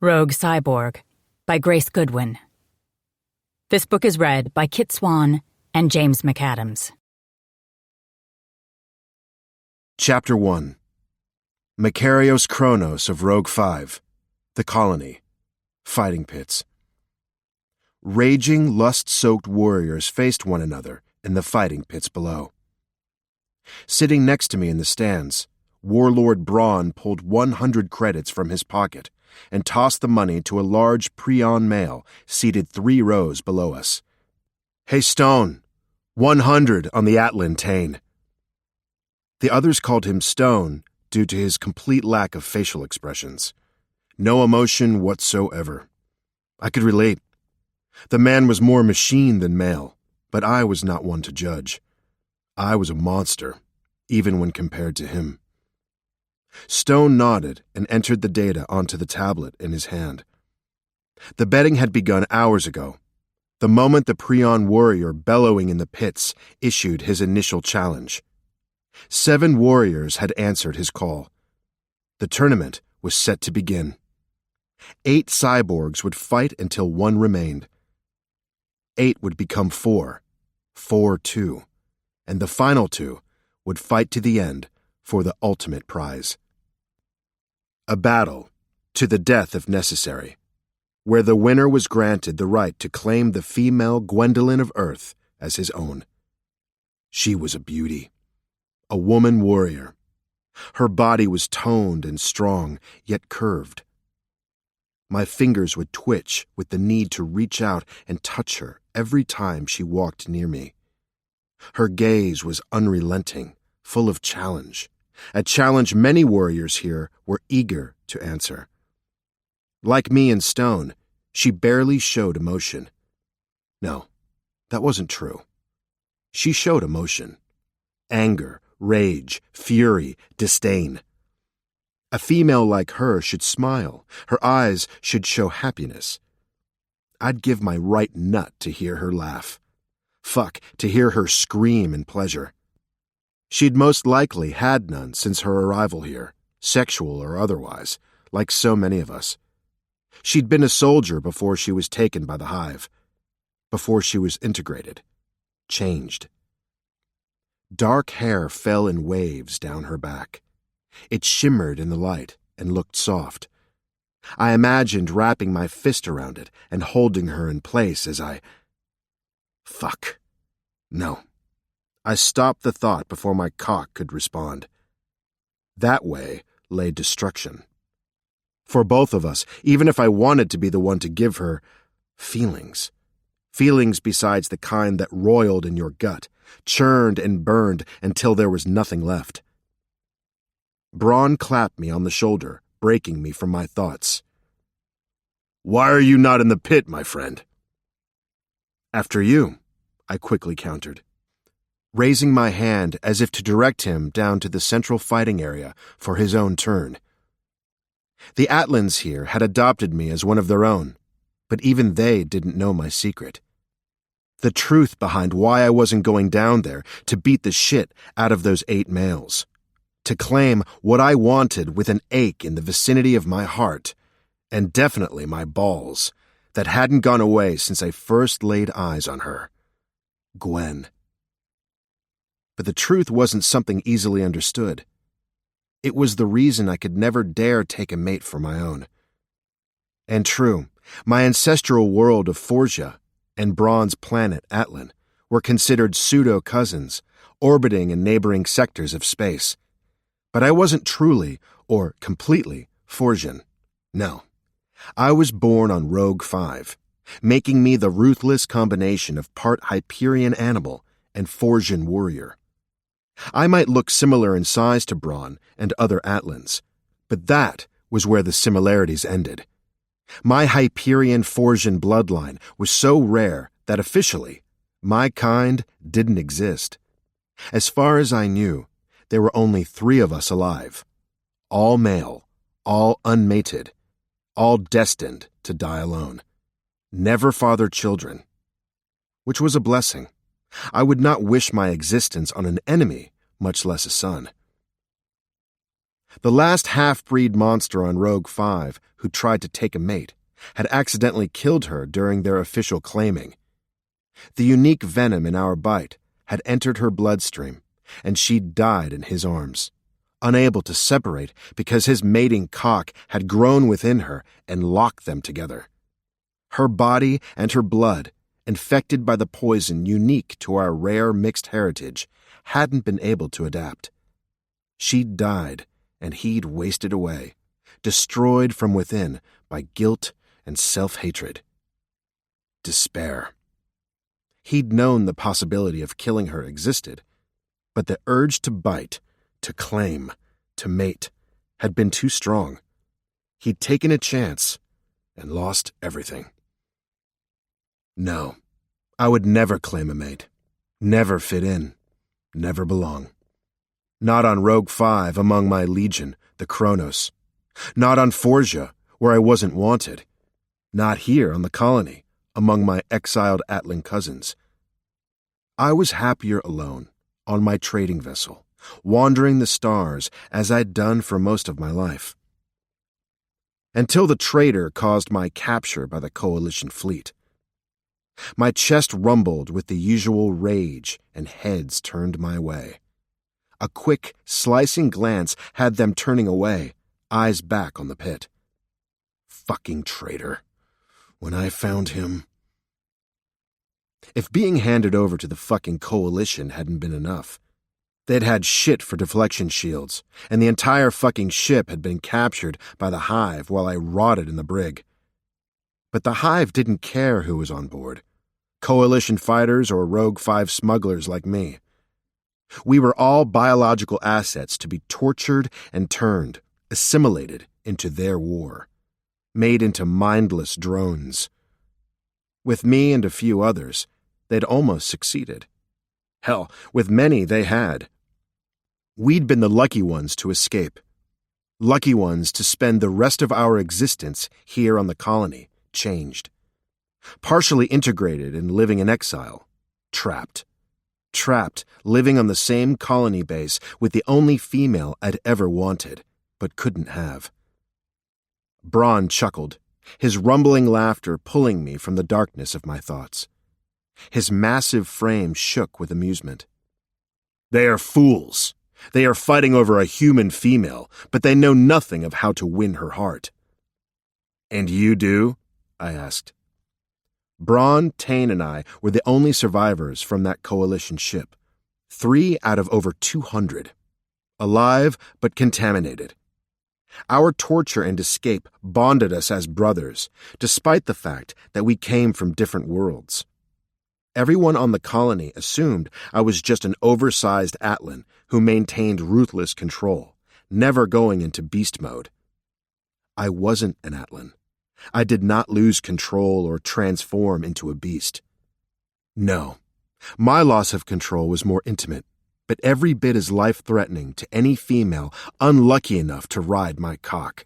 Rogue Cyborg by Grace Goodwin. This book is read by Kit Swan and James McAdams. Chapter 1. Makarios Kronos of Rogue 5. The Colony. Fighting Pits. Raging, lust-soaked warriors faced one another in the fighting pits below. Sitting next to me in the stands, Warlord Braun pulled 100 credits from his pocket and tossed the money to a large Prion male seated 3 rows below us. "Hey, Stone, 100 on the Atlan Tane." The others called him Stone due to his complete lack of facial expressions. No emotion whatsoever. I could relate. The man was more machine than male, but I was not one to judge. I was a monster, even when compared to him. Stone nodded and entered the data onto the tablet in his hand. The betting had begun hours ago, the moment the Prion warrior bellowing in the pits issued his initial challenge. 7 warriors had answered his call. The tournament was set to begin. 8 cyborgs would fight until 1 remained. 8 would become 4, 4-2, and the final 2 would fight to the end for the ultimate prize. A battle, to the death if necessary, where the winner was granted the right to claim the female Gwendolyn of Earth as his own. She was a beauty, a woman warrior. Her body was toned and strong, yet curved. My fingers would twitch with the need to reach out and touch her every time she walked near me. Her gaze was unrelenting, full of challenge, a challenge many warriors here were eager to answer. Like me and Stone, she barely showed emotion. No, that wasn't true. She showed emotion. Anger, rage, fury, disdain. A female like her should smile. Her eyes should show happiness. I'd give my right nut to hear her laugh. Fuck, to hear her scream in pleasure. She'd most likely had none since her arrival here, sexual or otherwise, like so many of us. She'd been a soldier before she was taken by the hive, before she was integrated, changed. Dark hair fell in waves down her back. It shimmered in the light and looked soft. I imagined wrapping my fist around it and holding her in place as I... Fuck. No. I stopped the thought before my cock could respond. That way lay destruction. For both of us, even if I wanted to be the one to give her feelings. Feelings besides the kind that roiled in your gut, churned and burned until there was nothing left. Braun clapped me on the shoulder, breaking me from my thoughts. "Why are you not in the pit, my friend?" "After you," I quickly countered, raising my hand as if to direct him down to the central fighting area for his own turn. The Atlans here had adopted me as one of their own, but even they didn't know my secret. The truth behind why I wasn't going down there to beat the shit out of those 8 males. To claim what I wanted with an ache in the vicinity of my heart, and definitely my balls, that hadn't gone away since I first laid eyes on her. Gwen. But the truth wasn't something easily understood. It was the reason I could never dare take a mate for my own. And true, my ancestral world of Forgia and Braun's planet Atlan were considered pseudo-cousins, orbiting in neighboring sectors of space. But I wasn't truly, or completely, Forgian. No. I was born on Rogue 5, making me the ruthless combination of part Hyperion animal and Forgian warrior. I might look similar in size to Braun and other Atlans, but that was where the similarities ended. My Hyperion Forgian bloodline was so rare that officially, my kind didn't exist. As far as I knew, there were only 3 of us alive. All male, all unmated, all destined to die alone. Never father children. Which was a blessing. I would not wish my existence on an enemy, much less a son. The last half-breed monster on Rogue 5 who tried to take a mate, had accidentally killed her during their official claiming. The unique venom in our bite had entered her bloodstream, and she died in his arms, unable to separate because his mating cock had grown within her and locked them together. Her body and her blood, infected by the poison unique to our rare mixed heritage, hadn't been able to adapt. She'd died, and he'd wasted away, destroyed from within by guilt and self-hatred. Despair. He'd known the possibility of killing her existed, but the urge to bite, to claim, to mate, had been too strong. He'd taken a chance and lost everything. No, I would never claim a mate, never fit in, never belong. Not on Rogue 5 among my legion, the Kronos. Not on Forgia, where I wasn't wanted. Not here on the colony, among my exiled Atlan cousins. I was happier alone, on my trading vessel, wandering the stars as I'd done for most of my life. Until the traitor caused my capture by the Coalition fleet. My chest rumbled with the usual rage and heads turned my way. A quick, slicing glance had them turning away, eyes back on the pit. Fucking traitor. When I found him... If being handed over to the fucking Coalition hadn't been enough, they'd had shit for deflection shields, and the entire fucking ship had been captured by the Hive while I rotted in the brig. But the Hive didn't care who was on board. Coalition fighters or Rogue 5 smugglers like me. We were all biological assets to be tortured and turned, assimilated into their war, made into mindless drones. With me and a few others, they'd almost succeeded. Hell, with many they had. We'd been the lucky ones to escape. Lucky ones to spend the rest of our existence here on the colony, changed. Partially integrated and living in exile. Trapped. Trapped, living on the same colony base with the only female I'd ever wanted, but couldn't have. Braun chuckled, his rumbling laughter pulling me from the darkness of my thoughts. His massive frame shook with amusement. They are fools. They are fighting over a human female, but they know nothing of how to win her heart. And you do? I asked. Braun, Tane, and I were the only survivors from that Coalition ship. 3 out of over 200. Alive, but contaminated. Our torture and escape bonded us as brothers, despite the fact that we came from different worlds. Everyone on the colony assumed I was just an oversized Atlan who maintained ruthless control, never going into beast mode. I wasn't an Atlan. I did not lose control or transform into a beast. No, my loss of control was more intimate, but every bit as life-threatening to any female unlucky enough to ride my cock.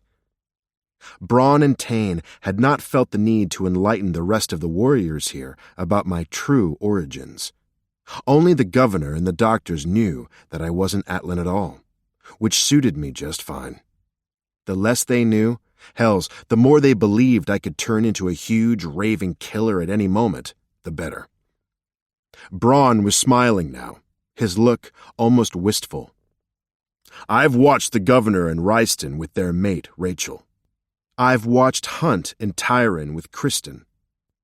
Braun and Tane had not felt the need to enlighten the rest of the warriors here about my true origins. Only the governor and the doctors knew that I wasn't Atlan at all, which suited me just fine. The less they knew, hells, the more they believed I could turn into a huge, raving killer at any moment, the better. Braun was smiling now, his look almost wistful. I've watched the governor and Ryston with their mate, Rachel. I've watched Hunt and Tyron with Kristen,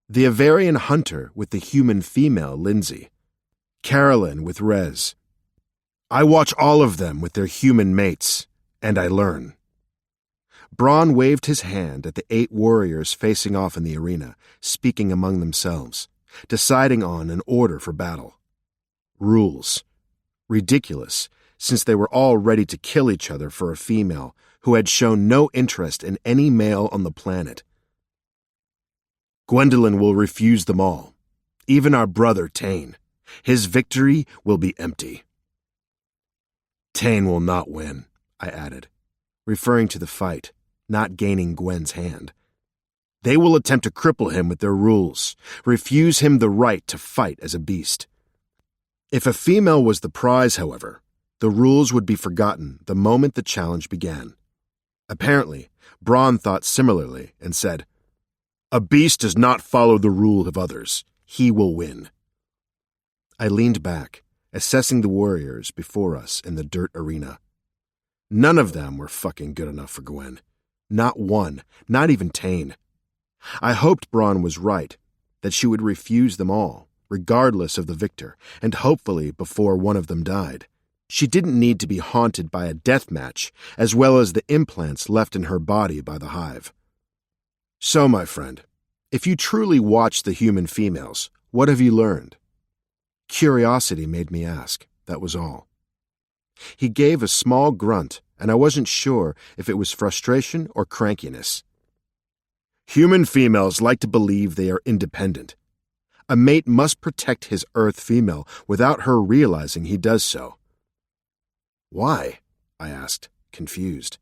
the Avarian hunter with the human female, Lindsay, Carolyn with Rez. I watch all of them with their human mates, and I learn. Braun waved his hand at the 8 warriors facing off in the arena, speaking among themselves, deciding on an order for battle. Rules. Ridiculous, since they were all ready to kill each other for a female who had shown no interest in any male on the planet. Gwendolyn will refuse them all, even our brother Tane. His victory will be empty. Tane will not win, I added, referring to the fight, not gaining Gwen's hand. They will attempt to cripple him with their rules, refuse him the right to fight as a beast. If a female was the prize, however, the rules would be forgotten the moment the challenge began. Apparently, Braun thought similarly and said, "A beast does not follow the rule of others. He will win." I leaned back, assessing the warriors before us in the dirt arena. None of them were fucking good enough for Gwen. Not one, not even Tane. I hoped Braun was right, that she would refuse them all, regardless of the victor, and hopefully before one of them died. She didn't need to be haunted by a death match, as well as the implants left in her body by the hive. So, my friend, if you truly watch the human females, what have you learned? Curiosity made me ask, that was all. He gave a small grunt, and I wasn't sure if it was frustration or crankiness. Human females like to believe they are independent. A mate must protect his Earth female without her realizing he does so. Why? I asked, confused.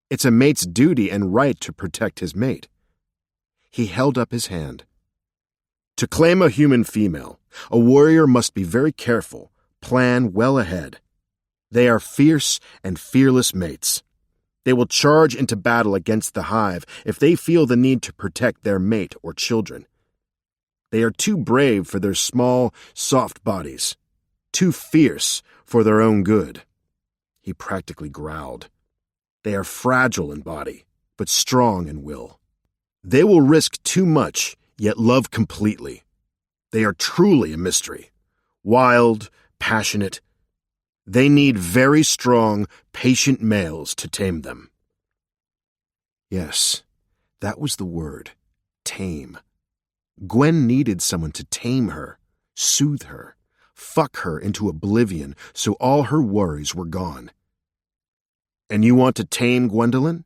It's a mate's duty and right to protect his mate. He held up his hand. To claim a human female, a warrior must be very careful, plan well ahead. They are fierce and fearless mates. They will charge into battle against the hive if they feel the need to protect their mate or children. They are too brave for their small, soft bodies, too fierce for their own good. He practically growled. They are fragile in body, but strong in will. They will risk too much, yet love completely. They are truly a mystery. Wild, passionate. They need very strong, patient males to tame them. Yes, that was the word. Tame. Gwen needed someone to tame her, soothe her, fuck her into oblivion so all her worries were gone. And you want to tame Gwendolyn?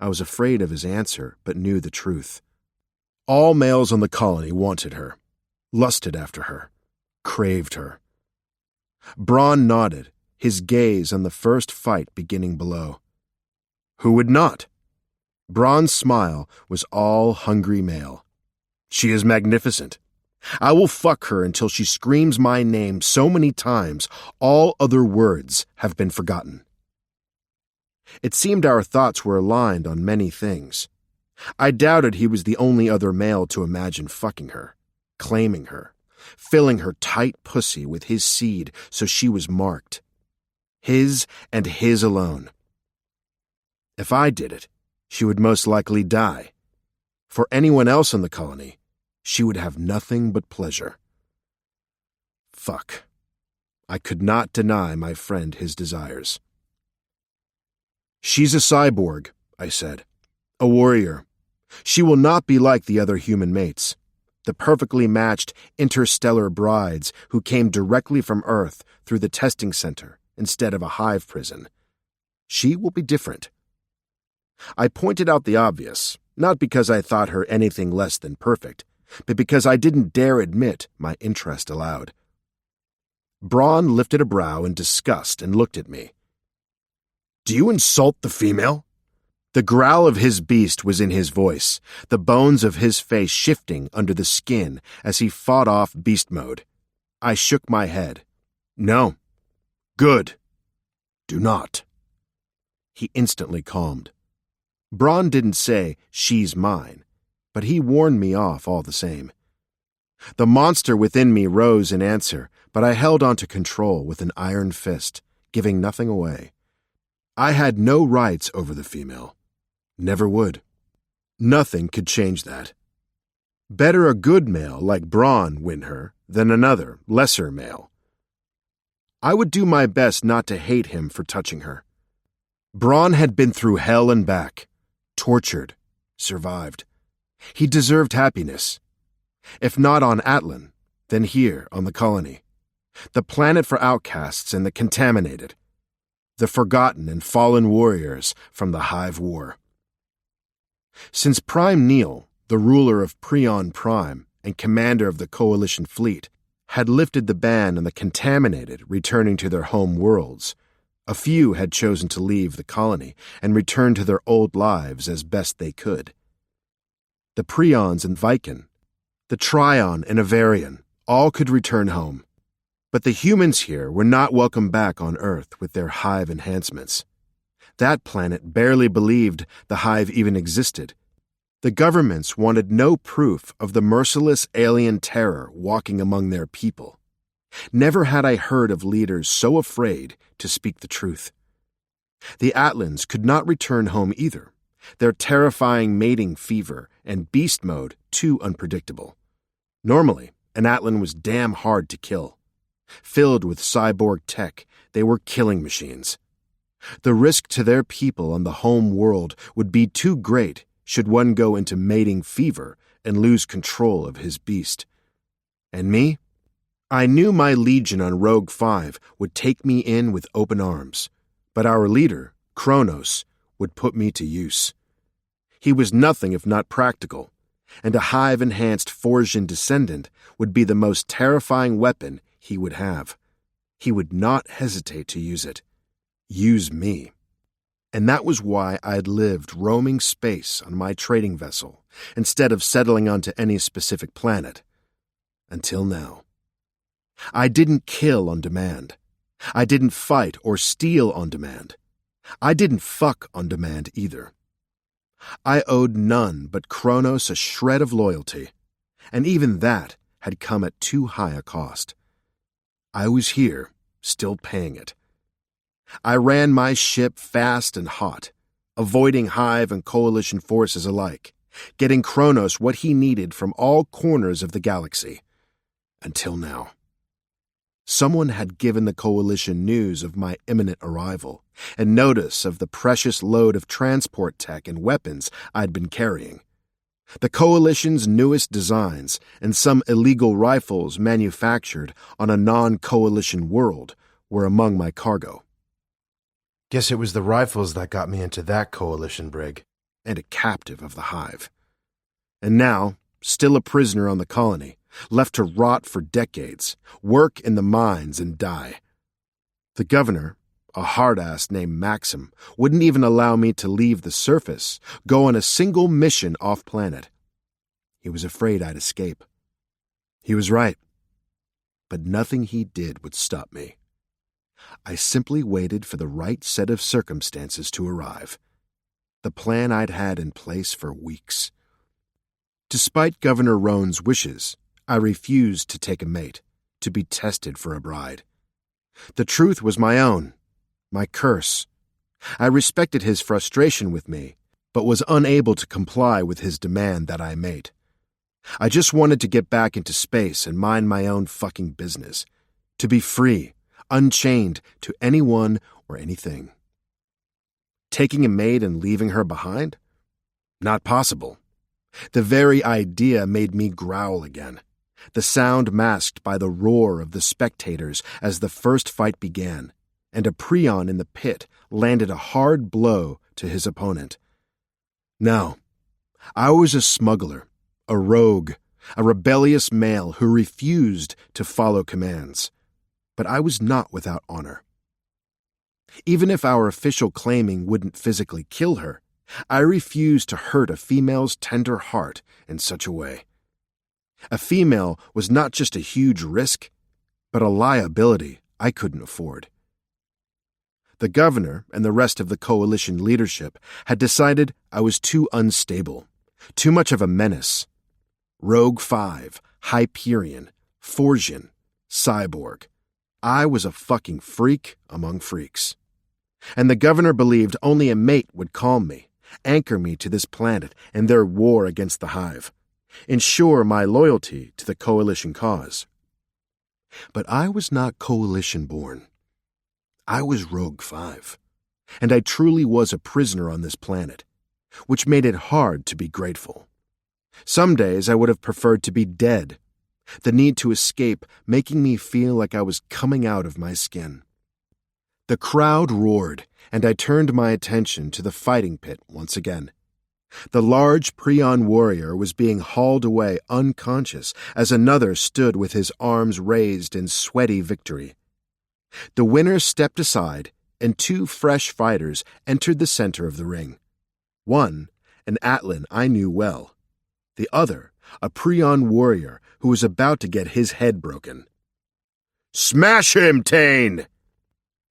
I was afraid of his answer, but knew the truth. All males on the colony wanted her, lusted after her, craved her. Braun nodded, his gaze on the first fight beginning below. Who would not? Braun's smile was all hungry male. She is magnificent. I will fuck her until she screams my name so many times all other words have been forgotten. It seemed our thoughts were aligned on many things. I doubted he was the only other male to imagine fucking her, claiming her, filling her tight pussy with his seed so she was marked. His and his alone. If I did it, she would most likely die. For anyone else in the colony, she would have nothing but pleasure. Fuck. I could not deny my friend his desires. She's a cyborg, I said. A warrior. She will not be like the other human mates, the perfectly matched interstellar brides who came directly from Earth through the testing center instead of a hive prison. She will be different. I pointed out the obvious, not because I thought her anything less than perfect, but because I didn't dare admit my interest aloud. Braun lifted a brow in disgust and looked at me. Do you insult the female? The growl of his beast was in his voice, the bones of his face shifting under the skin as he fought off beast mode. I shook my head. No. Good. Do not. He instantly calmed. Braun didn't say, she's mine, but he warned me off all the same. The monster within me rose in answer, but I held on to control with an iron fist, giving nothing away. I had no rights over the female. Never would. Nothing could change that. Better a good male like Braun win her than another, lesser male. I would do my best not to hate him for touching her. Braun had been through hell and back, tortured, survived. He deserved happiness. If not on Atlan, then here on the colony. The planet for outcasts and the contaminated. The forgotten and fallen warriors from the Hive War. Since Prime Neil, the ruler of Prion Prime and commander of the Coalition fleet, had lifted the ban on the contaminated returning to their home worlds, a few had chosen to leave the colony and return to their old lives as best they could. The Prions and Viken, the Trion and Avarian, all could return home. But the humans here were not welcome back on Earth with their hive enhancements. That planet barely believed the hive even existed. The governments wanted no proof of the merciless alien terror walking among their people. Never had I heard of leaders so afraid to speak the truth. The Atlans could not return home either, their terrifying mating fever and beast mode too unpredictable. Normally, an Atlan was damn hard to kill. Filled with cyborg tech, they were killing machines. The risk to their people on the home world would be too great should one go into mating fever and lose control of his beast. And me? I knew my legion on Rogue 5 would take me in with open arms, but our leader, Kronos, would put me to use. He was nothing if not practical, and a hive-enhanced Forgian descendant would be the most terrifying weapon he would have. He would not hesitate to use it. Use me. And that was why I'd lived roaming space on my trading vessel instead of settling onto any specific planet. Until now. I didn't kill on demand. I didn't fight or steal on demand. I didn't fuck on demand either. I owed none but Kronos a shred of loyalty, and even that had come at too high a cost. I was here, still paying it. I ran my ship fast and hot, avoiding Hive and Coalition forces alike, getting Kronos what he needed from all corners of the galaxy. Until now. Someone had given the Coalition news of my imminent arrival and notice of the precious load of transport tech and weapons I'd been carrying. The Coalition's newest designs and some illegal rifles manufactured on a non-Coalition world were among my cargo. Guess it was the rifles that got me into that Coalition brig. And a captive of the Hive. And now, still a prisoner on the colony, left to rot for decades, work in the mines and die. The governor, a hard-ass named Maxim, wouldn't even allow me to leave the surface, go on a single mission off-planet. He was afraid I'd escape. He was right. But nothing he did would stop me. I simply waited for the right set of circumstances to arrive. The plan I'd had in place for weeks. Despite Governor Roan's wishes, I refused to take a mate, to be tested for a bride. The truth was my own, my curse. I respected his frustration with me, but was unable to comply with his demand that I mate. I just wanted to get back into space and mind my own fucking business, to be free, unchained to anyone or anything. Taking a maid and leaving her behind? Not possible. The very idea made me growl again, the sound masked by the roar of the spectators as the first fight began, and a Prion in the pit landed a hard blow to his opponent. No, I was a smuggler, a rogue, a rebellious male who refused to follow commands. But I was not without honor. Even if our official claiming wouldn't physically kill her, I refused to hurt a female's tender heart in such a way. A female was not just a huge risk, but a liability I couldn't afford. The governor and the rest of the Coalition leadership had decided I was too unstable, too much of a menace. Rogue 5, Hyperion, Forgian, cyborg. I was a fucking freak among freaks. And the governor believed only a mate would calm me, anchor me to this planet and their war against the Hive, ensure my loyalty to the Coalition cause. But I was not Coalition-born. I was Rogue 5, and I truly was a prisoner on this planet, which made it hard to be grateful. Some days I would have preferred to be dead, the need to escape making me feel like I was coming out of my skin. The crowd roared, and I turned my attention to the fighting pit once again. The large Prion warrior was being hauled away unconscious as another stood with his arms raised in sweaty victory. The winner stepped aside, and two fresh fighters entered the center of the ring. One, an Atlan I knew well. The other, a Prion warrior who was about to get his head broken. "Smash him, Tane!"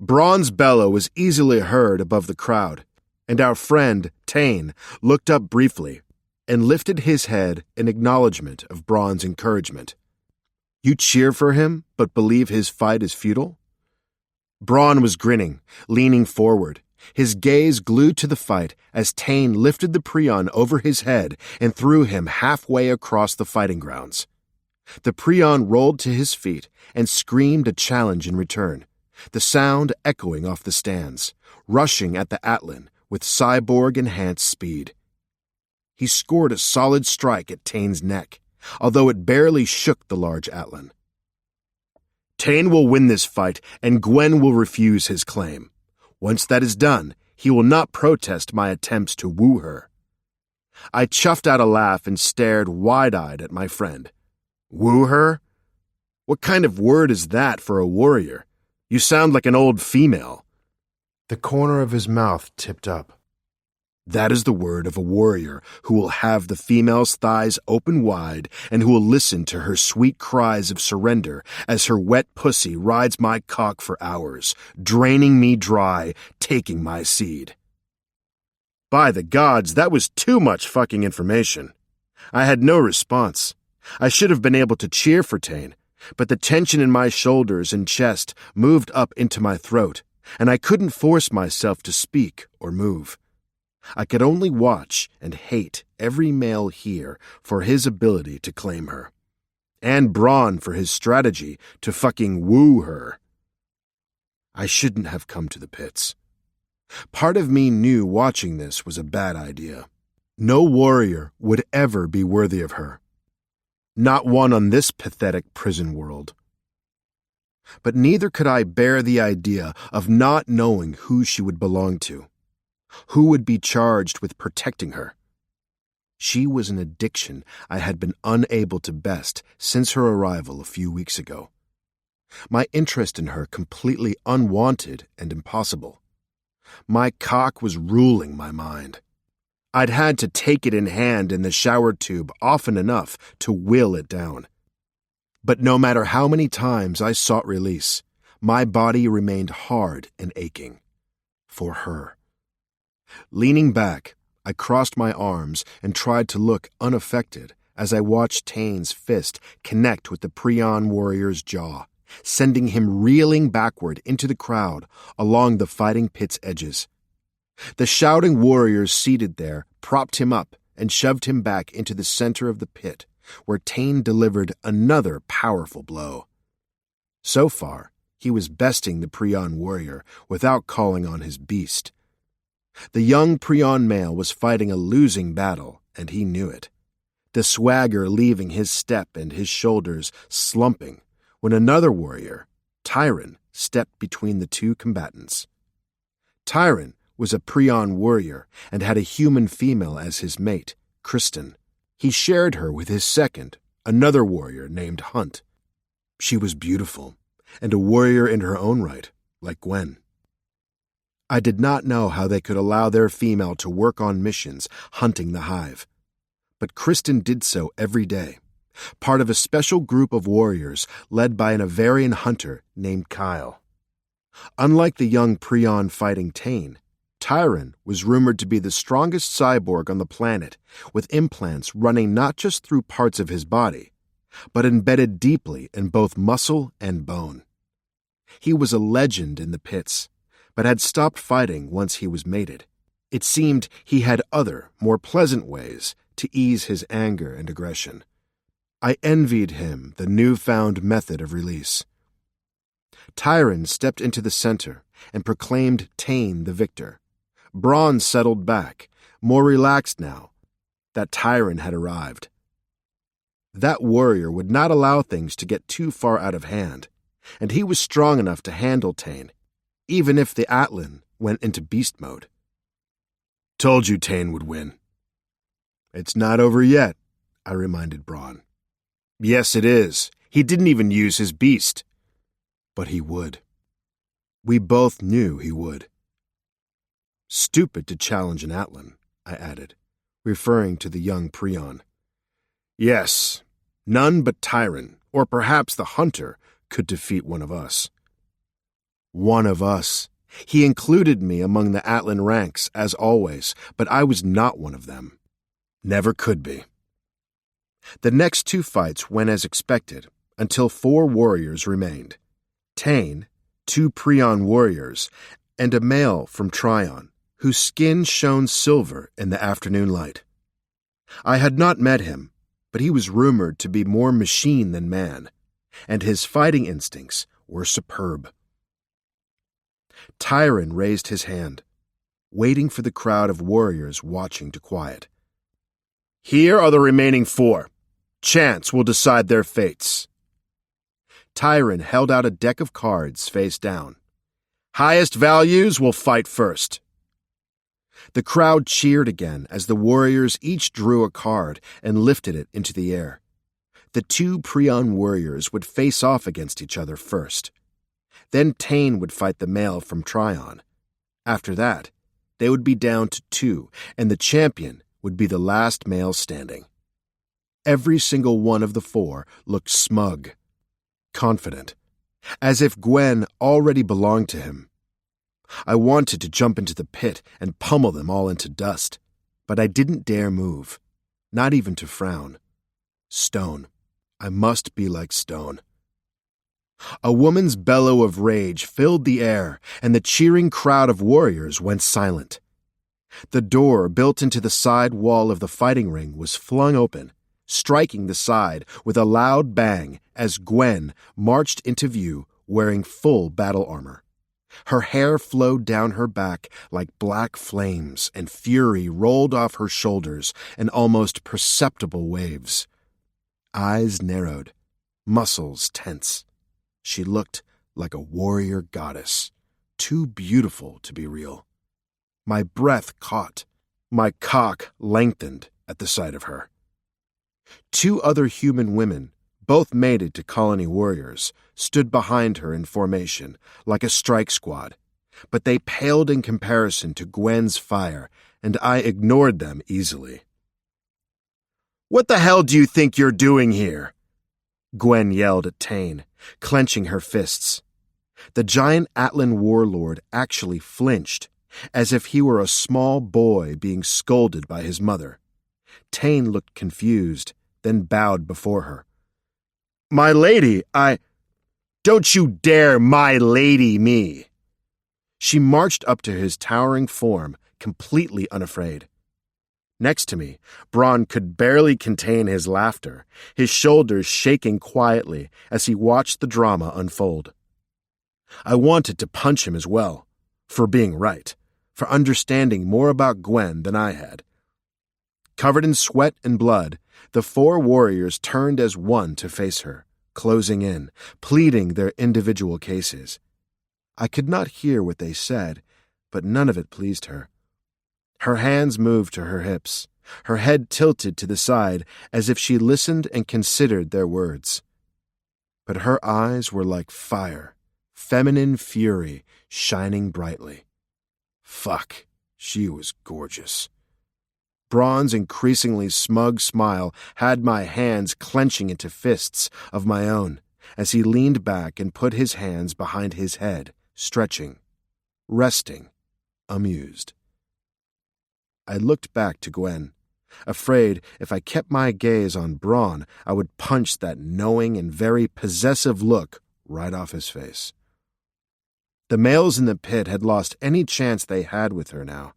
Braun's bellow was easily heard above the crowd, and our friend, Tane, looked up briefly and lifted his head in acknowledgement of Braun's encouragement. You cheer for him, but believe his fight is futile? Braun was grinning, leaning forward, his gaze glued to the fight as Tane lifted the Prion over his head and threw him halfway across the fighting grounds. The Prion rolled to his feet and screamed a challenge in return, the sound echoing off the stands, rushing at the Atlan with cyborg-enhanced speed. He scored a solid strike at Tane's neck, although it barely shook the large Atlan. Tane will win this fight, and Gwen will refuse his claim. Once that is done, he will not protest my attempts to woo her. I chuffed out a laugh and stared wide-eyed at my friend. Woo her? What kind of word is that for a warrior? You sound like an old female. The corner of his mouth tipped up. That is the word of a warrior who will have the female's thighs open wide and who will listen to her sweet cries of surrender as her wet pussy rides my cock for hours, draining me dry, taking my seed. By the gods, that was too much fucking information. I had no response. I should have been able to cheer for Tane, but the tension in my shoulders and chest moved up into my throat, and I couldn't force myself to speak or move. I could only watch and hate every male here for his ability to claim her, and Braun for his strategy to fucking woo her. I shouldn't have come to the pits. Part of me knew watching this was a bad idea. No warrior would ever be worthy of her. Not one on this pathetic prison world. But neither could I bear the idea of not knowing who she would belong to. Who would be charged with protecting her? She was an addiction I had been unable to best since her arrival a few weeks ago. My interest in her completely unwanted and impossible. My cock was ruling my mind. I'd had to take it in hand in the shower tube often enough to will it down. But no matter how many times I sought release, my body remained hard and aching. For her. Leaning back, I crossed my arms and tried to look unaffected as I watched Tane's fist connect with the Prion warrior's jaw, sending him reeling backward into the crowd along the fighting pit's edges. The shouting warriors seated there propped him up and shoved him back into the center of the pit, where Tane delivered another powerful blow. So far, he was besting the Prion warrior without calling on his beast. The young Prion male was fighting a losing battle, and he knew it, the swagger leaving his step and his shoulders slumping when another warrior, Tyron, stepped between the two combatants. Tyron was a Prion warrior and had a human female as his mate, Kristen. He shared her with his second, another warrior named Hunt. She was beautiful, and a warrior in her own right, like Gwen. I did not know how they could allow their female to work on missions hunting the hive. But Kristen did so every day, part of a special group of warriors led by an Avarian hunter named Kyle. Unlike the young Prion fighting Tane, Tyron was rumored to be the strongest cyborg on the planet, with implants running not just through parts of his body, but embedded deeply in both muscle and bone. He was a legend in the pits, but had stopped fighting once he was mated. It seemed he had other, more pleasant ways to ease his anger and aggression. I envied him the newfound method of release. Tyron stepped into the center and proclaimed Tane the victor. Braun settled back, more relaxed now that Tyron had arrived. That warrior would not allow things to get too far out of hand, and he was strong enough to handle Tane, even if the Atlan went into beast mode. Told you Tane would win. It's not over yet, I reminded Braun. Yes, it is. He didn't even use his beast. But he would. We both knew he would. Stupid to challenge an Atlan, I added, referring to the young Prion. Yes, none but Tyron, or perhaps the hunter, could defeat one of us. One of us. He included me among the Atlan ranks, as always, but I was not one of them. Never could be. The next 2 fights went as expected, until 4 warriors remained. Tane, 2 Prion warriors, and a male from Tryon, whose skin shone silver in the afternoon light. I had not met him, but he was rumored to be more machine than man, and his fighting instincts were superb. Tyron raised his hand, waiting for the crowd of warriors watching to quiet. Here are the remaining 4. Chance will decide their fates. Tyron held out a deck of cards face down. Highest values will fight first. The crowd cheered again as the warriors each drew a card and lifted it into the air. The 2 Prion warriors would face off against each other first. Then Tane would fight the male from Tryon. After that, they would be down to 2, and the champion would be the last male standing. Every single one of the 4 looked smug, confident, as if Gwen already belonged to him. I wanted to jump into the pit and pummel them all into dust, but I didn't dare move, not even to frown. Stone. I must be like stone. A woman's bellow of rage filled the air, and the cheering crowd of warriors went silent. The door built into the side wall of the fighting ring was flung open, striking the side with a loud bang as Gwen marched into view wearing full battle armor. Her hair flowed down her back like black flames, and fury rolled off her shoulders in almost perceptible waves. Eyes narrowed, muscles tense. She looked like a warrior goddess, too beautiful to be real. My breath caught. My cock lengthened at the sight of her. 2 other human women, both mated to colony warriors, stood behind her in formation, like a strike squad, but they paled in comparison to Gwen's fire, and I ignored them easily. What the hell do you think you're doing here? Gwen yelled at Tane, clenching her fists. The giant Atlan warlord actually flinched, as if he were a small boy being scolded by his mother. Tane looked confused, then bowed before her. My lady, Don't you dare my lady me! She marched up to his towering form, completely unafraid. Next to me, Braun could barely contain his laughter, his shoulders shaking quietly as he watched the drama unfold. I wanted to punch him as well, for being right, for understanding more about Gwen than I had. Covered in sweat and blood, the 4 warriors turned as one to face her, closing in, pleading their individual cases. I could not hear what they said, but none of it pleased her. Her hands moved to her hips, her head tilted to the side as if she listened and considered their words. But her eyes were like fire, feminine fury shining brightly. Fuck, she was gorgeous. Braun's increasingly smug smile had my hands clenching into fists of my own as he leaned back and put his hands behind his head, stretching, resting, amused. I looked back to Gwen, afraid if I kept my gaze on Braun, I would punch that knowing and very possessive look right off his face. The males in the pit had lost any chance they had with her now.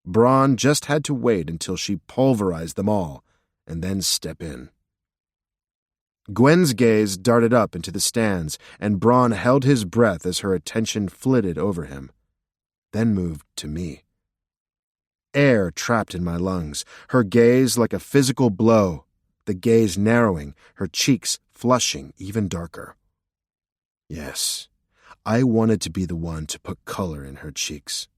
Braun just had to wait until she pulverized them all, and then step in. Gwen's gaze darted up into the stands, and Braun held his breath as her attention flitted over him, then moved to me. Air trapped in my lungs, her gaze like a physical blow, the gaze narrowing, her cheeks flushing even darker. Yes, I wanted to be the one to put color in her cheeks.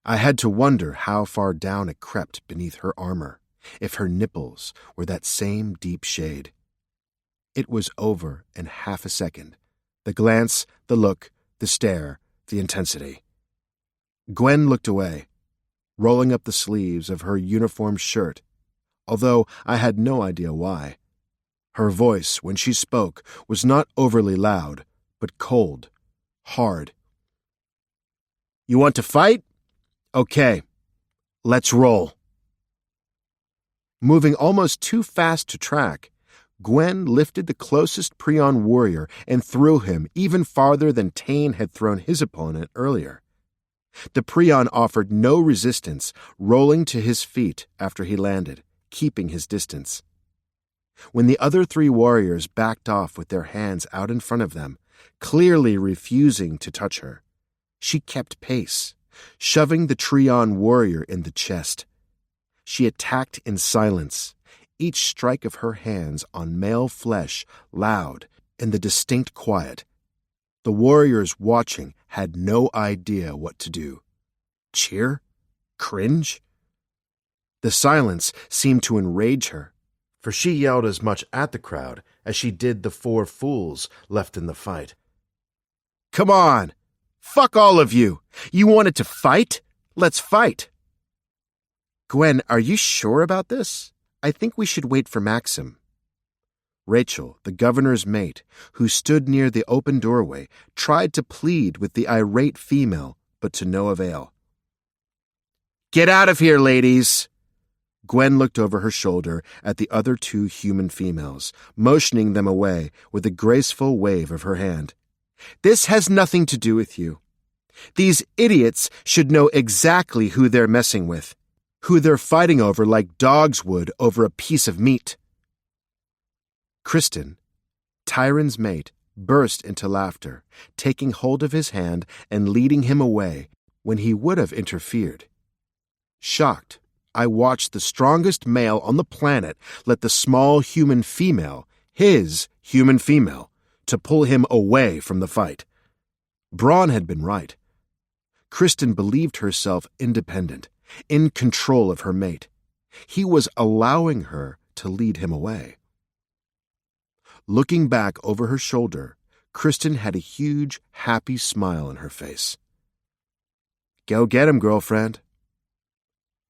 I had to wonder how far down it crept beneath her armor, if her nipples were that same deep shade. It was over in half a second. The glance, the look, the stare, the intensity. Gwen looked away, rolling up the sleeves of her uniform shirt, although I had no idea why. Her voice, when she spoke, was not overly loud, but cold, hard. You want to fight? Okay, let's roll. Moving almost too fast to track, Gwen lifted the closest Prion warrior and threw him even farther than Tane had thrown his opponent earlier. The Prion offered no resistance, rolling to his feet after he landed, keeping his distance. When the other 3 warriors backed off with their hands out in front of them, clearly refusing to touch her, she kept pace, shoving the Trion warrior in the chest. She attacked in silence, each strike of her hands on male flesh loud in the distinct quiet. The warriors watching had no idea what to do. Cheer? Cringe? The silence seemed to enrage her, for she yelled as much at the crowd as she did the 4 fools left in the fight. Come on! Fuck all of you! You wanted to fight? Let's fight! Gwen, are you sure about this? I think we should wait for Maxim. Rachel, the governor's mate, who stood near the open doorway, tried to plead with the irate female, but to no avail. Get out of here, ladies! Gwen looked over her shoulder at the other 2 human females, motioning them away with a graceful wave of her hand. This has nothing to do with you. These idiots should know exactly who they're messing with, who they're fighting over like dogs would over a piece of meat. Kristen, Tyron's mate, burst into laughter, taking hold of his hand and leading him away when he would have interfered. Shocked, I watched the strongest male on the planet let the small human female, his human female, to pull him away from the fight. Braun had been right. Kristen believed herself independent, in control of her mate. He was allowing her to lead him away. Looking back over her shoulder, Kristen had a huge, happy smile on her face. Go get him, girlfriend.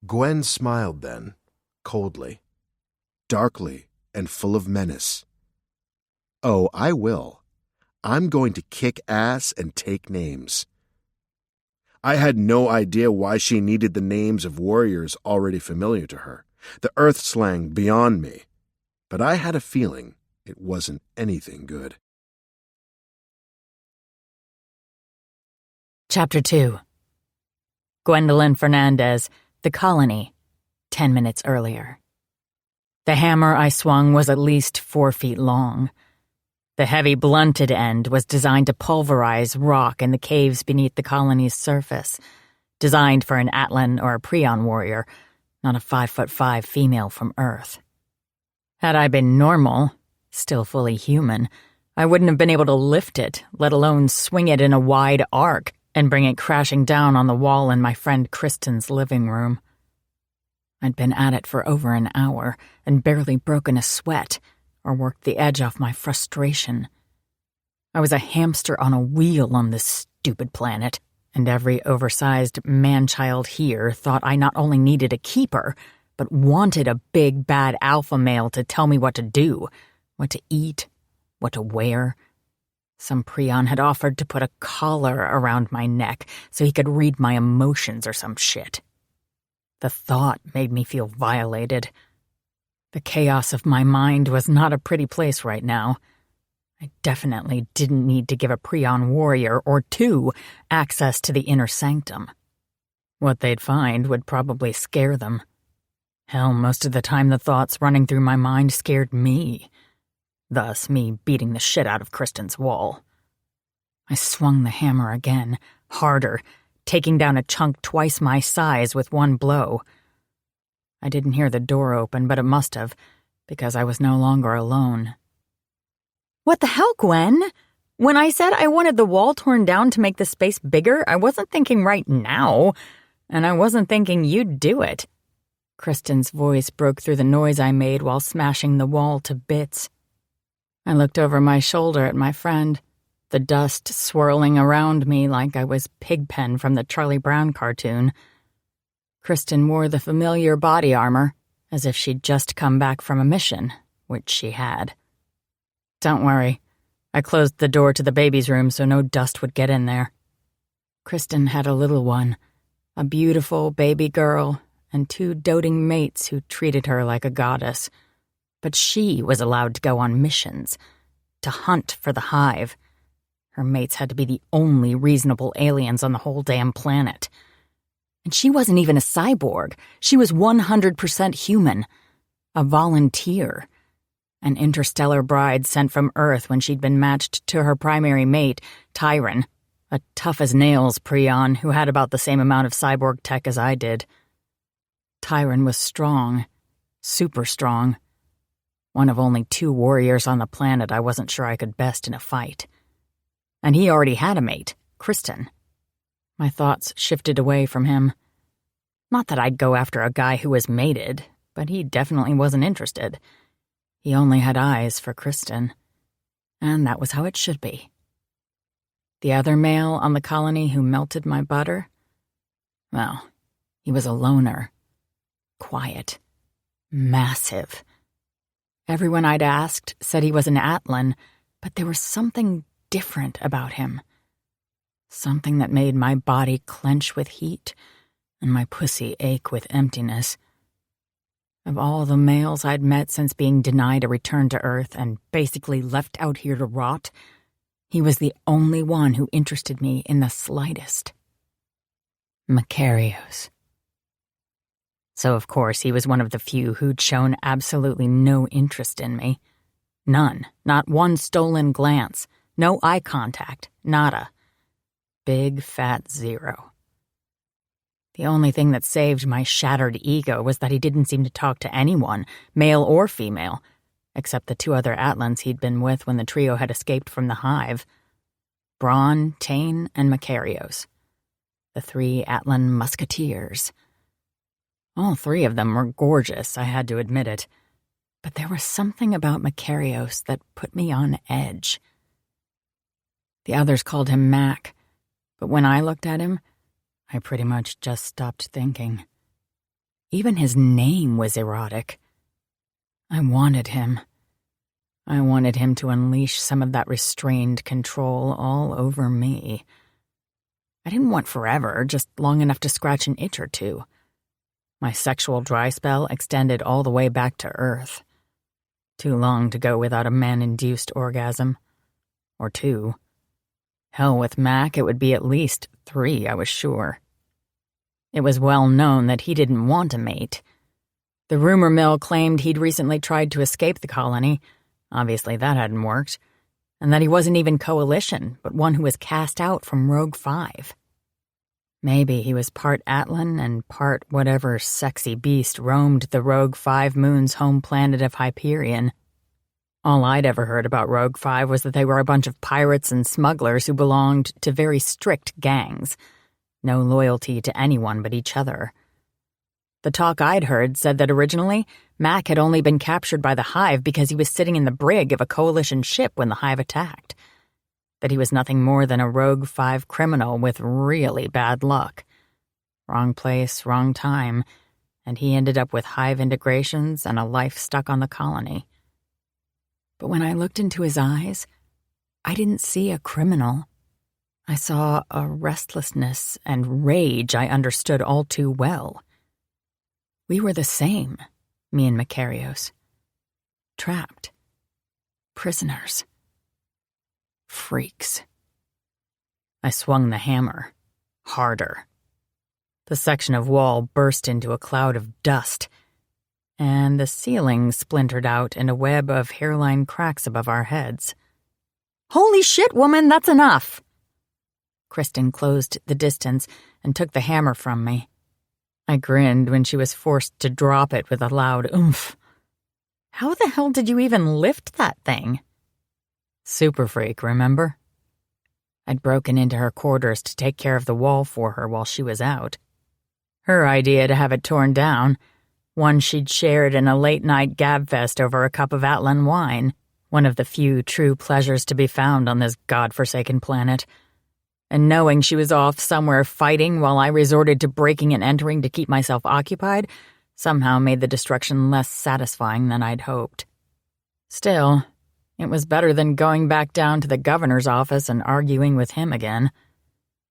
Gwen smiled then, coldly, darkly, and full of menace. Oh, I will. I'm going to kick ass and take names. I had no idea why she needed the names of warriors already familiar to her, the earth slang beyond me, but I had a feeling it wasn't anything good. Chapter 2. Gwendolyn Fernandez, The Colony, 10 minutes earlier. The hammer I swung was at least 4 feet long. The heavy blunted end was designed to pulverize rock in the caves beneath the colony's surface, designed for an Atlan or a Prion warrior, not a 5'5" female from Earth. Had I been normal, still fully human, I wouldn't have been able to lift it, let alone swing it in a wide arc and bring it crashing down on the wall in my friend Kristen's living room. I'd been at it for over an hour and barely broken a sweat or worked the edge off my frustration. I was a hamster on a wheel on this stupid planet, and every oversized man-child here thought I not only needed a keeper, but wanted a big, bad alpha male to tell me what to do, what to eat, what to wear. Some Prion had offered to put a collar around my neck so he could read my emotions or some shit. The thought made me feel violated. The chaos of my mind was not a pretty place right now. I definitely didn't need to give a Prion warrior or 2 access to the inner sanctum. What they'd find would probably scare them. Hell, most of the time the thoughts running through my mind scared me. Thus, me beating the shit out of Kristen's wall. I swung the hammer again, harder, taking down a chunk twice my size with one blow. I didn't hear the door open, but it must have, because I was no longer alone. What the hell, Gwen? When I said I wanted the wall torn down to make the space bigger, I wasn't thinking right now, and I wasn't thinking you'd do it. Kristen's voice broke through the noise I made while smashing the wall to bits. I looked over my shoulder at my friend, the dust swirling around me like I was Pigpen from the Charlie Brown cartoon. Kristen wore the familiar body armor, as if she'd just come back from a mission, which she had. Don't worry, I closed the door to the baby's room so no dust would get in there. Kristen had a little one, a beautiful baby girl, and 2 doting mates who treated her like a goddess. But she was allowed to go on missions, to hunt for the hive. Her mates had to be the only reasonable aliens on the whole damn planet. And she wasn't even a cyborg. She was 100% human. A volunteer. An interstellar bride sent from Earth when she'd been matched to her primary mate, Tyron, a tough-as-nails Prion who had about the same amount of cyborg tech as I did. Tyron was strong. Super strong. One of only 2 warriors on the planet I wasn't sure I could best in a fight. And he already had a mate, Kristen. My thoughts shifted away from him. Not that I'd go after a guy who was mated, but he definitely wasn't interested. He only had eyes for Kristen. And that was how it should be. The other male on the colony who melted my butter? Well, he was a loner. Quiet. Massive. Everyone I'd asked said he was an Atlan, but there was something different about him. Something that made my body clench with heat and my pussy ache with emptiness. Of all the males I'd met since being denied a return to Earth and basically left out here to rot, he was the only one who interested me in the slightest. Macarios. So, of course, he was one of the few who'd shown absolutely no interest in me. None. Not one stolen glance. No eye contact. Nada. Big fat 0. The only thing that saved my shattered ego was that he didn't seem to talk to anyone, male or female, except the 2 other Atlans he'd been with when the trio had escaped from the hive. Braun, Tane, and Macarios. The 3 Atlan musketeers. All 3 of them were gorgeous, I had to admit it. But there was something about Macarios that put me on edge. The others called him Mac, but when I looked at him, I pretty much just stopped thinking. Even his name was erotic. I wanted him. I wanted him to unleash some of that restrained control all over me. I didn't want forever, just long enough to scratch an itch or 2. My sexual dry spell extended all the way back to Earth. Too long to go without a man-induced orgasm. Or 2. Hell, with Mac, it would be at least 3, I was sure. It was well known that he didn't want a mate. The rumor mill claimed he'd recently tried to escape the colony. Obviously that hadn't worked. And that he wasn't even coalition, but one who was cast out from Rogue 5. Maybe he was part Atlan and part whatever sexy beast roamed the Rogue 5 moon's home planet of Hyperion. All I'd ever heard about Rogue 5 was that they were a bunch of pirates and smugglers who belonged to very strict gangs. No loyalty to anyone but each other. The talk I'd heard said that originally, Mac had only been captured by the Hive because he was sitting in the brig of a coalition ship when the Hive attacked. That he was nothing more than a Rogue 5 criminal with really bad luck. Wrong place, wrong time, and he ended up with Hive integrations and a life stuck on the colony. But when I looked into his eyes, I didn't see a criminal. I saw a restlessness and rage I understood all too well. We were the same, me and Macarios. Trapped. Prisoners. Freaks. I swung the hammer. Harder. The section of wall burst into a cloud of dust, and the ceiling splintered out in a web of hairline cracks above our heads. "Holy shit, woman, that's enough!" Kristen closed the distance and took the hammer from me. I grinned when she was forced to drop it with a loud oomph. "How the hell did you even lift that thing?" Super freak, remember? I'd broken into her quarters to take care of the wall for her while she was out. Her idea to have it torn down, one she'd shared in a late-night gabfest over a cup of Atlan wine, one of the few true pleasures to be found on this godforsaken planet. And knowing she was off somewhere fighting while I resorted to breaking and entering to keep myself occupied somehow made the destruction less satisfying than I'd hoped. Still, It was better than going back down to the governor's office and arguing with him again.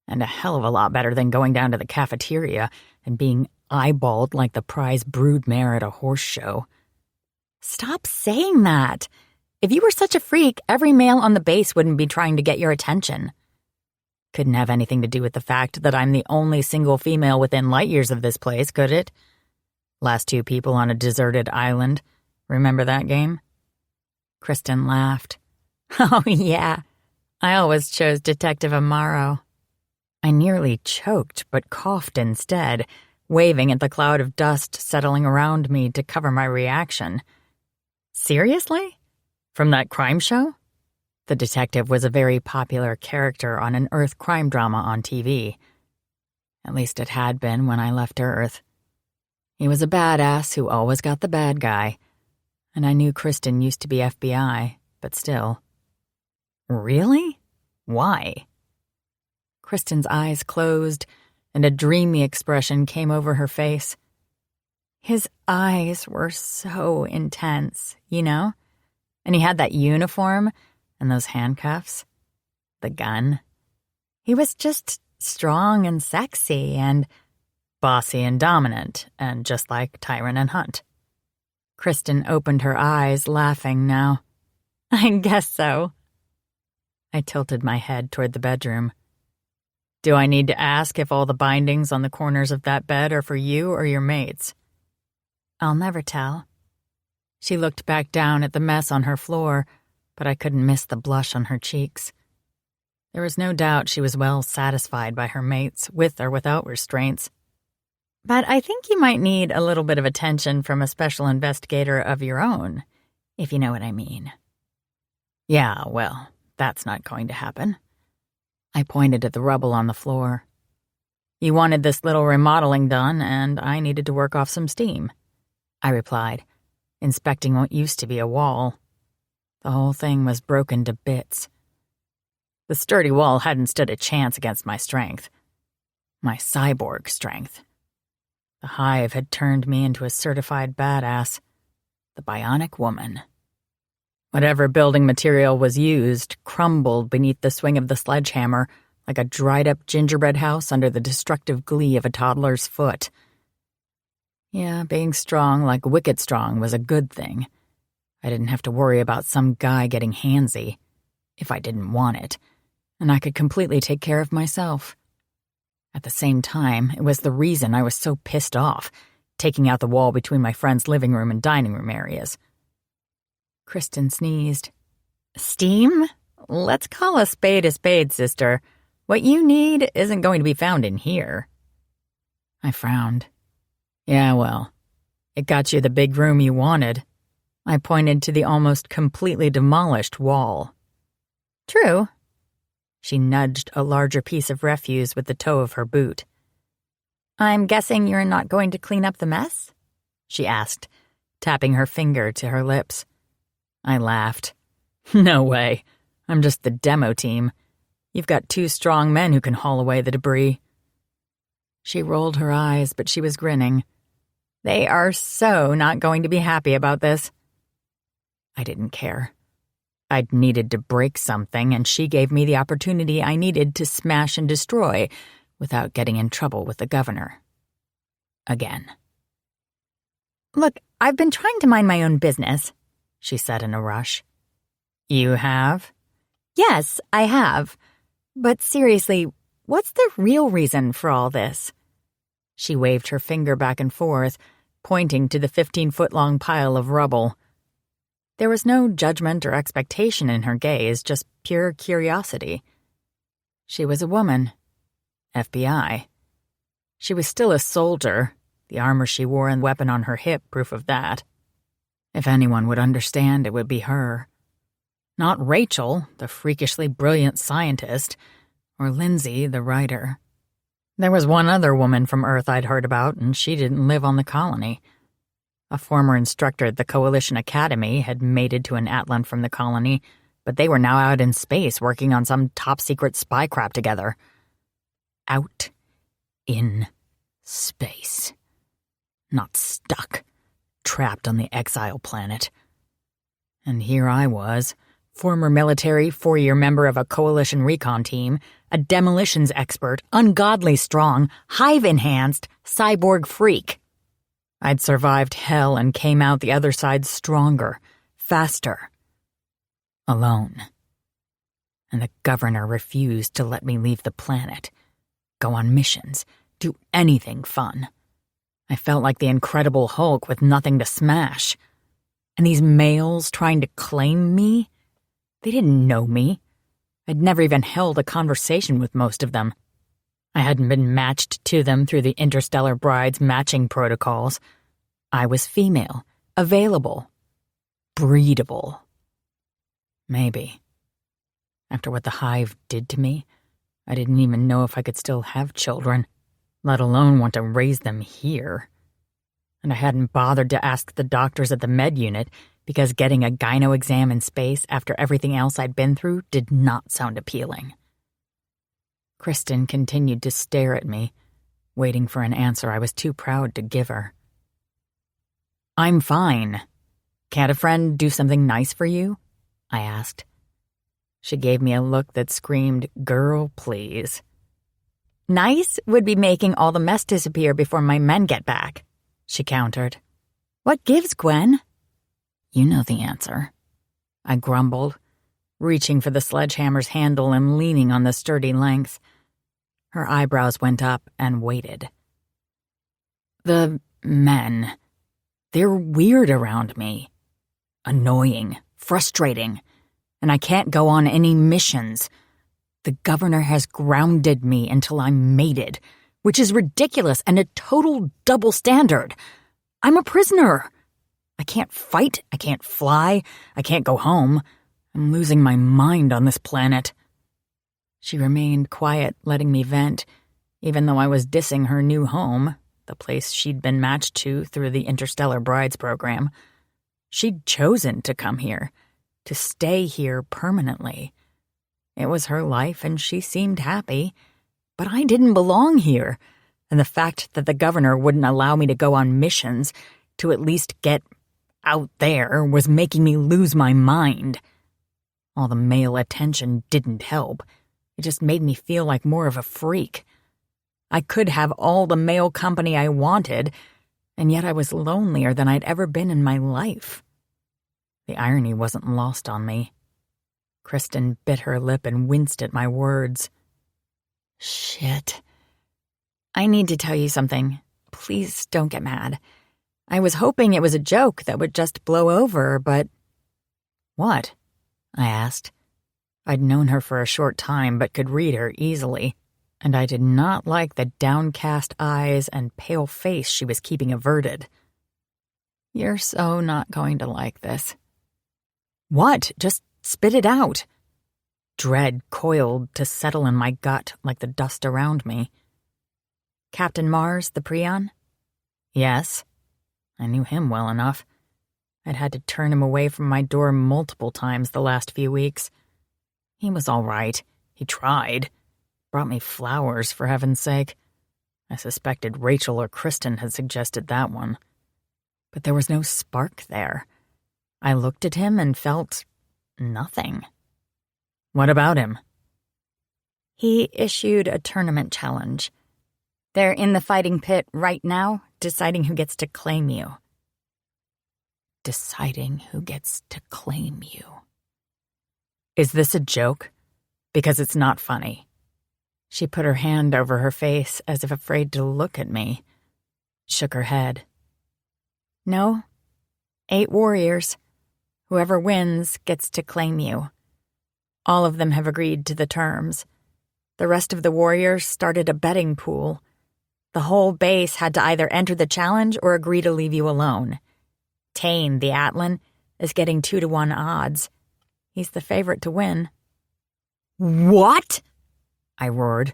And a hell of a lot better than going down to the cafeteria and being eyeballed like the prize broodmare at a horse show. Stop saying that. If you were such a freak, every male on the base wouldn't be trying to get your attention. Couldn't have anything to do with the fact that I'm the only single female within light years of this place, could it? Last two people on a deserted island. Remember that game? Kristen laughed. Oh, yeah. I always chose Detective Amaro. I nearly choked, but coughed instead, waving at the cloud of dust settling around me to cover my reaction. Seriously? From that crime show? The detective was a very popular character on an Earth crime drama on TV. At least it had been when I left Earth. He was a badass who always got the bad guy. And I knew Kristen used to be FBI, but still. Really? Why? Kristen's eyes closed, and a dreamy expression came over her face. His eyes were so intense, you know? And he had that uniform and those handcuffs. The gun. He was just strong and sexy and bossy and dominant, and just like Tyron and Hunt. Kristen opened her eyes, laughing now. I guess so. I tilted my head toward the bedroom. Do I need to ask if all the bindings on the corners of that bed are for you or your mates? I'll never tell. She looked back down at the mess on her floor, but I couldn't miss the blush on her cheeks. There was no doubt she was well satisfied by her mates, with or without restraints. But I think you might need a little bit of attention from a special investigator of your own, if you know what I mean. Yeah, well, that's not going to happen. I pointed at the rubble on the floor. You wanted this little remodeling done, and I needed to work off some steam, I replied, inspecting what used to be a wall. The whole thing was broken to bits. The sturdy wall hadn't stood a chance against my strength. My cyborg strength. The hive had turned me into a certified badass. The bionic woman. Whatever building material was used crumbled beneath the swing of the sledgehammer like a dried-up gingerbread house under the destructive glee of a toddler's foot. Yeah, being strong like wicked strong was a good thing. I didn't have to worry about some guy getting handsy, if I didn't want it, and I could completely take care of myself. At the same time, it was the reason I was so pissed off, taking out the wall between my friend's living room and dining room areas. Kristen sneezed. Steam? Let's call a spade, sister. What you need isn't going to be found in here. I frowned. Yeah, well, it got you the big room you wanted. I pointed to the almost completely demolished wall. True. She nudged a larger piece of refuse with the toe of her boot. I'm guessing you're not going to clean up the mess? She asked, tapping her finger to her lips. I laughed. No way. I'm just the demo team. You've got 2 strong men who can haul away the debris. She rolled her eyes, but she was grinning. They are so not going to be happy about this. I didn't care. I'd needed to break something, and she gave me the opportunity I needed to smash and destroy without getting in trouble with the governor. Again. Look, I've been trying to mind my own business, she said in a rush. You have? Yes, I have. But seriously, what's the real reason for all this? She waved her finger back and forth, pointing to the 15-foot-long pile of rubble. There was no judgment or expectation in her gaze, just pure curiosity. She was a woman. FBI. She was still a soldier, the armor she wore and weapon on her hip proof of that. If anyone would understand, it would be her. Not Rachel, the freakishly brilliant scientist, or Lindsay, the writer. There was one other woman from Earth I'd heard about, and she didn't live on the colony. A former instructor at the Coalition Academy had mated to an Atlan from the colony, but they were now out in space working on some top-secret spy crap together. Out in space. Not stuck, trapped on the exile planet. And here I was, Former military, 4-year member of a coalition recon team, a demolitions expert, ungodly strong, hive-enhanced, cyborg freak. I'd survived hell and came out the other side stronger, faster. Alone. And the governor refused to let me leave the planet, go on missions, do anything fun. I felt like the Incredible Hulk with nothing to smash. And these males trying to claim me? They didn't know me. I'd never even held a conversation with most of them. I hadn't been matched to them through the Interstellar Brides matching protocols. I was female, available, breedable. Maybe. After what the Hive did to me, I didn't even know if I could still have children, let alone want to raise them here. And I hadn't bothered to ask the doctors at the med unit because getting a gyno exam in space after everything else I'd been through did not sound appealing. Kristen continued to stare at me, waiting for an answer I was too proud to give her. "I'm fine. Can't a friend do something nice for you?" I asked. She gave me a look that screamed, "Girl, please." "Nice would be making all the mess disappear before my men get back," she countered. "What gives, Gwen?" "You know the answer," I grumbled, reaching for the sledgehammer's handle and leaning on the sturdy length. Her eyebrows went up and waited. "The men, they're weird around me. Annoying, frustrating, and I can't go on any missions. The governor has grounded me until I'm mated, which is ridiculous and a total double standard. I'm a prisoner. I can't fight, I can't fly, I can't go home. I'm losing my mind on this planet." She remained quiet, letting me vent, even though I was dissing her new home, the place she'd been matched to through the Interstellar Brides program. She'd chosen to come here, to stay here permanently. It was her life and she seemed happy, but I didn't belong here, and the fact that the governor wouldn't allow me to go on missions, to at least get out there, was making me lose my mind. All the male attention didn't help. It just made me feel like more of a freak. I could have all the male company I wanted, and yet I was lonelier than I'd ever been in my life. The irony wasn't lost on me. Kristen bit her lip and winced at my words. "Shit. I need to tell you something. Please don't get mad. I was hoping it was a joke that would just blow over, but—" "What?" I asked. I'd known her for a short time but could read her easily, and I did not like the downcast eyes and pale face she was keeping averted. "You're so not going to like this." "What? Just spit it out." Dread coiled to settle in my gut like the dust around me. "Captain Mars, the Prion?" "Yes." I knew him well enough. I'd had to turn him away from my door multiple times the last few weeks. He was all right. He tried. Brought me flowers, for heaven's sake. I suspected Rachel or Kristen had suggested that one. But there was no spark there. I looked at him and felt nothing. "What about him?" "He issued a tournament challenge. They're in the fighting pit right now, deciding who gets to claim you." Deciding who gets to claim you. Is this a joke? Because it's not funny. She put her hand over her face as if afraid to look at me. Shook her head. "No. 8 warriors. Whoever wins gets to claim you. All of them have agreed to the terms. The rest of the warriors started a betting pool. The whole base had to either enter the challenge or agree to leave you alone. Tamed, the Atlan, is getting 2-to-1 odds. He's the favorite to win." "What?" I roared.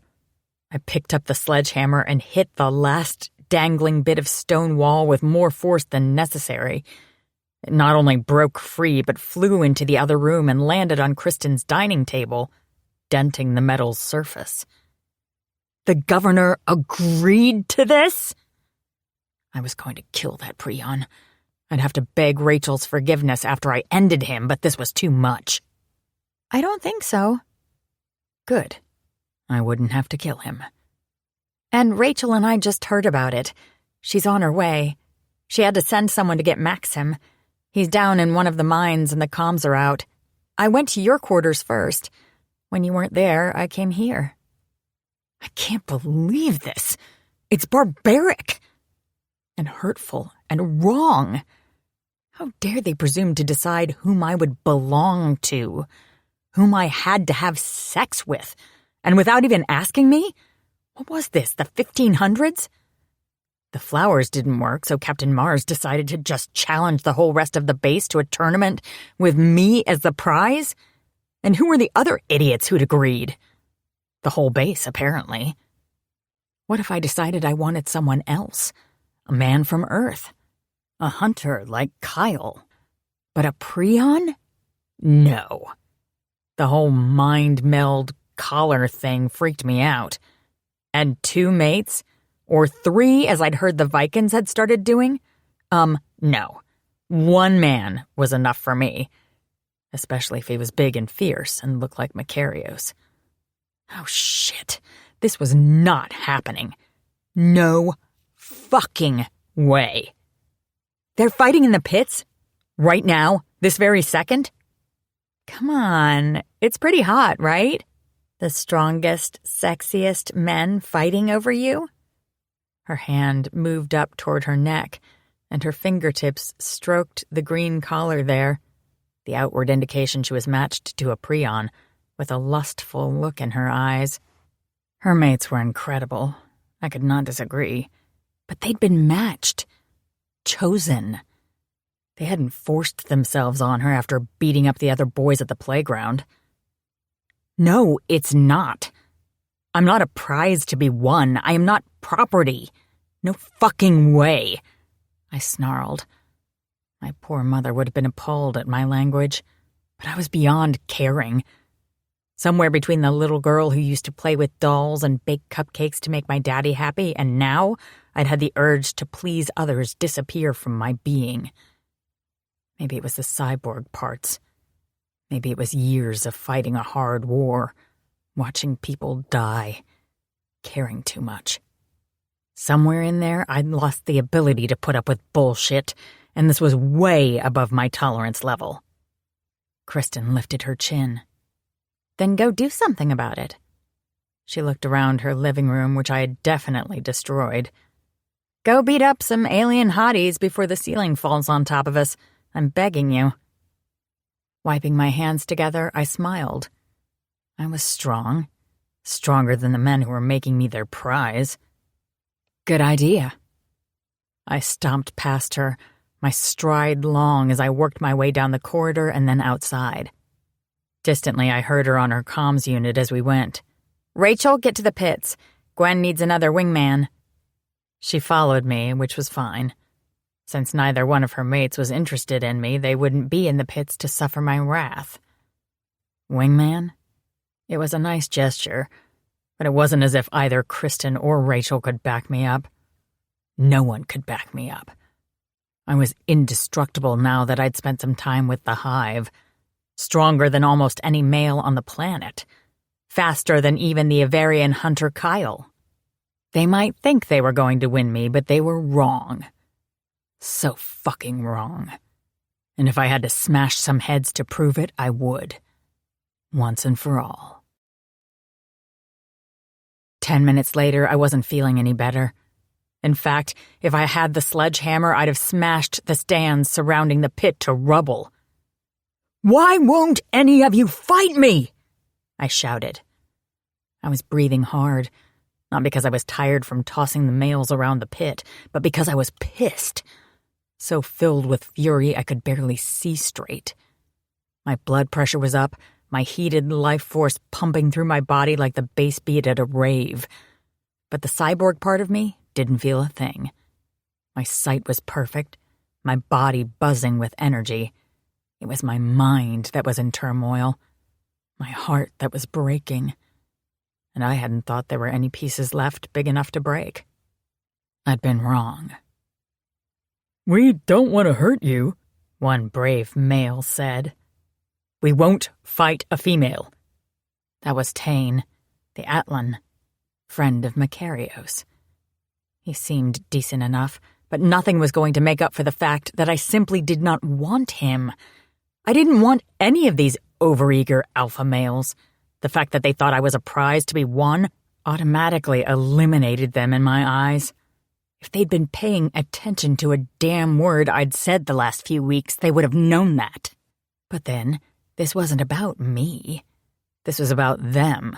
I picked up the sledgehammer and hit the last dangling bit of stone wall with more force than necessary. It not only broke free, but flew into the other room and landed on Kristen's dining table, denting the metal's surface. The governor agreed to this? I was going to kill that Prion. I'd have to beg Rachel's forgiveness after I ended him, but this was too much. I don't think so. Good. I wouldn't have to kill him. And Rachel and I just heard about it. She's on her way. She had to send someone to get Maxim. He's down in one of the mines and the comms are out. I went to your quarters first. When you weren't there, I came here. I can't believe this. It's barbaric and hurtful and wrong. How dare they presume to decide whom I would belong to, whom I had to have sex with, and without even asking me? What was this, the 1500s? The flowers didn't work, so Captain Mars decided to just challenge the whole rest of the base to a tournament with me as the prize? And who were the other idiots who'd agreed? The whole base, apparently. What if I decided I wanted someone else? A man from Earth? A hunter like Kyle? But a Prion? No. The whole mind meld collar thing freaked me out. And 2 mates? Or 3, as I'd heard the Vikings had started doing? No. 1 man was enough for me. Especially if he was big and fierce and looked like Macarios. Oh, shit. This was not happening. No fucking way. They're fighting in the pits? Right now? This very second? Come on. It's pretty hot, right? The strongest, sexiest men fighting over you? Her hand moved up toward her neck, and her fingertips stroked the green collar there, the outward indication she was matched to a Prion, with a lustful look in her eyes. Her mates were incredible. I could not disagree. But they'd been matched. Chosen. They hadn't forced themselves on her after beating up the other boys at the playground. No, it's not. I'm not a prize to be won. I am not property. No fucking way. I snarled. My poor mother would have been appalled at my language, but I was beyond caring. Somewhere between the little girl who used to play with dolls and bake cupcakes to make my daddy happy, and now I'd had the urge to please others disappear from my being. Maybe it was the cyborg parts. Maybe it was years of fighting a hard war, watching people die, caring too much. Somewhere in there, I'd lost the ability to put up with bullshit, and this was way above my tolerance level. Kristen lifted her chin. Then go do something about it. She looked around her living room, which I had definitely destroyed. Go beat up some alien hotties before the ceiling falls on top of us. I'm begging you. Wiping my hands together, I smiled. I was strong. Stronger than the men who were making me their prize. Good idea. I stomped past her, my stride long as I worked my way down the corridor and then outside. Distantly, I heard her on her comms unit as we went. Rachel, get to the pits. Gwen needs another wingman. She followed me, which was fine. Since neither one of her mates was interested in me, they wouldn't be in the pits to suffer my wrath. Wingman? It was a nice gesture, but it wasn't as if either Kristen or Rachel could back me up. No one could back me up. I was indestructible now that I'd spent some time with the Hive. Stronger than almost any male on the planet. Faster than even the Avarian hunter Kyle. They might think they were going to win me, but they were wrong. So fucking wrong. And if I had to smash some heads to prove it, I would. Once and for all. 10 minutes later, I wasn't feeling any better. In fact, if I had the sledgehammer, I'd have smashed the stands surrounding the pit to rubble. Why won't any of you fight me? I shouted. I was breathing hard, not because I was tired from tossing the males around the pit, but because I was pissed. So filled with fury I could barely see straight. My blood pressure was up, my heated life force pumping through my body like the bass beat at a rave. But the cyborg part of me didn't feel a thing. My sight was perfect, my body buzzing with energy. It was my mind that was in turmoil, my heart that was breaking. And I hadn't thought there were any pieces left big enough to break. I'd been wrong. We don't want to hurt you, one brave male said. We won't fight a female. That was Tane, the Atlan, friend of Macarios. He seemed decent enough, but nothing was going to make up for the fact that I simply did not want him. I didn't want any of these overeager alpha males. The fact that they thought I was a prize to be won automatically eliminated them in my eyes. If they'd been paying attention to a damn word I'd said the last few weeks, they would have known that. But then, this wasn't about me. This was about them.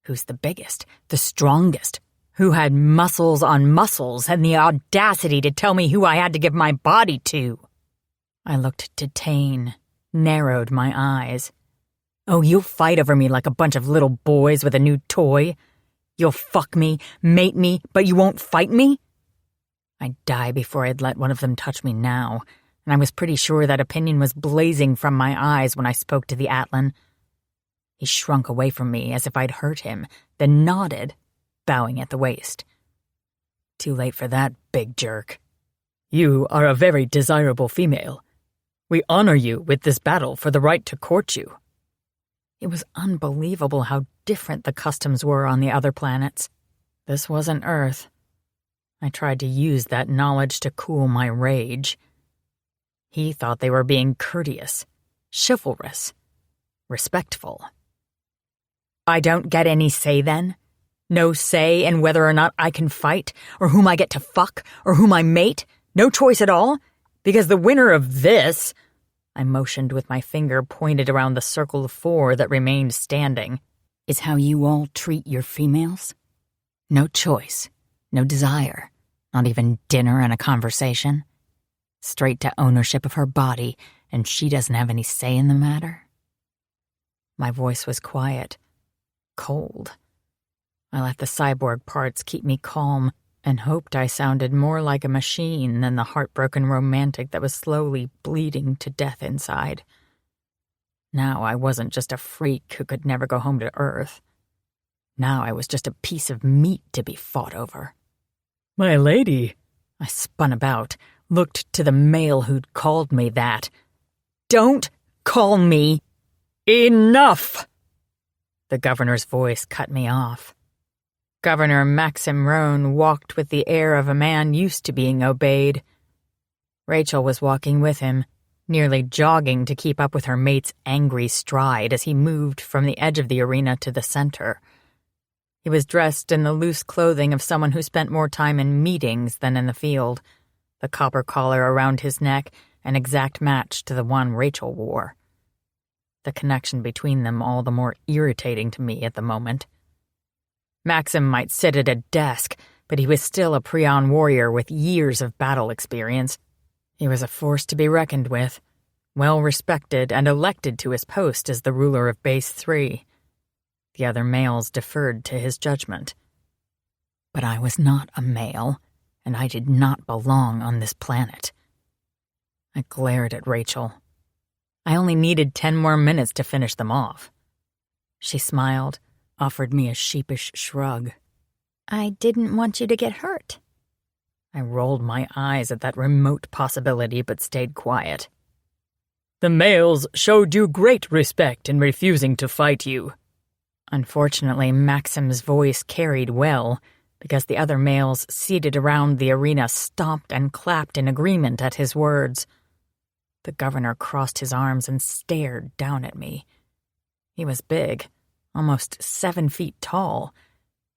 Who's the biggest, the strongest? Who had muscles on muscles and the audacity to tell me who I had to give my body to? I looked to Tane, narrowed my eyes. Oh, you'll fight over me like a bunch of little boys with a new toy? You'll fuck me, mate me, but you won't fight me? I'd die before I'd let one of them touch me now, and I was pretty sure that opinion was blazing from my eyes when I spoke to the Atlan. He shrunk away from me as if I'd hurt him, then nodded, bowing at the waist. Too late for that, big jerk. You are a very desirable female. We honor you with this battle for the right to court you. It was unbelievable how different the customs were on the other planets. This wasn't Earth. I tried to use that knowledge to cool my rage. He thought they were being courteous, chivalrous, respectful. I don't get any say then? No say in whether or not I can fight, or whom I get to fuck, or whom I mate? No choice at all? Because the winner of this, I motioned with my finger pointed around the circle of 4 that remained standing, is how you all treat your females? No choice, no desire, not even dinner and a conversation. Straight to ownership of her body, and she doesn't have any say in the matter? My voice was quiet, cold. I let the cyborg parts keep me calm and hoped I sounded more like a machine than the heartbroken romantic that was slowly bleeding to death inside. Now I wasn't just a freak who could never go home to Earth. Now I was just a piece of meat to be fought over. My lady, I spun about, looked to the male who'd called me that. Don't call me. Enough! The governor's voice cut me off. Governor Maxim Roan walked with the air of a man used to being obeyed. Rachel was walking with him, nearly jogging to keep up with her mate's angry stride as he moved from the edge of the arena to the center. He was dressed in the loose clothing of someone who spent more time in meetings than in the field, the copper collar around his neck an exact match to the one Rachel wore. The connection between them all the more irritating to me at the moment. Maxim might sit at a desk, but he was still a Prion warrior with years of battle experience. He was a force to be reckoned with, well respected and elected to his post as the ruler of Base 3. The other males deferred to his judgment. But I was not a male, and I did not belong on this planet. I glared at Rachel. I only needed 10 more minutes to finish them off. She smiled, offered me a sheepish shrug. I didn't want you to get hurt. I rolled my eyes at that remote possibility but stayed quiet. The males showed you great respect in refusing to fight you. Unfortunately, Maxim's voice carried well, because the other males seated around the arena stomped and clapped in agreement at his words. The governor crossed his arms and stared down at me. He was big, almost 7 feet tall.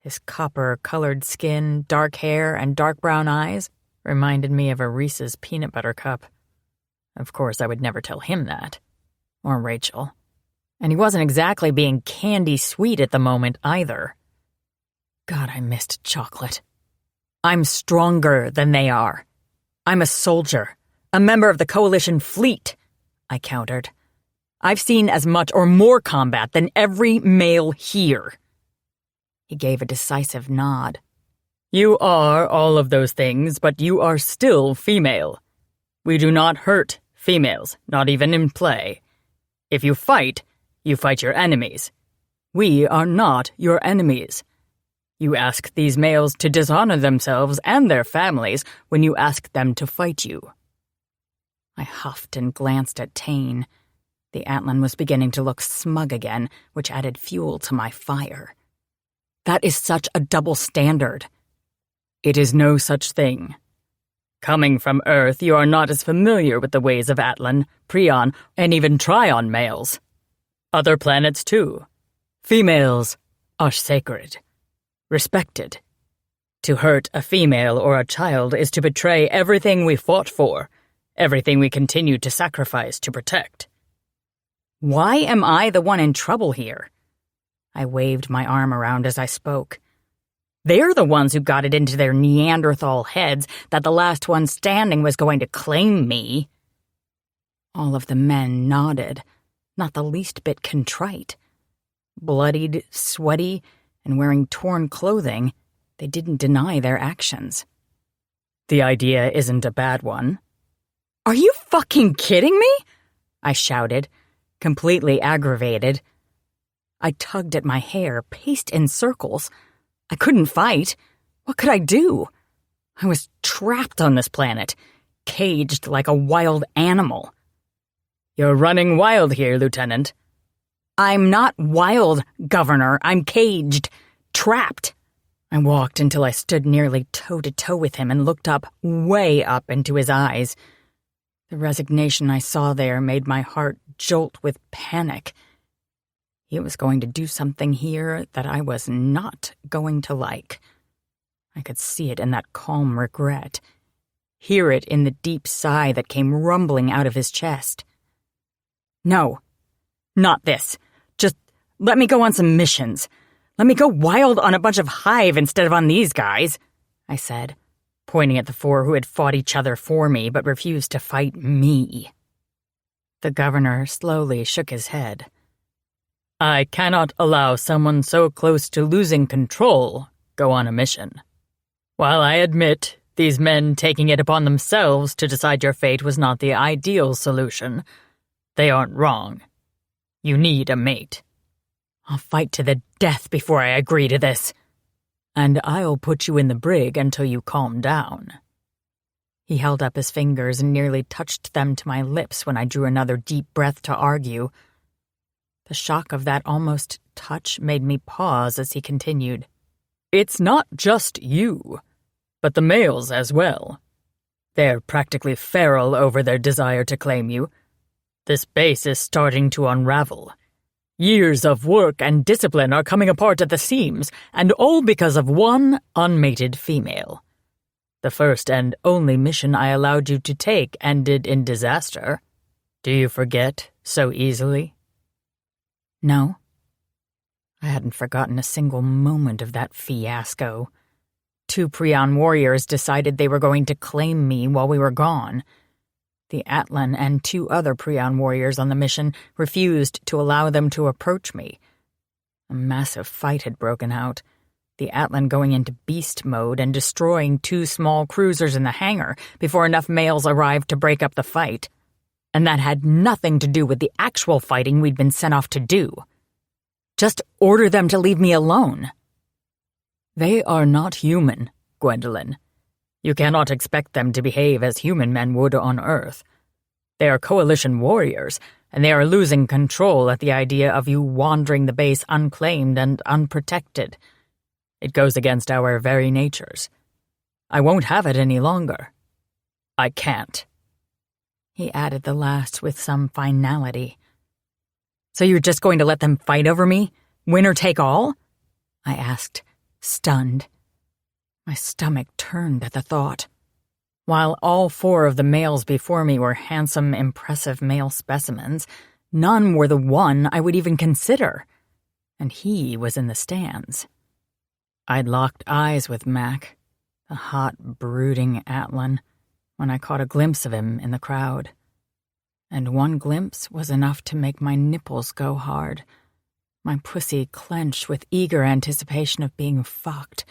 His copper-colored skin, dark hair, and dark brown eyes reminded me of a Reese's peanut butter cup. Of course, I would never tell him that. Or Rachel. And he wasn't exactly being candy sweet at the moment either. God, I missed chocolate. I'm stronger than they are. I'm a soldier, a member of the Coalition fleet, I countered. I've seen as much or more combat than every male here. He gave a decisive nod. You are all of those things, but you are still female. We do not hurt females, not even in play. If you fight your enemies. We are not your enemies. You ask these males to dishonor themselves and their families when you ask them to fight you. I huffed and glanced at Tane. The Atlan was beginning to look smug again, which added fuel to my fire. That is such a double standard. It is no such thing. Coming from Earth, you are not as familiar with the ways of Atlan, Prion, and even Trion males. Other planets, too. Females are sacred, respected. To hurt a female or a child is to betray everything we fought for, everything we continue to sacrifice to protect. Why am I the one in trouble here? I waved my arm around as I spoke. They're the ones who got it into their Neanderthal heads that the last one standing was going to claim me. All of the men nodded, not the least bit contrite. Bloodied, sweaty, and wearing torn clothing, they didn't deny their actions. The idea isn't a bad one. Are you fucking kidding me? I shouted, completely aggravated. I tugged at my hair, paced in circles. I couldn't fight. What could I do? I was trapped on this planet, caged like a wild animal. You're running wild here, Lieutenant. I'm not wild, Governor. I'm caged, trapped. I walked until I stood nearly toe-to-toe with him and looked up, way up into his eyes. The resignation I saw there made my heart jolt with panic. He was going to do something here that I was not going to like. I could see it in that calm regret, hear it in the deep sigh that came rumbling out of his chest. No, not this. Just let me go on some missions. Let me go wild on a bunch of hive instead of on these guys, I said, pointing at the four who had fought each other for me but refused to fight me. The governor slowly shook his head. I cannot allow someone so close to losing control go on a mission. While I admit these men taking it upon themselves to decide your fate was not the ideal solution, they aren't wrong. You need a mate. I'll fight to the death before I agree to this. And I'll put you in the brig until you calm down. He held up his fingers and nearly touched them to my lips when I drew another deep breath to argue. The shock of that almost touch made me pause as he continued. It's not just you, but the males as well. They're practically feral over their desire to claim you. This base is starting to unravel. Years of work and discipline are coming apart at the seams, and all because of one unmated female. The first and only mission I allowed you to take ended in disaster. Do you forget so easily? No. I hadn't forgotten a single moment of that fiasco. 2 Prion warriors decided they were going to claim me while we were gone. The Atlan and 2 other Prion warriors on the mission refused to allow them to approach me. A massive fight had broken out, the Atlan going into beast mode and destroying 2 small cruisers in the hangar before enough males arrived to break up the fight. And that had nothing to do with the actual fighting we'd been sent off to do. Just order them to leave me alone. They are not human, Gwendolyn. You cannot expect them to behave as human men would on Earth. They are coalition warriors, and they are losing control at the idea of you wandering the base unclaimed and unprotected. It goes against our very natures. I won't have it any longer. I can't. He added the last with some finality. So you're just going to let them fight over me? Winner take all? I asked, stunned. My stomach turned at the thought. While all 4 of the males before me were handsome, impressive male specimens, none were the one I would even consider. And he was in the stands. I'd locked eyes with Mac, the hot, brooding Atlan, when I caught a glimpse of him in the crowd. And one glimpse was enough to make my nipples go hard, my pussy clench with eager anticipation of being fucked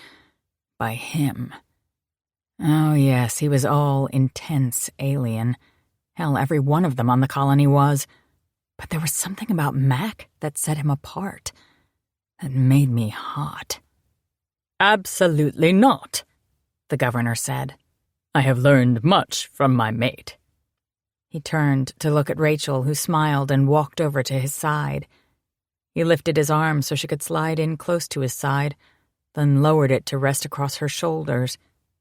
by him. Oh yes, he was all intense alien. Hell, every one of them on the colony was. But there was something about Mac that set him apart, that made me hot. Absolutely not, the governor said. I have learned much from my mate. He turned to look at Rachel, who smiled and walked over to his side. He lifted his arm so she could slide in close to his side, then lowered it to rest across her shoulders,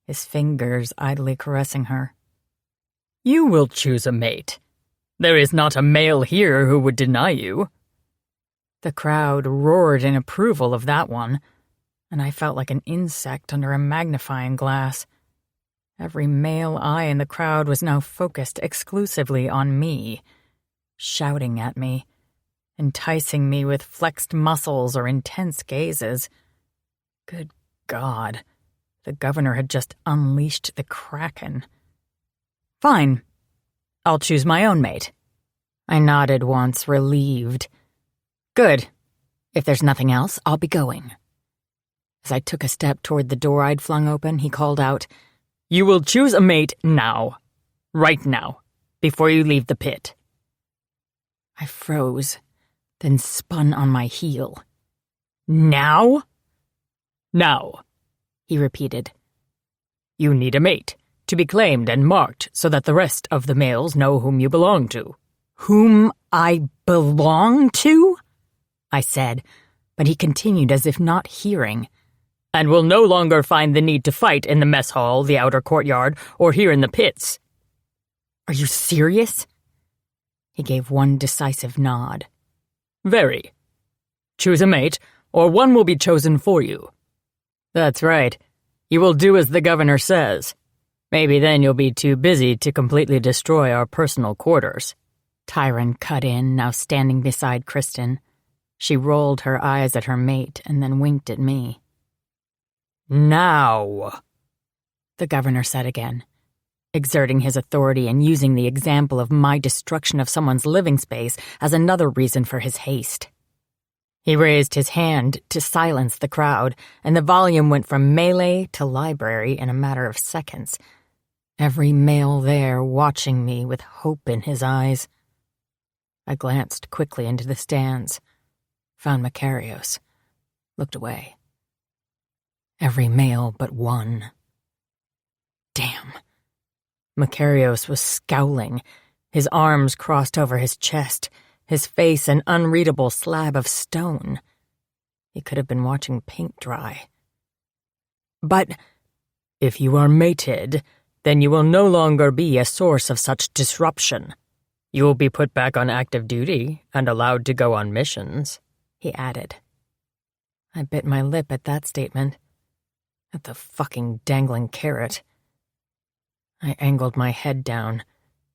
his fingers idly caressing her. You will choose a mate. There is not a male here who would deny you. The crowd roared in approval of that one, and I felt like an insect under a magnifying glass. Every male eye in the crowd was now focused exclusively on me, shouting at me, enticing me with flexed muscles or intense gazes. Good God, the governor had just unleashed the Kraken. Fine, I'll choose my own mate. I nodded once, relieved. Good. If there's nothing else, I'll be going. As I took a step toward the door I'd flung open, he called out, You will choose a mate now. Right now. Before you leave the pit. I froze, then spun on my heel. Now? Now, he repeated. You need a mate, to be claimed and marked so that the rest of the males know whom you belong to. Whom I belong to? I said, but he continued as if not hearing. And will no longer find the need to fight in the mess hall, the outer courtyard, or here in the pits. Are you serious? He gave one decisive nod. Very. Choose a mate, or one will be chosen for you. That's right. You will do as the governor says. Maybe then you'll be too busy to completely destroy our personal quarters. Tyron cut in, now standing beside Kristen. She rolled her eyes at her mate and then winked at me. Now, the governor said again, exerting his authority and using the example of my destruction of someone's living space as another reason for his haste. He raised his hand to silence the crowd, and the volume went from melee to library in a matter of seconds, every male there watching me with hope in his eyes. I glanced quickly into the stands, found Makarios, looked away. Every male but one. Damn. Makarios was scowling, his arms crossed over his chest, his face an unreadable slab of stone. He could have been watching paint dry. But if you are mated, then you will no longer be a source of such disruption. You will be put back on active duty and allowed to go on missions, he added. I bit my lip at that statement, at the fucking dangling carrot. I angled my head down,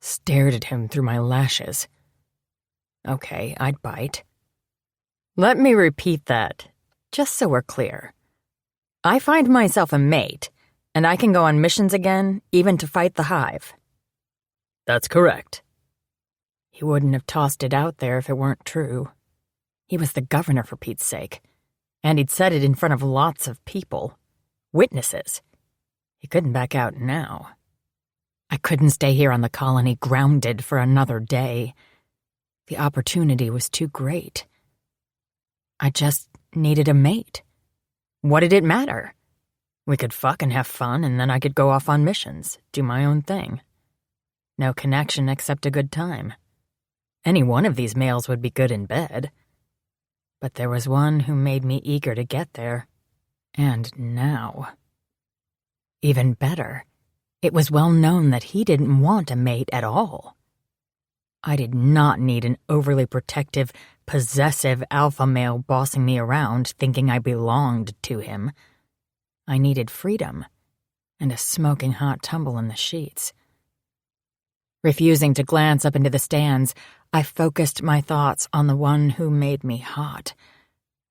stared at him through my lashes. Okay, I'd bite. Let me repeat that, just so we're clear. I find myself a mate, and I can go on missions again, even to fight the hive. That's correct. He wouldn't have tossed it out there if it weren't true. He was the governor, for Pete's sake, and he'd said it in front of lots of people. Witnesses. He couldn't back out now. I couldn't stay here on the colony grounded for another day. The opportunity was too great. I just needed a mate. What did it matter? We could fuck and have fun, and then I could go off on missions, do my own thing. No connection except a good time. Any one of these males would be good in bed. But there was one who made me eager to get there. And now. Even better, it was well known that he didn't want a mate at all. I did not need an overly protective, possessive alpha male bossing me around thinking I belonged to him. I needed freedom and a smoking hot tumble in the sheets. Refusing to glance up into the stands, I focused my thoughts on the one who made me hot,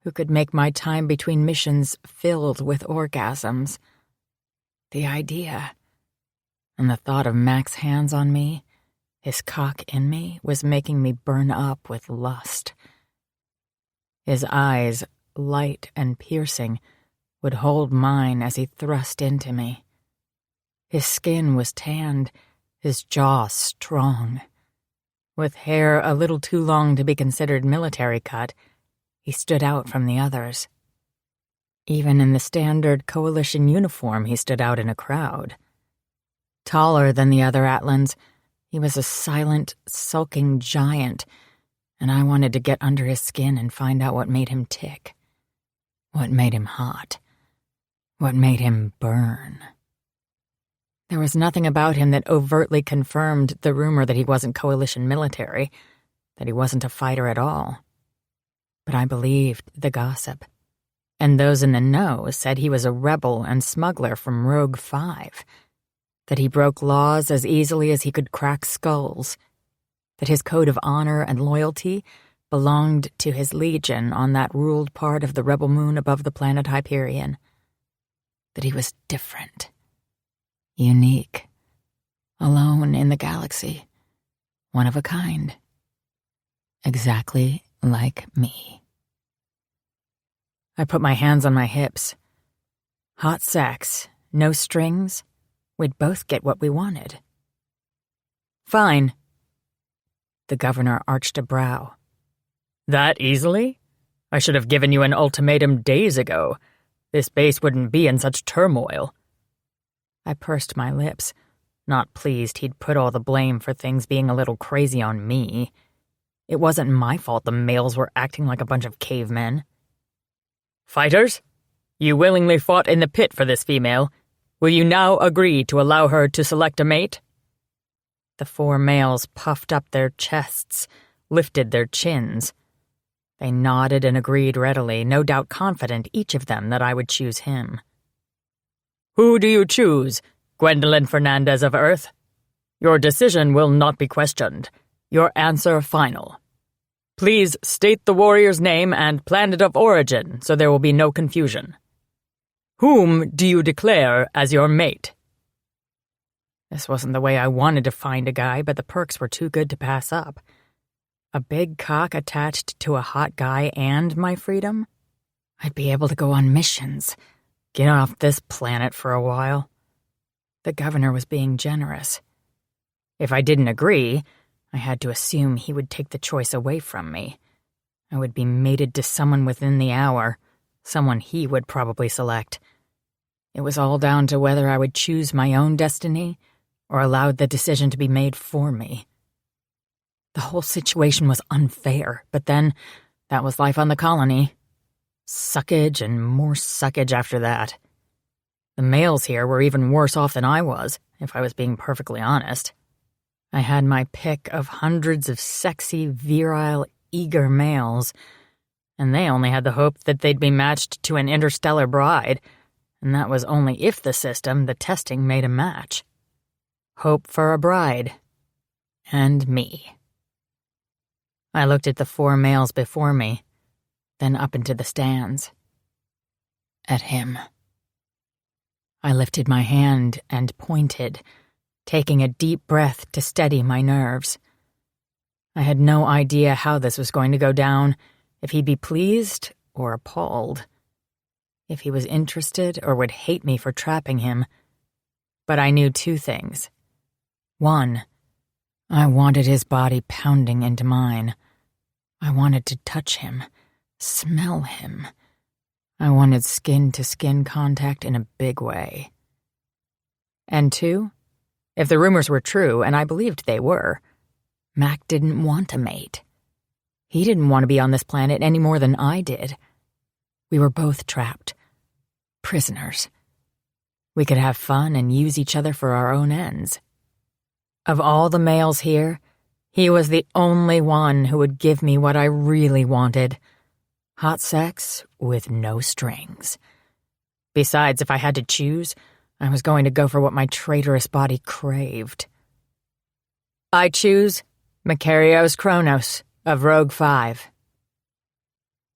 who could make my time between missions filled with orgasms. The idea, and the thought of Mac's hands on me, his cock in me, was making me burn up with lust. His eyes, light and piercing, would hold mine as he thrust into me. His skin was tanned, his jaw strong. With hair a little too long to be considered military cut, he stood out from the others. Even in the standard coalition uniform, he stood out in a crowd. Taller than the other Atlans, He was a silent, sulking giant, and I wanted to get under his skin and find out what made him tick. What made him hot. What made him burn. There was nothing about him that overtly confirmed the rumor that he wasn't coalition military, that he wasn't a fighter at all. But I believed the gossip, and those in the know said he was a rebel and smuggler from Rogue 5, that he broke laws as easily as he could crack skulls, that his code of honor and loyalty belonged to his legion on that ruled part of the rebel moon above the planet Hyperion, that he was different, unique, alone in the galaxy, one of a kind, exactly like me. I put my hands on my hips. Hot sex, no strings, we'd both get what we wanted. Fine. The governor arched a brow. That easily? I should have given you an ultimatum days ago. This base wouldn't be in such turmoil. I pursed my lips, not pleased he'd put all the blame for things being a little crazy on me. It wasn't my fault the males were acting like a bunch of cavemen. Fighters, you willingly fought in the pit for this female. Will you now agree to allow her to select a mate? The 4 males puffed up their chests, lifted their chins. They nodded and agreed readily, no doubt confident, each of them, that I would choose him. Who do you choose, Gwendolyn Fernandez of Earth? Your decision will not be questioned. Your answer final. Please state the warrior's name and planet of origin so there will be no confusion. Whom do you declare as your mate? This wasn't the way I wanted to find a guy, but the perks were too good to pass up. A big cock attached to a hot guy and my freedom? I'd be able to go on missions, get off this planet for a while. The governor was being generous. If I didn't agree, I had to assume he would take the choice away from me. I would be mated to someone within the hour, someone he would probably select. It was all down to whether I would choose my own destiny or allow the decision to be made for me. The whole situation was unfair, but then that was life on the colony. Suckage and more suckage after that. The males here were even worse off than I was, if I was being perfectly honest. I had my pick of hundreds of sexy, virile, eager males, and they only had the hope that they'd be matched to an interstellar bride, and that was only if the system, the testing, made a match. Hope for a bride. And me. I looked at the 4 males before me, then up into the stands. At him. I lifted my hand and pointed, taking a deep breath to steady my nerves. I had no idea how this was going to go down, if he'd be pleased or appalled, if he was interested or would hate me for trapping him. But I knew 2 things. 1, I wanted his body pounding into mine. I wanted to touch him, smell him. I wanted skin-to-skin contact in a big way. And 2, if the rumors were true, and I believed they were, Mac didn't want a mate. He didn't want to be on this planet any more than I did. We were both trapped. Prisoners. We could have fun and use each other for our own ends. Of all the males here, he was the only one who would give me what I really wanted. Hot sex with no strings. Besides, if I had to choose, I was going to go for what my traitorous body craved. I choose Makarios Kronos of Rogue 5.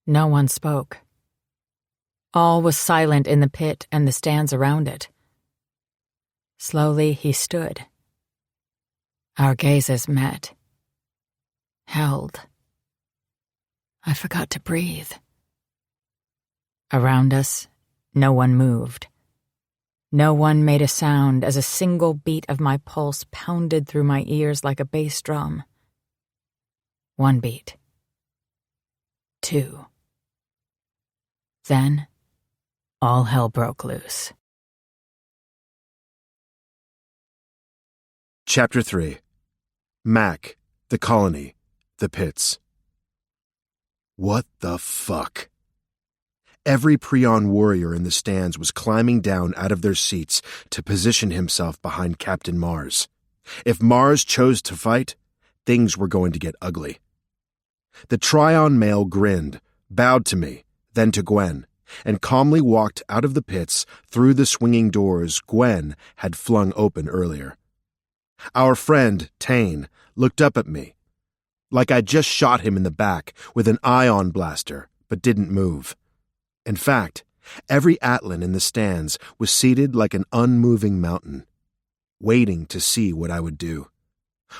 No one spoke. All was silent in the pit and the stands around it. Slowly he stood. Our gazes met. Held. I forgot to breathe. Around us, no one moved. No one made a sound as a single beat of my pulse pounded through my ears like a bass drum. 1 beat. 2. Then, all hell broke loose. Chapter 3. Mac, the colony, the pits. What the fuck? Every Prion warrior in the stands was climbing down out of their seats to position himself behind Captain Mars. If Mars chose to fight, things were going to get ugly. The Trion male grinned, bowed to me, then to Gwen, and calmly walked out of the pits through the swinging doors Gwen had flung open earlier. Our friend, Tane, looked up at me, like I'd just shot him in the back with an ion blaster, but didn't move. In fact, every Atlan in the stands was seated like an unmoving mountain, waiting to see what I would do,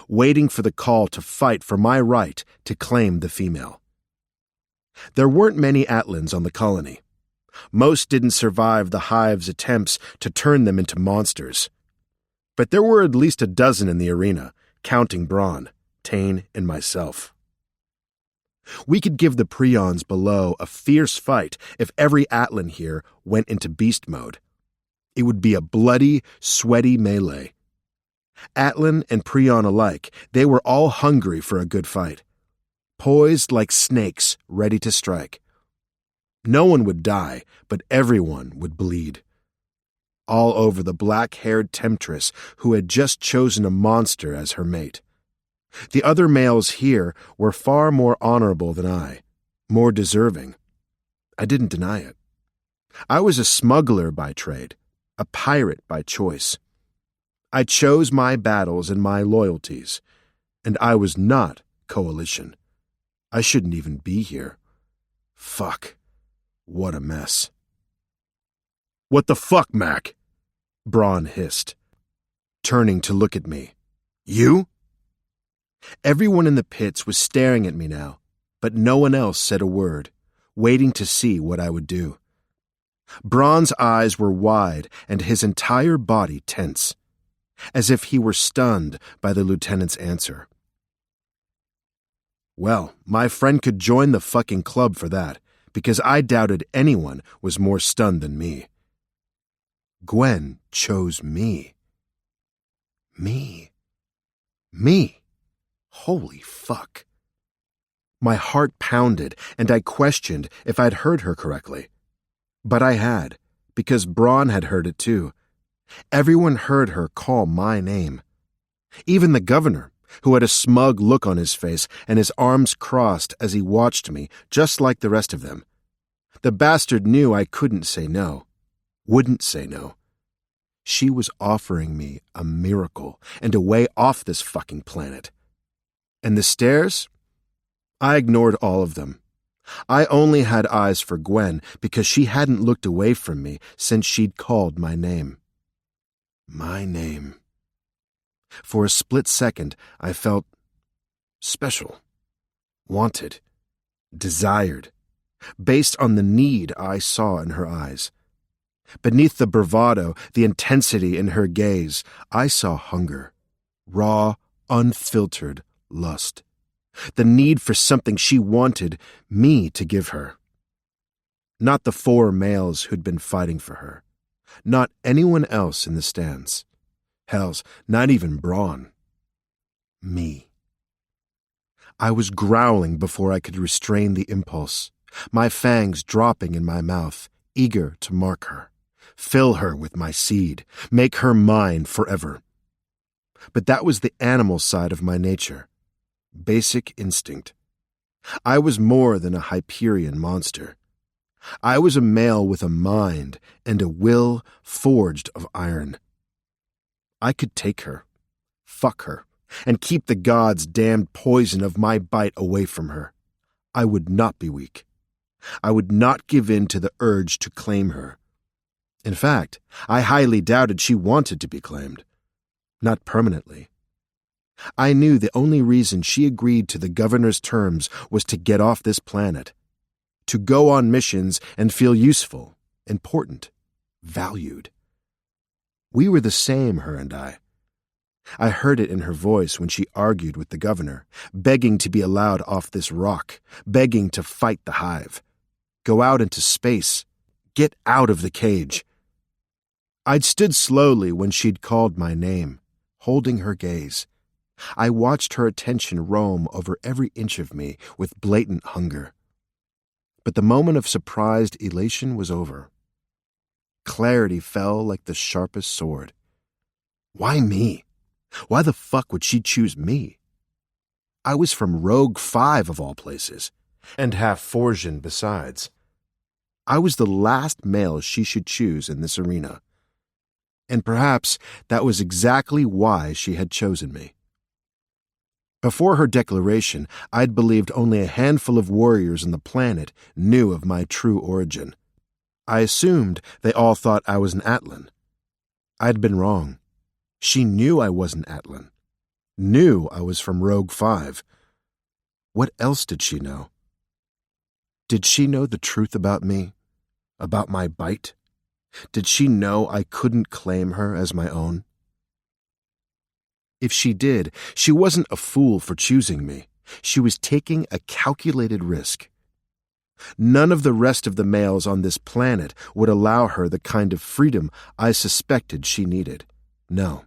waiting for the call to fight for my right to claim the female. There weren't many Atlans on the colony. Most didn't survive the hive's attempts to turn them into monsters. But there were at least a dozen in the arena, counting Braun, Tane, and myself. We could give the Prions below a fierce fight if every Atlan here went into beast mode. It would be a bloody, sweaty melee. Atlan and Prion alike, they were all hungry for a good fight, poised like snakes ready to strike. No one would die, but everyone would bleed. All over the black-haired temptress who had just chosen a monster as her mate. The other males here were far more honorable than I, more deserving. I didn't deny it. I was a smuggler by trade, a pirate by choice. I chose my battles and my loyalties, and I was not coalition. I shouldn't even be here. Fuck. What a mess. "What the fuck, Mac?" Braun hissed, turning to look at me. "You?" Everyone in the pits was staring at me now, but no one else said a word, waiting to see what I would do. Braun's eyes were wide and his entire body tense, as if he were stunned by the lieutenant's answer. Well, my friend could join the fucking club for that, because I doubted anyone was more stunned than me. Gwen chose me. Me. Holy fuck. My heart pounded, and I questioned if I'd heard her correctly. But I had, because Braun had heard it too. Everyone heard her call my name. Even the governor, who had a smug look on his face and his arms crossed as he watched me, just like the rest of them. The bastard knew I couldn't say no, wouldn't say no. She was offering me a miracle and a way off this fucking planet. And the stairs? I ignored all of them. I only had eyes for Gwen because she hadn't looked away from me since she'd called my name. My name. For a split second, I felt special, wanted, desired, based on the need I saw in her eyes. Beneath the bravado, the intensity in her gaze, I saw hunger, raw, unfiltered lust, the need for something she wanted me to give her. Not the 4 males who'd been fighting for her, not anyone else in the stands. Hells, not even Braun. Me. I was growling before I could restrain the impulse, my fangs dropping in my mouth, eager to mark her, fill her with my seed, make her mine forever. But that was the animal side of my nature, basic instinct. I was more than a Hyperion monster. I was a male with a mind and a will forged of iron. I could take her, fuck her, and keep the gods' damned poison of my bite away from her. I would not be weak. I would not give in to the urge to claim her. In fact, I highly doubted she wanted to be claimed. Not permanently. I knew the only reason she agreed to the governor's terms was to get off this planet, to go on missions and feel useful, important, valued. We were the same, her and I. I heard it in her voice when she argued with the governor, begging to be allowed off this rock, begging to fight the hive, go out into space, get out of the cage. I'd stood slowly when she'd called my name, holding her gaze, I watched her attention roam over every inch of me with blatant hunger. But the moment of surprised elation was over. Clarity fell like the sharpest sword. Why me? Why the fuck would she choose me? I was from Rogue 5 of all places. And half Forsian besides. I was the last male she should choose in this arena. And perhaps that was exactly why she had chosen me. Before her declaration, I'd believed only a handful of warriors on the planet knew of my true origin. I assumed they all thought I was an Atlan. I'd been wrong. She knew I wasn't Atlan. Knew I was from Rogue 5. What else did she know? Did she know the truth about me? About my bite? Did she know I couldn't claim her as my own? If she did, she wasn't a fool for choosing me. She was taking a calculated risk. None of the rest of the males on this planet would allow her the kind of freedom I suspected she needed. No.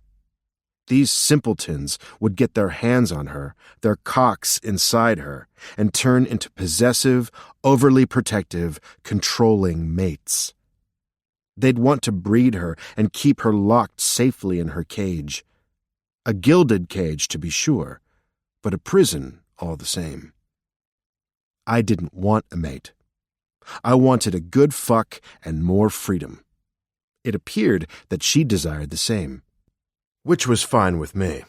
These simpletons would get their hands on her, their cocks inside her, and turn into possessive, overly protective, controlling mates. They'd want to breed her and keep her locked safely in her cage. A gilded cage, to be sure, but a prison all the same. I didn't want a mate. I wanted a good fuck and more freedom. It appeared that she desired the same. Which was fine with me.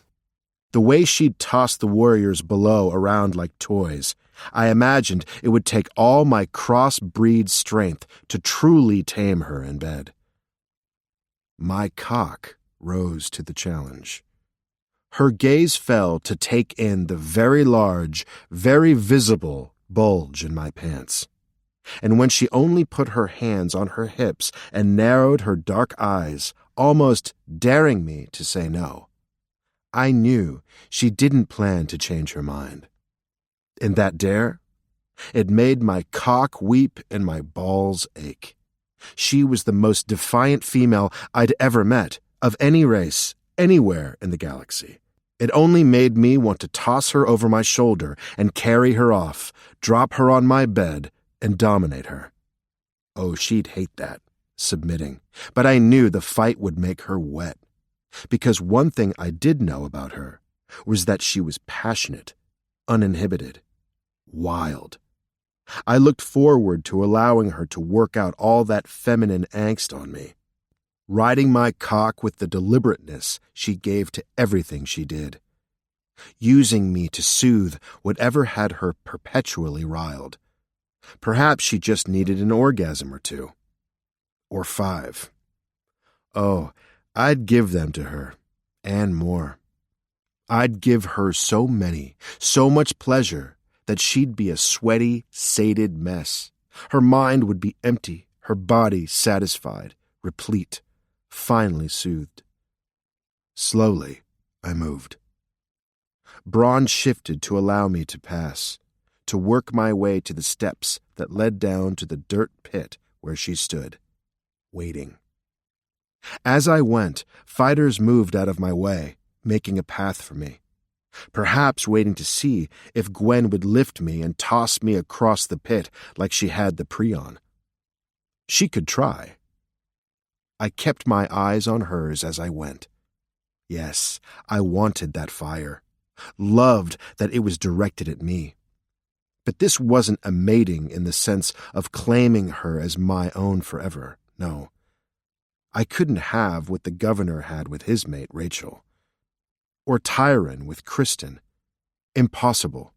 The way she'd tossed the warriors below around like toys, I imagined it would take all my cross-breed strength to truly tame her in bed. My cock rose to the challenge. Her gaze fell to take in the very large, very visible bulge in my pants. And when she only put her hands on her hips and narrowed her dark eyes, almost daring me to say no, I knew she didn't plan to change her mind. In that dare, it made my cock weep and my balls ache. She was the most defiant female I'd ever met, of any race, anywhere in the galaxy. It only made me want to toss her over my shoulder and carry her off, drop her on my bed, and dominate her. Oh, she'd hate that, submitting, but I knew the fight would make her wet. Because one thing I did know about her was that she was passionate, uninhibited, wild. I looked forward to allowing her to work out all that feminine angst on me, riding my cock with the deliberateness she gave to everything she did, using me to soothe whatever had her perpetually riled. Perhaps she just needed an orgasm or two. Or 5. Oh, I'd give them to her, and more. I'd give her so many, so much pleasure, that she'd be a sweaty, sated mess. Her mind would be empty, her body satisfied, replete, finally soothed. Slowly, I moved. Brawn shifted to allow me to pass, to work my way to the steps that led down to the dirt pit where she stood, waiting. As I went, fighters moved out of my way, making a path for me, perhaps waiting to see if Gwen would lift me and toss me across the pit like she had the Prion. She could try. I kept my eyes on hers as I went. Yes, I wanted that fire, loved that it was directed at me. But this wasn't a mating in the sense of claiming her as my own forever, no. I couldn't have what the governor had with his mate, Rachel. Or Tyron with Kristen. Impossible.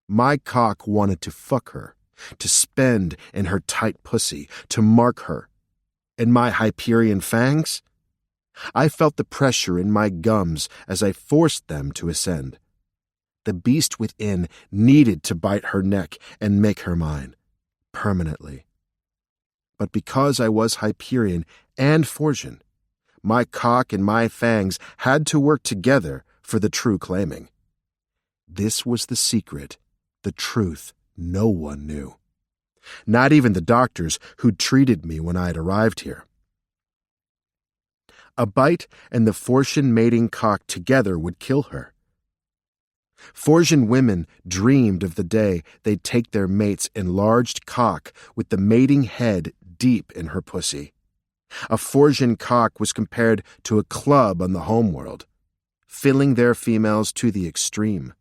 My cock wanted to fuck her, to spend in her tight pussy, to mark her. And my Hyperion fangs? I felt the pressure in my gums as I forced them to ascend. The beast within needed to bite her neck and make her mine, permanently. But because I was Hyperion and Forsian, my cock and my fangs had to work together for the true claiming. This was the secret, the truth no one knew. Not even the doctors who'd treated me when I'd arrived here. A bite and the Forsian mating cock together would kill her, Forsian women dreamed of the day they'd take their mate's enlarged cock with the mating head deep in her pussy. A Forsian cock was compared to a club on the homeworld, filling their females to the extreme.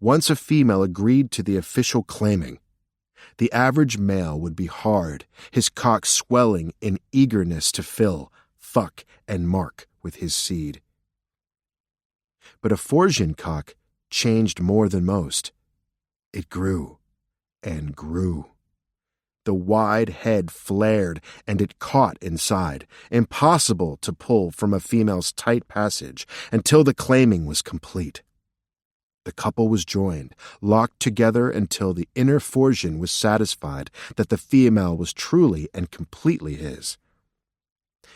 Once a female agreed to the official claiming, the average male would be hard, his cock swelling in eagerness to fill, fuck, and mark with his seed. But a Forsian cock changed more than most. It grew and grew. The wide head flared and it caught inside, impossible to pull from a female's tight passage until the claiming was complete. The couple was joined, locked together until the inner Forsian was satisfied that the female was truly and completely his.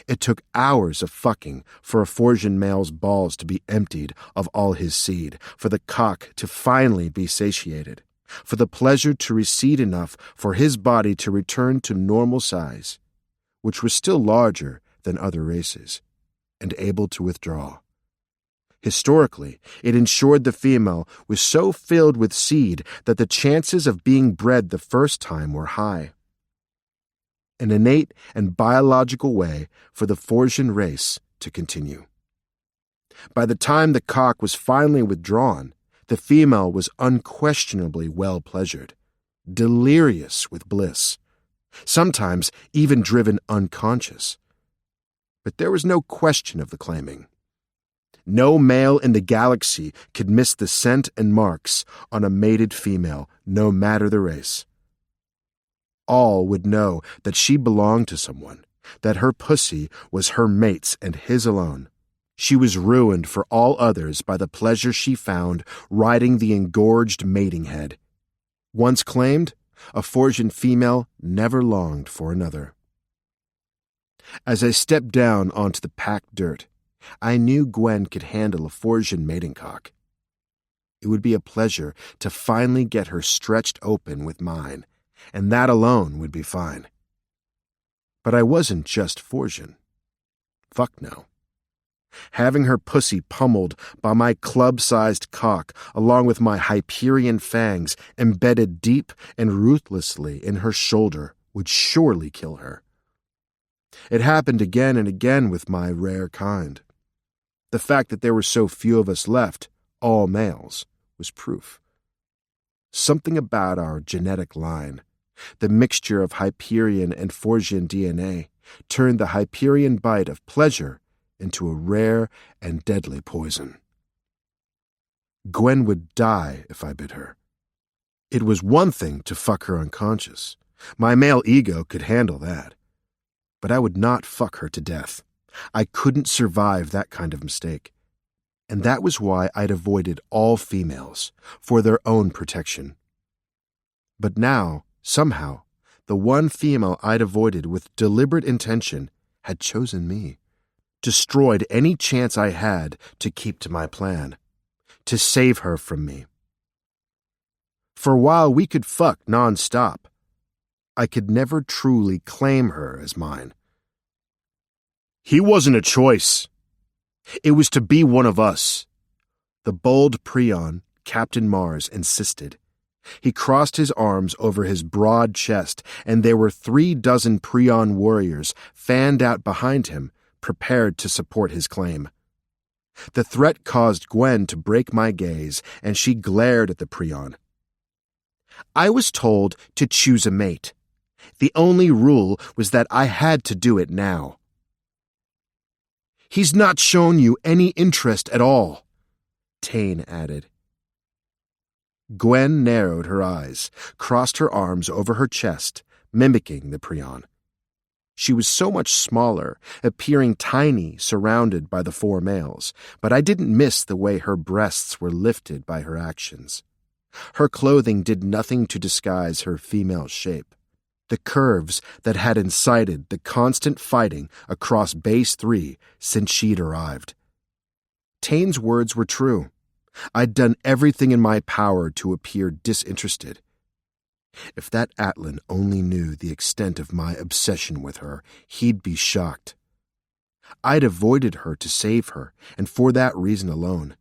It took hours of fucking for a Forsian male's balls to be emptied of all his seed, for the cock to finally be satiated, for the pleasure to recede enough for his body to return to normal size, which was still larger than other races, and able to withdraw. Historically, it ensured the female was so filled with seed that the chances of being bred the first time were high. An innate and biological way for the Forsian race to continue. By the time the cock was finally withdrawn, the female was unquestionably well-pleasured, delirious with bliss, sometimes even driven unconscious. But there was no question of the claiming. No male in the galaxy could miss the scent and marks on a mated female, no matter the race. All would know that she belonged to someone, that her pussy was her mate's and his alone. She was ruined for all others by the pleasure she found riding the engorged mating head. Once claimed, a Forsian female never longed for another. As I stepped down onto the packed dirt, I knew Gwen could handle a Forsian mating cock. It would be a pleasure to finally get her stretched open with mine, and that alone would be fine. But I wasn't just Forsian. Fuck no. Having her pussy pummeled by my club-sized cock along with my Hyperion fangs embedded deep and ruthlessly in her shoulder would surely kill her. It happened again and again with my rare kind. The fact that there were so few of us left, all males, was proof. Something about our genetic line, the mixture of Hyperion and Forsian DNA, turned the Hyperion bite of pleasure into a rare and deadly poison. Gwen would die if I bit her. It was one thing to fuck her unconscious. My male ego could handle that. But I would not fuck her to death. I couldn't survive that kind of mistake. And that was why I'd avoided all females, for their own protection. But now, somehow, the one female I'd avoided with deliberate intention had chosen me, destroyed any chance I had to keep to my plan, to save her from me. For while we could fuck non-stop, I could never truly claim her as mine. He wasn't a choice. It was to be one of us. The bold Prion, Captain Mars, insisted. He crossed his arms over his broad chest, and there were 36 Prion warriors fanned out behind him, prepared to support his claim. The threat caused Gwen to break my gaze, and she glared at the Prion. I was told to choose a mate. The only rule was that I had to do it now. He's not shown you any interest at all, Tane added. Gwen narrowed her eyes, crossed her arms over her chest, mimicking the Prion. She was so much smaller, appearing tiny surrounded by the 4 males, but I didn't miss the way her breasts were lifted by her actions. Her clothing did nothing to disguise her female shape. The curves that had incited the constant fighting across Base 3 since she'd arrived. Tane's words were true. I'd done everything in my power to appear disinterested. If that Atlan only knew the extent of my obsession with her, he'd be shocked. I'd avoided her to save her, and for that reason alone.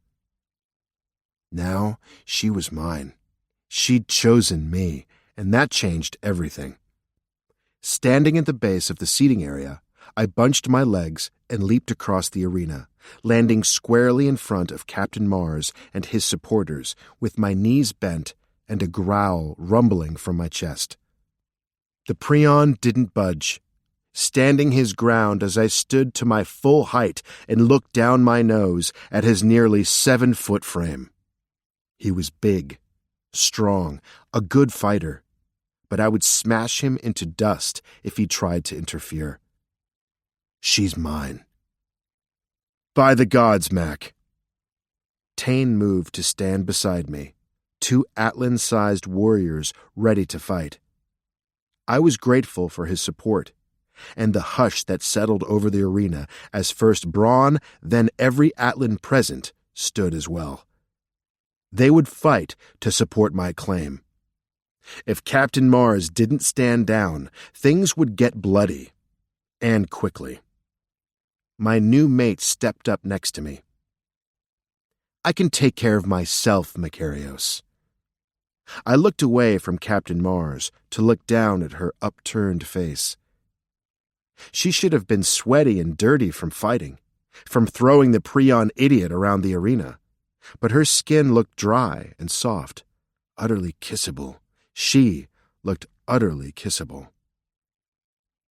Now she was mine. She'd chosen me, and that changed everything. Standing at the base of the seating area, I bunched my legs and leaped across the arena, landing squarely in front of Captain Mars and his supporters, with my knees bent and a growl rumbling from my chest. The Prion didn't budge, standing his ground as I stood to my full height and looked down my nose at his nearly 7-foot frame. He was big, strong, a good fighter, but I would smash him into dust if he tried to interfere. She's mine. By the gods, Mac. Tane moved to stand beside me, 2 Atlan-sized warriors ready to fight. I was grateful for his support, and the hush that settled over the arena as first Braun, then every Atlan present, stood as well. They would fight to support my claim. If Captain Mars didn't stand down, things would get bloody, and quickly. My new mate stepped up next to me. I can take care of myself, Makarios. I looked away from Captain Mars to look down at her upturned face. She should have been sweaty and dirty from fighting, from throwing the Prion idiot around the arena, but her skin looked dry and soft, utterly kissable. She looked utterly kissable.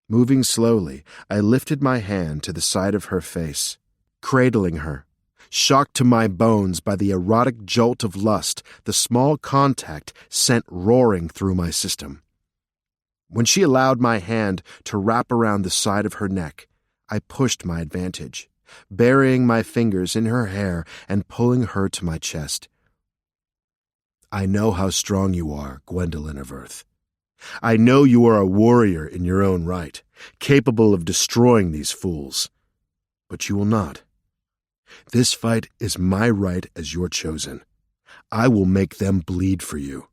Moving slowly, I lifted my hand to the side of her face, cradling her, shocked to my bones by the erotic jolt of lust the small contact sent roaring through my system. When she allowed my hand to wrap around the side of her neck, I pushed my advantage, burying my fingers in her hair and pulling her to my chest. I know how strong you are, Gwendolyn of Earth. I know you are a warrior in your own right, capable of destroying these fools. But you will not. This fight is my right as your chosen. I will make them bleed for you.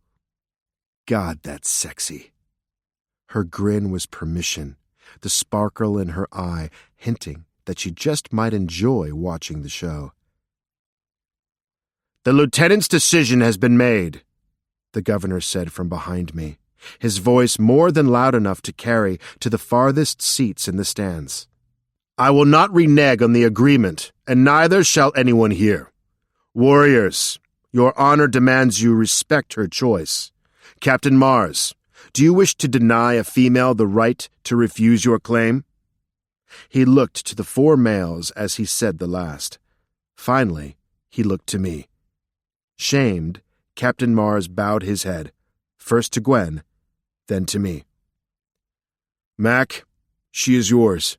God, that's sexy. Her grin was permission, the sparkle in her eye hinting that she just might enjoy watching the show. The lieutenant's decision has been made, the governor said from behind me, his voice more than loud enough to carry to the farthest seats in the stands. I will not renege on the agreement, and neither shall anyone here. Warriors, your honor demands you respect her choice. Captain Mars, do you wish to deny a female the right to refuse your claim? He looked to the 4 males as he said the last. Finally, he looked to me. Shamed, Captain Mars bowed his head, first to Gwen, then to me. Mac, she is yours.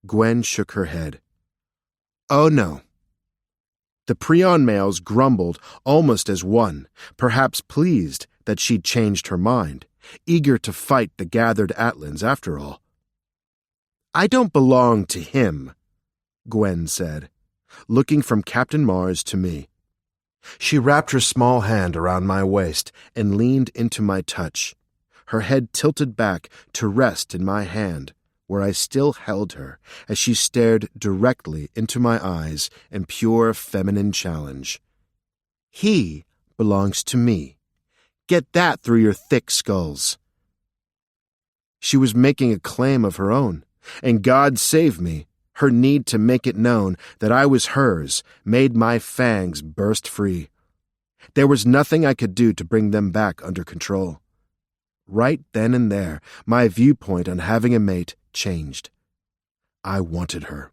Gwen shook her head. Oh, no. The Prion males grumbled almost as one, perhaps pleased that she'd changed her mind, eager to fight the gathered Atlans after all. I don't belong to him, Gwen said, looking from Captain Mars to me. She wrapped her small hand around my waist and leaned into my touch, her head tilted back to rest in my hand, where I still held her as she stared directly into my eyes in pure feminine challenge. He belongs to me. Get that through your thick skulls. She was making a claim of her own, and God save me, her need to make it known that I was hers made my fangs burst free. There was nothing I could do to bring them back under control. Right then and there, my viewpoint on having a mate changed. I wanted her.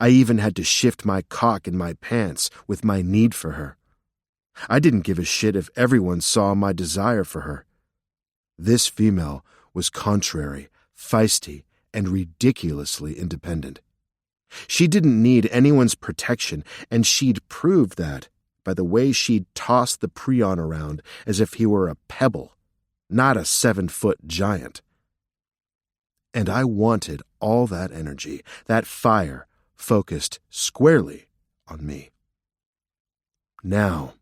I even had to shift my cock in my pants with my need for her. I didn't give a shit if everyone saw my desire for her. This female was contrary, feisty, and ridiculously independent. She didn't need anyone's protection, and she'd proved that by the way she'd tossed the Prion around as if he were a pebble, not a 7-foot giant. And I wanted all that energy, that fire, focused squarely on me. Now,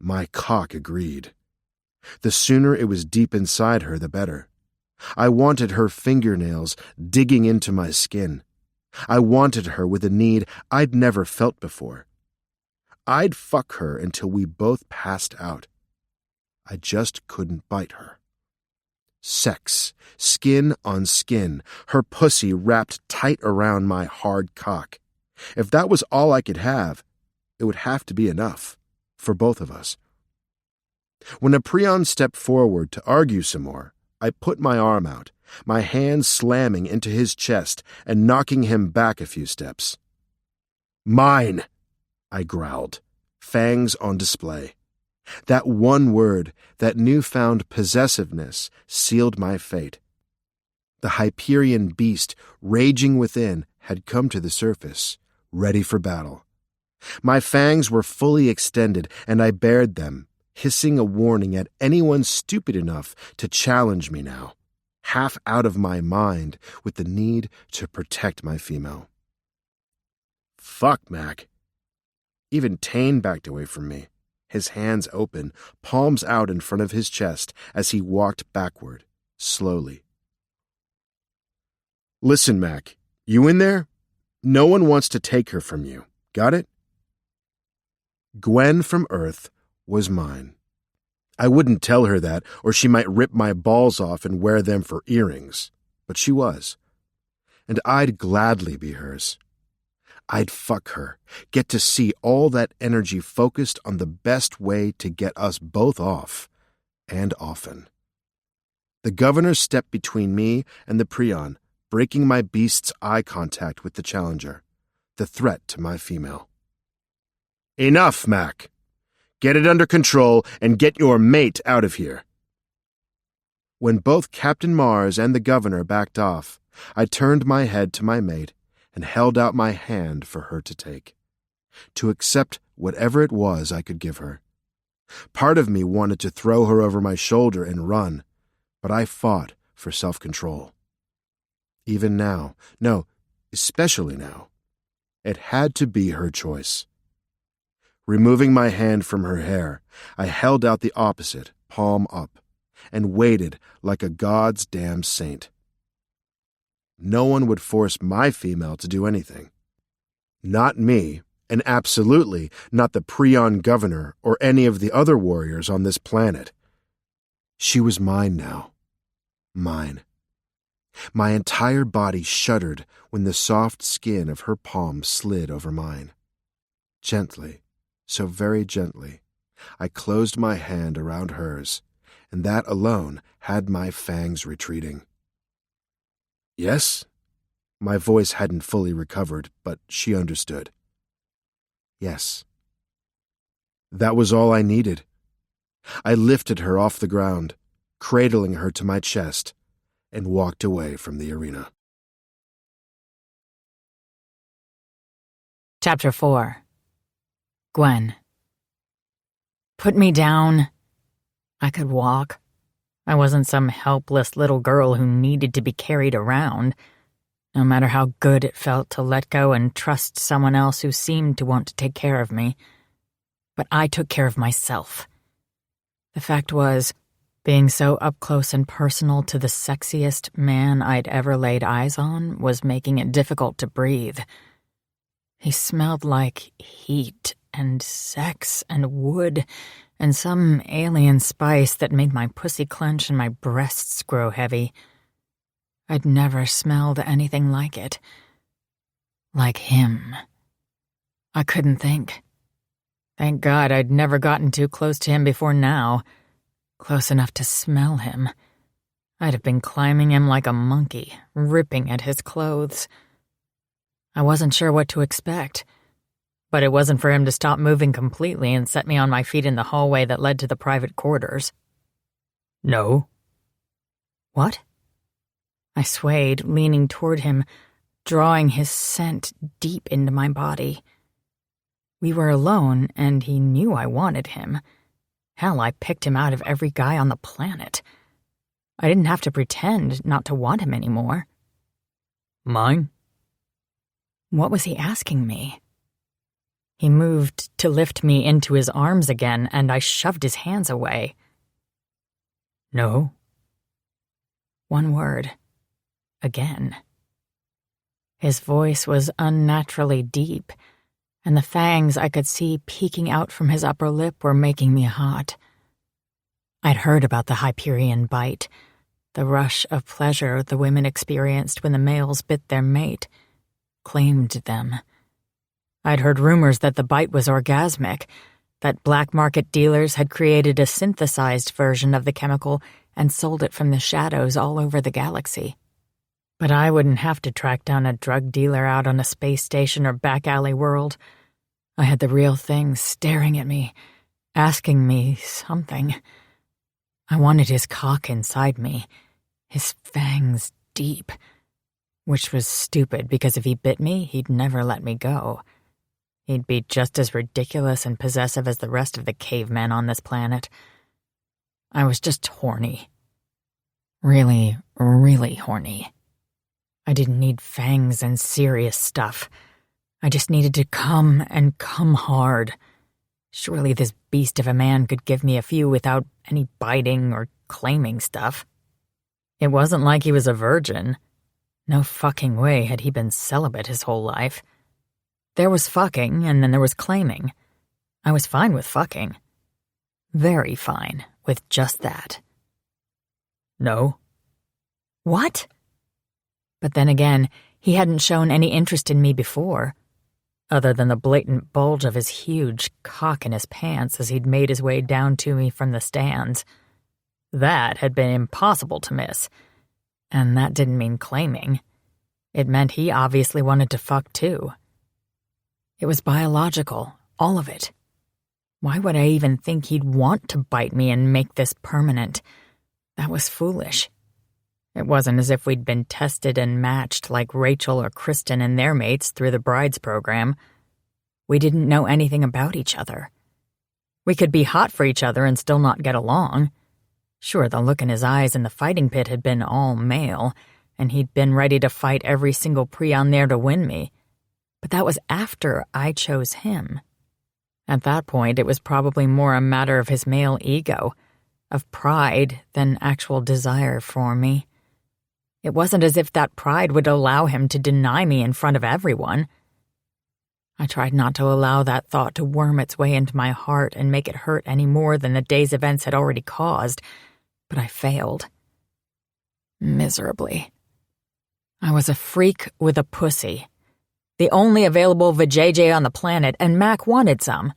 my cock agreed. The sooner it was deep inside her, the better. I wanted her fingernails digging into my skin. I wanted her with a need I'd never felt before. I'd fuck her until we both passed out. I just couldn't bite her. Sex, skin on skin, her pussy wrapped tight around my hard cock. If that was all I could have, it would have to be enough for both of us. When a Prion stepped forward to argue some more, I put my arm out, my hand slamming into his chest and knocking him back a few steps. "Mine," I growled, fangs on display. That one word, that newfound possessiveness, sealed my fate. The Hyperion beast, raging within, had come to the surface, ready for battle. My fangs were fully extended, and I bared them, hissing a warning at anyone stupid enough to challenge me now, half out of my mind with the need to protect my female. Fuck, Mac. Even Tane backed away from me, his hands open, palms out in front of his chest as he walked backward, slowly. "Listen, Mac, you in there? No one wants to take her from you. Got it?" Gwen from Earth was mine. I wouldn't tell her that, or she might rip my balls off and wear them for earrings, but she was. And I'd gladly be hers. I'd fuck her, get to see all that energy focused on the best way to get us both off, and often. The governor stepped between me and the Prion, breaking my beast's eye contact with the challenger, the threat to my female. "Enough, Mac. Get it under control and get your mate out of here." When both Captain Mars and the governor backed off, I turned my head to my mate and held out my hand for her to take, to accept whatever it was I could give her. Part of me wanted to throw her over my shoulder and run, but I fought for self-control. Even now, no, especially now, it had to be her choice. Removing my hand from her hair, I held out the opposite, palm up, and waited like a God's damn saint. No one would force my female to do anything. Not me, and absolutely not the Prion governor or any of the other warriors on this planet. She was mine now. Mine. My entire body shuddered when the soft skin of her palm slid over mine. Gently, so very gently, I closed my hand around hers, and that alone had my fangs retreating. "Yes?" My voice hadn't fully recovered, but she understood. "Yes." That was all I needed. I lifted her off the ground, cradling her to my chest, and walked away from the arena. Chapter 4. Gwen. Put me down. I could walk. I wasn't some helpless little girl who needed to be carried around, no matter how good it felt to let go and trust someone else who seemed to want to take care of me. But I took care of myself. The fact was, being so up close and personal to the sexiest man I'd ever laid eyes on was making it difficult to breathe. He smelled like heat and sex and wood and some alien spice that made my pussy clench and my breasts grow heavy. I'd never smelled anything like it. Like him. I couldn't think. Thank God I'd never gotten too close to him before now. Close enough to smell him. I'd have been climbing him like a monkey, ripping at his clothes. I wasn't sure what to expect. But it wasn't for him to stop moving completely and set me on my feet in the hallway that led to the private quarters. No. What? I swayed, leaning toward him, drawing his scent deep into my body. We were alone, and he knew I wanted him. Hell, I picked him out of every guy on the planet. I didn't have to pretend not to want him anymore. Mine? What was he asking me? He moved to lift me into his arms again, and I shoved his hands away. No. One word. Again. His voice was unnaturally deep, and the fangs I could see peeking out from his upper lip were making me hot. I'd heard about the Hyperion bite, the rush of pleasure the women experienced when the males bit their mate, claimed them. I'd heard rumors that the bite was orgasmic, that black market dealers had created a synthesized version of the chemical and sold it from the shadows all over the galaxy. But I wouldn't have to track down a drug dealer out on a space station or back alley world. I had the real thing staring at me, asking me something. I wanted his cock inside me, his fangs deep, which was stupid because if he bit me, he'd never let me go. He'd be just as ridiculous and possessive as the rest of the cavemen on this planet. I was just horny. Really, really horny. I didn't need fangs and serious stuff. I just needed to come and come hard. Surely this beast of a man could give me a few without any biting or claiming stuff. It wasn't like he was a virgin. No fucking way had he been celibate his whole life. There was fucking, and then there was claiming. I was fine with fucking. Very fine with just that. No. What? But then again, he hadn't shown any interest in me before, other than the blatant bulge of his huge cock in his pants as he'd made his way down to me from the stands. That had been impossible to miss. And that didn't mean claiming. It meant he obviously wanted to fuck too. It was biological, all of it. Why would I even think he'd want to bite me and make this permanent? That was foolish. It wasn't as if we'd been tested and matched like Rachel or Kristen and their mates through the brides program. We didn't know anything about each other. We could be hot for each other and still not get along. Sure, the look in his eyes in the fighting pit had been all male, and he'd been ready to fight every single Prion there to win me. But that was after I chose him. At that point, it was probably more a matter of his male ego, of pride than actual desire for me. It wasn't as if that pride would allow him to deny me in front of everyone. I tried not to allow that thought to worm its way into my heart and make it hurt any more than the day's events had already caused, but I failed. Miserably. I was a freak with a pussy. The only available vajayjay on the planet, and Mac wanted some.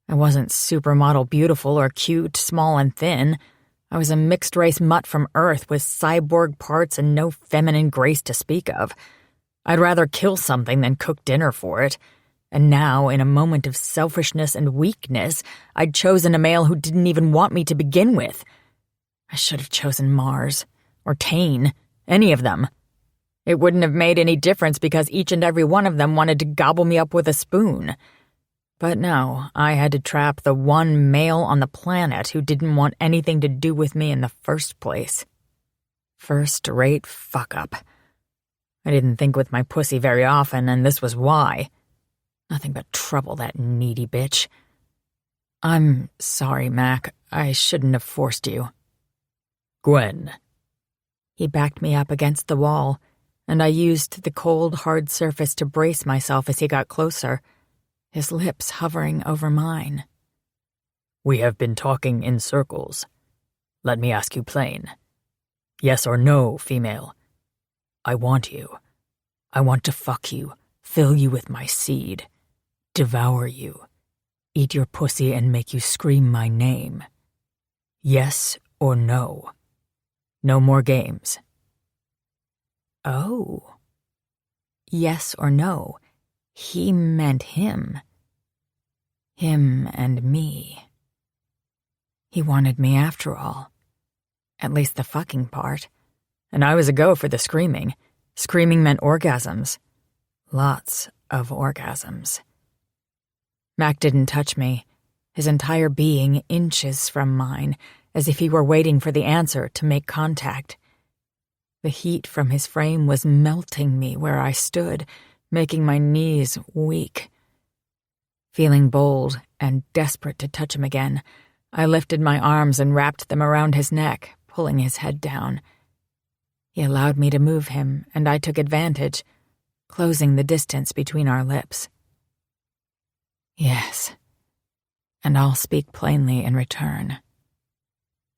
I wasn't supermodel beautiful or cute, small and thin. I was a mixed-race mutt from Earth with cyborg parts and no feminine grace to speak of. I'd rather kill something than cook dinner for it. And now, in a moment of selfishness and weakness, I'd chosen a male who didn't even want me to begin with. I should have chosen Mars, or Tane, any of them. It wouldn't have made any difference because each and every one of them wanted to gobble me up with a spoon. But no, I had to trap the one male on the planet who didn't want anything to do with me in the first place. First-rate fuck-up. I didn't think with my pussy very often, and this was why. Nothing but trouble, that needy bitch. I'm sorry, Mac. I shouldn't have forced you. Gwen. He backed me up against the wall, and I used the cold, hard surface to brace myself as he got closer, his lips hovering over mine. We have been talking in circles. Let me ask you plain. Yes or no, female? I want you. I want to fuck you, fill you with my seed, devour you, eat your pussy and make you scream my name. Yes or no? No more games. Oh. Yes or no? He meant him. Him and me. He wanted me after all. At least the fucking part. And I was a go for the screaming. Screaming meant orgasms. Lots of orgasms. Mac didn't touch me, his entire being inches from mine, as if he were waiting for the answer to make contact. The heat from his frame was melting me where I stood, making my knees weak. Feeling bold and desperate to touch him again, I lifted my arms and wrapped them around his neck, pulling his head down. He allowed me to move him, and I took advantage, closing the distance between our lips. Yes, and I'll speak plainly in return.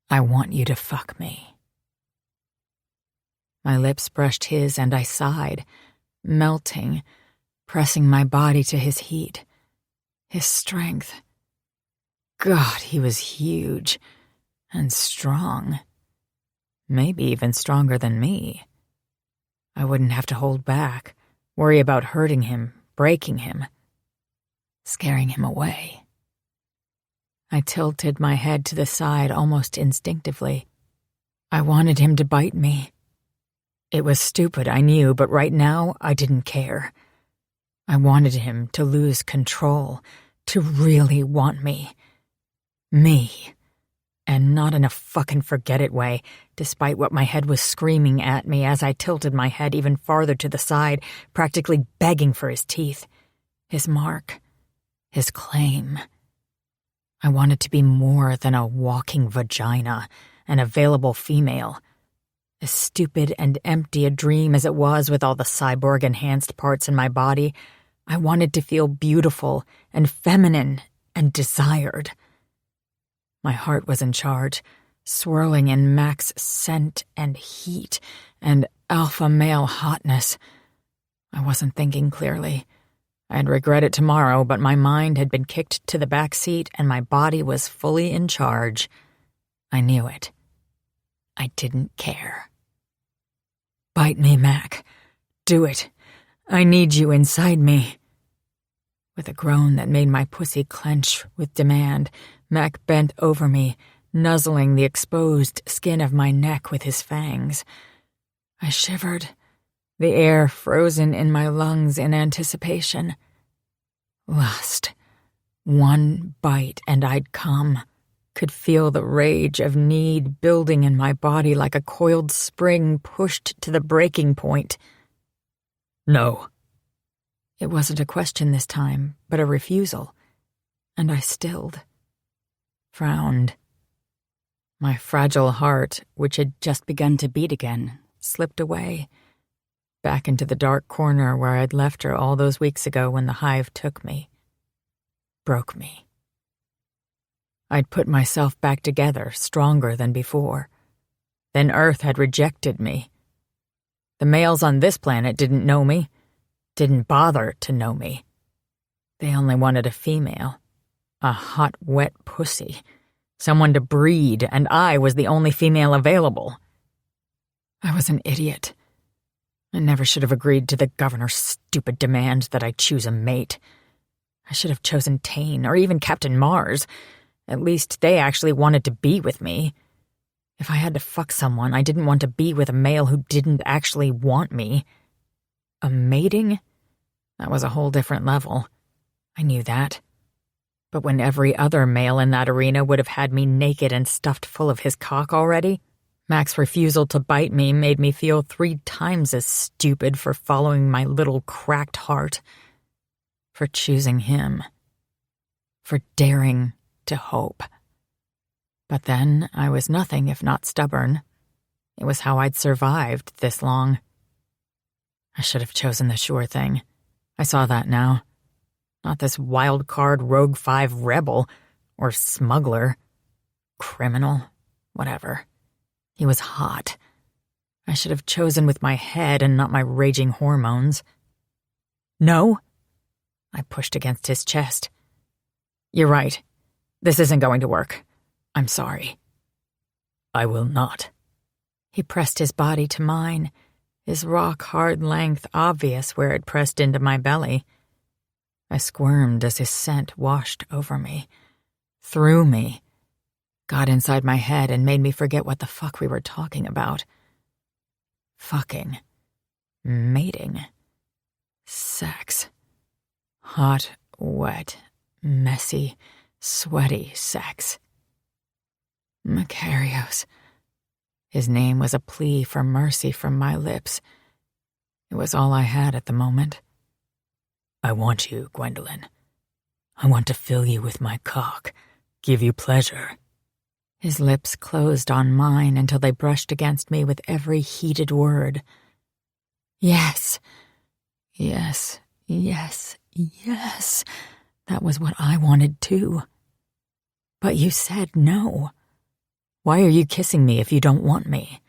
I want you to fuck me. My lips brushed his and I sighed, melting, pressing my body to his heat, his strength. God, he was huge and strong. Maybe even stronger than me. I wouldn't have to hold back, worry about hurting him, breaking him, scaring him away. I tilted my head to the side almost instinctively. I wanted him to bite me. It was stupid, I knew, but right now I didn't care. I wanted him to lose control, to really want me. Me. And not in a fucking forget-it way, despite what my head was screaming at me as I tilted my head even farther to the side, practically begging for his teeth, his mark, his claim. I wanted to be more than a walking vagina, an available female. As stupid and empty a dream as it was with all the cyborg-enhanced parts in my body, I wanted to feel beautiful and feminine and desired. My heart was in charge, swirling in max scent and heat and alpha male hotness. I wasn't thinking clearly. I'd regret it tomorrow, but my mind had been kicked to the back seat and my body was fully in charge. I knew it. I didn't care. Bite me, Mac. Do it. I need you inside me. With a groan that made my pussy clench with demand, Mac bent over me, nuzzling the exposed skin of my neck with his fangs. I shivered, the air frozen in my lungs in anticipation. Lust. One bite and I'd come. Could feel the rage of need building in my body like a coiled spring pushed to the breaking point. No. It wasn't a question this time, but a refusal, and I stilled. Frowned. My fragile heart, which had just begun to beat again, slipped away, back into the dark corner where I'd left her all those weeks ago when the hive took me, broke me. I'd put myself back together, stronger than before. Then Earth had rejected me. The males on this planet didn't know me, didn't bother to know me. They only wanted a female. A hot, wet pussy. Someone to breed, and I was the only female available. I was an idiot. I never should have agreed to the governor's stupid demand that I choose a mate. I should have chosen Tane, or even Captain Mars. At least they actually wanted to be with me. If I had to fuck someone, I didn't want to be with a male who didn't actually want me. A mating? That was a whole different level. I knew that. But when every other male in that arena would have had me naked and stuffed full of his cock already, Mac's refusal to bite me made me feel 3 times as stupid for following my little cracked heart. For choosing him. For daring to hope. But then I was nothing if not stubborn. It was how I'd survived this long. I should have chosen the sure thing. I saw that now. Not this wild card Rogue 5 rebel, or smuggler, criminal, whatever. He was hot. I should have chosen with my head and not my raging hormones. No? I pushed against his chest. You're right. This isn't going to work. I'm sorry. I will not. He pressed his body to mine, his rock-hard length obvious where it pressed into my belly. I squirmed as his scent washed over me, through me, got inside my head and made me forget what the fuck we were talking about. Fucking. Mating. Sex. Hot, wet, messy, sweaty sex. Macarios. His name was a plea for mercy from my lips. It was all I had at the moment. I want you, Gwendolyn. I want to fill you with my cock, give you pleasure. His lips closed on mine until they brushed against me with every heated word. Yes. Yes. Yes. Yes. That was what I wanted too. But you said no. Why are you kissing me if you don't want me?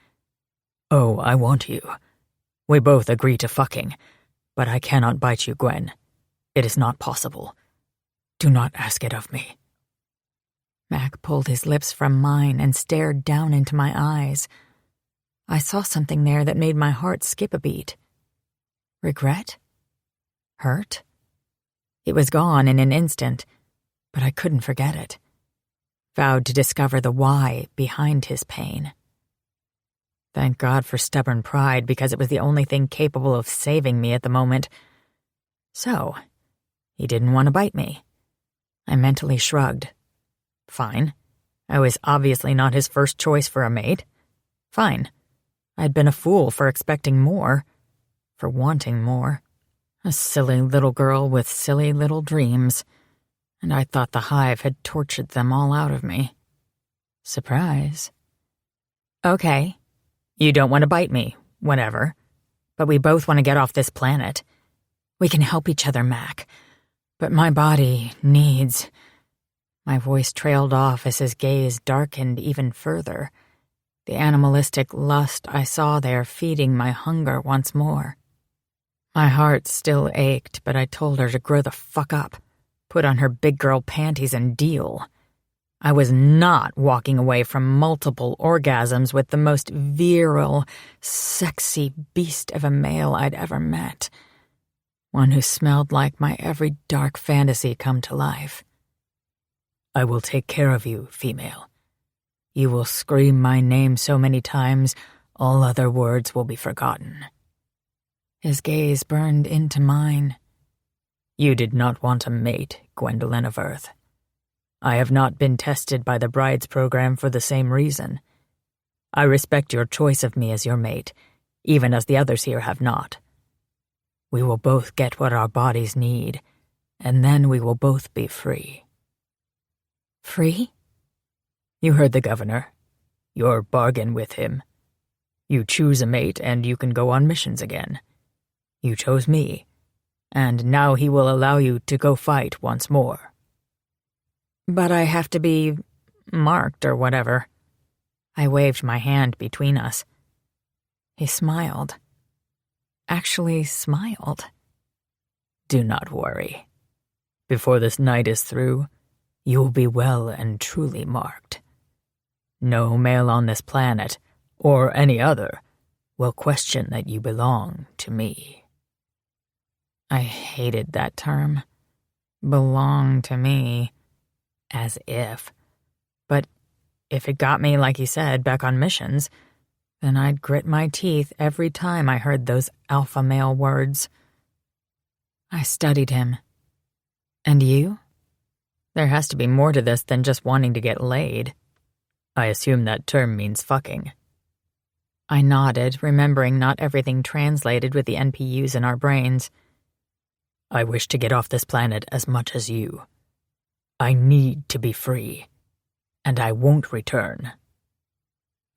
Oh, I want you. We both agree to fucking, but I cannot bite you, Gwen. It is not possible. Do not ask it of me. Mac pulled his lips from mine and stared down into my eyes. I saw something there that made my heart skip a beat. Regret? Hurt? It was gone in an instant, but I couldn't forget it. Vowed to discover the why behind his pain. Thank God for stubborn pride, because it was the only thing capable of saving me at the moment. So, he didn't want to bite me. I mentally shrugged. Fine. I was obviously not his first choice for a mate. Fine. I'd been a fool for expecting more, for wanting more. A silly little girl with silly little dreams, and I thought the hive had tortured them all out of me. Surprise. Okay. You don't want to bite me, whatever. But we both want to get off this planet. We can help each other, Mac. But my body needs... My voice trailed off as his gaze darkened even further. The animalistic lust I saw there feeding my hunger once more. My heart still ached, but I told her to grow the fuck up, put on her big girl panties and deal. I was not walking away from multiple orgasms with the most virile, sexy beast of a male I'd ever met. One who smelled like my every dark fantasy come to life. I will take care of you, female. You will scream my name so many times, all other words will be forgotten. His gaze burned into mine. You did not want a mate, Gwendolyn of Earth. I have not been tested by the Brides program for the same reason. I respect your choice of me as your mate, even as the others here have not. We will both get what our bodies need, and then we will both be free. Free? You heard the governor. Your bargain with him. You choose a mate and you can go on missions again. You chose me, and now he will allow you to go fight once more. But I have to be marked or whatever. I waved my hand between us. He smiled. Actually smiled. Do not worry. Before this night is through, you will be well and truly marked. No male on this planet, or any other, will question that you belong to me. I hated that term. Belong to me. As if. But if it got me, like he said, back on missions, then I'd grit my teeth every time I heard those alpha male words. I studied him. And you? There has to be more to this than just wanting to get laid. I assume that term means fucking. I nodded, remembering not everything translated with the NPUs in our brains. I wish to get off this planet as much as you. I need to be free, and I won't return.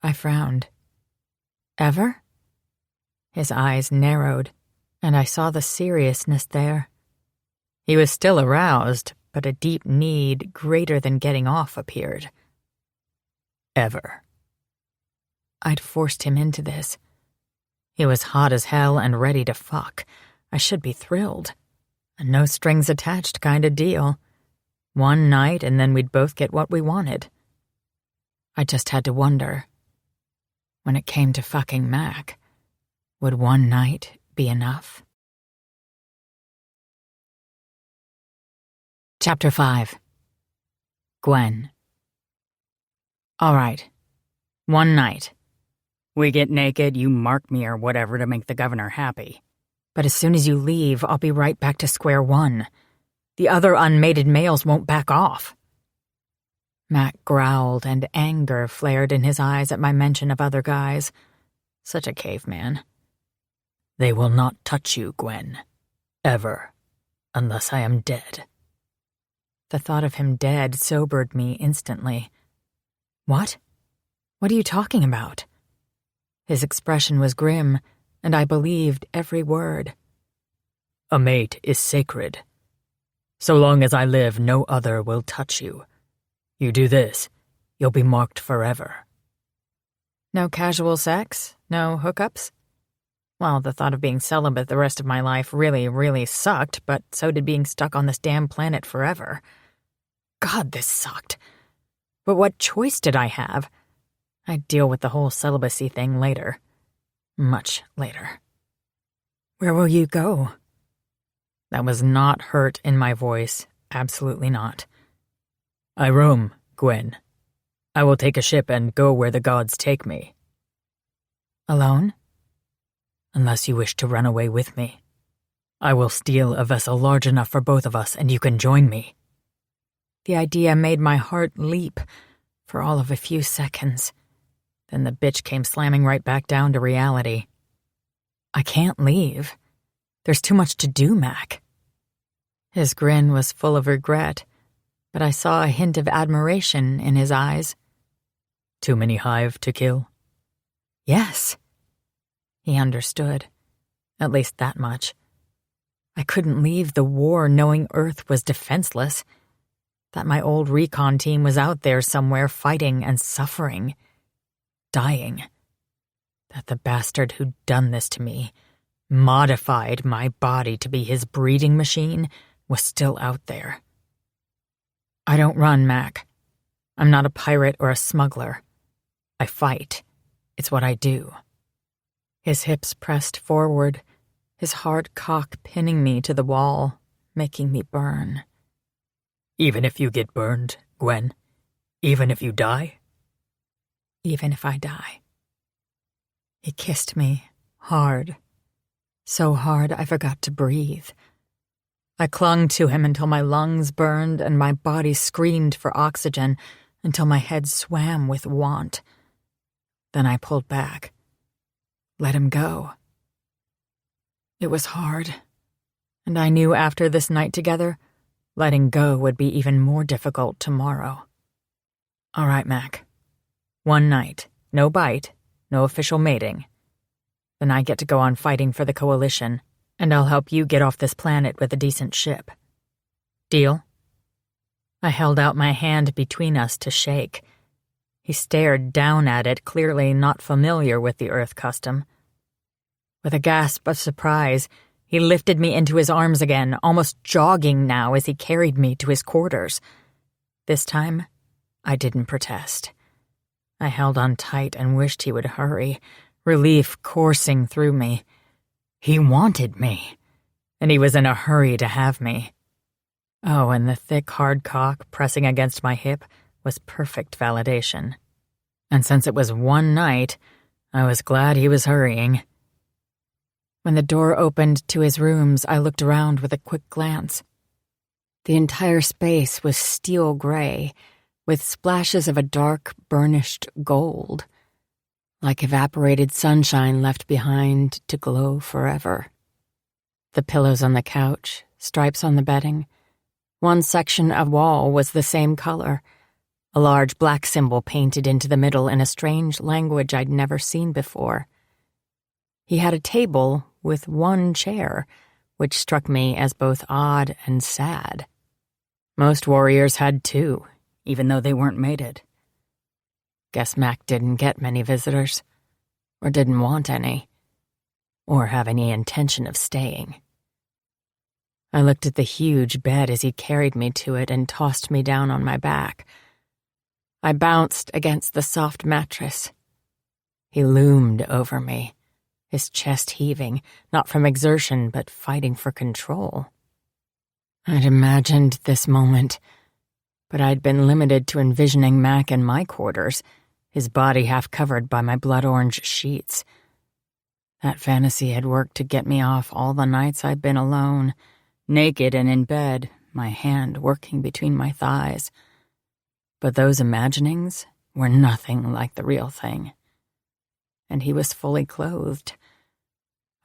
I frowned. Ever? His eyes narrowed, and I saw the seriousness there. He was still aroused, but a deep need greater than getting off appeared. Ever. I'd forced him into this. He was hot as hell and ready to fuck. I should be thrilled. A no-strings-attached kind of deal. One night and then we'd both get what we wanted. I just had to wonder. When it came to fucking Mac, would one night be enough? Chapter 5. Gwen. All right. One night. We get naked, you mark me or whatever to make the governor happy. But as soon as you leave, I'll be right back to square one. The other unmated males won't back off. Mac growled, and anger flared in his eyes at my mention of other guys. Such a caveman. They will not touch you, Gwen. Ever. Unless I am dead. The thought of him dead sobered me instantly. What? What are you talking about? His expression was grim, and I believed every word. A mate is sacred. So long as I live, no other will touch you. You do this, you'll be marked forever. No casual sex? No hookups? Well, the thought of being celibate the rest of my life really, really sucked, but so did being stuck on this damn planet forever. God, this sucked. But what choice did I have? I'd deal with the whole celibacy thing later. Much later. Where will you go? That was not hurt in my voice. Absolutely not. I roam, Gwen. I will take a ship and go where the gods take me. Alone? Unless you wish to run away with me. I will steal a vessel large enough for both of us, and you can join me. The idea made my heart leap for all of a few seconds. Then the bitch came slamming right back down to reality. I can't leave. There's too much to do, Mac. His grin was full of regret, but I saw a hint of admiration in his eyes. Too many hive to kill? Yes. He understood. At least that much. I couldn't leave the war knowing Earth was defenseless. That my old recon team was out there somewhere fighting and suffering. Dying. That the bastard who'd done this to me, modified my body to be his breeding machine, was still out there. I don't run, Mac. I'm not a pirate or a smuggler. I fight. It's what I do. His hips pressed forward, his hard cock pinning me to the wall, making me burn. Even if you get burned, Gwen? Even if you die? Even if I die. He kissed me, hard. So hard I forgot to breathe. I clung to him until my lungs burned and my body screamed for oxygen, until my head swam with want. Then I pulled back. Let him go. It was hard, and I knew after this night together, letting go would be even more difficult tomorrow. All right, Mac. One night, no bite, no official mating. Then I get to go on fighting for the Coalition, and I'll help you get off this planet with a decent ship. Deal? I held out my hand between us to shake. He stared down at it, clearly not familiar with the Earth custom. With a gasp of surprise, he lifted me into his arms again, almost jogging now as he carried me to his quarters. This time, I didn't protest. I held on tight and wished he would hurry, relief coursing through me. He wanted me, and he was in a hurry to have me. Oh, and the thick, hard cock pressing against my hip was perfect validation. And since it was one night, I was glad he was hurrying. When the door opened to his rooms, I looked around with a quick glance. The entire space was steel gray, with splashes of a dark, burnished gold, like evaporated sunshine left behind to glow forever. The pillows on the couch, stripes on the bedding. One section of wall was the same color, a large black symbol painted into the middle in a strange language I'd never seen before. He had a table with one chair, which struck me as both odd and sad. Most warriors had two, even though they weren't mated. Guess Mac didn't get many visitors, or didn't want any, or have any intention of staying. I looked at the huge bed as he carried me to it and tossed me down on my back. I bounced against the soft mattress. He loomed over me, his chest heaving, not from exertion, but fighting for control. I'd imagined this moment, but I'd been limited to envisioning Mac in my quarters, his body half covered by my blood-orange sheets. That fantasy had worked to get me off all the nights I'd been alone, naked and in bed, my hand working between my thighs. But those imaginings were nothing like the real thing. And he was fully clothed.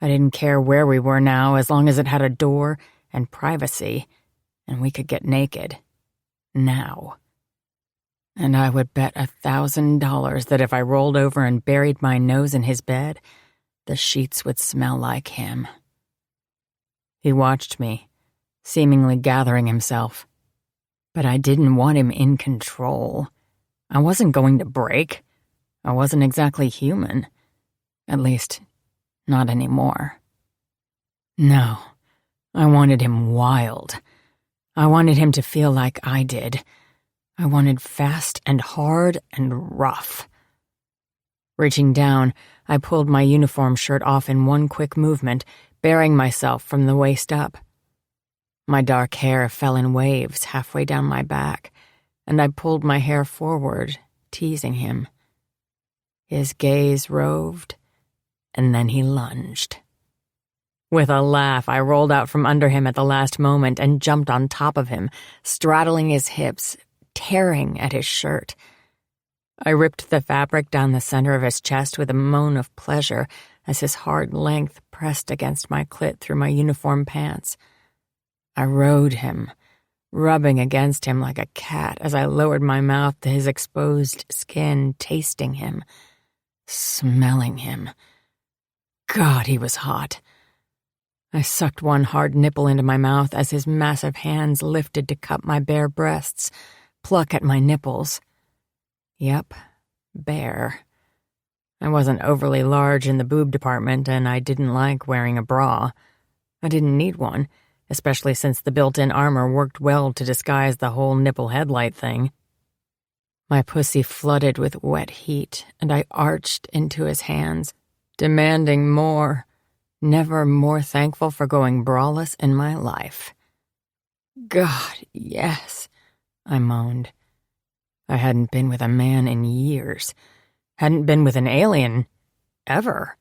I didn't care where we were now, as long as it had a door and privacy, and we could get naked. Now. And I would bet $1,000 that if I rolled over and buried my nose in his bed, the sheets would smell like him. He watched me, seemingly gathering himself. But I didn't want him in control. I wasn't going to break. I wasn't exactly human. At least, not anymore. No, I wanted him wild. I wanted him to feel like I did. I wanted fast and hard and rough. Reaching down, I pulled my uniform shirt off in one quick movement, baring myself from the waist up. My dark hair fell in waves halfway down my back, and I pulled my hair forward, teasing him. His gaze roved, and then he lunged. With a laugh, I rolled out from under him at the last moment and jumped on top of him, straddling his hips, tearing at his shirt. I ripped the fabric down the center of his chest with a moan of pleasure as his hard length pressed against my clit through my uniform pants. I rode him, rubbing against him like a cat as I lowered my mouth to his exposed skin, tasting him, smelling him. God, he was hot. I sucked one hard nipple into my mouth as his massive hands lifted to cup my bare breasts, pluck at my nipples. Yep, bare. I wasn't overly large in the boob department, and I didn't like wearing a bra. I didn't need one, especially since the built-in armor worked well to disguise the whole nipple headlight thing. My pussy flooded with wet heat, and I arched into his hands, demanding more, never more thankful for going braless in my life. God, yes, I moaned. I hadn't been with a man in years, hadn't been with an alien, ever.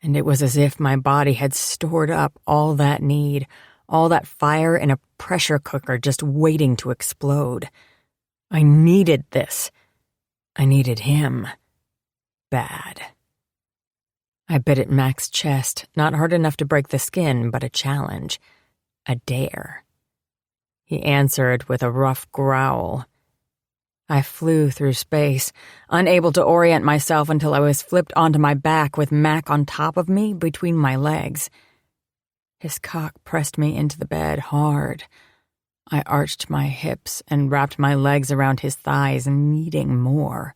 And it was as if my body had stored up all that need, all that fire in a pressure cooker just waiting to explode. I needed this. I needed him. Bad. I bit at Mac's chest, not hard enough to break the skin, but a challenge. A dare. He answered with a rough growl. I flew through space, unable to orient myself until I was flipped onto my back with Mac on top of me between my legs. His cock pressed me into the bed hard. I arched my hips and wrapped my legs around his thighs, needing more.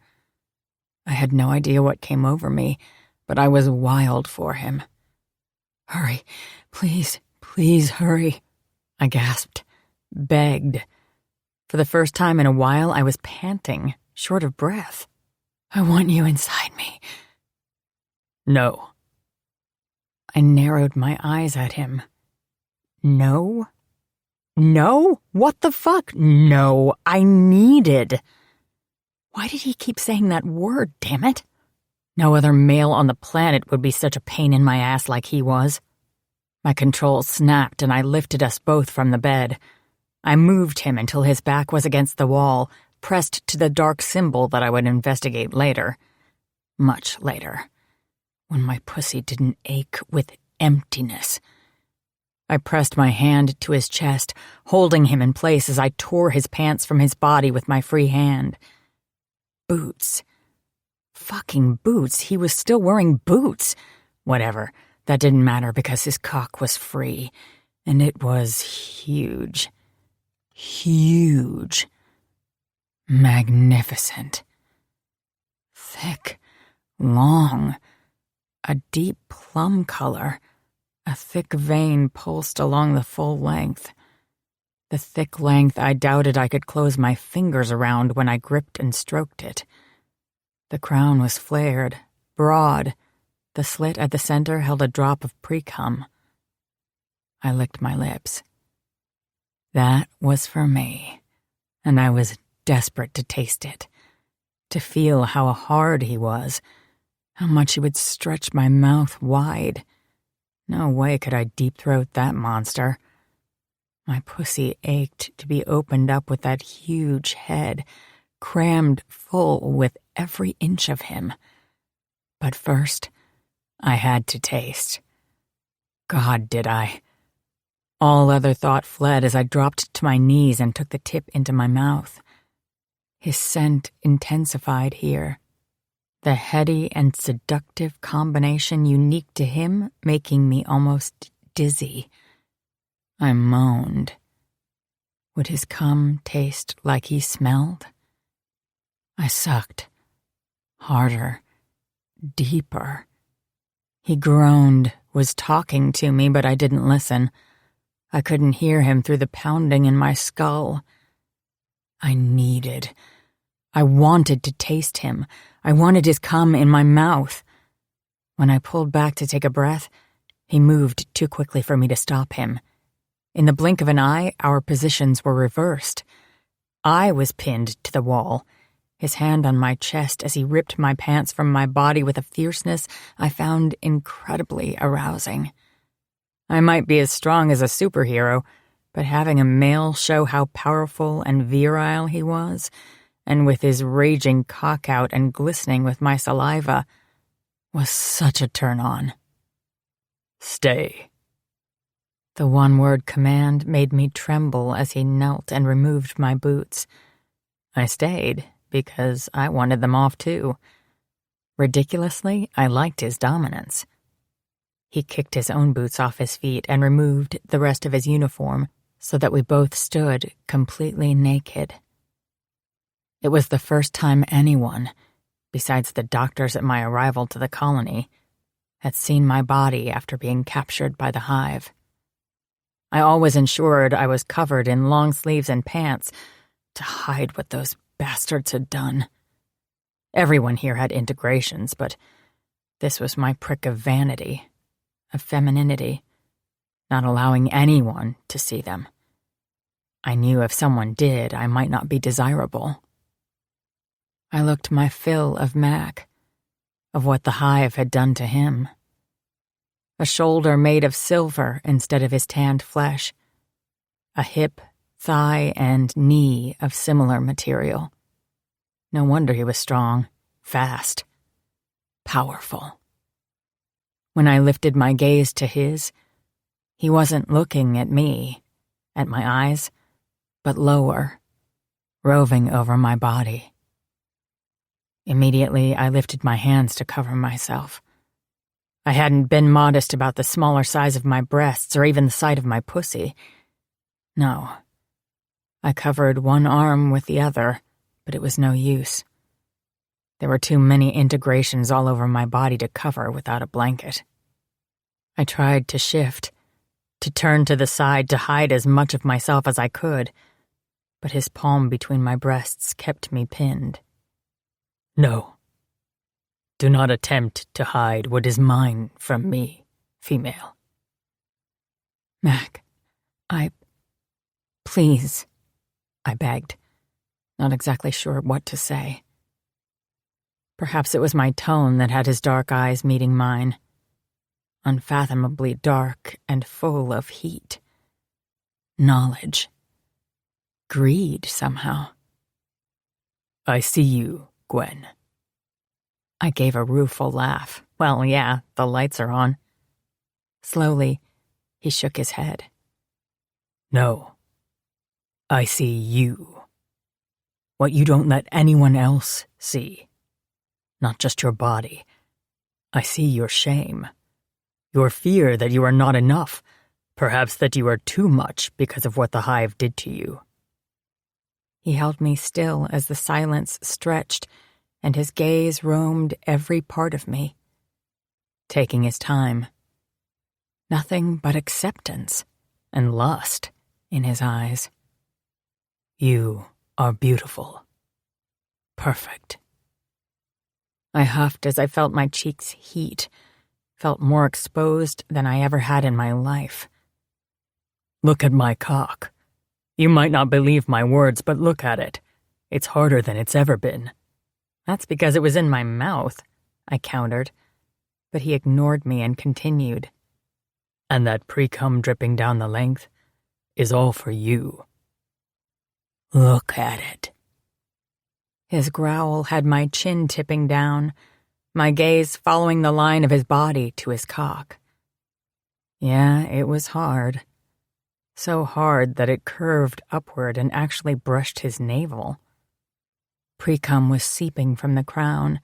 I had no idea what came over me, but I was wild for him. Hurry, please, please hurry, I gasped, begged. For the first time in a while, I was panting, short of breath. I want you inside me. No. I narrowed my eyes at him. No? No? What the fuck? No, I needed. Why did he keep saying that word, damn it? No other male on the planet would be such a pain in my ass like he was. My controls snapped and I lifted us both from the bed. I moved him until his back was against the wall, pressed to the dark symbol that I would investigate later. Much later. When my pussy didn't ache with emptiness. I pressed my hand to his chest, holding him in place as I tore his pants from his body with my free hand. Boots. Fucking boots. He was still wearing boots. Whatever. That didn't matter because his cock was free. And it was huge. Huge. Magnificent. Thick. Long. A deep plum color. A thick vein pulsed along the full length. The thick length I doubted I could close my fingers around when I gripped and stroked it. The crown was flared, broad. The slit at the center held a drop of pre-cum. I licked my lips. That was for me, and I was desperate to taste it, to feel how hard he was, how much he would stretch my mouth wide. No way could I deep-throat that monster. My pussy ached to be opened up with that huge head, crammed full with every inch of him. But first, I had to taste. God, did I. All other thought fled as I dropped to my knees and took the tip into my mouth. His scent intensified here. The heady and seductive combination unique to him making me almost dizzy. I moaned. Would his cum taste like he smelled? I sucked. Harder. Deeper. He groaned, was talking to me, but I didn't listen. I couldn't hear him through the pounding in my skull. I wanted to taste him. I wanted his cum in my mouth. When I pulled back to take a breath, he moved too quickly for me to stop him. In the blink of an eye, our positions were reversed. I was pinned to the wall, his hand on my chest as he ripped my pants from my body with a fierceness I found incredibly arousing. I might be as strong as a superhero, but having a male show how powerful and virile he was, and with his raging cock out and glistening with my saliva, was such a turn-on. Stay. The one-word command made me tremble as he knelt and removed my boots. I stayed because I wanted them off too. Ridiculously, I liked his dominance. He kicked his own boots off his feet and removed the rest of his uniform so that we both stood completely naked. It was the first time anyone, besides the doctors at my arrival to the colony, had seen my body after being captured by the hive. I always ensured I was covered in long sleeves and pants to hide what those bastards had done. Everyone here had integrations, but this was my prick of vanity, of femininity, not allowing anyone to see them. I knew if someone did, I might not be desirable. I looked my fill of Mac, of what the hive had done to him. A shoulder made of silver instead of his tanned flesh. A hip, thigh, and knee of similar material. No wonder he was strong, fast, powerful. When I lifted my gaze to his, he wasn't looking at me, at my eyes, but lower, roving over my body. Immediately, I lifted my hands to cover myself. I hadn't been modest about the smaller size of my breasts or even the size of my pussy. No. I covered one arm with the other, but it was no use. There were too many integrations all over my body to cover without a blanket. I tried to shift, to turn to the side to hide as much of myself as I could, but his palm between my breasts kept me pinned. No. Do not attempt to hide what is mine from me, female. Mac, please, I begged, not exactly sure what to say. Perhaps it was my tone that had his dark eyes meeting mine, unfathomably dark and full of heat. Knowledge. Greed, somehow. I see you, Gwen. I gave a rueful laugh. Well, yeah, the lights are on. Slowly, he shook his head. No. I see you. What you don't let anyone else see. Not just your body. I see your shame. Your fear that you are not enough. Perhaps that you are too much because of what the hive did to you. He held me still as the silence stretched, and his gaze roamed every part of me, taking his time. Nothing but acceptance and lust in his eyes. You are beautiful. Perfect. I huffed as I felt my cheeks heat, felt more exposed than I ever had in my life. Look at my cock. You might not believe my words, but look at it. It's harder than it's ever been. That's because it was in my mouth, I countered, but he ignored me and continued. And that pre-cum dripping down the length is all for you. Look at it. His growl had my chin tipping down, my gaze following the line of his body to his cock. Yeah, it was hard. So hard that it curved upward and actually brushed his navel. Pre-cum was seeping from the crown,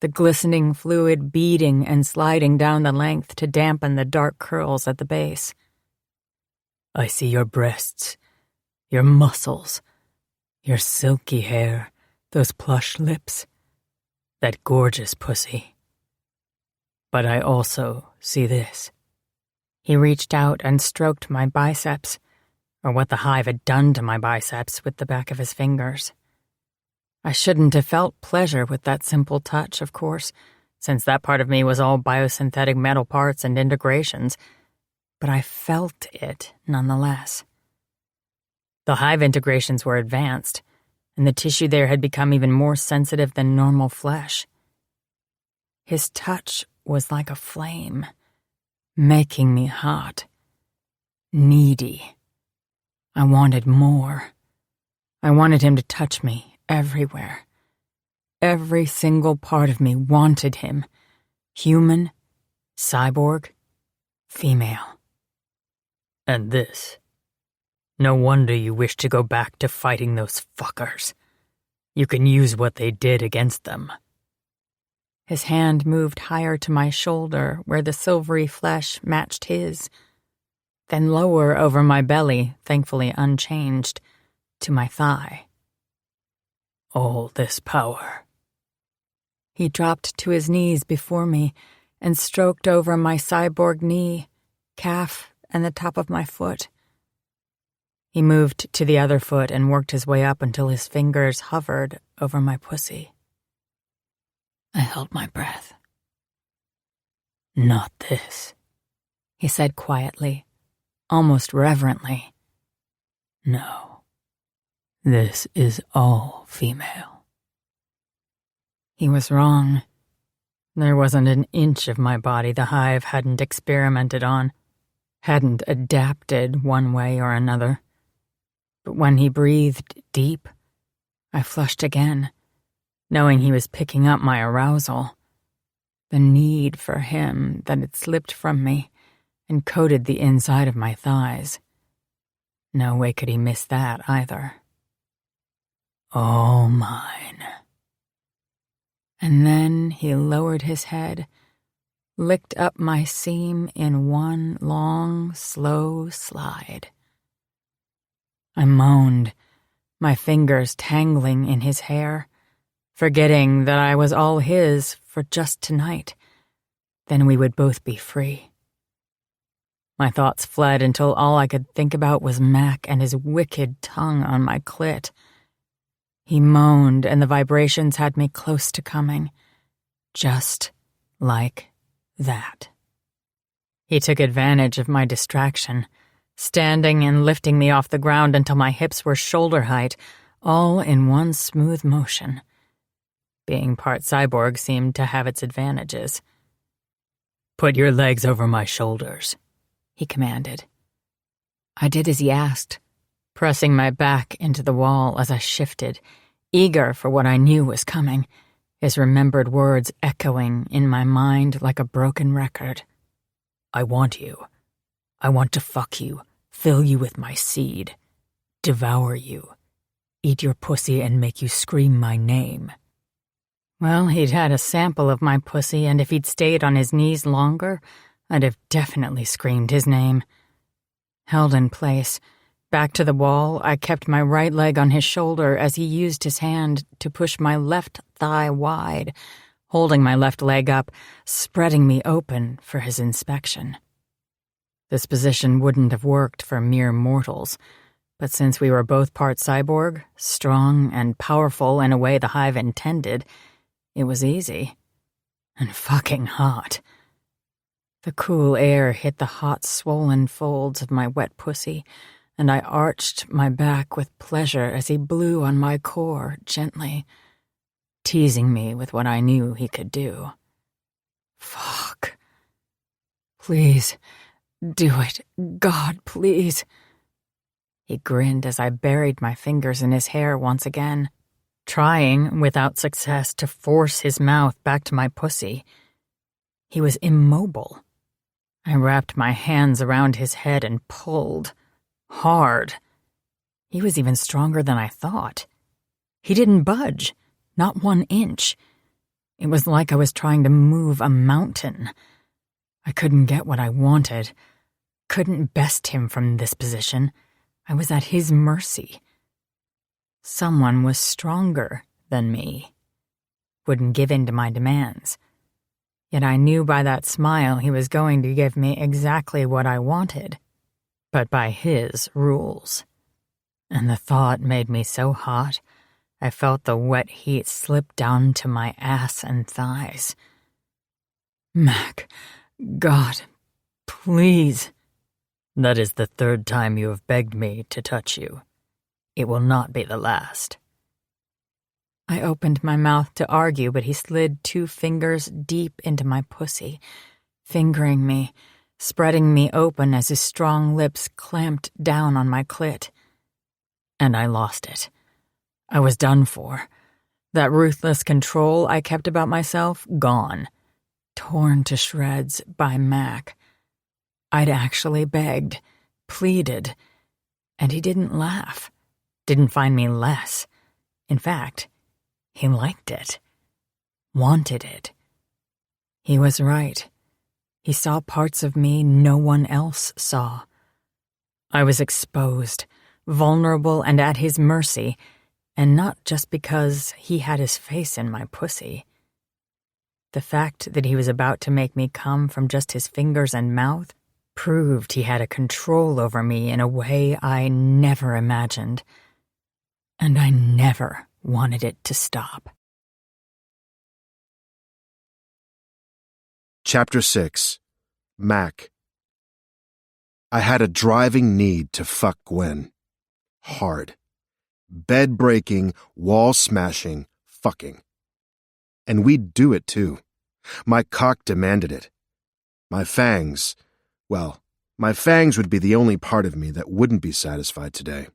the glistening fluid beading and sliding down the length to dampen the dark curls at the base. I see your breasts, your muscles, your silky hair, those plush lips, that gorgeous pussy. But I also see this." He reached out and stroked my biceps, or what the hive had done to my biceps with the back of his fingers. I shouldn't have felt pleasure with that simple touch, of course, since that part of me was all biosynthetic metal parts and integrations, but I felt it nonetheless. The hive integrations were advanced, and the tissue there had become even more sensitive than normal flesh. His touch was like a flame, making me hot, needy. I wanted more. I wanted him to touch me everywhere. Every single part of me wanted him. Human, cyborg, female. "And this. No wonder you wish to go back to fighting those fuckers. You can use what they did against them." His hand moved higher to my shoulder where the silvery flesh matched his, then lower over my belly, thankfully unchanged, to my thigh. "All this power." He dropped to his knees before me and stroked over my cyborg knee, calf, and the top of my foot. He moved to the other foot and worked his way up until his fingers hovered over my pussy. I held my breath. "Not this," he said quietly, almost reverently. "No, this is all female." He was wrong. There wasn't an inch of my body the hive hadn't experimented on, hadn't adapted one way or another. But when he breathed deep, I flushed again, knowing he was picking up my arousal, the need for him that had slipped from me and coated the inside of my thighs. No way could he miss that either. All mine. And then he lowered his head, licked up my seam in one long, slow slide. I moaned, my fingers tangling in his hair, forgetting that I was all his for just tonight. Then we would both be free. My thoughts fled until all I could think about was Mac and his wicked tongue on my clit. He moaned, and the vibrations had me close to coming. Just like that. He took advantage of my distraction, standing and lifting me off the ground until my hips were shoulder height, all in one smooth motion. Being part cyborg seemed to have its advantages. "Put your legs over my shoulders," he commanded. I did as he asked, pressing my back into the wall as I shifted, eager for what I knew was coming, his remembered words echoing in my mind like a broken record. "I want you. I want to fuck you, fill you with my seed, devour you, eat your pussy and make you scream my name." Well, he'd had a sample of my pussy, and if he'd stayed on his knees longer, I'd have definitely screamed his name. Held in place, back to the wall, I kept my right leg on his shoulder as he used his hand to push my left thigh wide, holding my left leg up, spreading me open for his inspection. This position wouldn't have worked for mere mortals, but since we were both part cyborg, strong and powerful in a way the hive intended, it was easy. And fucking hot. The cool air hit the hot, swollen folds of my wet pussy, and I arched my back with pleasure as he blew on my core gently, teasing me with what I knew he could do. Fuck. Please, do it. God, please. He grinned as I buried my fingers in his hair once again, trying, without success, to force his mouth back to my pussy. He was immobile. I wrapped my hands around his head and pulled. Hard. He was even stronger than I thought. He didn't budge, not 1 inch. It was like I was trying to move a mountain. I couldn't get what I wanted. couldn't best him from this position. I was at his mercy. Someone was stronger than me. Wouldn't give in to my demands. Yet I knew by that smile he was going to give me exactly what I wanted, but by his rules. And the thought made me so hot, I felt the wet heat slip down to my ass and thighs. Mac, God, please. That is the third time you have begged me to touch you. It will not be the last. I opened my mouth to argue, but he slid 2 fingers deep into my pussy, fingering me, spreading me open as his strong lips clamped down on my clit. And I lost it. I was done for. That ruthless control I kept about myself, gone. Torn to shreds by Mac. I'd actually begged, pleaded, and he didn't laugh, didn't find me less. In fact, he liked it, wanted it. He was right. He saw parts of me no one else saw. I was exposed, vulnerable and at his mercy, and not just because he had his face in my pussy. The fact that he was about to make me come from just his fingers and mouth proved he had a control over me in a way I never imagined. And I never wanted it to stop. Chapter 6. Mac. I had a driving need to fuck Gwen. Hard. Bed-breaking, wall-smashing fucking. And we'd do it, too. My cock demanded it. My fangs would be the only part of me that wouldn't be satisfied today.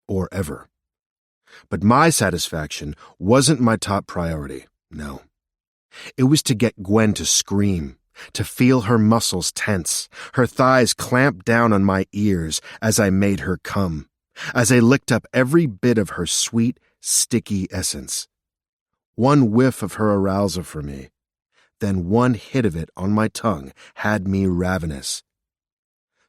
Or ever. But my satisfaction wasn't my top priority, no. It was to get Gwen to scream, to feel her muscles tense, her thighs clamp down on my ears as I made her come, as I licked up every bit of her sweet, sticky essence. One whiff of her arousal for me, then one hit of it on my tongue had me ravenous.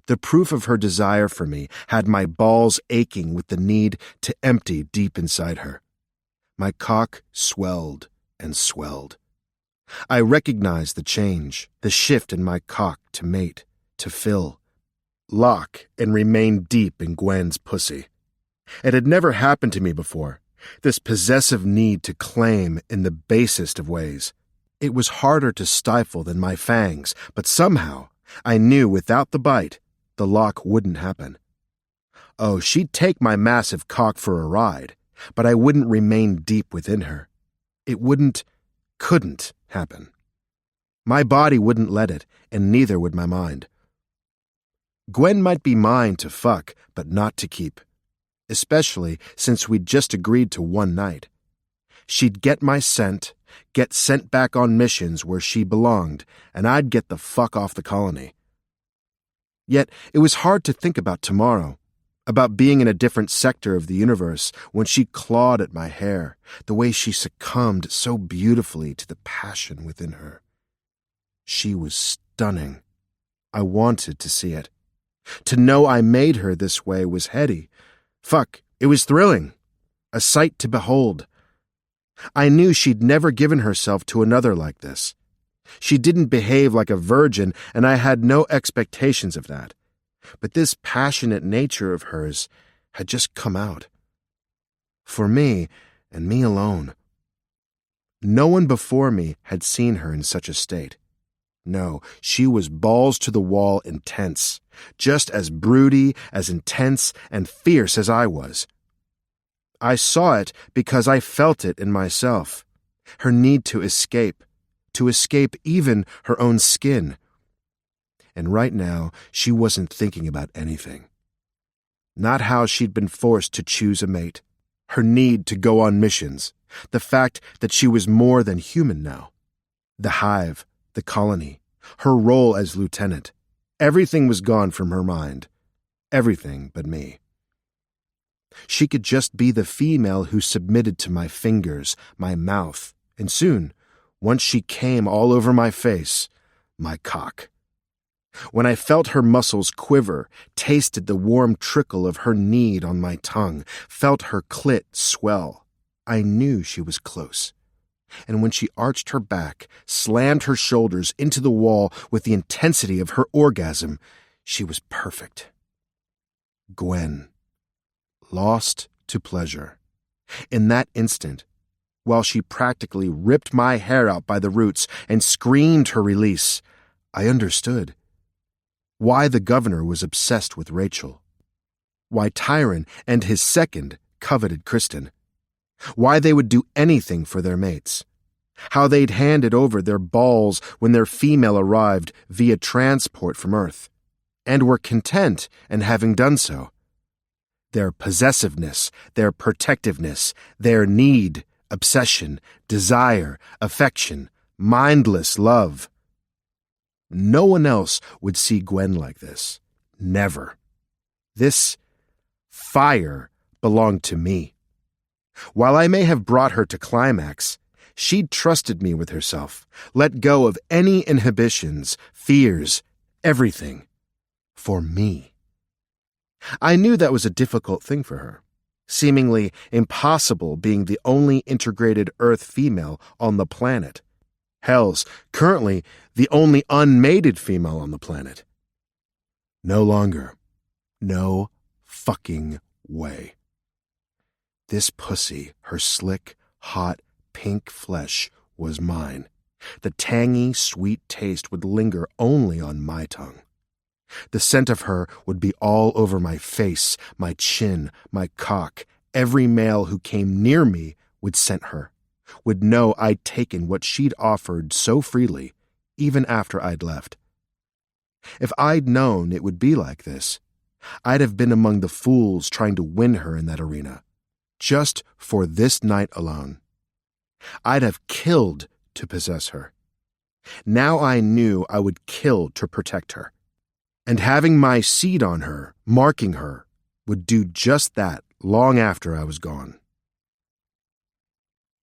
The proof of her desire for me had my balls aching with the need to empty deep inside her. My cock swelled and swelled. I recognized the change, the shift in my cock to mate, to fill, lock, and remain deep in Gwen's pussy. It had never happened to me before, this possessive need to claim in the basest of ways. It was harder to stifle than my fangs, but somehow I knew without the bite, the lock wouldn't happen. Oh, she'd take my massive cock for a ride, but I wouldn't remain deep within her. It couldn't happen. My body wouldn't let it, and neither would my mind. Gwen might be mine to fuck, but not to keep, especially since we'd just agreed to one night. She'd get my scent, get sent back on missions where she belonged, and I'd get the fuck off the colony. Yet it was hard to think about tomorrow, about being in a different sector of the universe when she clawed at my hair, the way she succumbed so beautifully to the passion within her. She was stunning. I wanted to see it. To know I made her this way was heady. Fuck, it was thrilling. A sight to behold. I knew she'd never given herself to another like this. She didn't behave like a virgin, and I had no expectations of that. But this passionate nature of hers had just come out. For me, and me alone. No one before me had seen her in such a state. No, she was balls to the wall intense, just as broody, as intense, and fierce as I was. I saw it because I felt it in myself, her need to escape even her own skin. And right now, she wasn't thinking about anything. Not how she'd been forced to choose a mate, her need to go on missions, the fact that she was more than human now. The hive, the colony, her role as lieutenant, everything was gone from her mind. Everything but me. She could just be the female who submitted to my fingers, my mouth, and soon, once she came all over my face, my cock. When I felt her muscles quiver, tasted the warm trickle of her need on my tongue, felt her clit swell, I knew she was close. And when she arched her back, slammed her shoulders into the wall with the intensity of her orgasm, she was perfect. Gwen. Lost to pleasure. In that instant, while she practically ripped my hair out by the roots and screamed her release, I understood why the governor was obsessed with Rachel, why Tyron and his second coveted Kristen, why they would do anything for their mates, how they'd handed over their balls when their female arrived via transport from Earth, and were content in having done so. Their possessiveness, their protectiveness, their need, obsession, desire, affection, mindless love. No one else would see Gwen like this. Never. This fire belonged to me. While I may have brought her to climax, she'd trusted me with herself, let go of any inhibitions, fears, everything. For me. I knew that was a difficult thing for her, seemingly impossible being the only integrated Earth female on the planet. Hell's currently the only unmated female on the planet. No longer. No fucking way. This pussy, her slick, hot, pink flesh, was mine. The tangy, sweet taste would linger only on my tongue. The scent of her would be all over my face, my chin, my cock. Every male who came near me would scent her, would know I'd taken what she'd offered so freely, even after I'd left. If I'd known it would be like this, I'd have been among the fools trying to win her in that arena, just for this night alone. I'd have killed to possess her. Now I knew I would kill to protect her. And having my seed on her, marking her, would do just that long after I was gone.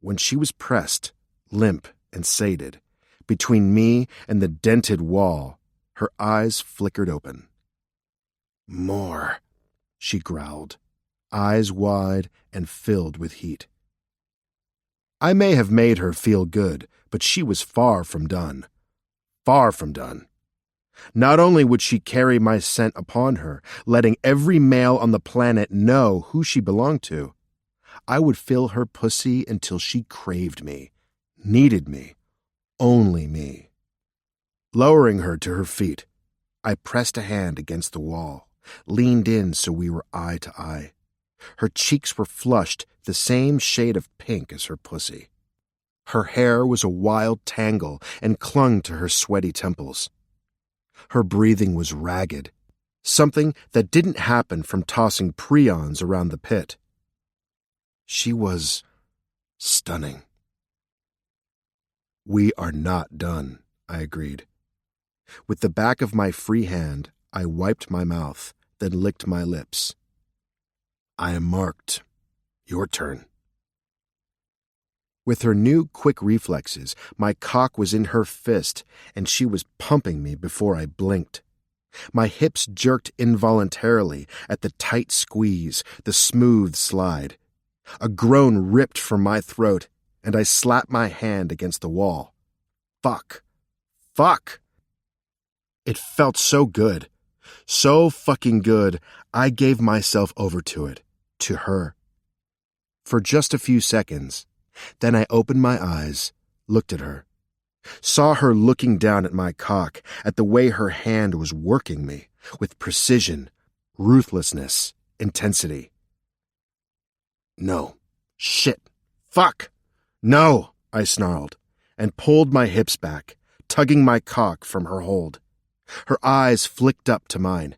When she was pressed, limp and sated, between me and the dented wall, her eyes flickered open. "More," she growled, eyes wide and filled with heat. I may have made her feel good, but she was far from done. Far from done. Not only would she carry my scent upon her, letting every male on the planet know who she belonged to, I would fill her pussy until she craved me, needed me, only me. Lowering her to her feet, I pressed a hand against the wall, leaned in so we were eye to eye. Her cheeks were flushed the same shade of pink as her pussy. Her hair was a wild tangle and clung to her sweaty temples. Her breathing was ragged, something that didn't happen from tossing prions around the pit. She was stunning. "We are not done," I agreed. With the back of my free hand, I wiped my mouth, then licked my lips. "I am marked. Your turn." With her new quick reflexes, my cock was in her fist, and she was pumping me before I blinked. My hips jerked involuntarily at the tight squeeze, the smooth slide. A groan ripped from my throat, and I slapped my hand against the wall. Fuck. Fuck! It felt so good. So fucking good, I gave myself over to it, to her. For just a few seconds, then I opened my eyes, looked at her, saw her looking down at my cock, at the way her hand was working me, with precision, ruthlessness, intensity. "No. Shit. Fuck. No," I snarled, and pulled my hips back, tugging my cock from her hold. Her eyes flicked up to mine.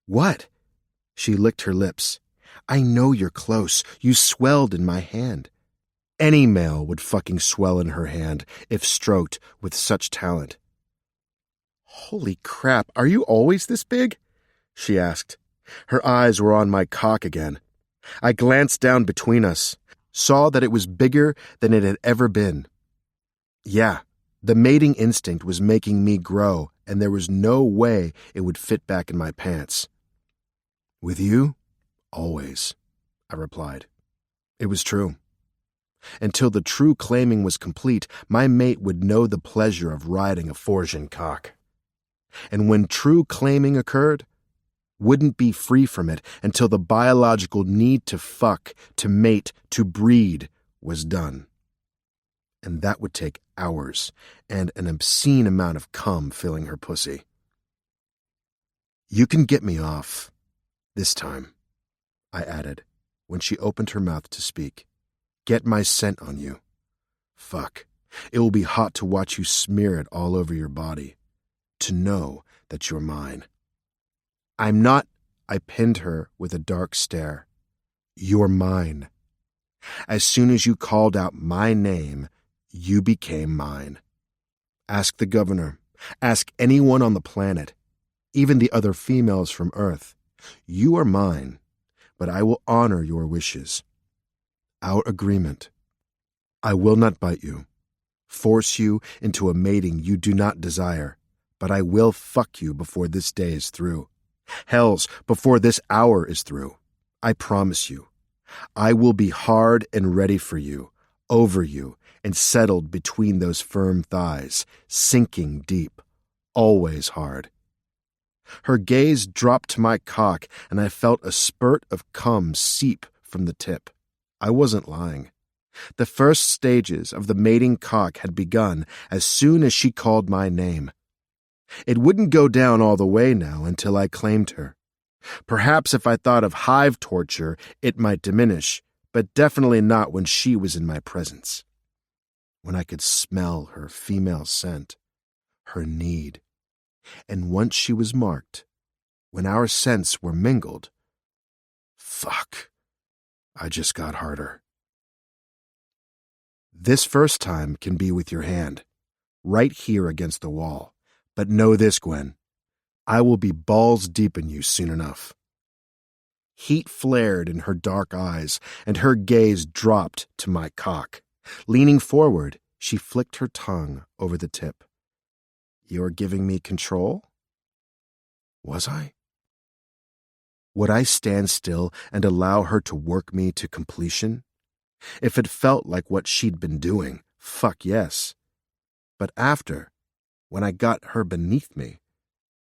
"What?" She licked her lips. "I know you're close. You swelled in my hand." Any male would fucking swell in her hand if stroked with such talent. "Holy crap, are you always this big?" she asked. Her eyes were on my cock again. I glanced down between us, saw that it was bigger than it had ever been. Yeah, The mating instinct was making me grow, and there was no way it would fit back in my pants. "With you, always," I replied. It was true. Until the true claiming was complete, my mate would know the pleasure of riding a Forsian cock. And when true claiming occurred, wouldn't be free from it until the biological need to fuck, to mate, to breed was done. And that would take hours and an obscene amount of cum filling her pussy. "You can get me off, this time," I added, when she opened her mouth to speak. "Get my scent on you. Fuck, it will be hot to watch you smear it all over your body, to know that you're mine." "I'm not," I pinned her with a dark stare. "You're mine. As soon as you called out my name, you became mine. Ask the governor. Ask anyone on the planet, even the other females from Earth. You are mine, but I will honor your wishes. Our agreement. I will not bite you, force you into a mating you do not desire, but I will fuck you before this day is through. Hells, before this hour is through. I promise you. I will be hard and ready for you, over you, and settled between those firm thighs, sinking deep, always hard." Her gaze dropped to my cock, and I felt a spurt of cum seep from the tip. I wasn't lying. The first stages of the mating cock had begun as soon as she called my name. It wouldn't go down all the way now until I claimed her. Perhaps if I thought of hive torture, it might diminish, but definitely not when she was in my presence. When I could smell her female scent, her need. And once she was marked, when our scents were mingled, fuck, I just got harder. "This first time can be with your hand, right here against the wall. But know this, Gwen, I will be balls deep in you soon enough." Heat flared in her dark eyes, and her gaze dropped to my cock. Leaning forward, she flicked her tongue over the tip. "You're giving me control?" Was I? Would I stand still and allow her to work me to completion? If it felt like what she'd been doing, fuck yes. But after, when I got her beneath me,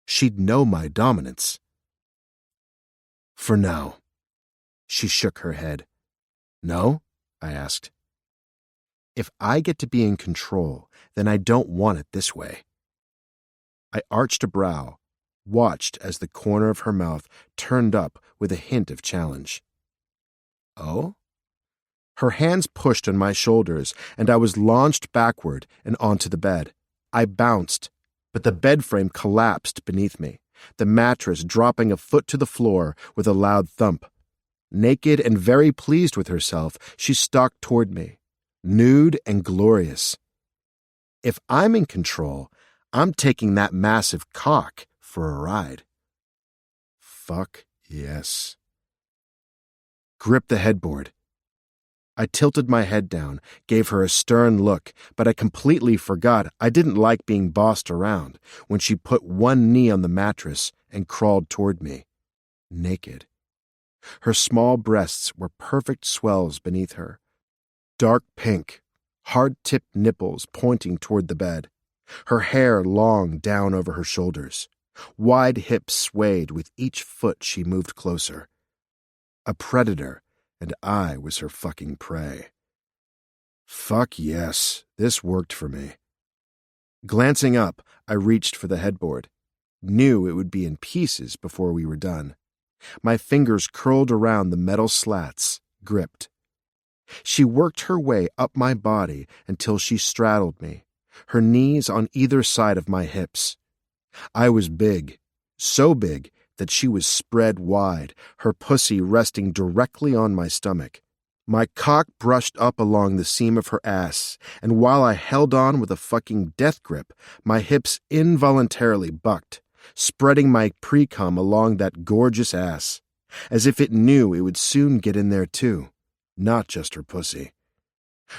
she'd know my dominance. "For now." She shook her head. "No?" I asked. "If I get to be in control, then I don't want it this way." I arched a brow, watched as the corner of her mouth turned up with a hint of challenge. "Oh?" Her hands pushed on my shoulders, and I was launched backward and onto the bed. I bounced, but the bed frame collapsed beneath me, the mattress dropping a foot to the floor with a loud thump. Naked and very pleased with herself, she stalked toward me, nude and glorious. If I'm in control, I'm taking that massive cock for a ride. Fuck yes. Grip the headboard. I tilted my head down, gave her a stern look, but I completely forgot I didn't like being bossed around when she put one knee on the mattress and crawled toward me, naked. Her small breasts were perfect swells beneath her, dark pink, hard-tipped nipples pointing toward the bed, her hair long down over her shoulders. Wide hips swayed with each foot she moved closer. A predator, and I was her fucking prey. Fuck yes, this worked for me. Glancing up, I reached for the headboard. Knew it would be in pieces before we were done. My fingers curled around the metal slats, gripped. She worked her way up my body until she straddled me, her knees on either side of my hips. I was big, so big that she was spread wide, her pussy resting directly on my stomach. My cock brushed up along the seam of her ass, and while I held on with a fucking death grip, my hips involuntarily bucked, spreading my pre-cum along that gorgeous ass, as if it knew it would soon get in there too, not just her pussy.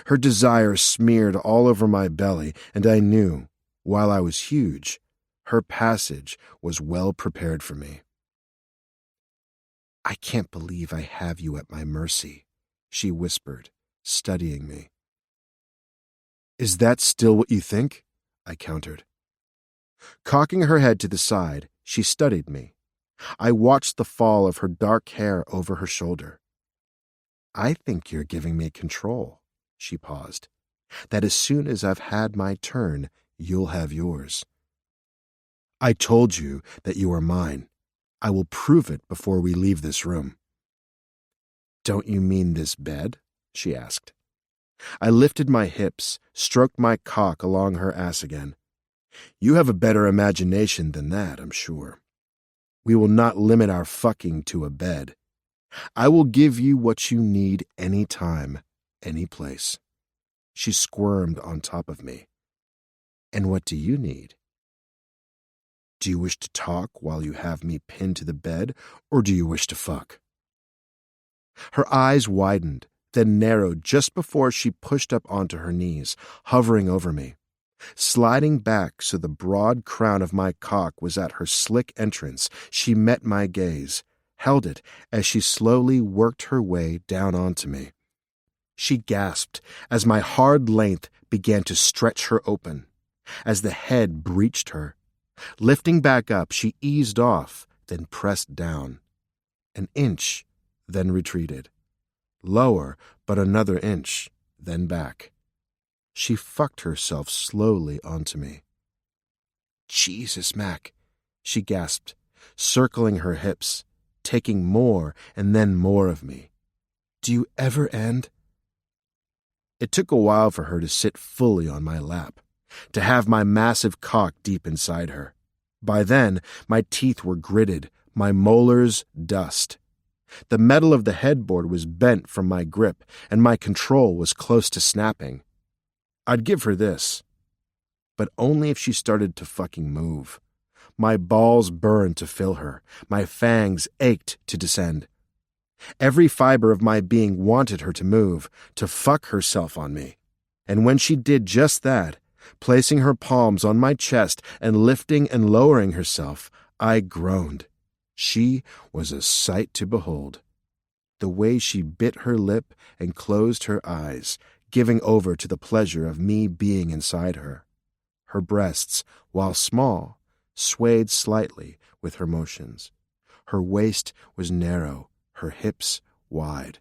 Her desire smeared all over my belly, and I knew, while I was huge, her passage was well prepared for me. "I can't believe I have you at my mercy," she whispered, studying me. "Is that still what you think?" I countered. Cocking her head to the side, she studied me. I watched the fall of her dark hair over her shoulder. "I think you're giving me control," she paused. "That as soon as I've had my turn, you'll have yours." "I told you that you are mine. I will prove it before we leave this room." "Don't you mean this bed?" she asked. I lifted my hips, stroked my cock along her ass again. "You have a better imagination than that, I'm sure. We will not limit our fucking to a bed. I will give you what you need any time, any place." She squirmed on top of me. "And what do you need? Do you wish to talk while you have me pinned to the bed, or do you wish to fuck?" Her eyes widened, then narrowed just before she pushed up onto her knees, hovering over me. Sliding back so the broad crown of my cock was at her slick entrance, she met my gaze, held it as she slowly worked her way down onto me. She gasped as my hard length began to stretch her open, as the head breached her. Lifting back up, she eased off, then pressed down. An inch, then retreated. Lower, but another inch, then back. She fucked herself slowly onto me. "Jesus, Mac," she gasped, circling her hips, taking more and then more of me. "Do you ever end?" It took a while for her to sit fully on my lap, to have my massive cock deep inside her. By then, my teeth were gritted, my molars dust. The metal of the headboard was bent from my grip, and my control was close to snapping. I'd give her this, but only if she started to fucking move. My balls burned to fill her, my fangs ached to descend. Every fiber of my being wanted her to move, to fuck herself on me. And when she did just that, placing her palms on my chest and lifting and lowering herself, I groaned. She was a sight to behold. The way she bit her lip and closed her eyes, giving over to the pleasure of me being inside her. Her breasts, while small, swayed slightly with her motions. Her waist was narrow, her hips wide.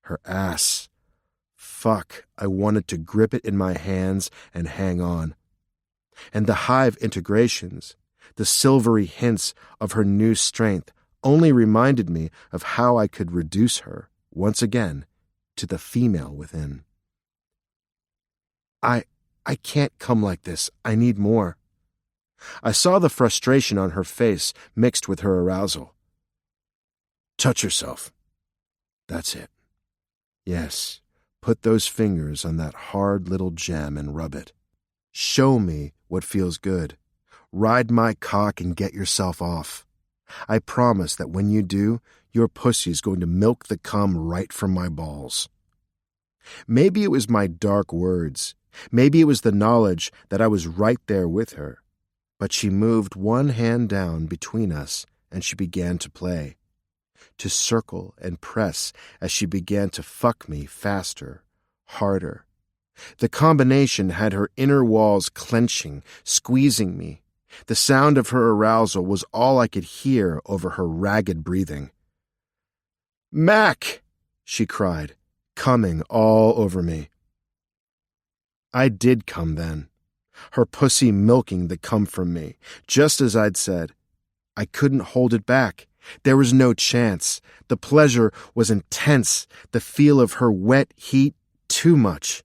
Her ass. Fuck, I wanted to grip it in my hands and hang on. And the hive integrations, the silvery hints of her new strength, only reminded me of how I could reduce her, once again, to the female within. I can't come like this. I need more." I saw the frustration on her face mixed with her arousal. "Touch yourself. That's it. Yes, put those fingers on that hard little gem and rub it. Show me what feels good. Ride my cock and get yourself off. I promise that when you do, your pussy's going to milk the cum right from my balls." Maybe it was my dark words. Maybe it was the knowledge that I was right there with her. But she moved one hand down between us and she began to play, to circle and press as she began to fuck me faster, harder. The combination had her inner walls clenching, squeezing me. The sound of her arousal was all I could hear over her ragged breathing. "Mac!" she cried, coming all over me. I did come then, her pussy milking the cum from me, just as I'd said. I couldn't hold it back. There was no chance. The pleasure was intense, the feel of her wet heat too much.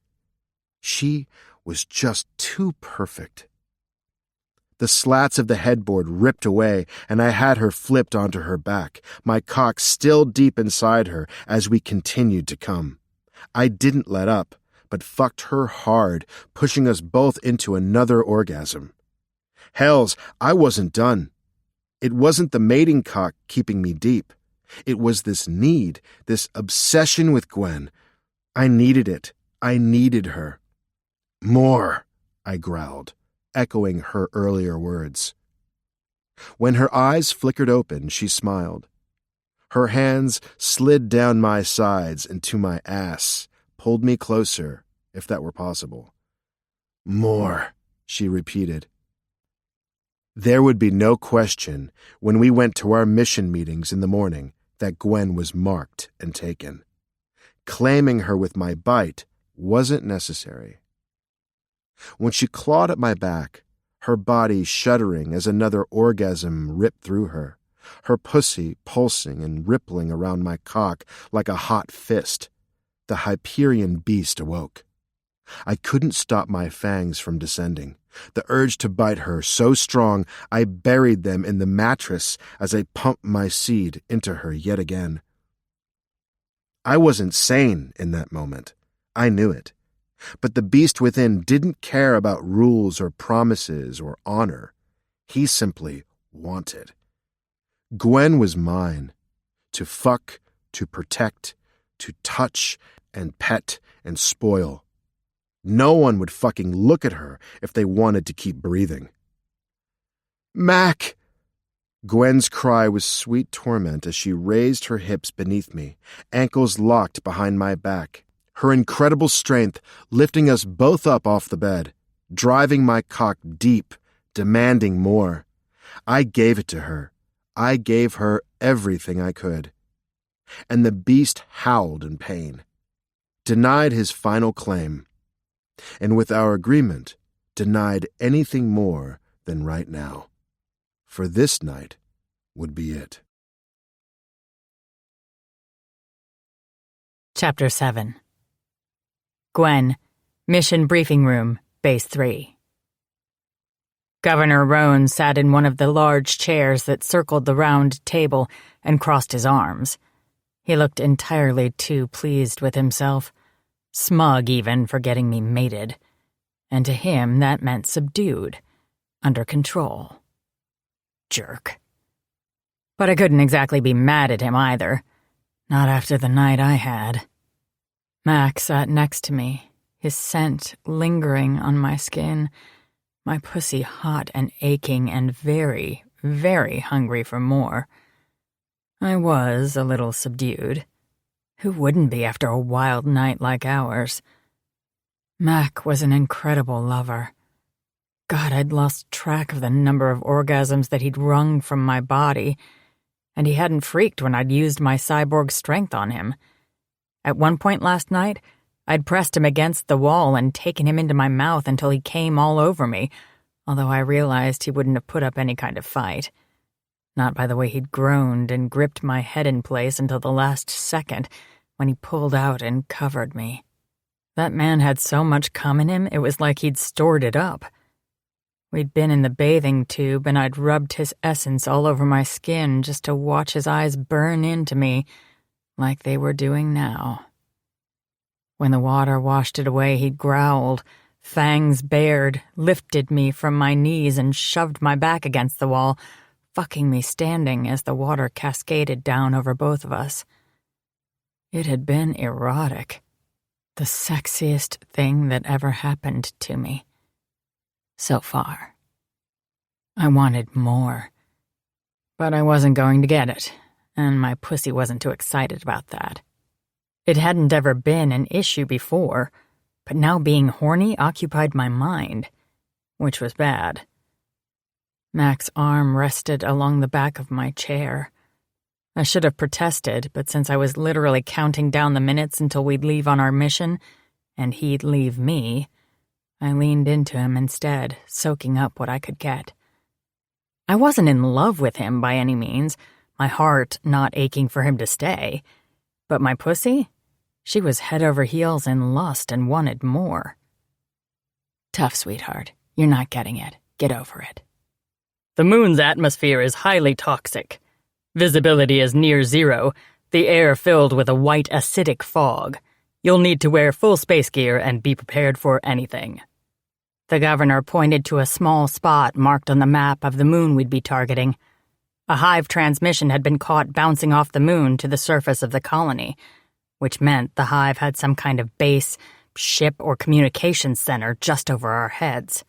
She was just too perfect. The slats of the headboard ripped away, and I had her flipped onto her back, my cock still deep inside her as we continued to come. I didn't let up, but fucked her hard, pushing us both into another orgasm. Hells, I wasn't done. It wasn't the mating cock keeping me deep. It was this need, this obsession with Gwen. I needed it. I needed her. More, I growled, echoing her earlier words. When her eyes flickered open, she smiled. Her hands slid down my sides and to my ass, pulled me closer, if that were possible. More, she repeated. There would be no question when we went to our mission meetings in the morning that Gwen was marked and taken. Claiming her with my bite wasn't necessary. When she clawed at my back, her body shuddering as another orgasm ripped through her, her pussy pulsing and rippling around my cock like a hot fist, the Hyperion beast awoke. I couldn't stop my fangs from descending, the urge to bite her so strong I buried them in the mattress as I pumped my seed into her yet again. I wasn't sane in that moment. I knew it. But the beast within didn't care about rules or promises or honor. He simply wanted. Gwen was mine. To fuck, to protect, to touch and pet and spoil. No one would fucking look at her if they wanted to keep breathing. Mac! Gwen's cry was sweet torment as she raised her hips beneath me, ankles locked behind my back, her incredible strength lifting us both up off the bed, driving my cock deep, demanding more. I gave it to her. I gave her everything I could. And the beast howled in pain, denied his final claim, and with our agreement, denied anything more than right now. For this night would be it. Chapter 7. Gwen, Mission Briefing Room, Base 3. Governor Roan sat in one of the large chairs that circled the round table and crossed his arms. He looked entirely too pleased with himself, smug even for getting me mated. And to him that meant subdued, under control. Jerk. But I couldn't exactly be mad at him either. Not after the night I had. Mac sat next to me, his scent lingering on my skin, my pussy hot and aching and very, very hungry for more. I was a little subdued. Who wouldn't be after a wild night like ours? Mac was an incredible lover. God, I'd lost track of the number of orgasms that he'd wrung from my body, and he hadn't freaked when I'd used my cyborg strength on him. At one point last night, I'd pressed him against the wall and taken him into my mouth until he came all over me, although I realized he wouldn't have put up any kind of fight. Not by the way he'd groaned and gripped my head in place until the last second when he pulled out and covered me. That man had so much cum in him, it was like he'd stored it up. We'd been in the bathing tube, and I'd rubbed his essence all over my skin just to watch his eyes burn into me like they were doing now. When the water washed it away, he growled, fangs bared, lifted me from my knees and shoved my back against the wall, fucking me standing as the water cascaded down over both of us. It had been erotic. The sexiest thing that ever happened to me. So far. I wanted more. But I wasn't going to get it, and my pussy wasn't too excited about that. It hadn't ever been an issue before, but now being horny occupied my mind, which was bad. Mac's arm rested along the back of my chair. I should have protested, but since I was literally counting down the minutes until we'd leave on our mission, and he'd leave me, I leaned into him instead, soaking up what I could get. I wasn't in love with him by any means, my heart not aching for him to stay. But my pussy? She was head over heels in lust and wanted more. Tough, sweetheart. You're not getting it. Get over it. The moon's atmosphere is highly toxic. Visibility is near zero, the air filled with a white acidic fog. You'll need to wear full space gear and be prepared for anything. The governor pointed to a small spot marked on the map of the moon we'd be targeting. A hive transmission had been caught bouncing off the moon to the surface of the colony, which meant the hive had some kind of base, ship or communications center just over our heads.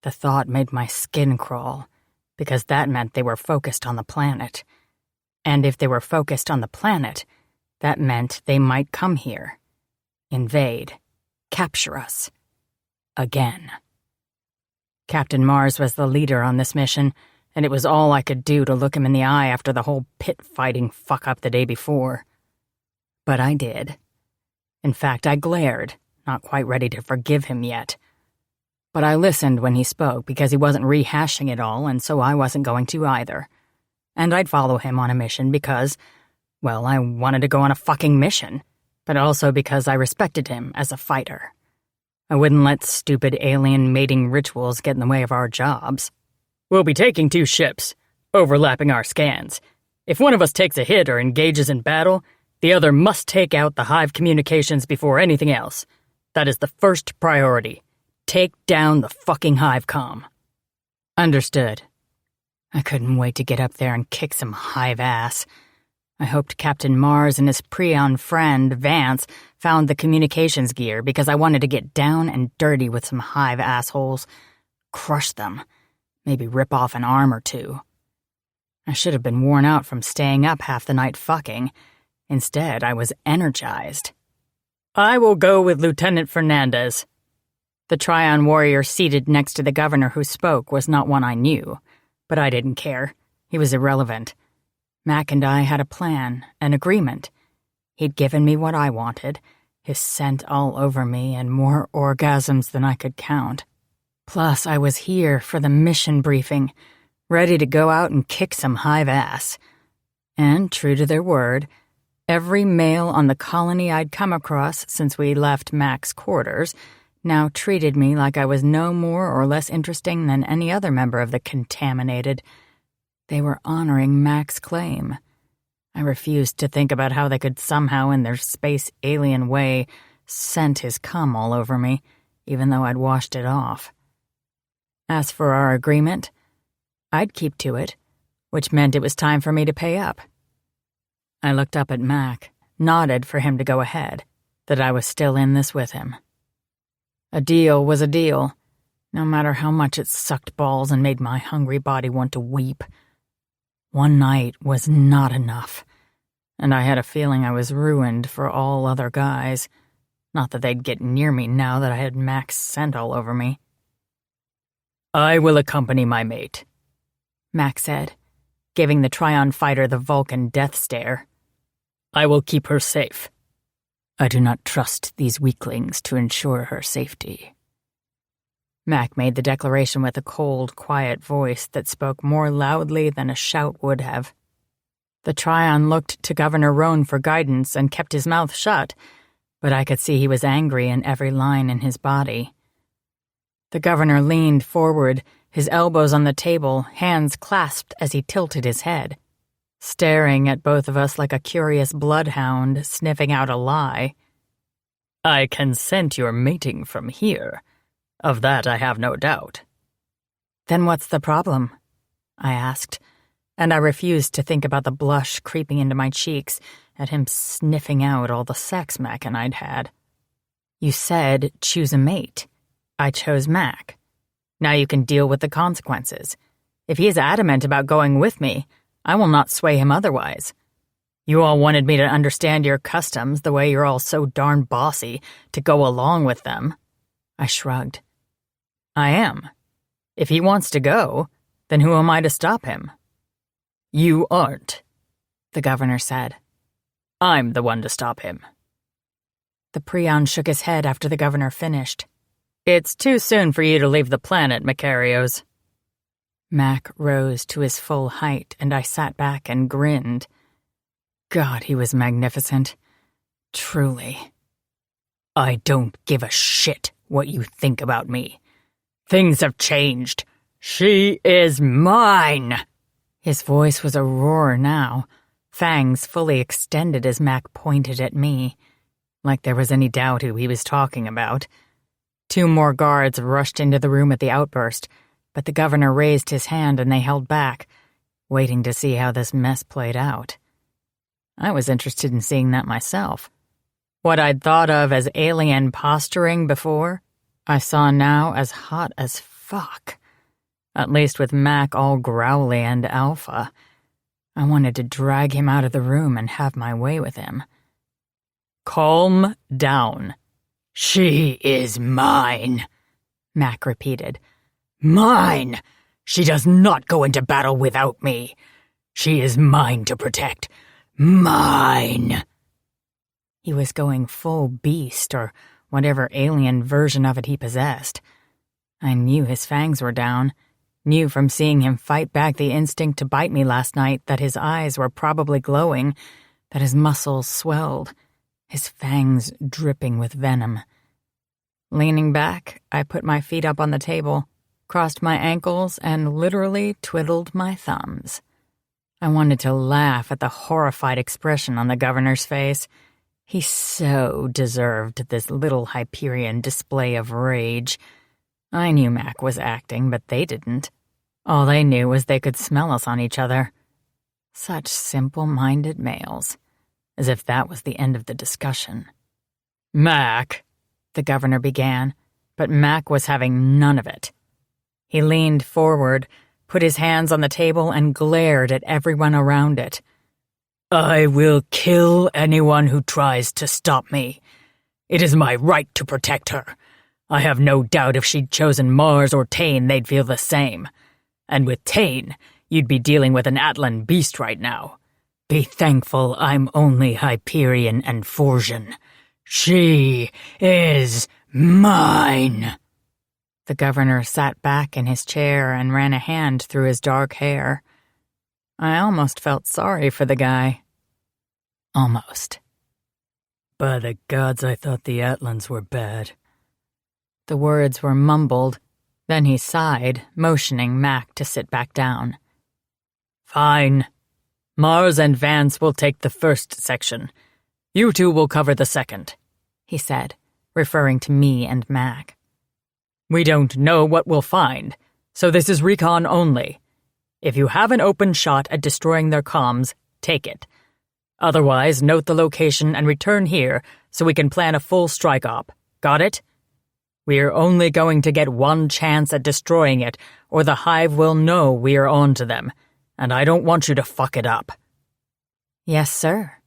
The thought made my skin crawl, because that meant they were focused on the planet. And if they were focused on the planet, that meant they might come here, invade, capture us. Again. Captain Mars was the leader on this mission, and it was all I could do to look him in the eye after the whole pit-fighting fuck-up the day before. But I did. In fact, I glared, not quite ready to forgive him yet. But I listened when he spoke because he wasn't rehashing it all, and so I wasn't going to either. And I'd follow him on a mission because, well, I wanted to go on a fucking mission, but also because I respected him as a fighter. I wouldn't let stupid alien mating rituals get in the way of our jobs. We'll be taking 2 ships, overlapping our scans. If one of us takes a hit or engages in battle, the other must take out the Hive communications before anything else. That is the first priority. Take down the fucking Hive comm. Understood. I couldn't wait to get up there and kick some Hive ass. I hoped Captain Mars and his Prion friend, Vance, found the communications gear because I wanted to get down and dirty with some Hive assholes. Crush them. Maybe rip off an arm or 2. I should have been worn out from staying up half the night fucking. Instead, I was energized. I will go with Lieutenant Fernandez. The Trion warrior seated next to the governor who spoke was not one I knew, but I didn't care. He was irrelevant. Mac and I had a plan, an agreement. He'd given me what I wanted, his scent all over me and more orgasms than I could count. Plus, I was here for the mission briefing, ready to go out and kick some Hive ass. And, true to their word, every male on the colony I'd come across since we left Mac's quarters now treated me like I was no more or less interesting than any other member of the Contaminated. They were honoring Mac's claim. I refused to think about how they could somehow, in their space alien way, scent his cum all over me, even though I'd washed it off. As for our agreement, I'd keep to it, which meant it was time for me to pay up. I looked up at Mac, nodded for him to go ahead, that I was still in this with him. A deal was a deal, no matter how much it sucked balls and made my hungry body want to weep. One night was not enough, and I had a feeling I was ruined for all other guys. Not that they'd get near me now that I had Mac's scent all over me. I will accompany my mate, Mac said, giving the Trion fighter the Vulcan death stare. I will keep her safe. I do not trust these weaklings to ensure her safety. Mac made the declaration with a cold, quiet voice that spoke more loudly than a shout would have. The Trion looked to Governor Roan for guidance and kept his mouth shut, but I could see he was angry in every line in his body. The governor leaned forward, his elbows on the table, hands clasped as he tilted his head, staring at both of us like a curious bloodhound sniffing out a lie. I can scent your mating from here. Of that I have no doubt. Then what's the problem? I asked, and I refused to think about the blush creeping into my cheeks at him sniffing out all the sex Mac and I'd had. You said choose a mate. I chose Mac. Now you can deal with the consequences. If he is adamant about going with me, I will not sway him otherwise. You all wanted me to understand your customs the way you're all so darn bossy to go along with them. I shrugged. I am. If he wants to go, then who am I to stop him? You aren't, the governor said. I'm the one to stop him. The Prion shook his head after the governor finished. It's too soon for you to leave the planet, Macarios. Mac rose to his full height, and I sat back and grinned. God, he was magnificent. Truly. I don't give a shit what you think about me. Things have changed. She is mine. His voice was a roar now, fangs fully extended as Mac pointed at me, like there was any doubt who he was talking about. 2 more guards rushed into the room at the outburst, but the governor raised his hand and they held back, waiting to see how this mess played out. I was interested in seeing that myself. What I'd thought of as alien posturing before, I saw now as hot as fuck. At least with Mac all growly and alpha. I wanted to drag him out of the room and have my way with him. "Calm down. She is mine," Mac repeated. "Mine! She does not go into battle without me. She is mine to protect. Mine!" He was going full beast, or whatever alien version of it he possessed. I knew his fangs were down, knew from seeing him fight back the instinct to bite me last night that his eyes were probably glowing, that his muscles swelled, his fangs dripping with venom. Leaning back, I put my feet up on the table, crossed my ankles, and literally twiddled my thumbs. I wanted to laugh at the horrified expression on the governor's face. He so deserved this little Hyperion display of rage. I knew Mac was acting, but they didn't. All they knew was they could smell us on each other. Such simple-minded males. As if that was the end of the discussion. "Mac," the governor began, but Mac was having none of it. He leaned forward, put his hands on the table, and glared at everyone around it. "I will kill anyone who tries to stop me. It is my right to protect her. I have no doubt if she'd chosen Mars or Tane, they'd feel the same. And with Tane, you'd be dealing with an Atlan beast right now. Be thankful I'm only Hyperion and Forsian. She is mine." The governor sat back in his chair and ran a hand through his dark hair. I almost felt sorry for the guy. Almost. "By the gods, I thought the Atlans were bad." The words were mumbled. Then he sighed, motioning Mac to sit back down. "Fine. Mars and Vance will take the first section. You two will cover the second," he said, referring to me and Mac. "We don't know what we'll find, so this is recon only. If you have an open shot at destroying their comms, take it. Otherwise, note the location and return here so we can plan a full strike-op. Got it? We're only going to get one chance at destroying it, or the Hive will know we're on to them, and I don't want you to fuck it up." "Yes, sir."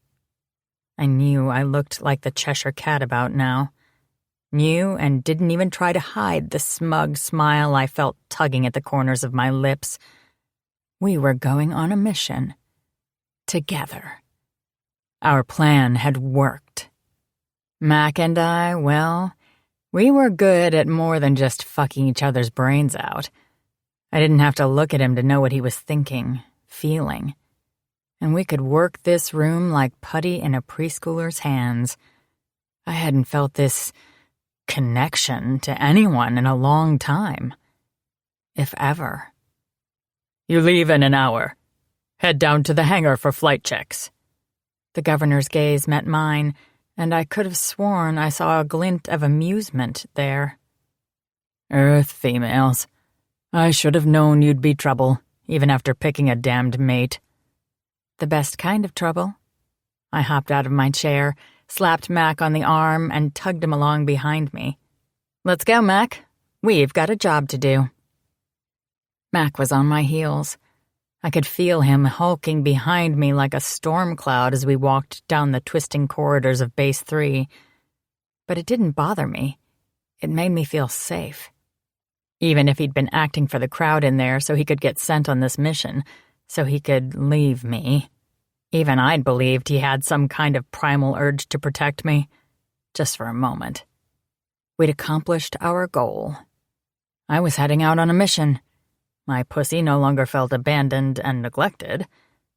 I knew I looked like the Cheshire Cat about now. Knew and didn't even try to hide the smug smile I felt tugging at the corners of my lips. We were going on a mission. Together. Our plan had worked. Mac and I, well, we were good at more than just fucking each other's brains out. I didn't have to look at him to know what he was thinking, feeling. And we could work this room like putty in a preschooler's hands. I hadn't felt this connection to anyone in a long time. If ever. "You leave in an hour. Head down to the hangar for flight checks." The governor's gaze met mine, and I could have sworn I saw a glint of amusement there. "Earth females. I should have known you'd be trouble, even after picking a damned mate." "The best kind of trouble." I hopped out of my chair, slapped Mac on the arm, and tugged him along behind me. "Let's go, Mac. We've got a job to do." Mac was on my heels. I could feel him hulking behind me like a storm cloud as we walked down the twisting corridors of Base 3. But it didn't bother me. It made me feel safe. Even if he'd been acting for the crowd in there so he could get sent on this mission, so he could leave me. Even I'd believed he had some kind of primal urge to protect me. Just for a moment. We'd accomplished our goal. I was heading out on a mission. My pussy no longer felt abandoned and neglected.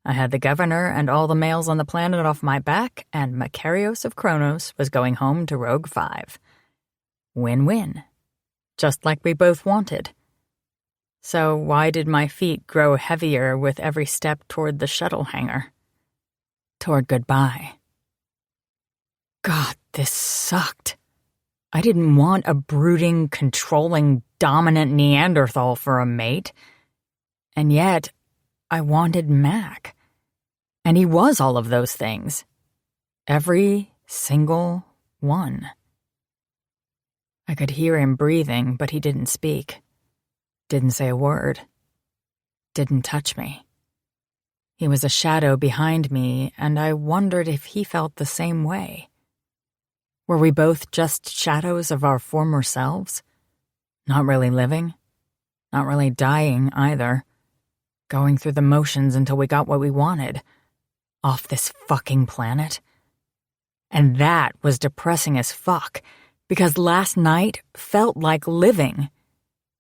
I had the governor and all the males on the planet off my back, and Makarios of Kronos was going home to Rogue 5. Win-win. Just like we both wanted. So why did my feet grow heavier with every step toward the shuttle hangar? Toward goodbye. God, this sucked. I didn't want a brooding, controlling, dominant Neanderthal for a mate. And yet, I wanted Mac. And he was all of those things. Every single one. I could hear him breathing, but he didn't speak. Didn't say a word. Didn't touch me. He was a shadow behind me, and I wondered if he felt the same way. Were we both just shadows of our former selves? Not really living? Not really dying, either. Going through the motions until we got what we wanted. Off this fucking planet. And that was depressing as fuck, because last night felt like living.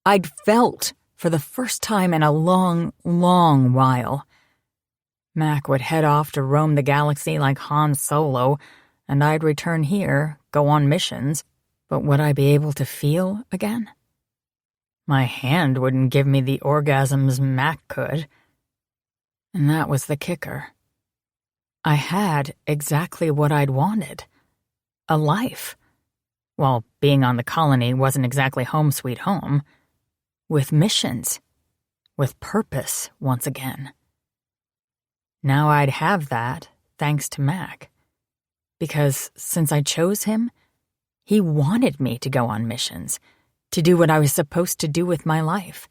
I'd felt for the first time in a long, long while. Mac would head off to roam the galaxy like Han Solo, and I'd return here, go on missions, but would I be able to feel again? My hand wouldn't give me the orgasms Mac could. And that was the kicker. I had exactly what I'd wanted. A life. Well, being on the colony wasn't exactly home sweet home. With missions. With purpose, once again. Now I'd have that, thanks to Mac. Because since I chose him, he wanted me to go on missions, to do what I was supposed to do with my life.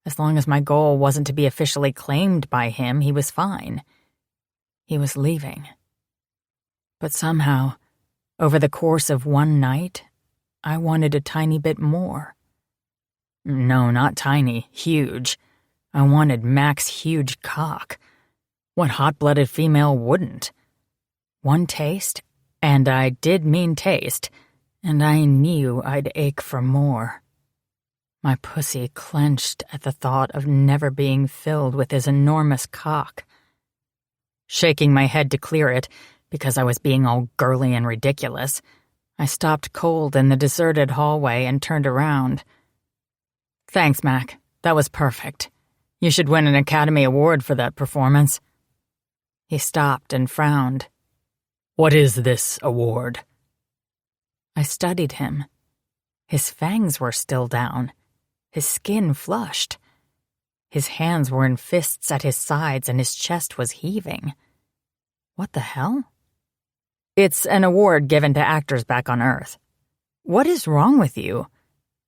As long as my goal wasn't to be officially claimed by him, he was fine. He was leaving. But somehow, over the course of one night, I wanted a tiny bit more. No, not tiny, huge. I wanted Mac's huge cock. What hot-blooded female wouldn't? One taste, and I did mean taste, and I knew I'd ache for more. My pussy clenched at the thought of never being filled with his enormous cock. Shaking my head to clear it, because I was being all girly and ridiculous, I stopped cold in the deserted hallway and turned around. Thanks, Mac. That was perfect. You should win an Academy Award for that performance. He stopped and frowned. What is this award? I studied him. His fangs were still down, his skin flushed. His hands were in fists at his sides and his chest was heaving. What the hell? It's an award given to actors back on Earth. What is wrong with you?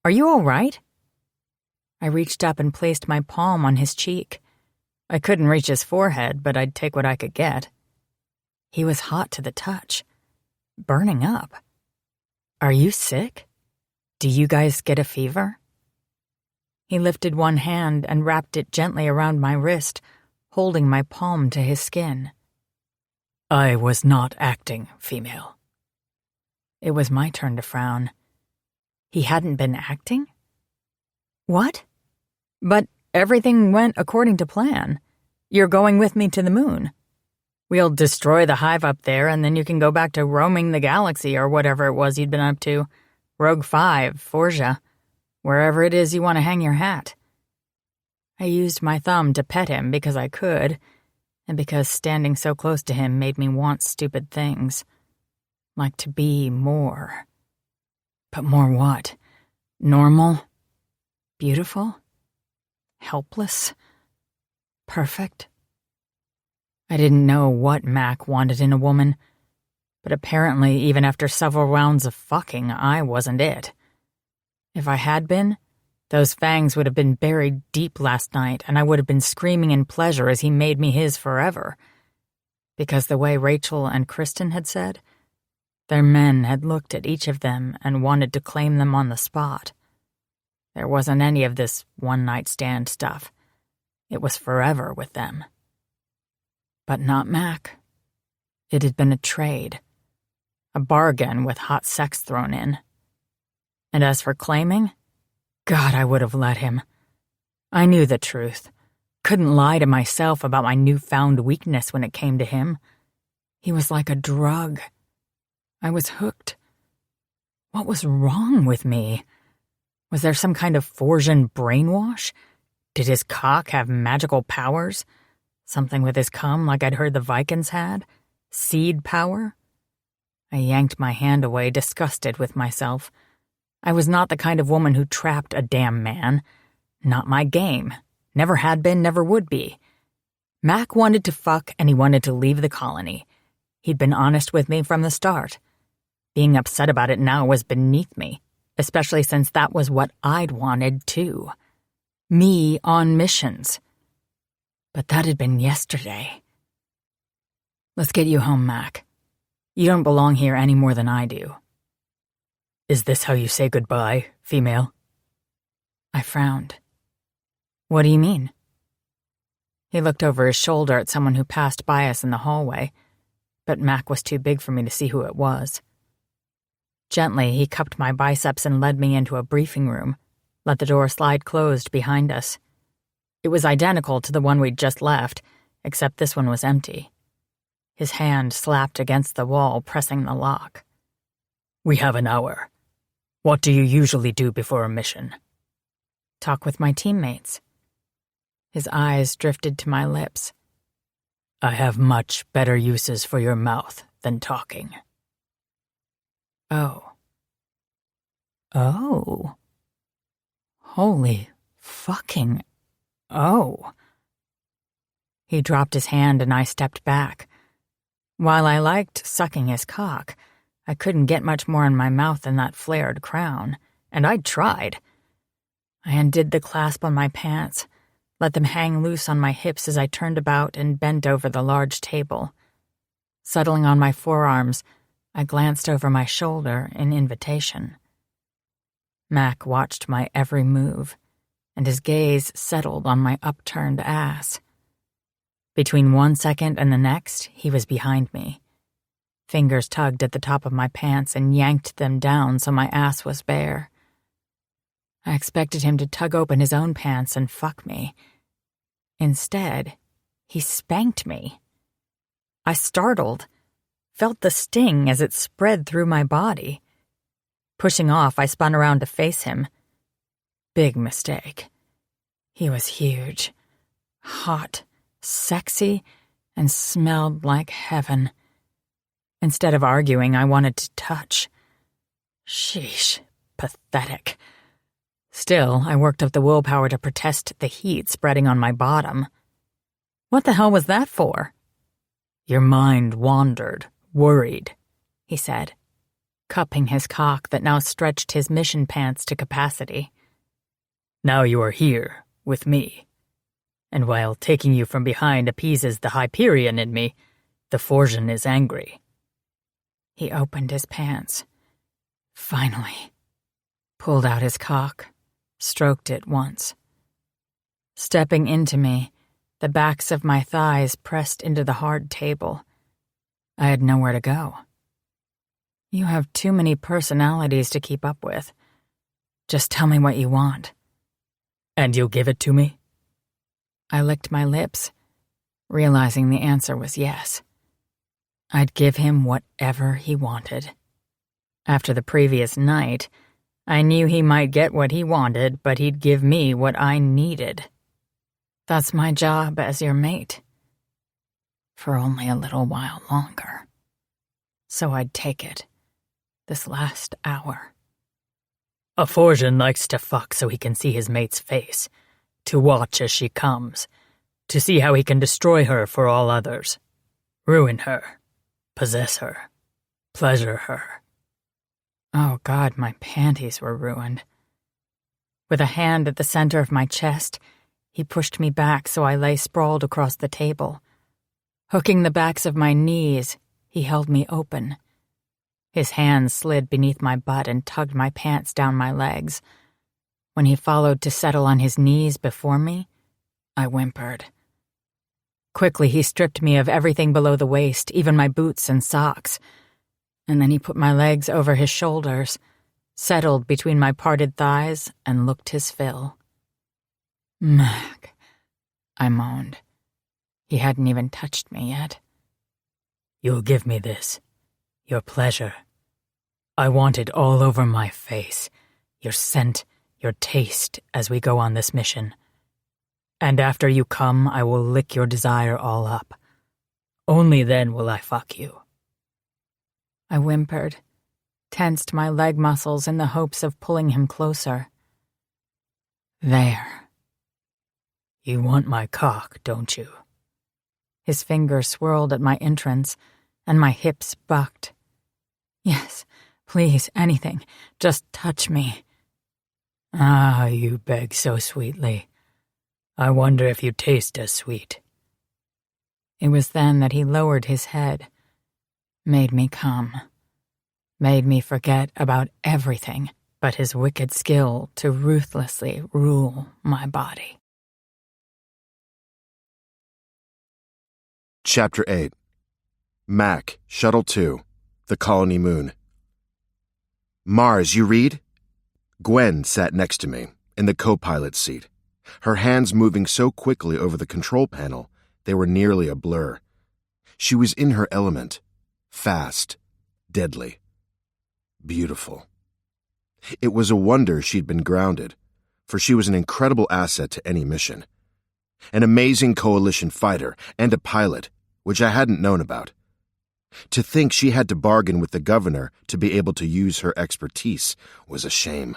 Are you all right? I reached up and placed my palm on his cheek. I couldn't reach his forehead, but I'd take what I could get. He was hot to the touch, burning up. Are you sick? Do you guys get a fever? He lifted one hand and wrapped it gently around my wrist, holding my palm to his skin. I was not acting, female. It was my turn to frown. He hadn't been acting? What? But everything went according to plan. You're going with me to the moon. We'll destroy the hive up there, and then you can go back to roaming the galaxy or whatever it was you'd been up to. Rogue 5, Forja, wherever it is you want to hang your hat. I used my thumb to pet him because I could, and because standing so close to him made me want stupid things. Like to be more. But more what? Normal? Beautiful? Helpless? Perfect? I didn't know what Mac wanted in a woman, but apparently even after several rounds of fucking, I wasn't it. If I had been, those fangs would have been buried deep last night, and I would have been screaming in pleasure as he made me his forever. Because the way Rachel and Kristen had said, their men had looked at each of them and wanted to claim them on the spot. There wasn't any of this one-night stand stuff. It was forever with them. But not Mac. It had been a trade. A bargain with hot sex thrown in. And as for claiming, God, I would have let him. I knew the truth. Couldn't lie to myself about my newfound weakness when it came to him. He was like a drug. I was hooked. What was wrong with me? Was there some kind of Forjan brainwash? Did his cock have magical powers? Something with his cum like I'd heard the Vikings had? Seed power? I yanked my hand away, disgusted with myself. I was not the kind of woman who trapped a damn man. Not my game. Never had been, never would be. Mac wanted to fuck and he wanted to leave the colony. He'd been honest with me from the start. Being upset about it now was beneath me, especially since that was what I'd wanted, too. Me on missions. But that had been yesterday. Let's get you home, Mac. You don't belong here any more than I do. Is this how you say goodbye, female? I frowned. What do you mean? He looked over his shoulder at someone who passed by us in the hallway, but Mac was too big for me to see who it was. Gently, he cupped my biceps and led me into a briefing room, let the door slide closed behind us. It was identical to the one we'd just left, except this one was empty. His hand slapped against the wall, pressing the lock. We have an hour. What do you usually do before a mission? Talk with my teammates. His eyes drifted to my lips. I have much better uses for your mouth than talking. Oh. Oh. Holy fucking oh. He dropped his hand and I stepped back. While I liked sucking his cock, I couldn't get much more in my mouth than that flared crown, and I'd tried. I undid the clasp on my pants, let them hang loose on my hips as I turned about and bent over the large table. Settling on my forearms, I glanced over my shoulder in invitation. Mac watched my every move, and his gaze settled on my upturned ass. Between 1 second and the next, he was behind me. Fingers tugged at the top of my pants and yanked them down so my ass was bare. I expected him to tug open his own pants and fuck me. Instead, he spanked me. I startled, felt the sting as it spread through my body. Pushing off, I spun around to face him. Big mistake. He was huge, hot, sexy, and smelled like heaven. Instead of arguing, I wanted to touch. Sheesh, pathetic. Still, I worked up the willpower to protest the heat spreading on my bottom. What the hell was that for? Your mind wandered, worried, he said, cupping his cock that now stretched his mission pants to capacity. Now you are here, with me. And while taking you from behind appeases the Hyperion in me, the Forsian is angry. He opened his pants. Finally. Pulled out his cock, stroked it once. Stepping into me, the backs of my thighs pressed into the hard table. I had nowhere to go. You have too many personalities to keep up with. Just tell me what you want. And you'll give it to me? I licked my lips, realizing the answer was yes. I'd give him whatever he wanted. After the previous night, I knew he might get what he wanted, but he'd give me what I needed. That's my job as your mate. For only a little while longer. So I'd take it. This last hour. A Forsian likes to fuck so he can see his mate's face, to watch as she comes, to see how he can destroy her for all others, ruin her, possess her, pleasure her. Oh God, my panties were ruined. With a hand at the center of my chest, he pushed me back so I lay sprawled across the table. Hooking the backs of my knees, he held me open. His hands slid beneath my butt and tugged my pants down my legs. When he followed to settle on his knees before me, I whimpered. Quickly, he stripped me of everything below the waist, even my boots and socks. And then he put my legs over his shoulders, settled between my parted thighs, and looked his fill. Mac, I moaned. He hadn't even touched me yet. You'll give me this. Your pleasure. I want it all over my face. Your scent, your taste, as we go on this mission. And after you come, I will lick your desire all up. Only then will I fuck you. I whimpered, tensed my leg muscles in the hopes of pulling him closer. There. You want my cock, don't you? His finger swirled at my entrance, and my hips bucked. Yes, please, anything. Just touch me. Ah, you beg so sweetly. I wonder if you taste as sweet. It was then that he lowered his head, made me come, made me forget about everything but his wicked skill to ruthlessly rule my body. Chapter 8. Mac, Shuttle 2, The Colony Moon. Mars, you read? Gwen sat next to me, in the co-pilot seat, her hands moving so quickly over the control panel they were nearly a blur. She was in her element, fast, deadly, beautiful. It was a wonder she'd been grounded, for she was an incredible asset to any mission. An amazing coalition fighter and a pilot, which I hadn't known about. To think she had to bargain with the governor to be able to use her expertise was a shame.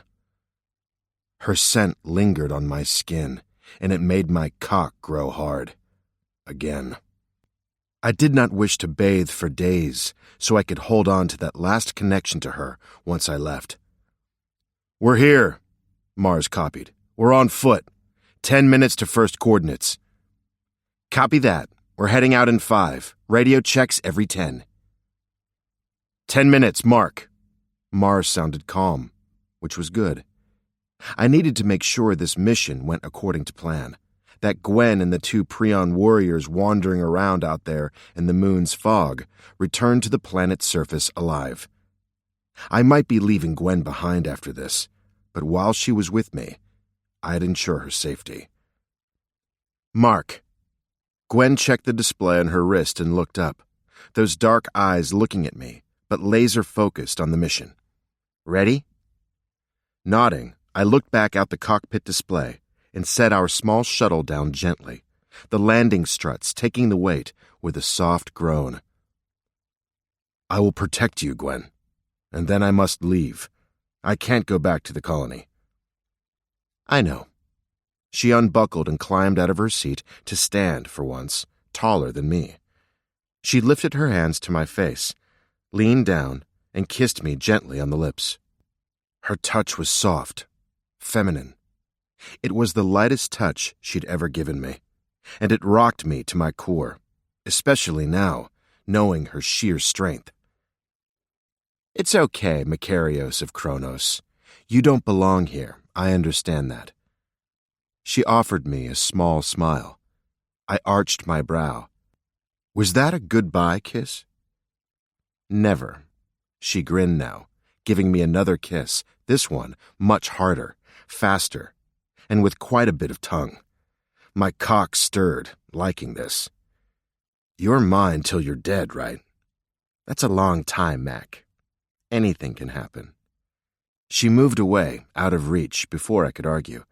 Her scent lingered on my skin, and it made my cock grow hard. Again. I did not wish to bathe for days, so I could hold on to that last connection to her once I left. "We're here," Mars copied. "We're on foot. 10 minutes to first coordinates." "Copy that. We're heading out in 5. Radio checks every 10. 10 minutes, mark." Mars sounded calm, which was good. I needed to make sure this mission went according to plan, that Gwen and the 2 Prion warriors wandering around out there in the moon's fog returned to the planet's surface alive. I might be leaving Gwen behind after this, but while she was with me, I'd ensure her safety. "Mark." Gwen checked the display on her wrist and looked up, those dark eyes looking at me, but laser-focused on the mission. "Ready?" Nodding, I looked back out the cockpit display and set our small shuttle down gently, the landing struts taking the weight with a soft groan. "I will protect you, Gwen, and then I must leave. I can't go back to the colony." "I know." She unbuckled and climbed out of her seat to stand, for once, taller than me. She lifted her hands to my face, leaned down, and kissed me gently on the lips. Her touch was soft, feminine. It was the lightest touch she'd ever given me, and it rocked me to my core, especially now, knowing her sheer strength. "It's okay, Makarios of Kronos. You don't belong here, I understand that." She offered me a small smile. I arched my brow. Was that a goodbye kiss? "Never." She grinned now, giving me another kiss, this one much harder, faster, and with quite a bit of tongue. My cock stirred, liking this. "You're mine till you're dead, right? That's a long time, Mac. Anything can happen." She moved away, out of reach, before I could argue.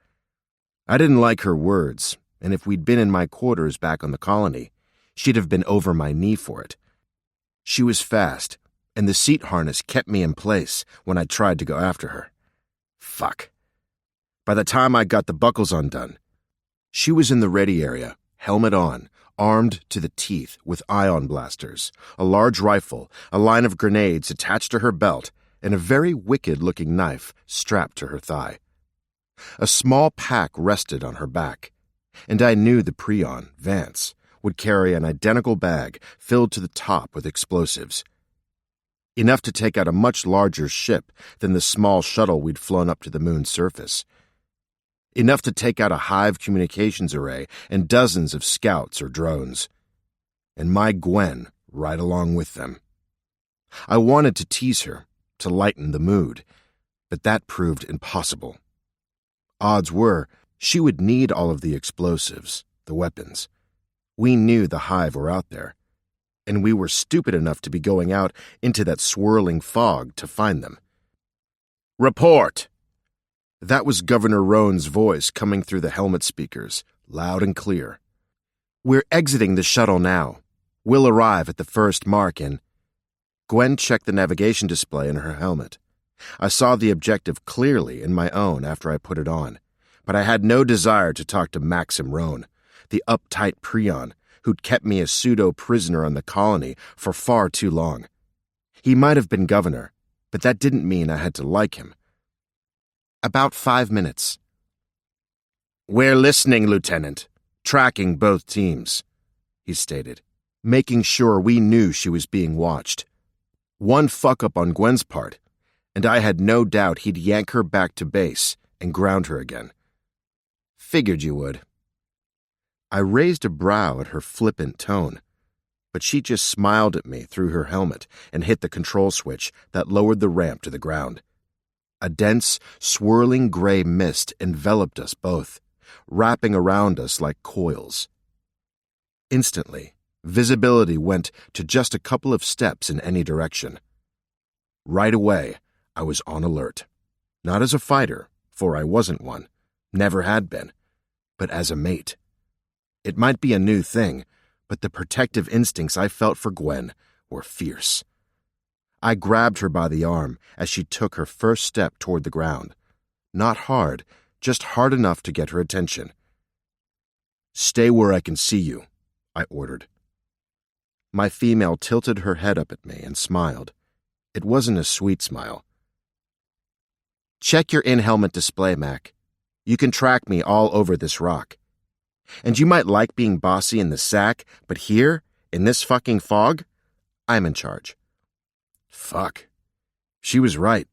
I didn't like her words, and if we'd been in my quarters back on the colony, she'd have been over my knee for it. She was fast, and the seat harness kept me in place when I tried to go after her. Fuck. By the time I got the buckles undone, she was in the ready area, helmet on, armed to the teeth with ion blasters, a large rifle, a line of grenades attached to her belt, and a very wicked-looking knife strapped to her thigh. A small pack rested on her back, and I knew the Prion, Vance, would carry an identical bag filled to the top with explosives. Enough to take out a much larger ship than the small shuttle we'd flown up to the moon's surface. Enough to take out a hive communications array and dozens of scouts or drones. And my Gwen right along with them. I wanted to tease her, to lighten the mood, but that proved impossible. Odds were, she would need all of the explosives, the weapons. We knew the hive were out there, and we were stupid enough to be going out into that swirling fog to find them. "Report!" That was Governor Roan's voice coming through the helmet speakers, loud and clear. "We're exiting the shuttle now. We'll arrive at the first mark in..." Gwen checked the navigation display in her helmet. I saw the objective clearly in my own after I put it on, but I had no desire to talk to Maxim Roan, the uptight Prion, who'd kept me a pseudo-prisoner on the colony for far too long. He might have been governor, but that didn't mean I had to like him. About 5 minutes. "We're listening, Lieutenant. Tracking both teams," he stated, making sure we knew she was being watched. One fuck-up on Gwen's part, and I had no doubt he'd yank her back to base and ground her again. Figured you would. I raised a brow at her flippant tone, but she just smiled at me through her helmet and hit the control switch that lowered the ramp to the ground. A dense, swirling gray mist enveloped us both, wrapping around us like coils. Instantly, visibility went to just a couple of steps in any direction. Right away, I was on alert. Not as a fighter, for I wasn't one, never had been, but as a mate. It might be a new thing, but the protective instincts I felt for Gwen were fierce. I grabbed her by the arm as she took her first step toward the ground. Not hard, just hard enough to get her attention. "Stay where I can see you," I ordered. My female tilted her head up at me and smiled. It wasn't a sweet smile. "Check your in-helmet display, Mac. You can track me all over this rock. And you might like being bossy in the sack, but here, in this fucking fog, I'm in charge." Fuck. She was right.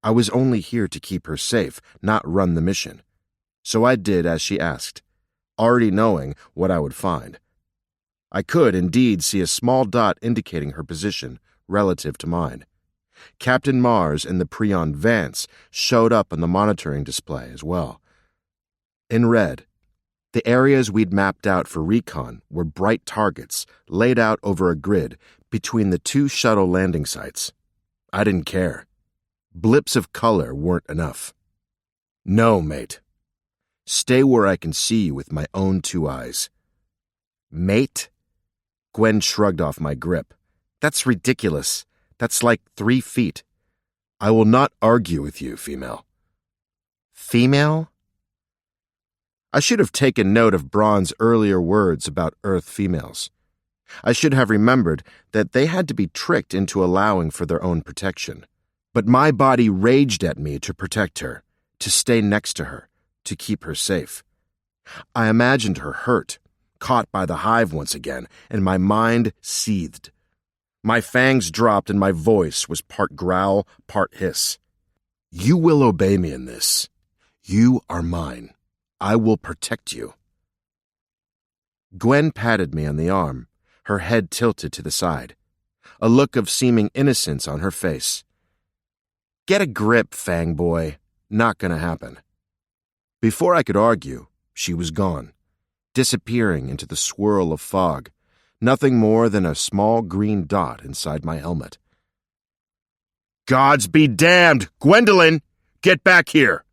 I was only here to keep her safe, not run the mission. So I did as she asked, already knowing what I would find. I could indeed see a small dot indicating her position relative to mine. Captain Mars and the Prion Vance showed up on the monitoring display as well. In red, the areas we'd mapped out for recon were bright targets laid out over a grid between the two shuttle landing sites. I didn't care. Blips of color weren't enough. "No, mate. Stay where I can see you with my own two eyes." "Mate?" Gwen shrugged off my grip. "That's ridiculous. That's like 3 feet. I will not argue with you, female." "Female?" I should have taken note of Braun's earlier words about Earth females. I should have remembered that they had to be tricked into allowing for their own protection. But my body raged at me to protect her, to stay next to her, to keep her safe. I imagined her hurt, caught by the hive once again, and my mind seethed. My fangs dropped and my voice was part growl, part hiss. "You will obey me in this. You are mine. I will protect you." Gwen patted me on the arm, her head tilted to the side, a look of seeming innocence on her face. "Get a grip, Fang boy. Not gonna happen." Before I could argue, she was gone, disappearing into the swirl of fog, nothing more than a small green dot inside my helmet. "Gods be damned! Gwendolyn! Get back here!"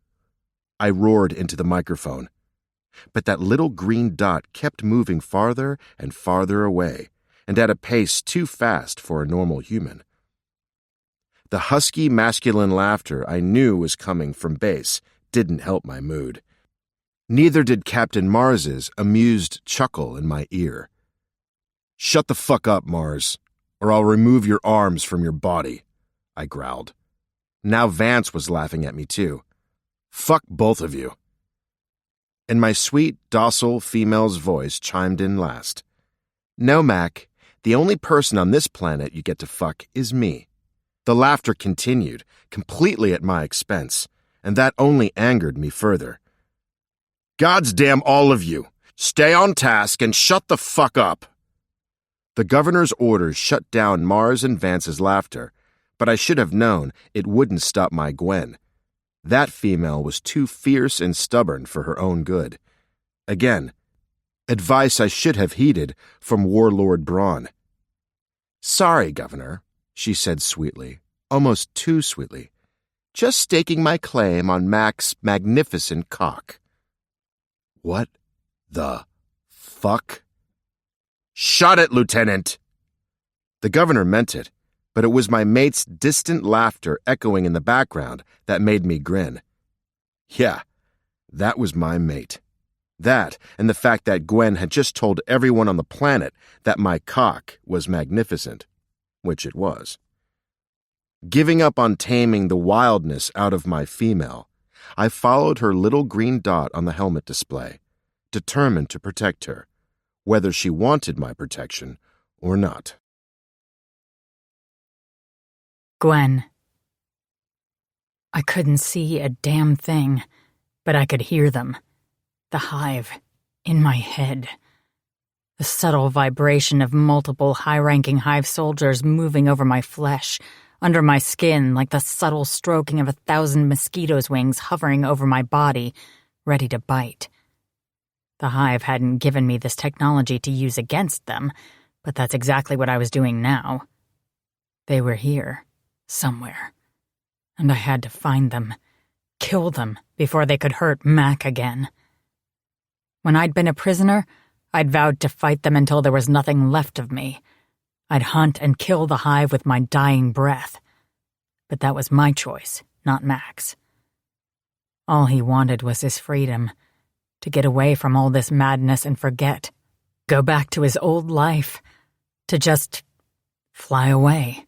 I roared into the microphone. But that little green dot kept moving farther and farther away, and at a pace too fast for a normal human. The husky masculine laughter I knew was coming from base didn't help my mood. Neither did Captain Mars's amused chuckle in my ear. "Shut the fuck up, Mars, or I'll remove your arms from your body," I growled. Now Vance was laughing at me too. "Fuck both of you." And my sweet, docile female's voice chimed in last. "No, Mac, the only person on this planet you get to fuck is me." The laughter continued, completely at my expense, and that only angered me further. "Gods damn all of you! Stay on task and shut the fuck up!" The governor's orders shut down Mars and Vance's laughter, but I should have known it wouldn't stop my Gwen. That female was too fierce and stubborn for her own good. Again, advice I should have heeded from Warlord Braun. "Sorry, Governor," she said sweetly, almost too sweetly. "Just staking my claim on Mac's magnificent cock." What the fuck? "Shut it, Lieutenant!" The governor meant it, but it was my mate's distant laughter echoing in the background that made me grin. Yeah, that was my mate. That, and the fact that Gwen had just told everyone on the planet that my cock was magnificent, which it was. Giving up on taming the wildness out of my female, I followed her little green dot on the helmet display, determined to protect her, whether she wanted my protection or not. Gwen. I couldn't see a damn thing, but I could hear them. The hive, in my head. The subtle vibration of multiple high-ranking hive soldiers moving over my flesh, under my skin like the subtle stroking of 1,000 mosquitoes' wings hovering over my body, ready to bite. The hive hadn't given me this technology to use against them, but that's exactly what I was doing now. They were here, somewhere, and I had to find them, kill them before they could hurt Mac again. When I'd been a prisoner, I'd vowed to fight them until there was nothing left of me. I'd hunt and kill the hive with my dying breath. But that was my choice, not Mac's. All he wanted was his freedom, to get away from all this madness and forget, go back to his old life, to just fly away.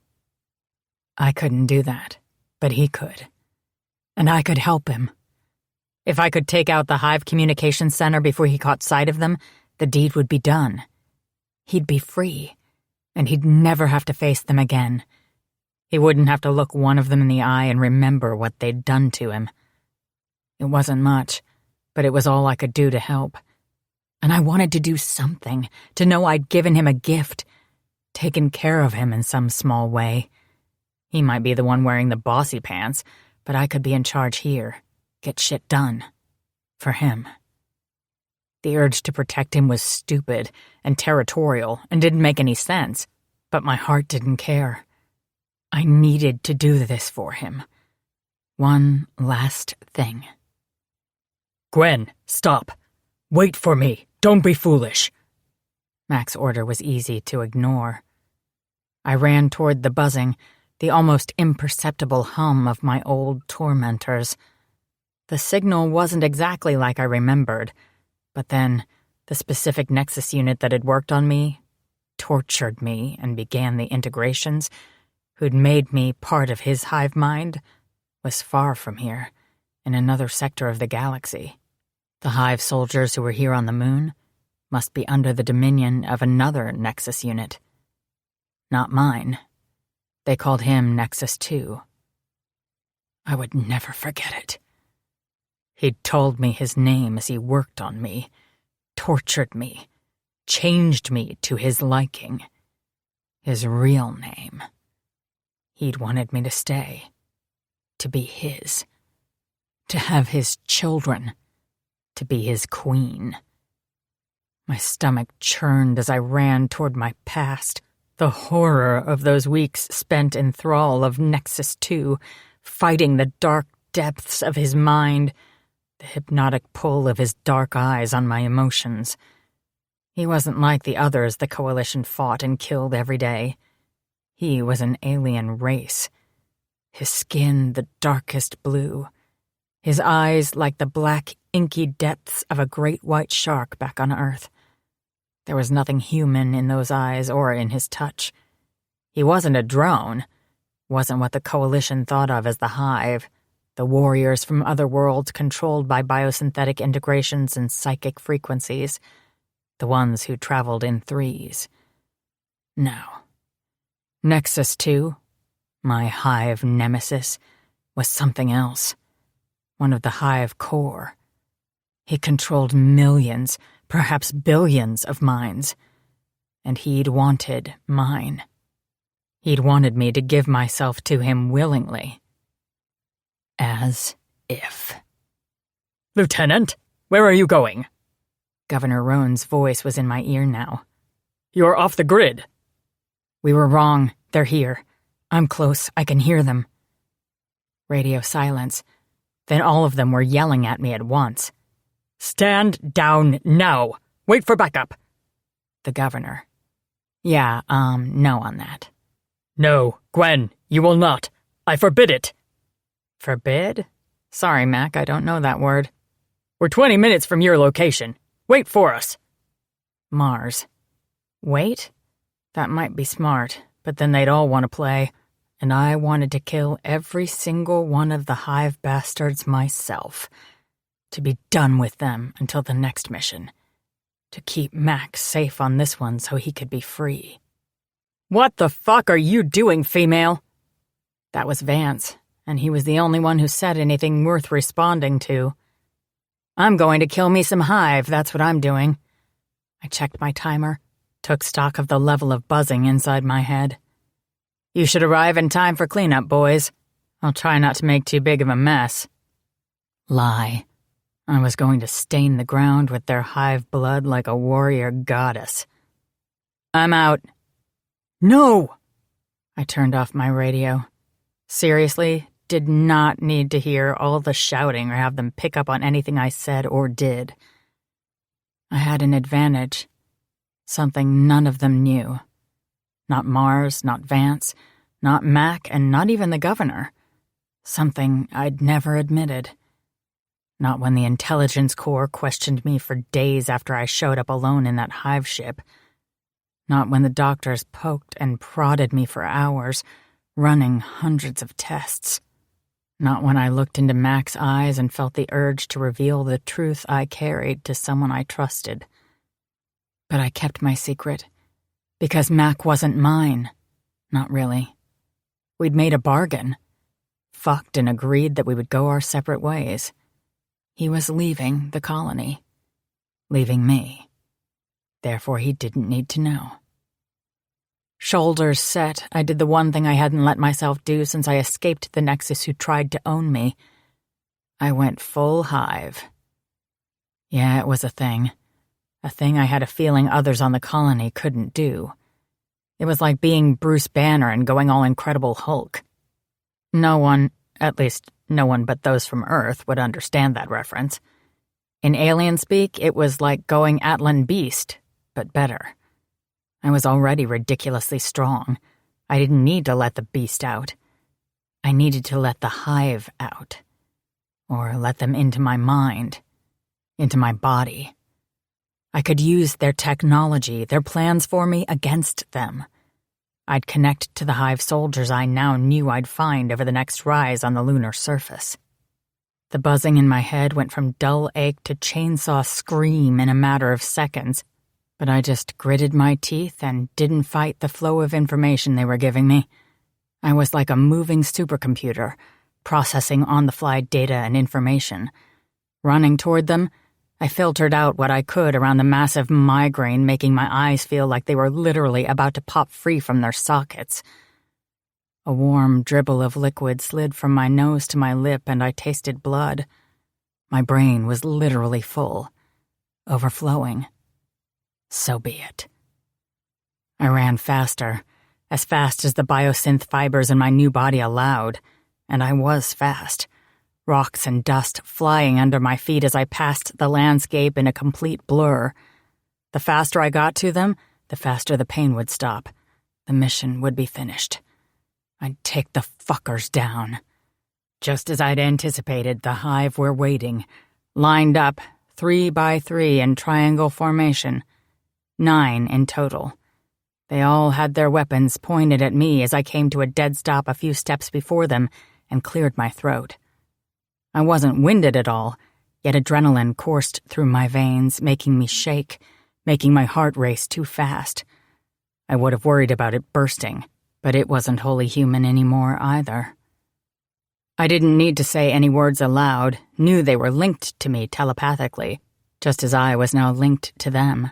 I couldn't do that, but he could. And I could help him. If I could take out the hive communication center before he caught sight of them, the deed would be done. He'd be free, and he'd never have to face them again. He wouldn't have to look one of them in the eye and remember what they'd done to him. It wasn't much, but it was all I could do to help. And I wanted to do something, to know I'd given him a gift, taken care of him in some small way. He might be the one wearing the bossy pants, but I could be in charge here, get shit done. For him. The urge to protect him was stupid and territorial and didn't make any sense, but my heart didn't care. I needed to do this for him. One last thing. Gwen, stop. Wait for me. Don't be foolish. Mac's order was easy to ignore. I ran toward the buzzing, the almost imperceptible hum of my old tormentors. The signal wasn't exactly like I remembered, but then the specific Nexus unit that had worked on me, tortured me, and began the integrations, who'd made me part of his hive mind, was far from here, in another sector of the galaxy. The hive soldiers who were here on the moon must be under the dominion of another Nexus unit. Not mine. They called him Nexus 2. I would never forget it. He'd told me his name as he worked on me, tortured me, changed me to his liking. His real name. He'd wanted me to stay, to be his, to have his children, to be his queen. My stomach churned as I ran toward my past, the horror of those weeks spent in thrall of Nexus 2, fighting the dark depths of his mind, the hypnotic pull of his dark eyes on my emotions. He wasn't like the others the Coalition fought and killed every day. He was an alien race. His skin the darkest blue. His eyes like the black, inky depths of a great white shark back on Earth. There was nothing human in those eyes or in his touch. He wasn't a drone. Wasn't what the Coalition thought of as the Hive, the warriors from other worlds controlled by biosynthetic integrations and psychic frequencies, the ones who traveled in threes. No. Nexus 2, my Hive nemesis, was something else. One of the Hive core. He controlled millions, perhaps billions of minds. And he'd wanted mine. He'd wanted me to give myself to him willingly. As if. Lieutenant, where are you going? Governor Roan's voice was in my ear now. You're off the grid. We were wrong. They're here. I'm close. I can hear them. Radio silence. Then all of them were yelling at me at once. Stand down now. Wait for backup. The governor. Yeah, no on that. No, Gwen, you will not. I forbid it. Forbid? Sorry, Mac, I don't know that word. We're 20 minutes from your location. Wait for us. Mars. Wait? That might be smart, but then they'd all want to play, and I wanted to kill every single one of the hive bastards myself. To be done with them until the next mission. To keep Max safe on this one so he could be free. What the fuck are you doing, female? That was Vance, and he was the only one who said anything worth responding to. I'm going to kill me some hive, that's what I'm doing. I checked my timer, took stock of the level of buzzing inside my head. You should arrive in time for cleanup, boys. I'll try not to make too big of a mess. Lie. I was going to stain the ground with their hive blood like a warrior goddess. I'm out. No! I turned off my radio. Seriously, did not need to hear all the shouting or have them pick up on anything I said or did. I had an advantage. Something none of them knew. Not Mars, not Vance, not Mac, and not even the governor. Something I'd never admitted. Not when the intelligence corps questioned me for days after I showed up alone in that hive ship. Not when the doctors poked and prodded me for hours, running hundreds of tests. Not when I looked into Mac's eyes and felt the urge to reveal the truth I carried to someone I trusted. But I kept my secret, because Mac wasn't mine. Not really. We'd made a bargain. Fucked and agreed that we would go our separate ways. He was leaving the colony. Leaving me. Therefore, he didn't need to know. Shoulders set, I did the one thing I hadn't let myself do since I escaped the Nexus who tried to own me. I went full hive. Yeah, it was a thing. A thing I had a feeling others on the colony couldn't do. It was like being Bruce Banner and going all Incredible Hulk. No one, at least no one but those from Earth, would understand that reference. In alien speak, it was like going Atlan Beast, but better. I was already ridiculously strong. I didn't need to let the beast out. I needed to let the hive out. Or let them into my mind. Into my body. I could use their technology, their plans for me, against them. I'd connect to the hive soldiers I now knew I'd find over the next rise on the lunar surface. The buzzing in my head went from dull ache to chainsaw scream in a matter of seconds, but I just gritted my teeth and didn't fight the flow of information they were giving me. I was like a moving supercomputer, processing on-the-fly data and information. Running toward them, I filtered out what I could around the massive migraine making my eyes feel like they were literally about to pop free from their sockets. A warm dribble of liquid slid from my nose to my lip and I tasted blood. My brain was literally full. Overflowing. So be it. I ran faster, as fast as the biosynth fibers in my new body allowed, and I was fast. Rocks and dust flying under my feet as I passed the landscape in a complete blur. The faster I got to them, the faster the pain would stop. The mission would be finished. I'd take the fuckers down. Just as I'd anticipated, the hive were waiting, lined up, 3 by 3 in triangle formation. 9 in total. They all had their weapons pointed at me as I came to a dead stop a few steps before them and cleared my throat. I wasn't winded at all, yet adrenaline coursed through my veins, making me shake, making my heart race too fast. I would have worried about it bursting, but it wasn't wholly human anymore either. I didn't need to say any words aloud, knew they were linked to me telepathically, just as I was now linked to them.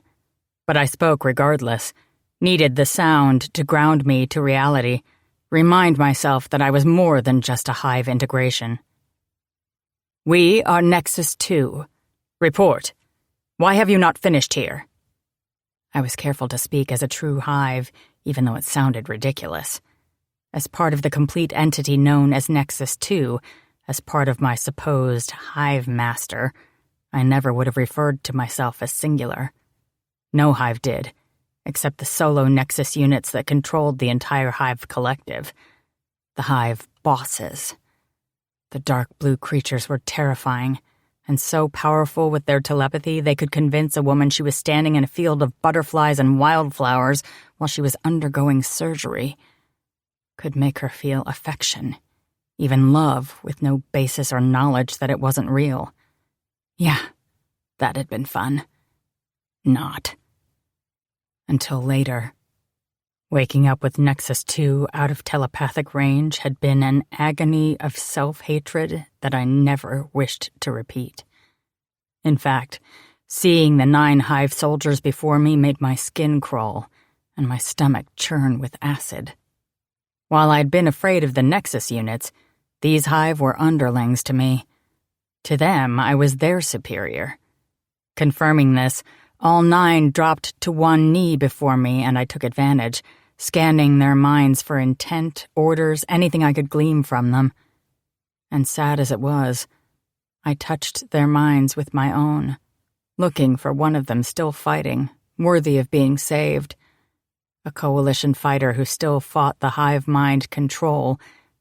But I spoke regardless, needed the sound to ground me to reality, remind myself that I was more than just a hive integration. We are Nexus 2. Report. Why have you not finished here? I was careful to speak as a true hive, even though it sounded ridiculous. As part of the complete entity known as Nexus 2, as part of my supposed hive master, I never would have referred to myself as singular. No hive did, except the solo Nexus units that controlled the entire hive collective. The hive bosses. The dark blue creatures were terrifying, and so powerful with their telepathy they could convince a woman she was standing in a field of butterflies and wildflowers while she was undergoing surgery. Could make her feel affection, even love, with no basis or knowledge that it wasn't real. Yeah, that had been fun. Not. Until later. Waking up with Nexus 2 out of telepathic range had been an agony of self-hatred that I never wished to repeat. In fact, seeing the 9 Hive soldiers before me made my skin crawl and my stomach churn with acid. While I'd been afraid of the Nexus units, these Hive were underlings to me. To them, I was their superior. Confirming this, all 9 dropped to one knee before me, and I took advantage, scanning their minds for intent, orders, anything I could glean from them. And sad as it was, I touched their minds with my own, looking for one of them still fighting, worthy of being saved. A coalition fighter who still fought the hive mind control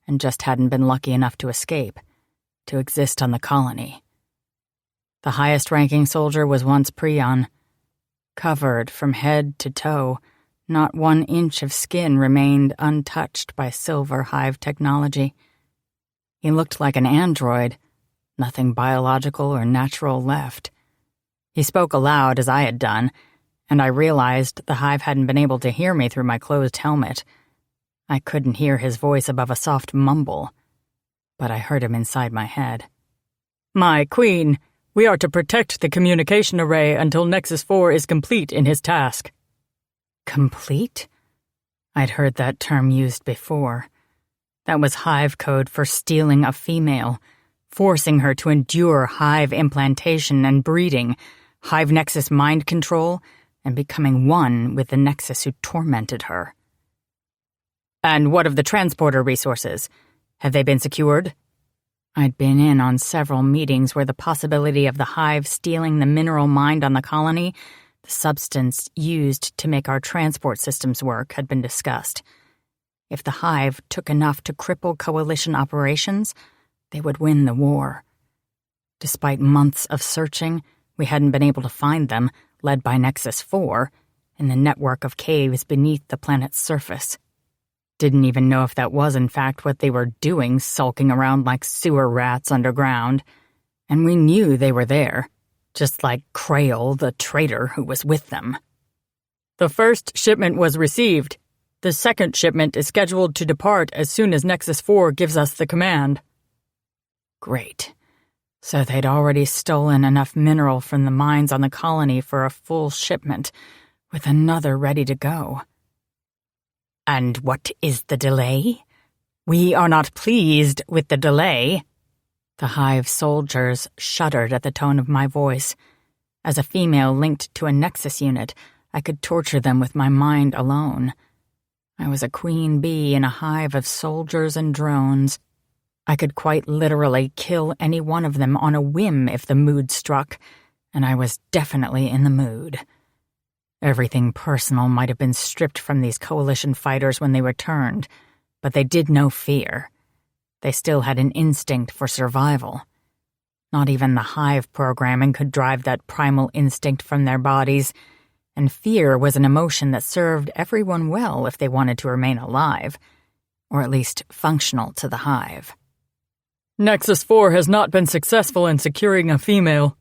and just hadn't been lucky enough to escape, to exist on the colony. The highest-ranking soldier was once Prion. Covered from head to toe, not 1 inch of skin remained untouched by silver hive technology. He looked like an android, nothing biological or natural left. He spoke aloud as I had done, and I realized the hive hadn't been able to hear me through my closed helmet. I couldn't hear his voice above a soft mumble, but I heard him inside my head. My queen, we are to protect the communication array until Nexus 4 is complete in his task. Complete? I'd heard that term used before. That was hive code for stealing a female, forcing her to endure hive implantation and breeding, hive Nexus mind control, and becoming one with the Nexus who tormented her. And what of the transporter resources? Have they been secured? I'd been in on several meetings where the possibility of the hive stealing the mineral mined on the colony, the substance used to make our transport systems work, had been discussed. If the hive took enough to cripple coalition operations, they would win the war. Despite months of searching, we hadn't been able to find them, led by Nexus 4, in the network of caves beneath the planet's surface. Didn't even know if that was in fact what they were doing, sulking around like sewer rats underground. And we knew they were there, just like Krail, the traitor who was with them. The first shipment was received. The second shipment is scheduled to depart as soon as Nexus 4 gives us the command. Great. So they'd already stolen enough mineral from the mines on the colony for a full shipment, with another ready to go. And what is the delay? We are not pleased with the delay. The hive soldiers shuddered at the tone of my voice. As a female linked to a Nexus unit, I could torture them with my mind alone. I was a queen bee in a hive of soldiers and drones. I could quite literally kill any one of them on a whim if the mood struck, and I was definitely in the mood. Everything personal might have been stripped from these coalition fighters when they returned, but they did no fear. They still had an instinct for survival. Not even the hive programming could drive that primal instinct from their bodies, and fear was an emotion that served everyone well if they wanted to remain alive, or at least functional to the hive. Nexus 4 has not been successful in securing a female.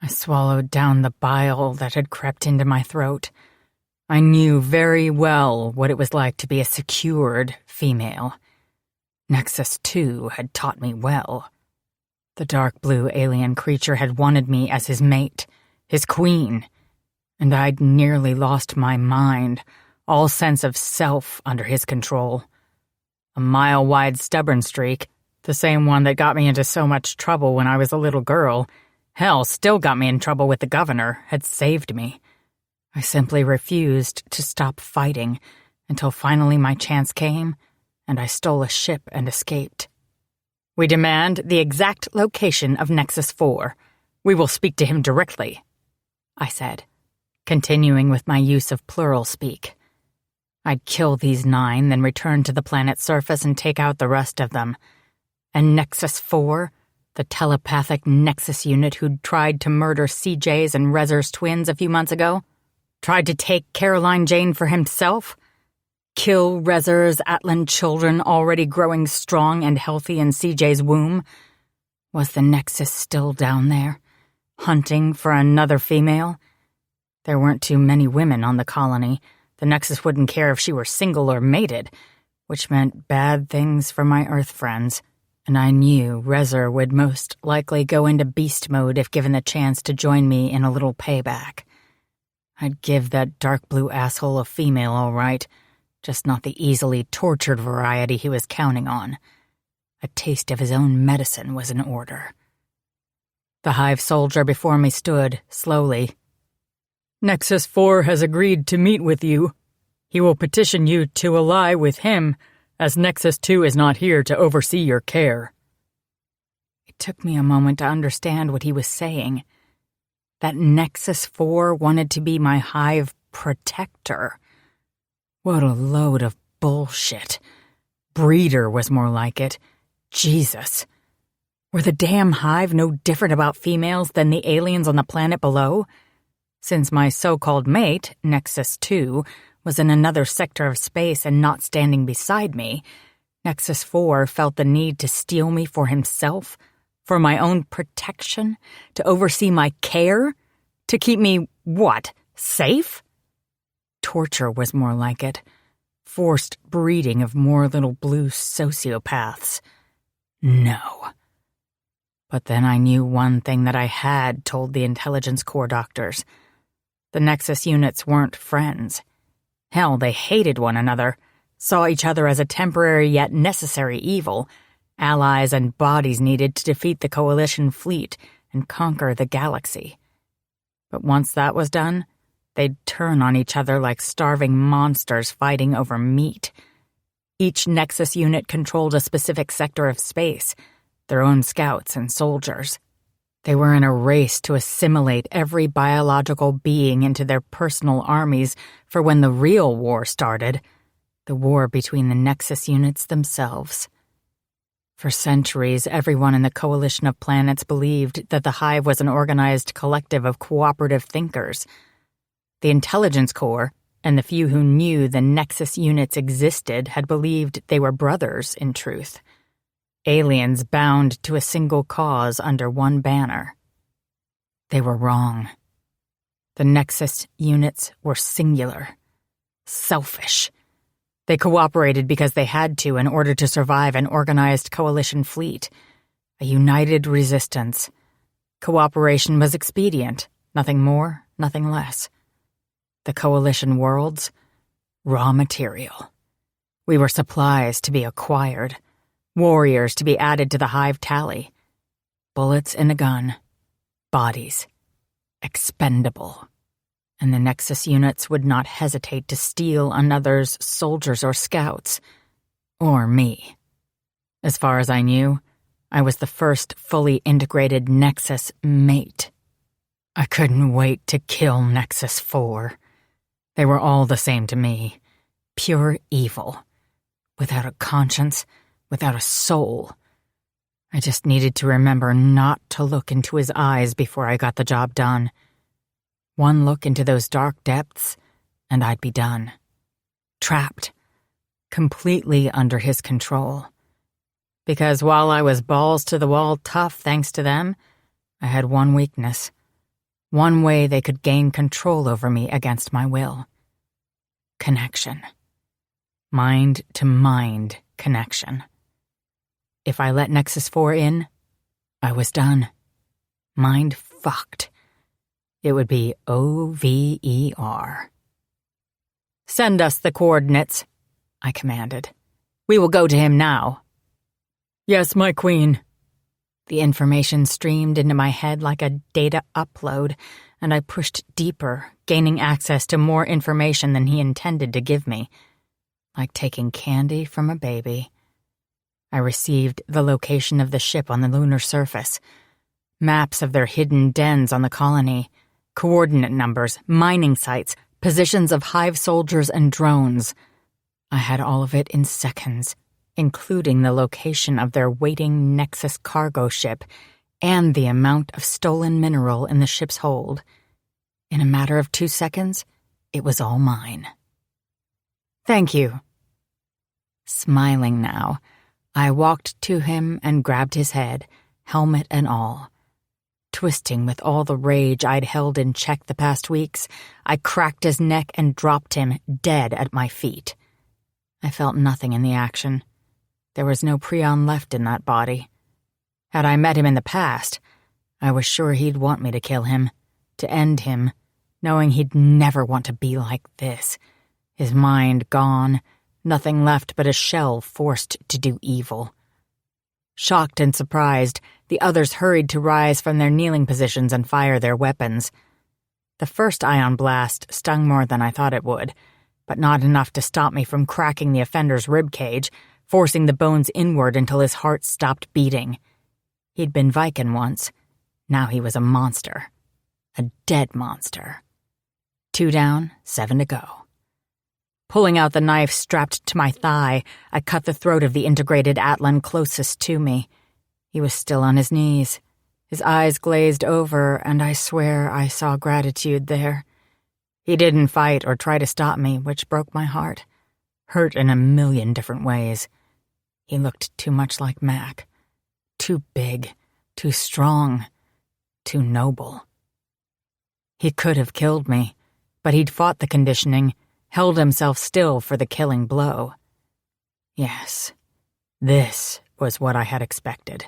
I swallowed down the bile that had crept into my throat. I knew very well what it was like to be a secured female. Nexus 2 had taught me well. The dark blue alien creature had wanted me as his mate, his queen, and I'd nearly lost my mind, all sense of self under his control. A mile-wide stubborn streak, the same one that got me into so much trouble when I was a little girl, hell, still got me in trouble with the governor, had saved me. I simply refused to stop fighting until finally my chance came, and I stole a ship and escaped. We demand the exact location of Nexus 4. We will speak to him directly, I said, continuing with my use of plural speak. I'd kill these 9, then return to the planet's surface and take out the rest of them. And Nexus 4 The telepathic Nexus unit who'd tried to murder CJ's and Rezer's twins a few months ago? Tried to take Caroline Jane for himself? Kill Rezer's Atlan children already growing strong and healthy in CJ's womb? Was the Nexus still down there, hunting for another female? There weren't too many women on the colony. The Nexus wouldn't care if she were single or mated, which meant bad things for my Earth friends. And I knew Rezer would most likely go into beast mode if given the chance to join me in a little payback. I'd give that dark blue asshole a female, all right, just not the easily tortured variety he was counting on. A taste of his own medicine was in order. The Hive soldier before me stood, slowly. Nexus 4 has agreed to meet with you. He will petition you to ally with him, as Nexus 2 is not here to oversee your care. It took me a moment to understand what he was saying. That Nexus 4 wanted to be my Hive protector. What a load of bullshit. Breeder was more like it. Jesus. Were the damn Hive no different about females than the aliens on the planet below? Since my so-called mate, Nexus 2, was in another sector of space and not standing beside me, Nexus 4 felt the need to steal me for himself, for my own protection, to oversee my care, to keep me, what, safe? Torture was more like it. Forced breeding of more little blue sociopaths. No. But then I knew one thing that I had told the Intelligence Corps doctors. The Nexus units weren't friends. Hell, they hated one another, saw each other as a temporary yet necessary evil, allies and bodies needed to defeat the Coalition fleet and conquer the galaxy. But once that was done, they'd turn on each other like starving monsters fighting over meat. Each Nexus unit controlled a specific sector of space, their own scouts and soldiers. They were in a race to assimilate every biological being into their personal armies for when the real war started, the war between the Nexus units themselves. For centuries, everyone in the coalition of planets believed that the Hive was an organized collective of cooperative thinkers. The Intelligence Corps, and the few who knew the Nexus units existed, had believed they were brothers in truth. Aliens bound to a single cause under one banner. They were wrong. The Nexus units were singular, selfish. They cooperated because they had to in order to survive an organized coalition fleet, a united resistance. Cooperation was expedient, nothing more, nothing less. The coalition worlds, raw material. We were supplies to be acquired. Warriors to be added to the Hive tally. Bullets in a gun. Bodies. Expendable. And the Nexus units would not hesitate to steal another's soldiers or scouts. Or me. As far as I knew, I was the first fully integrated Nexus mate. I couldn't wait to kill Nexus 4. They were all the same to me. Pure evil. Without a conscience, without a soul. I just needed to remember not to look into his eyes before I got the job done. One look into those dark depths, and I'd be done. Trapped. Completely under his control. Because while I was balls to the wall tough thanks to them, I had one weakness. One way they could gain control over me against my will. Connection. Mind-to-mind connection. If I let Nexus 4 in, I was done. Mind fucked. It would be OVER. "Send us the coordinates," I commanded. "We will go to him now." Yes, my queen. The information streamed into my head like a data upload, and I pushed deeper, gaining access to more information than he intended to give me. Like taking candy from a baby. I received the location of the ship on the lunar surface, maps of their hidden dens on the colony, coordinate numbers, mining sites, positions of Hive soldiers and drones. I had all of it in seconds, including the location of their waiting Nexus cargo ship and the amount of stolen mineral in the ship's hold. In a matter of 2 seconds, it was all mine. "Thank you." Smiling now, I walked to him and grabbed his head, helmet and all. Twisting with all the rage I'd held in check the past weeks, I cracked his neck and dropped him dead at my feet. I felt nothing in the action. There was no prion left in that body. Had I met him in the past, I was sure he'd want me to kill him, to end him, knowing he'd never want to be like this. His mind gone, nothing left but a shell forced to do evil. Shocked and surprised, the others hurried to rise from their kneeling positions and fire their weapons. The first ion blast stung more than I thought it would, but not enough to stop me from cracking the offender's ribcage, forcing the bones inward until his heart stopped beating. He'd been Viking once. Now he was a monster. A dead monster. 2 down, 7 to go. Pulling out the knife strapped to my thigh, I cut the throat of the integrated Atlan closest to me. He was still on his knees. His eyes glazed over, and I swear I saw gratitude there. He didn't fight or try to stop me, which broke my heart. Hurt in a million different ways. He looked too much like Mac. Too big, too strong, too noble. He could have killed me, but he'd fought the conditioning, held himself still for the killing blow. Yes, this was what I had expected.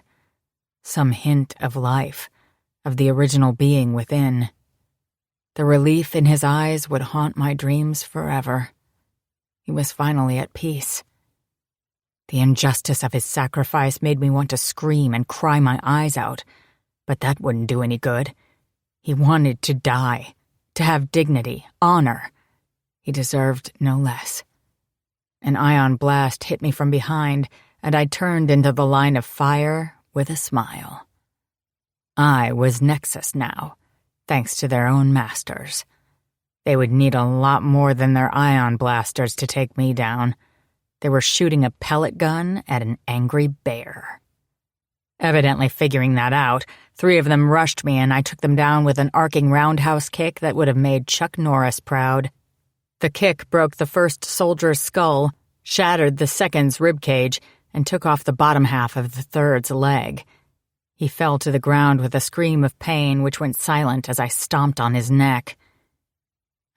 Some hint of life, of the original being within. The relief in his eyes would haunt my dreams forever. He was finally at peace. The injustice of his sacrifice made me want to scream and cry my eyes out, but that wouldn't do any good. He wanted to die, to have dignity, honor. He deserved no less. An ion blast hit me from behind, and I turned into the line of fire with a smile. I was Nexus now, thanks to their own masters. They would need a lot more than their ion blasters to take me down. They were shooting a pellet gun at an angry bear. Evidently figuring that out, 3 of them rushed me and I took them down with an arcing roundhouse kick that would have made Chuck Norris proud. The kick broke the first soldier's skull, shattered the second's ribcage, and took off the bottom half of the third's leg. He fell to the ground with a scream of pain which went silent as I stomped on his neck.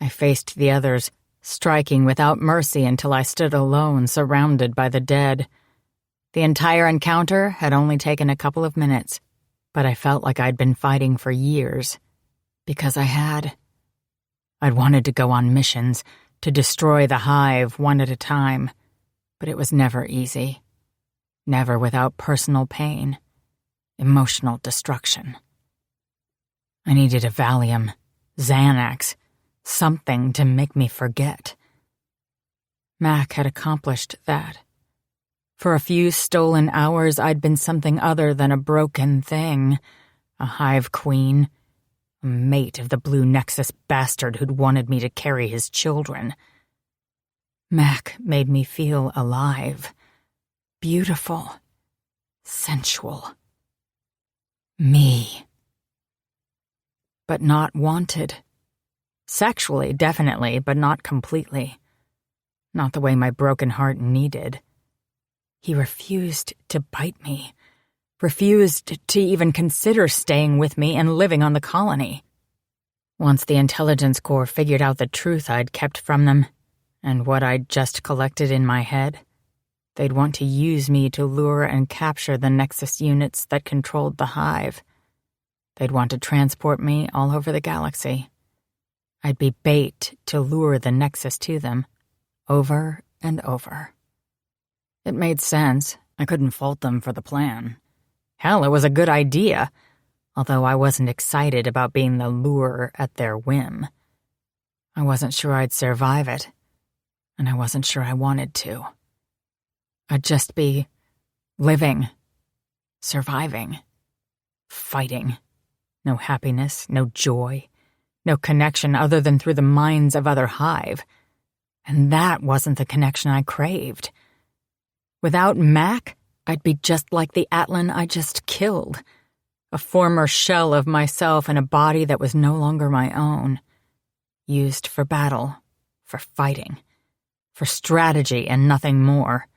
I faced the others, striking without mercy until I stood alone, surrounded by the dead. The entire encounter had only taken a couple of minutes, but I felt like I'd been fighting for years. Because I had. I'd wanted to go on missions, to destroy the hive one at a time, but it was never easy. Never without personal pain, emotional destruction. I needed a Valium, Xanax, something to make me forget. Mac had accomplished that. For a few stolen hours, I'd been something other than a broken thing, a hive queen, a mate of the Blue Nexus bastard who'd wanted me to carry his children. Mac made me feel alive, beautiful, sensual. Me. But not wanted. Sexually, definitely, but not completely. Not the way my broken heart needed. He refused to bite me. Refused to even consider staying with me and living on the colony. Once the Intelligence Corps figured out the truth I'd kept from them, and what I'd just collected in my head, they'd want to use me to lure and capture the Nexus units that controlled the hive. They'd want to transport me all over the galaxy. I'd be bait to lure the Nexus to them, over and over. It made sense. I couldn't fault them for the plan. Hell, it was a good idea, although I wasn't excited about being the lure at their whim. I wasn't sure I'd survive it, and I wasn't sure I wanted to. I'd just be living, surviving, fighting. No happiness, no joy, no connection other than through the minds of other hive. And that wasn't the connection I craved. Without Mac, I'd be just like the Atlan I just killed. A former shell of myself in a body that was no longer my own. Used for battle, for fighting, for strategy and nothing more.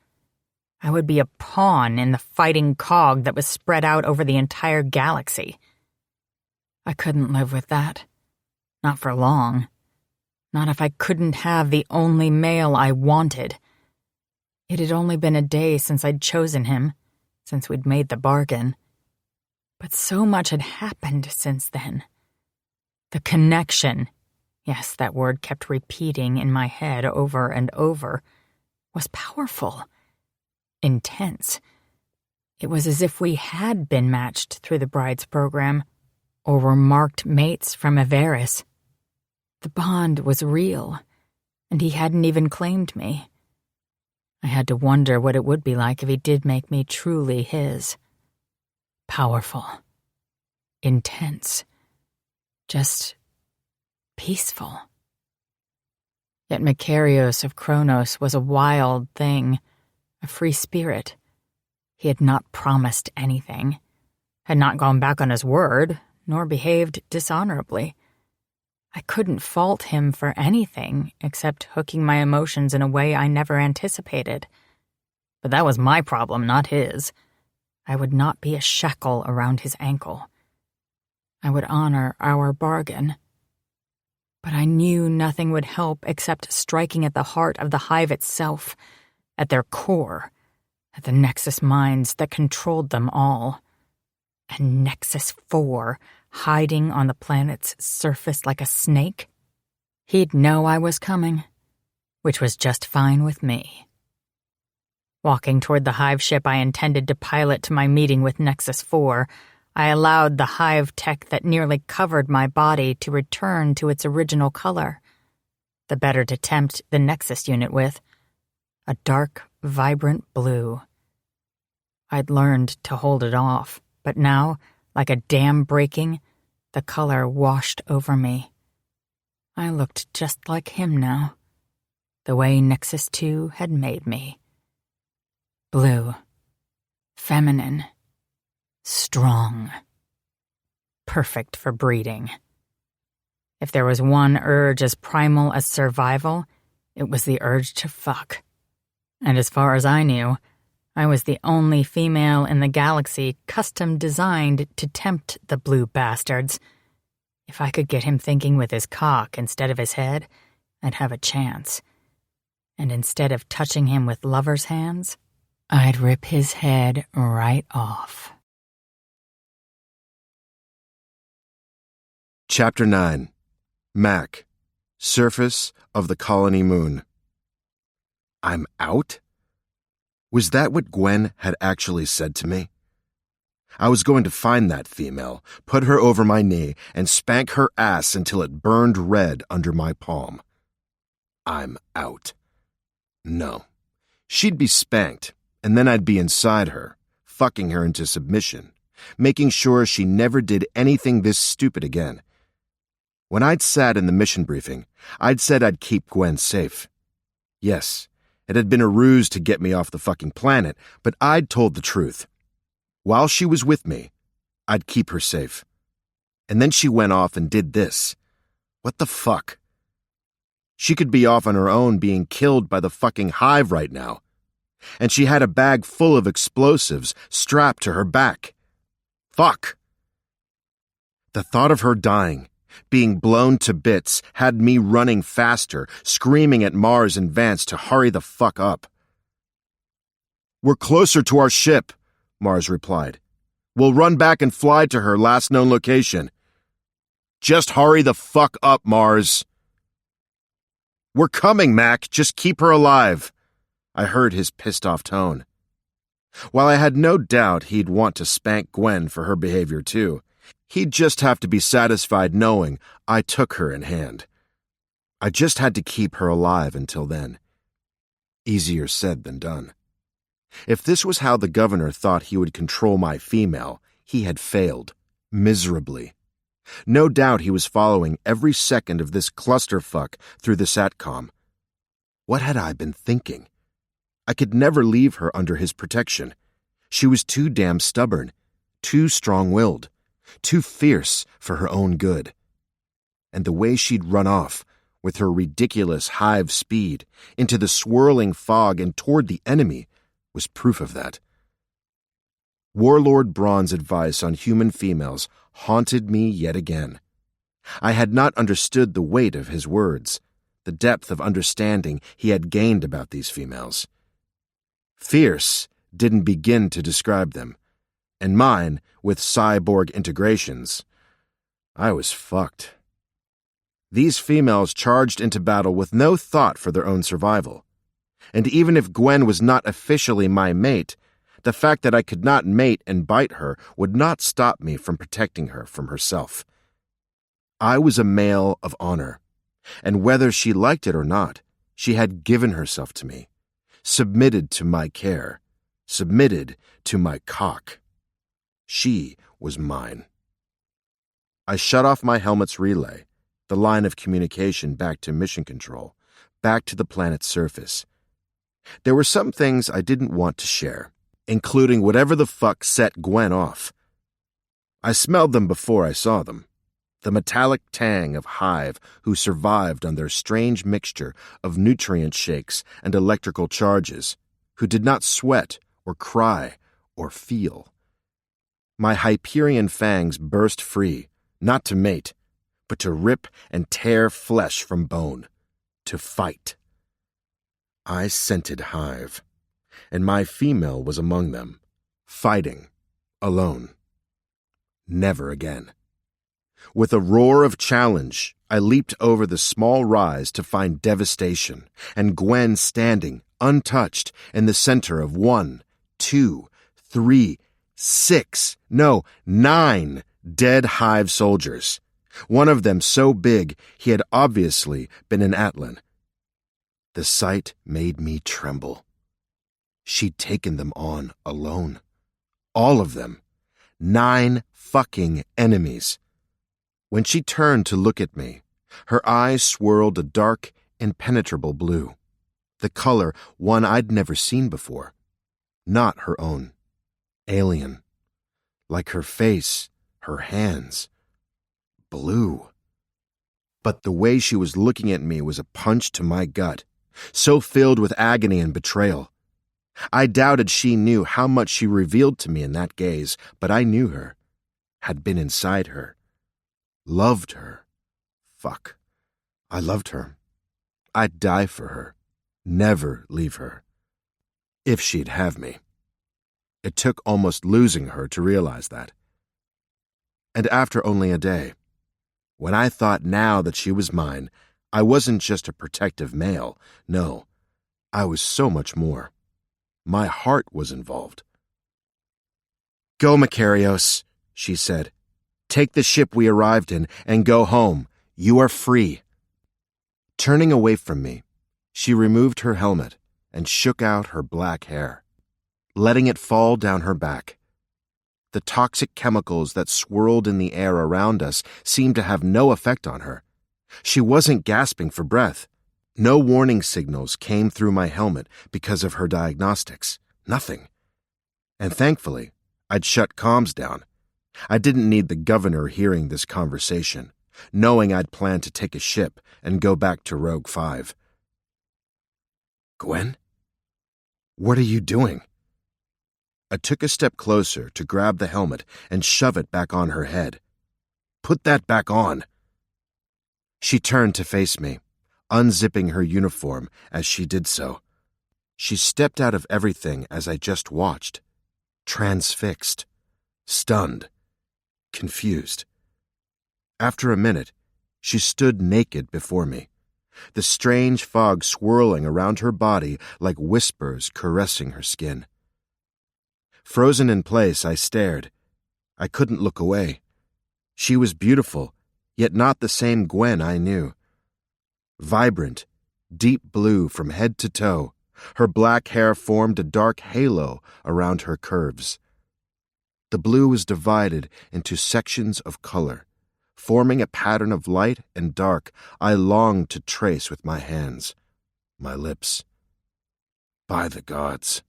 I would be a pawn in the fighting cog that was spread out over the entire galaxy. I couldn't live with that. Not for long. Not if I couldn't have the only male I wanted. It had only been a day since I'd chosen him, since we'd made the bargain. But so much had happened since then. The connection, yes, that word kept repeating in my head over and over, was powerful. Intense. It was as if we had been matched through the bride's program, or were marked mates from Everis. The bond was real, and he hadn't even claimed me. I had to wonder what it would be like if he did make me truly his. Powerful. Intense. Just peaceful. Yet Makarios of Kronos was a wild thing, a free spirit. He had not promised anything, had not gone back on his word, nor behaved dishonorably. I couldn't fault him for anything except hooking my emotions in a way I never anticipated. But that was my problem, not his. I would not be a shackle around his ankle. I would honor our bargain. But I knew nothing would help except striking at the heart of the hive itself, at their core, at the Nexus minds that controlled them all. And Nexus 4, hiding on the planet's surface like a snake? He'd know I was coming, which was just fine with me. Walking toward the hive ship I intended to pilot to my meeting with Nexus 4, I allowed the hive tech that nearly covered my body to return to its original color, the better to tempt the Nexus unit with, a dark, vibrant blue. I'd learned to hold it off, but now, like a dam breaking, the color washed over me. I looked just like him now, the way Nexus 2 had made me. Blue. Feminine. Strong. Perfect for breeding. If there was one urge as primal as survival, it was the urge to fuck. And as far as I knew, I was the only female in the galaxy custom designed to tempt the blue bastards. If I could get him thinking with his cock instead of his head, I'd have a chance. And instead of touching him with lover's hands, I'd rip his head right off. Chapter 9. Mac. Surface of the Colony Moon. I'm out? Was that what Gwen had actually said to me? I was going to find that female, put her over my knee, and spank her ass until it burned red under my palm. I'm out. No. She'd be spanked, and then I'd be inside her, fucking her into submission, making sure she never did anything this stupid again. When I'd sat in the mission briefing, I'd said I'd keep Gwen safe. Yes, it had been a ruse to get me off the fucking planet, but I'd told the truth. While she was with me, I'd keep her safe. And then she went off and did this. What the fuck? She could be off on her own being killed by the fucking hive right now. And she had a bag full of explosives strapped to her back. Fuck. The thought of her dying, being blown to bits, had me running faster, screaming at Mars and Vance to hurry the fuck up. We're closer to our ship, Mars replied. We'll run back and fly to her last known location. Just hurry the fuck up, Mars. We're coming, Mac. Just keep her alive. I heard his pissed-off tone. While I had no doubt he'd want to spank Gwen for her behavior too, he'd just have to be satisfied knowing I took her in hand. I just had to keep her alive until then. Easier said than done. If this was how the governor thought he would control my female, he had failed, miserably. No doubt he was following every second of this clusterfuck through the SATCOM. What had I been thinking? I could never leave her under his protection. She was too damn stubborn, too strong-willed, too fierce for her own good. And the way she'd run off, with her ridiculous hive speed, into the swirling fog and toward the enemy, was proof of that. Warlord Braun's advice on human females haunted me yet again. I had not understood the weight of his words, the depth of understanding he had gained about these females. Fierce didn't begin to describe them, and mine, with cyborg integrations, I was fucked. These females charged into battle with no thought for their own survival. And even if Gwen was not officially my mate, the fact that I could not mate and bite her would not stop me from protecting her from herself. I was a male of honor, and whether she liked it or not, she had given herself to me, submitted to my care, submitted to my cock. She was mine. I shut off my helmet's relay, the line of communication back to mission control, back to the planet's surface. There were some things I didn't want to share, including whatever the fuck set Gwen off. I smelled them before I saw them. The metallic tang of Hive who survived on their strange mixture of nutrient shakes and electrical charges, who did not sweat or cry or feel. My Hyperion fangs burst free, not to mate, but to rip and tear flesh from bone, to fight. I scented Hive, and my female was among them, fighting, alone. Never again. With a roar of challenge, I leaped over the small rise to find devastation, and Gwen standing, untouched, in the center of 1, 2, 3, 6, no, 9 dead Hive soldiers. One of them so big he had obviously been an Atlan. The sight made me tremble. She'd taken them on alone. All of them. 9 fucking enemies. When she turned to look at me, her eyes swirled a dark, impenetrable blue. The color one I'd never seen before. Not her own. Alien. Like her face, her hands. Blue. But the way she was looking at me was a punch to my gut, so filled with agony and betrayal. I doubted she knew how much she revealed to me in that gaze, but I knew her, had been inside her, loved her. Fuck. I loved her. I'd die for her, never leave her. If she'd have me. It took almost losing her to realize that. And after only a day, when I thought now that she was mine, I wasn't just a protective male. No, I was so much more. My heart was involved. "Go, Makarios," she said. "Take the ship we arrived in and go home. You are free." Turning away from me, she removed her helmet and shook out her black hair, letting it fall down her back. The toxic chemicals that swirled in the air around us seemed to have no effect on her. She wasn't gasping for breath. No warning signals came through my helmet because of her diagnostics. Nothing. And thankfully, I'd shut comms down. I didn't need the governor hearing this conversation, knowing I'd planned to take a ship and go back to Rogue 5. "Gwen? What are you doing?" I took a step closer to grab the helmet and shove it back on her head. "Put that back on." She turned to face me, unzipping her uniform as she did so. She stepped out of everything as I just watched, transfixed, stunned, confused. After a minute, she stood naked before me, the strange fog swirling around her body like whispers caressing her skin. Frozen in place, I stared. I couldn't look away. She was beautiful, yet not the same Gwen I knew. Vibrant, deep blue from head to toe, her black hair formed a dark halo around her curves. The blue was divided into sections of color, forming a pattern of light and dark I longed to trace with my hands, my lips. By the gods.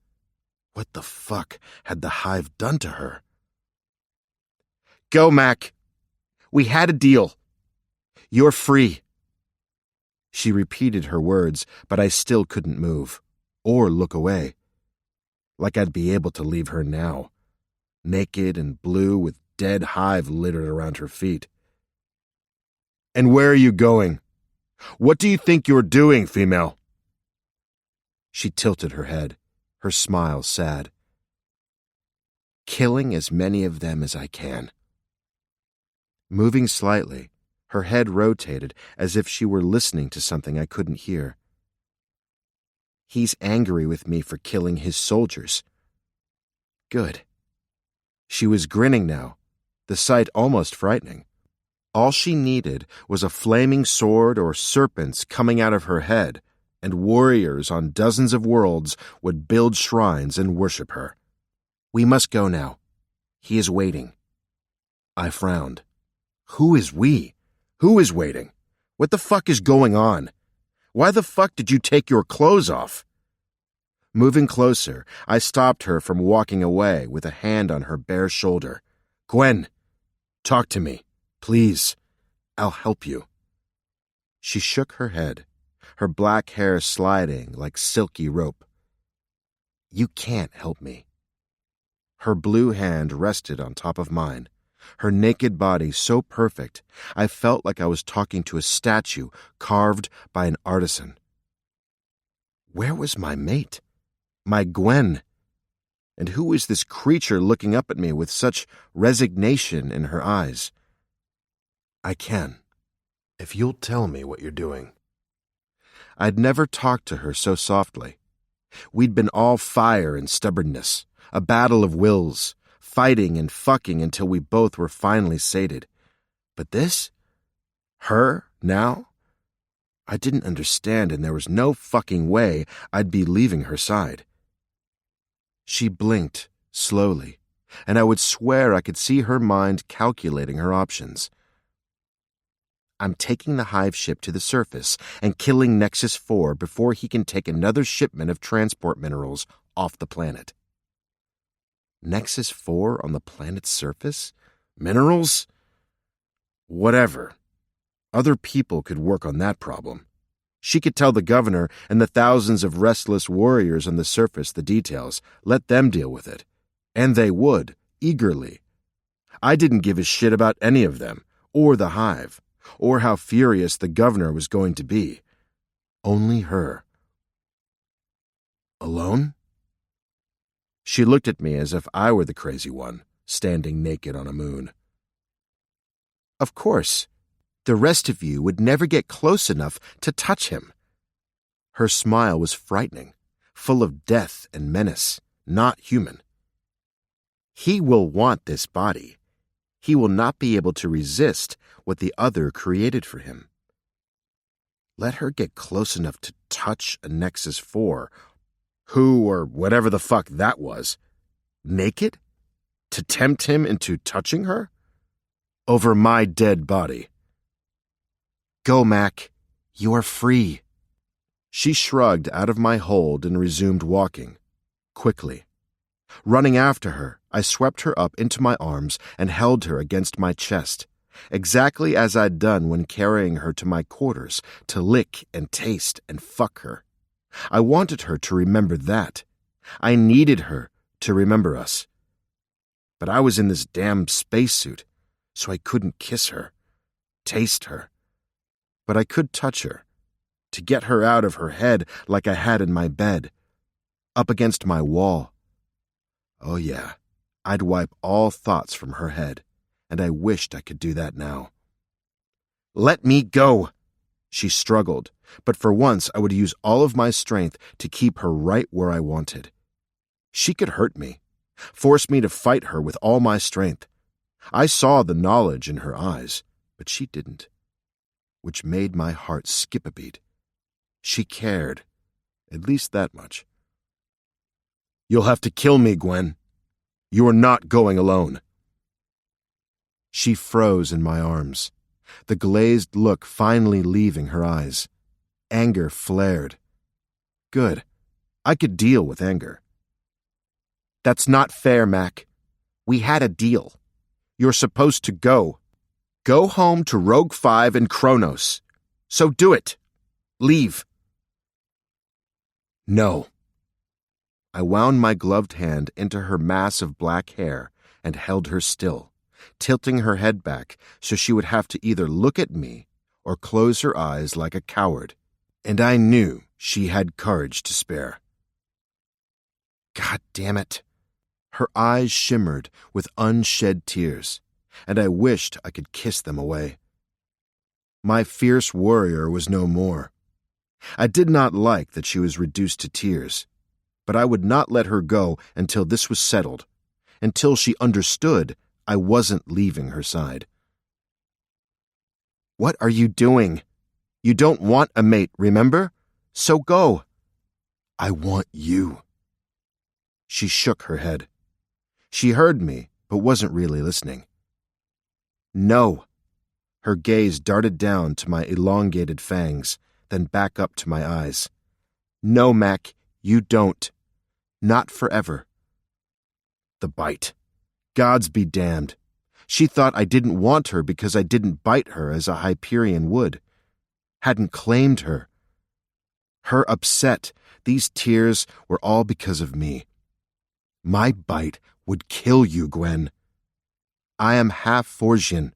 What the fuck had the hive done to her? Go, Mac. We had a deal. You're free. She repeated her words, but I still couldn't move, or look away. Like I'd be able to leave her now, naked and blue with dead hive littered around her feet. And where are you going? What do you think you're doing, female? She tilted her head, her smile sad. Killing as many of them as I can. Moving slightly, her head rotated as if she were listening to something I couldn't hear. He's angry with me for killing his soldiers. Good. She was grinning now, the sight almost frightening. All she needed was a flaming sword or serpents coming out of her head, and warriors on dozens of worlds would build shrines and worship her. We must go now. He is waiting. I frowned. Who is we? Who is waiting? What the fuck is going on? Why the fuck did you take your clothes off? Moving closer, I stopped her from walking away with a hand on her bare shoulder. Gwen, talk to me, please. I'll help you. She shook her head, her black hair sliding like silky rope. You can't help me. Her blue hand rested on top of mine, her naked body so perfect I felt like I was talking to a statue carved by an artisan. Where was my mate? My Gwen? And who was this creature looking up at me with such resignation in her eyes? I can, if you'll tell me what you're doing. I'd never talked to her so softly. We'd been all fire and stubbornness, a battle of wills, fighting and fucking until we both were finally sated. But this? Her, now? I didn't understand, and there was no fucking way I'd be leaving her side. She blinked, slowly, and I would swear I could see her mind calculating her options. I'm taking the hive ship to the surface and killing Nexus 4 before he can take another shipment of transport minerals off the planet. Nexus 4 on the planet's surface? Minerals? Whatever. Other people could work on that problem. She could tell the governor and the thousands of restless warriors on the surface the details, let them deal with it. And they would, eagerly. I didn't give a shit about any of them, or the hive, or how furious the governor was going to be. Only her. Alone? She looked at me as if I were the crazy one, standing naked on a moon. Of course. The rest of you would never get close enough to touch him. Her smile was frightening, full of death and menace, not human. He will want this body. He will not be able to resist what the other created for him. Let her get close enough to touch a Nexus 4, who or whatever the fuck that was, naked? To tempt him into touching her? Over my dead body. Go, Mac. You are free. She shrugged out of my hold and resumed walking, quickly. Running after her, I swept her up into my arms and held her against my chest, exactly as I'd done when carrying her to my quarters to lick and taste and fuck her. I wanted her to remember that. I needed her to remember us. But I was in this damn spacesuit, so I couldn't kiss her, taste her. But I could touch her, to get her out of her head like I had in my bed, up against my wall. Oh yeah, I'd wipe all thoughts from her head, and I wished I could do that now. Let me go! She struggled, but for once I would use all of my strength to keep her right where I wanted. She could hurt me, force me to fight her with all my strength. I saw the knowledge in her eyes, but she didn't, which made my heart skip a beat. She cared, at least that much. You'll have to kill me, Gwen. You are not going alone. She froze in my arms, the glazed look finally leaving her eyes. Anger flared. Good. I could deal with anger. That's not fair, Mac. We had a deal. You're supposed to go. Go home to Rogue 5 and Kronos. So do it. Leave. No. I wound my gloved hand into her mass of black hair and held her still, tilting her head back so she would have to either look at me or close her eyes like a coward. And I knew she had courage to spare. God damn it. Her eyes shimmered with unshed tears, and I wished I could kiss them away. My fierce warrior was no more. I did not like that she was reduced to tears, but I would not let her go until this was settled, until she understood I wasn't leaving her side. What are you doing? You don't want a mate, remember? So go. I want you. She shook her head. She heard me, but wasn't really listening. No. Her gaze darted down to my elongated fangs, then back up to my eyes. No, Mac, you don't. Not forever. The bite. Gods be damned. She thought I didn't want her because I didn't bite her as a Hyperion would. Hadn't claimed her. Her upset, these tears were all because of me. My bite would kill you, Gwen. I am half Forgian.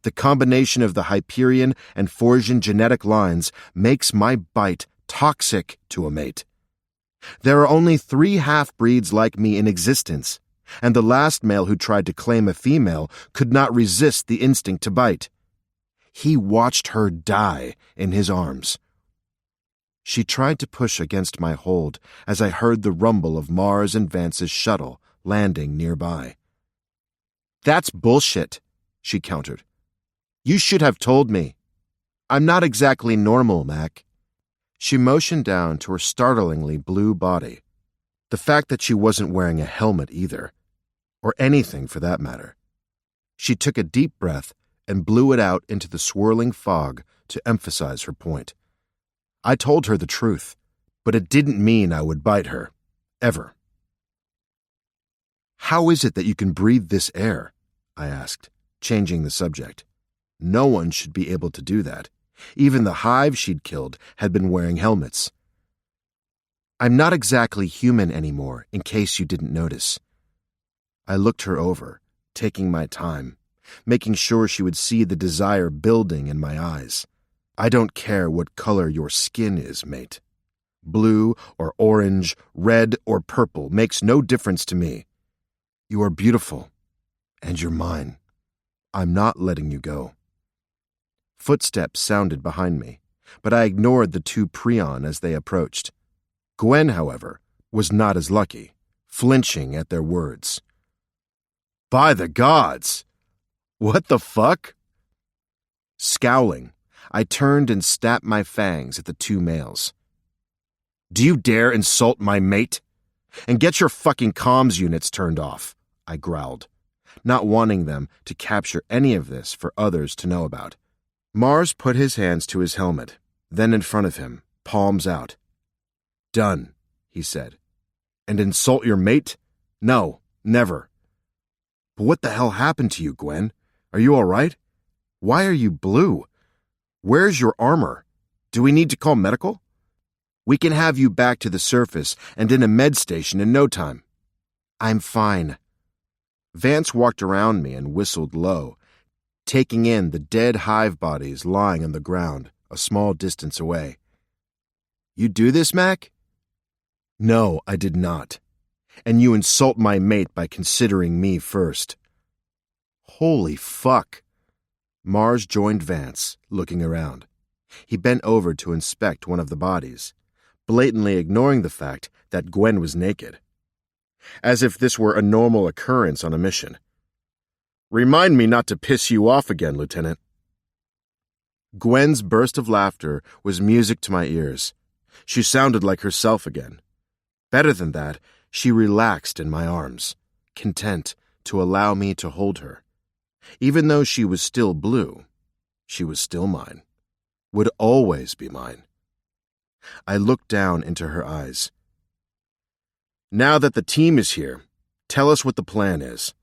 The combination of the Hyperion and Forgian genetic lines makes my bite toxic to a mate. There are only 3 half-breeds like me in existence, and the last male who tried to claim a female could not resist the instinct to bite. He watched her die in his arms. She tried to push against my hold as I heard the rumble of Mars and Vance's shuttle landing nearby. That's bullshit, she countered. You should have told me. I'm not exactly normal, Mac. She motioned down to her startlingly blue body. The fact that she wasn't wearing a helmet either, or anything for that matter. She took a deep breath and blew it out into the swirling fog to emphasize her point. I told her the truth, but it didn't mean I would bite her, ever. How is it that you can breathe this air? I asked, changing the subject. No one should be able to do that. Even the hive she'd killed had been wearing helmets. I'm not exactly human anymore, in case you didn't notice. I looked her over, taking my time, making sure she would see the desire building in my eyes. I don't care what color your skin is, mate. Blue or orange, red or purple makes no difference to me. You are beautiful, and you're mine. I'm not letting you go. Footsteps sounded behind me, but I ignored the 2 Prion as they approached. Gwen, however, was not as lucky, flinching at their words. By the gods! What the fuck? Scowling, I turned and snapped my fangs at the 2 males. Do you dare insult my mate? And get your fucking comms units turned off, I growled, not wanting them to capture any of this for others to know about. Mars put his hands to his helmet, then in front of him, palms out. Done, he said. And insult your mate? No, never. But what the hell happened to you, Gwen? Are you all right? Why are you blue? Where's your armor? Do we need to call medical? We can have you back to the surface and in a med station in no time. I'm fine. Vance walked around me and whistled low, taking in the dead hive bodies lying on the ground a small distance away. You do this, Mac? No, I did not. And you insult my mate by considering me first. Holy fuck. Mars joined Vance, looking around. He bent over to inspect one of the bodies, blatantly ignoring the fact that Gwen was naked. As if this were a normal occurrence on a mission. Remind me not to piss you off again, Lieutenant. Gwen's burst of laughter was music to my ears. She sounded like herself again. Better than that, she relaxed in my arms, content to allow me to hold her. Even though she was still blue, she was still mine. Would always be mine. I looked down into her eyes. Now that the team is here, tell us what the plan is.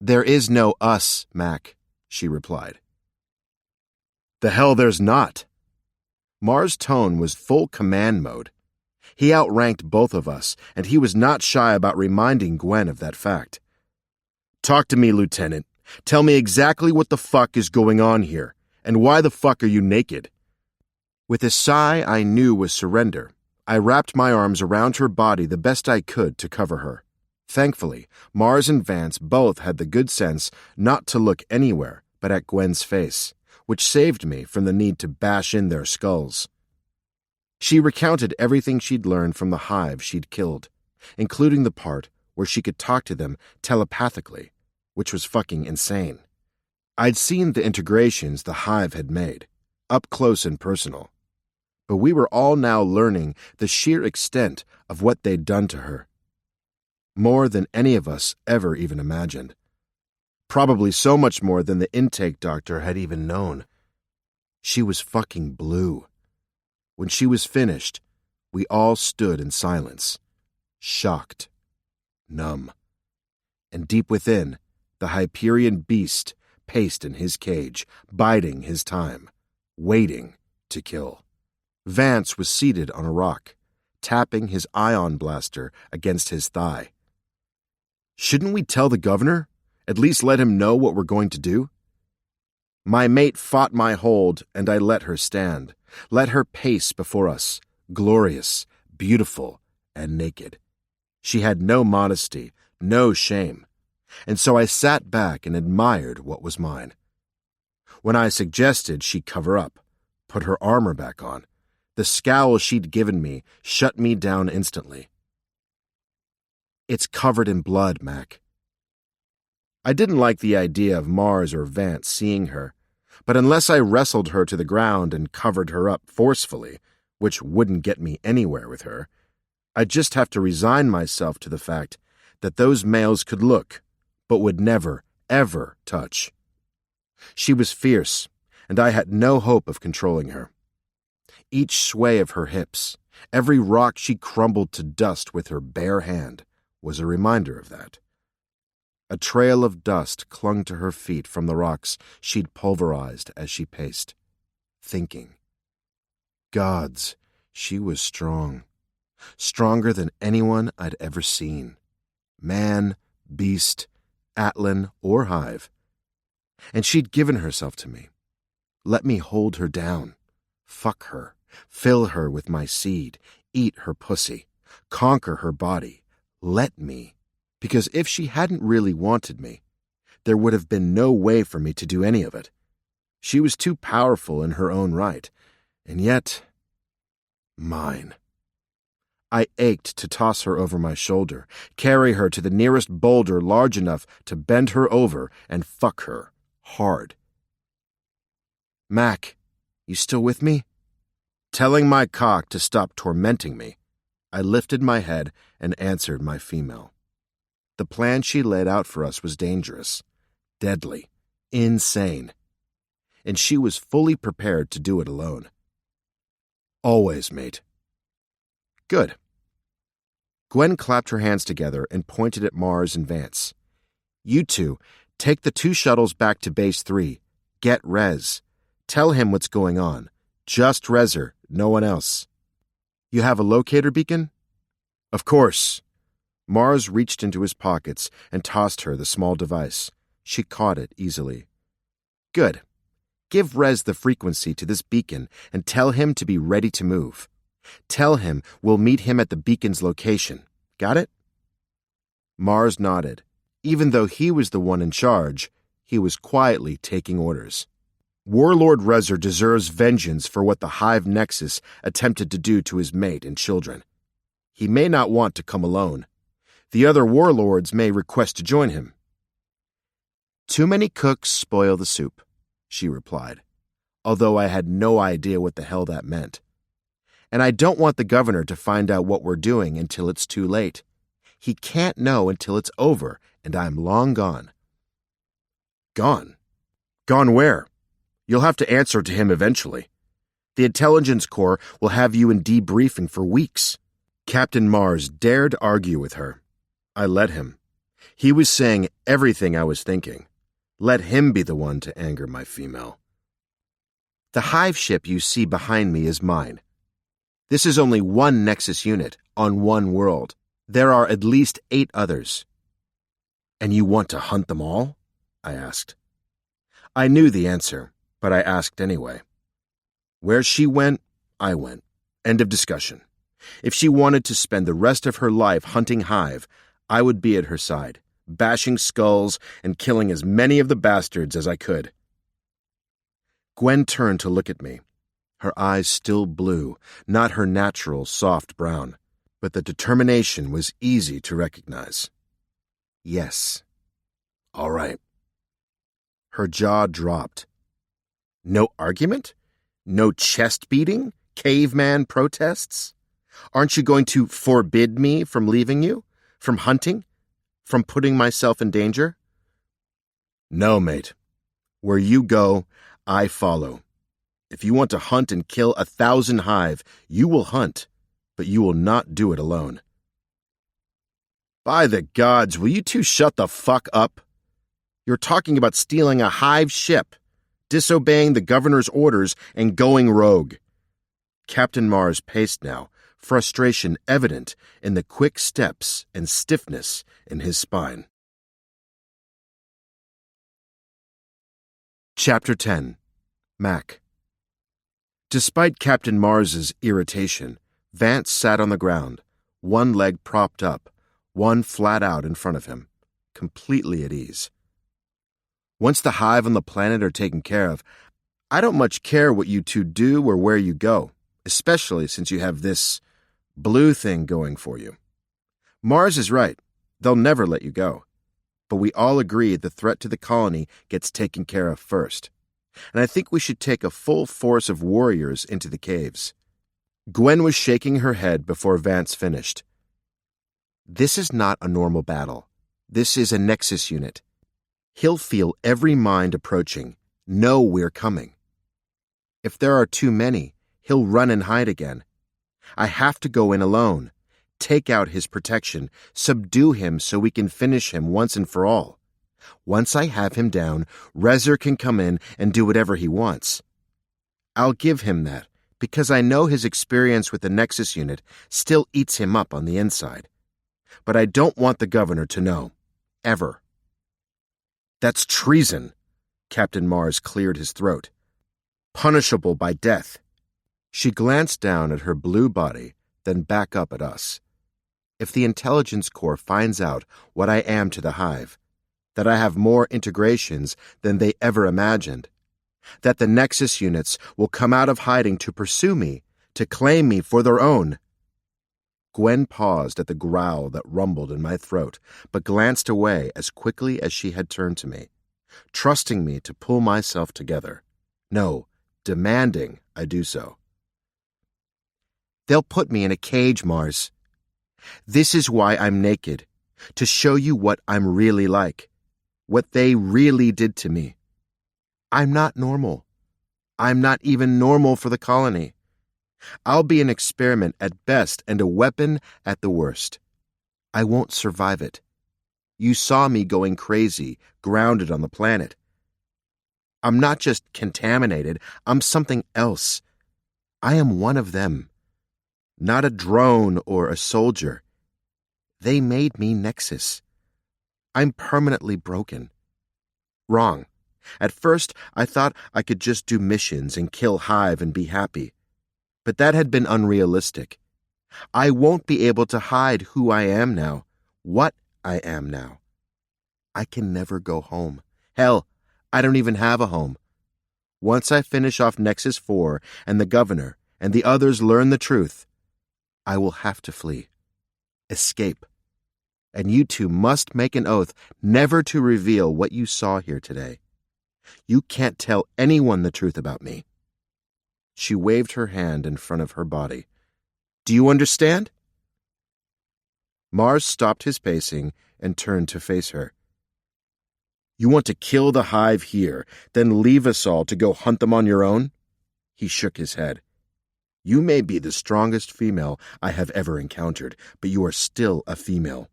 There is no us, Mac, she replied. The hell there's not. Mars' tone was full command mode. He outranked both of us, and he was not shy about reminding Gwen of that fact. Talk to me, Lieutenant. Tell me exactly what the fuck is going on here, and why the fuck are you naked? With a sigh I knew was surrender, I wrapped my arms around her body the best I could to cover her. Thankfully, Mars and Vance both had the good sense not to look anywhere but at Gwen's face, which saved me from the need to bash in their skulls. She recounted everything she'd learned from the hive she'd killed, including the part where she could talk to them telepathically, which was fucking insane. I'd seen the integrations the hive had made, up close and personal, but we were all now learning the sheer extent of what they'd done to her. More than any of us ever even imagined. Probably so much more than the intake doctor had even known. She was fucking blue. When she was finished, we all stood in silence, shocked, numb. And deep within, the Hyperion beast paced in his cage, biding his time, waiting to kill. Vance was seated on a rock, tapping his ion blaster against his thigh. Shouldn't we tell the governor? At least let him know what we're going to do? My mate fought my hold, and I let her stand, let her pace before us, glorious, beautiful, and naked. She had no modesty, no shame, and so I sat back and admired what was mine. When I suggested she cover up, put her armor back on, the scowl she'd given me shut me down instantly. It's covered in blood, Mac. I didn't like the idea of Mars or Vance seeing her, but unless I wrestled her to the ground and covered her up forcefully, which wouldn't get me anywhere with her, I'd just have to resign myself to the fact that those males could look, but would never, ever touch. She was fierce, and I had no hope of controlling her. Each sway of her hips, every rock she crumbled to dust with her bare hand, was a reminder of that. A trail of dust clung to her feet from the rocks she'd pulverized as she paced, thinking. Gods, she was strong. Stronger than anyone I'd ever seen. Man, beast, Atlan, or hive. And she'd given herself to me. Let me hold her down. Fuck her. Fill her with my seed. Eat her pussy. Conquer her body. Let me. Because if she hadn't really wanted me, there would have been no way for me to do any of it. She was too powerful in her own right, and yet, mine. I ached to toss her over my shoulder, carry her to the nearest boulder large enough to bend her over and fuck her, hard. Mac, you still with me? Telling my cock to stop tormenting me, I lifted my head and answered my female. The plan she laid out for us was dangerous, deadly, insane, and she was fully prepared to do it alone. Always, mate. Good. Gwen clapped her hands together and pointed at Mars and Vance. You two, take the 2 shuttles back to Base 3. Get Rez. Tell him what's going on. Just Rezer, no one else. You have a locator beacon? Of course. Mars reached into his pockets and tossed her the small device. She caught it easily. Good. Give Rez the frequency to this beacon and tell him to be ready to move. Tell him we'll meet him at the beacon's location. Got it? Mars nodded. Even though he was the one in charge, he was quietly taking orders. Warlord Rezer deserves vengeance for what the Hive Nexus attempted to do to his mate and children. He may not want to come alone. The other warlords may request to join him. Too many cooks spoil the soup, she replied, although I had no idea what the hell that meant. And I don't want the governor to find out what we're doing until it's too late. He can't know until it's over, and I'm long gone. Gone? Gone where? You'll have to answer to him eventually. The Intelligence Corps will have you in debriefing for weeks. Captain Mars dared argue with her. I let him. He was saying everything I was thinking. Let him be the one to anger my female. The hive ship you see behind me is mine. This is only one Nexus unit on one world. There are at least 8 others. And you want to hunt them all? I asked. I knew the answer, but I asked anyway. Where she went, I went. End of discussion. If she wanted to spend the rest of her life hunting hive, I would be at her side, bashing skulls and killing as many of the bastards as I could. Gwen turned to look at me. Her eyes still blue, not her natural soft brown, but the determination was easy to recognize. Yes. All right. Her jaw dropped. No argument? No chest beating? Caveman protests? Aren't you going to forbid me from leaving you? From hunting? From putting myself in danger? No, mate. Where you go, I follow. If you want to hunt and kill 1,000 hive, you will hunt, but you will not do it alone. By the gods, will you two shut the fuck up? You're talking about stealing a hive ship, disobeying the governor's orders, and going rogue. Captain Mars paced now, frustration evident in the quick steps and stiffness in his spine. Chapter 10. Mac. Despite Captain Mars's irritation, Vance sat on the ground, one leg propped up, one flat out in front of him, completely at ease. Once the hive on the planet are taken care of, I don't much care what you two do or where you go, especially since you have this blue thing going for you. Mars is right. They'll never let you go. But we all agree the threat to the colony gets taken care of first. And I think we should take a full force of warriors into the caves. Gwen was shaking her head before Vance finished. This is not a normal battle. This is a Nexus unit. He'll feel every mind approaching, know we're coming. If there are too many, he'll run and hide again. I have to go in alone, take out his protection, subdue him so we can finish him once and for all. Once I have him down, Rezer can come in and do whatever he wants. I'll give him that, because I know his experience with the Nexus unit still eats him up on the inside. But I don't want the governor to know. Ever. That's treason. Captain Mars cleared his throat. Punishable by death. She glanced down at her blue body, then back up at us. If the Intelligence Corps finds out what I am to the hive, that I have more integrations than they ever imagined, that the Nexus units will come out of hiding to pursue me, to claim me for their own. Gwen paused at the growl that rumbled in my throat, but glanced away as quickly as she had turned to me, trusting me to pull myself together. No, demanding I do so. They'll put me in a cage, Mars. This is why I'm naked, to show you what I'm really like, what they really did to me. I'm not normal. I'm not even normal for the colony. I'll be an experiment at best and a weapon at the worst. I won't survive it. You saw me going crazy, grounded on the planet. I'm not just contaminated, I'm something else. I am one of them. Not a drone or a soldier. They made me Nexus. I'm permanently broken. Wrong. At first, I thought I could just do missions and kill hive and be happy. But that had been unrealistic. I won't be able to hide who I am now, what I am now. I can never go home. Hell, I don't even have a home. Once I finish off Nexus 4 and the governor and the others learn the truth, I will have to flee. Escape. And you two must make an oath never to reveal what you saw here today. You can't tell anyone the truth about me. She waved her hand in front of her body. Do you understand? Mars stopped his pacing and turned to face her. You want to kill the hive here, then leave us all to go hunt them on your own? He shook his head. You may be the strongest female I have ever encountered, but you are still a female.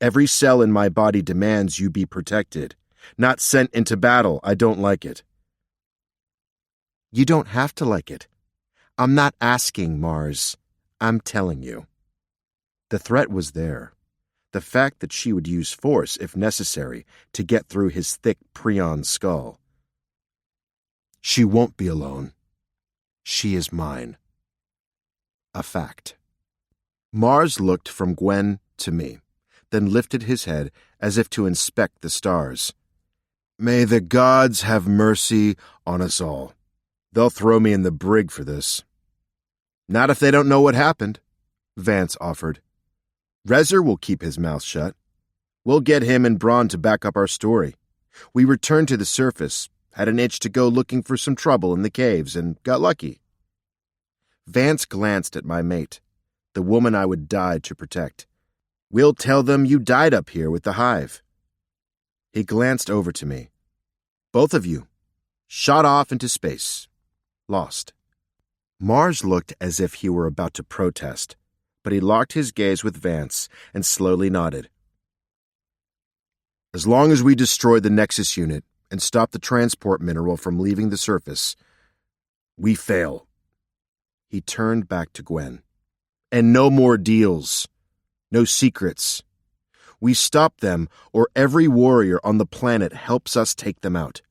Every cell in my body demands you be protected, not sent into battle. I don't like it. You don't have to like it. I'm not asking, Mars. I'm telling you. The threat was there. The fact that she would use force, if necessary, to get through his thick prion skull. She won't be alone. She is mine. A fact. Mars looked from Gwen to me, then lifted his head as if to inspect the stars. May the gods have mercy on us all. They'll throw me in the brig for this. Not if they don't know what happened, Vance offered. Rezer will keep his mouth shut. We'll get him and Braun to back up our story. We returned to the surface, had an itch to go looking for some trouble in the caves, and got lucky. Vance glanced at my mate, the woman I would die to protect. We'll tell them you died up here with the hive. He glanced over to me. Both of you, shot off into space. Lost. Mars looked as if he were about to protest, but he locked his gaze with Vance and slowly nodded. As long as we destroy the Nexus unit and stop the transport mineral from leaving the surface, we fail. He turned back to Gwen. And no more deals. No secrets. We stop them, or every warrior on the planet helps us take them out.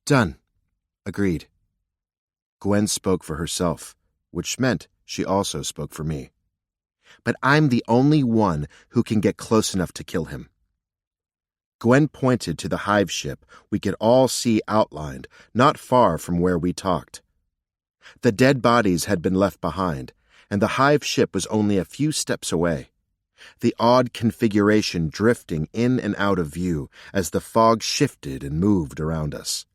Done. Agreed. Gwen spoke for herself, which meant she also spoke for me. But I'm the only one who can get close enough to kill him. Gwen pointed to the hive ship we could all see outlined not far from where we talked. The dead bodies had been left behind, and the hive ship was only a few steps away, the odd configuration drifting in and out of view as the fog shifted and moved around us.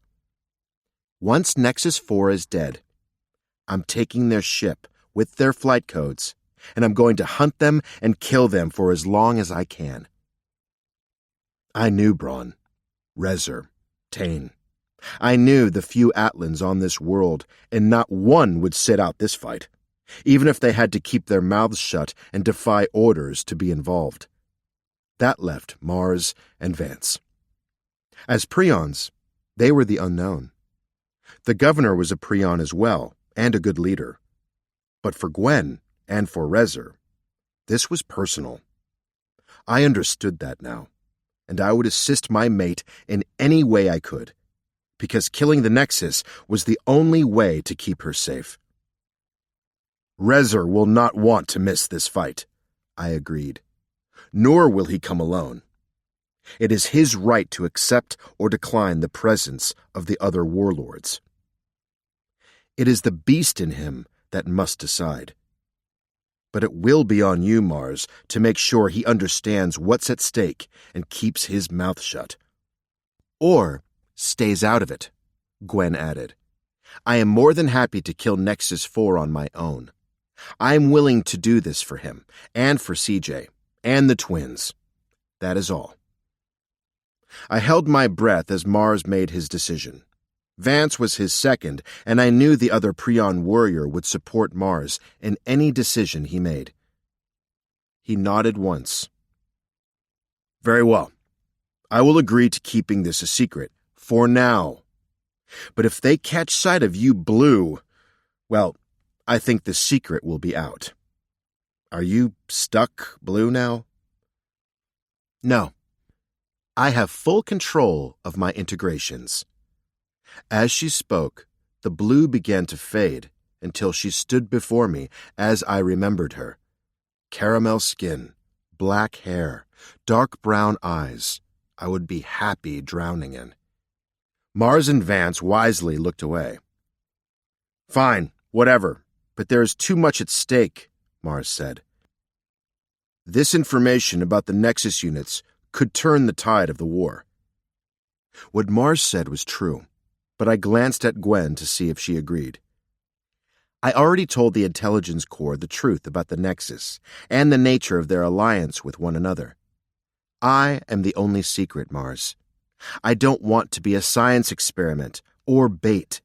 Once Nexus 4 is dead, I'm taking their ship with their flight codes, and I'm going to hunt them and kill them for as long as I can. I knew Braun, Rezer, Tane. I knew the few Atlans on this world, and not one would sit out this fight, even if they had to keep their mouths shut and defy orders to be involved. That left Mars and Vance. As Prions, they were the unknown. The governor was a Prion as well, and a good leader. But for Gwen, and for Rezer, this was personal. I understood that now, and I would assist my mate in any way I could, because killing the Nexus was the only way to keep her safe. Rezer will not want to miss this fight, I agreed. Nor will he come alone. It is his right to accept or decline the presence of the other warlords. It is the beast in him that must decide. But it will be on you, Mars, to make sure he understands what's at stake and keeps his mouth shut. Or stays out of it, Gwen added. I am more than happy to kill Nexus 4 on my own. I am willing to do this for him, and for CJ, and the twins. That is all. I held my breath as Mars made his decision. Vance was his second, and I knew the other Prion warrior would support Mars in any decision he made. He nodded once. Very well. I will agree to keeping this a secret, for now. But if they catch sight of you blue, well, I think the secret will be out. Are you stuck blue now? No. I have full control of my integrations. As she spoke, the blue began to fade until she stood before me as I remembered her. Caramel skin, black hair, dark brown eyes, I would be happy drowning in. Mars and Vance wisely looked away. Fine, whatever, but there is too much at stake, Mars said. This information about the Nexus units could turn the tide of the war. What Mars said was true, but I glanced at Gwen to see if she agreed. I already told the Intelligence Corps the truth about the Nexus and the nature of their alliance with one another. I am the only secret, Mars. I don't want to be a science experiment or bait.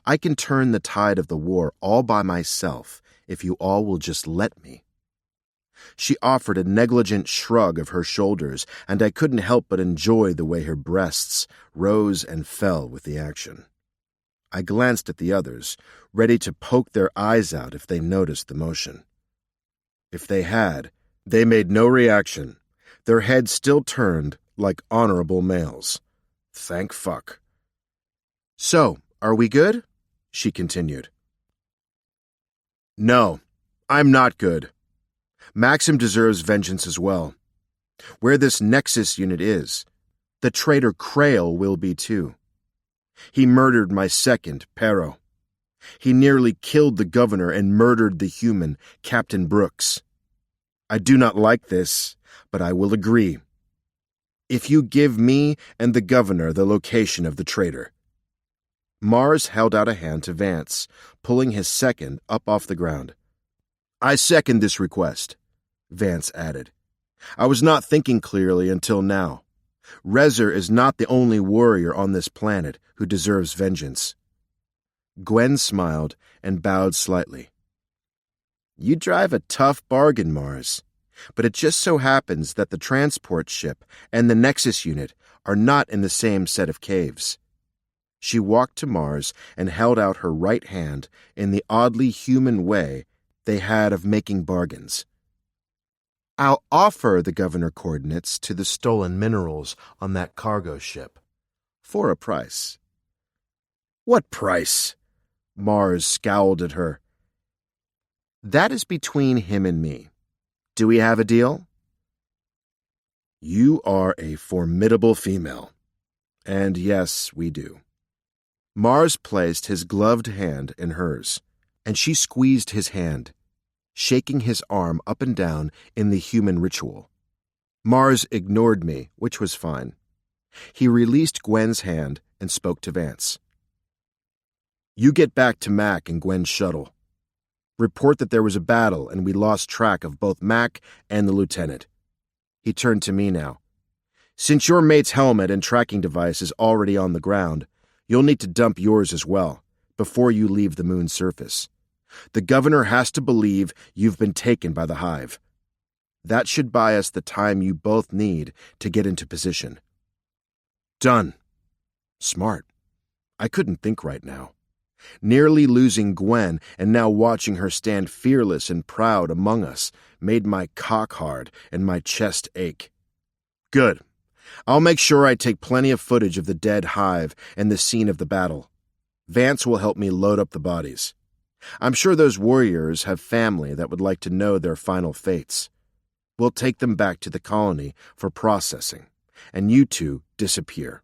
I can turn the tide of the war all by myself if you all will just let me." She offered a negligent shrug of her shoulders, and I couldn't help but enjoy the way her breasts rose and fell with the action. I glanced at the others, ready to poke their eyes out if they noticed the motion. If they had, they made no reaction, their heads still turned like honorable males. Thank fuck. "So, are we good?" she continued. "No, I'm not good. Maxim deserves vengeance as well. Where this Nexus unit is, the traitor Krail will be too. He murdered my second, Pero. He nearly killed the governor and murdered the human, Captain Brooks. I do not like this, but I will agree. If you give me and the governor the location of the traitor." Mars held out a hand to Vance, pulling his second up off the ground. "I second this request," Vance added. "I was not thinking clearly until now. Rezer is not the only warrior on this planet who deserves vengeance." Gwen smiled and bowed slightly. "You drive a tough bargain, Mars, but it just so happens that the transport ship and the Nexus unit are not in the same set of caves." She walked to Mars and held out her right hand in the oddly human way they had of making bargains. "I'll offer the governor coordinates to the stolen minerals on that cargo ship. For a price." "What price?" Mars scowled at her. "That is between him and me. Do we have a deal?" "You are a formidable female. And yes, we do." Mars placed his gloved hand in hers, and she squeezed his hand, shaking his arm up and down in the human ritual. Mars ignored me, which was fine. He released Gwen's hand and spoke to Vance. "You get back to Mac and Gwen's shuttle. Report that there was a battle and we lost track of both Mac and the lieutenant." He turned to me now. "Since your mate's helmet and tracking device is already on the ground, you'll need to dump yours as well, before you leave the moon's surface. The governor has to believe you've been taken by the hive. That should buy us the time you both need to get into position." "Done." Smart. I couldn't think right now. Nearly losing Gwen and now watching her stand fearless and proud among us made my cock hard and my chest ache. "Good. I'll make sure I take plenty of footage of the dead hive and the scene of the battle. Vance will help me load up the bodies. I'm sure those warriors have family that would like to know their final fates. We'll take them back to the colony for processing, and you two disappear."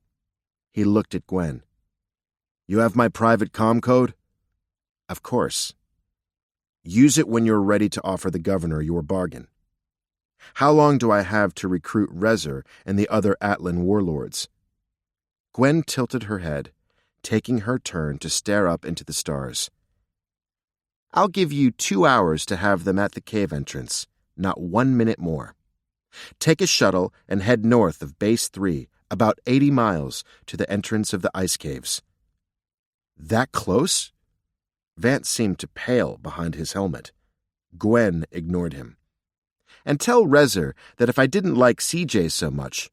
He looked at Gwen. "You have my private comm code?" "Of course." "Use it when you're ready to offer the governor your bargain. How long do I have to recruit Rezer and the other Atlan warlords?" Gwen tilted her head, taking her turn to stare up into the stars. "I'll give you 2 hours to have them at the cave entrance, not 1 minute more. Take a shuttle and head north of Base 3, about 80 miles, to the entrance of the ice caves." "That close?" Vance seemed to pale behind his helmet. Gwen ignored him. "And tell Rezer that if I didn't like CJ so much,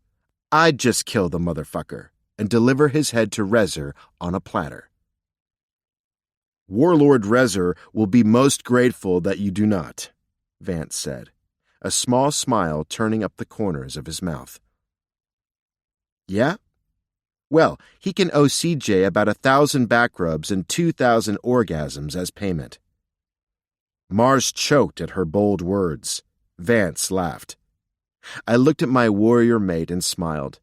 I'd just kill the motherfucker and deliver his head to Rezer on a platter." "Warlord Rezer will be most grateful that you do not," Vance said, a small smile turning up the corners of his mouth. "Yeah? Well, he can owe CJ about 1,000 back rubs and 2,000 orgasms as payment." Mars choked at her bold words. Vance laughed. I looked at my warrior mate and smiled.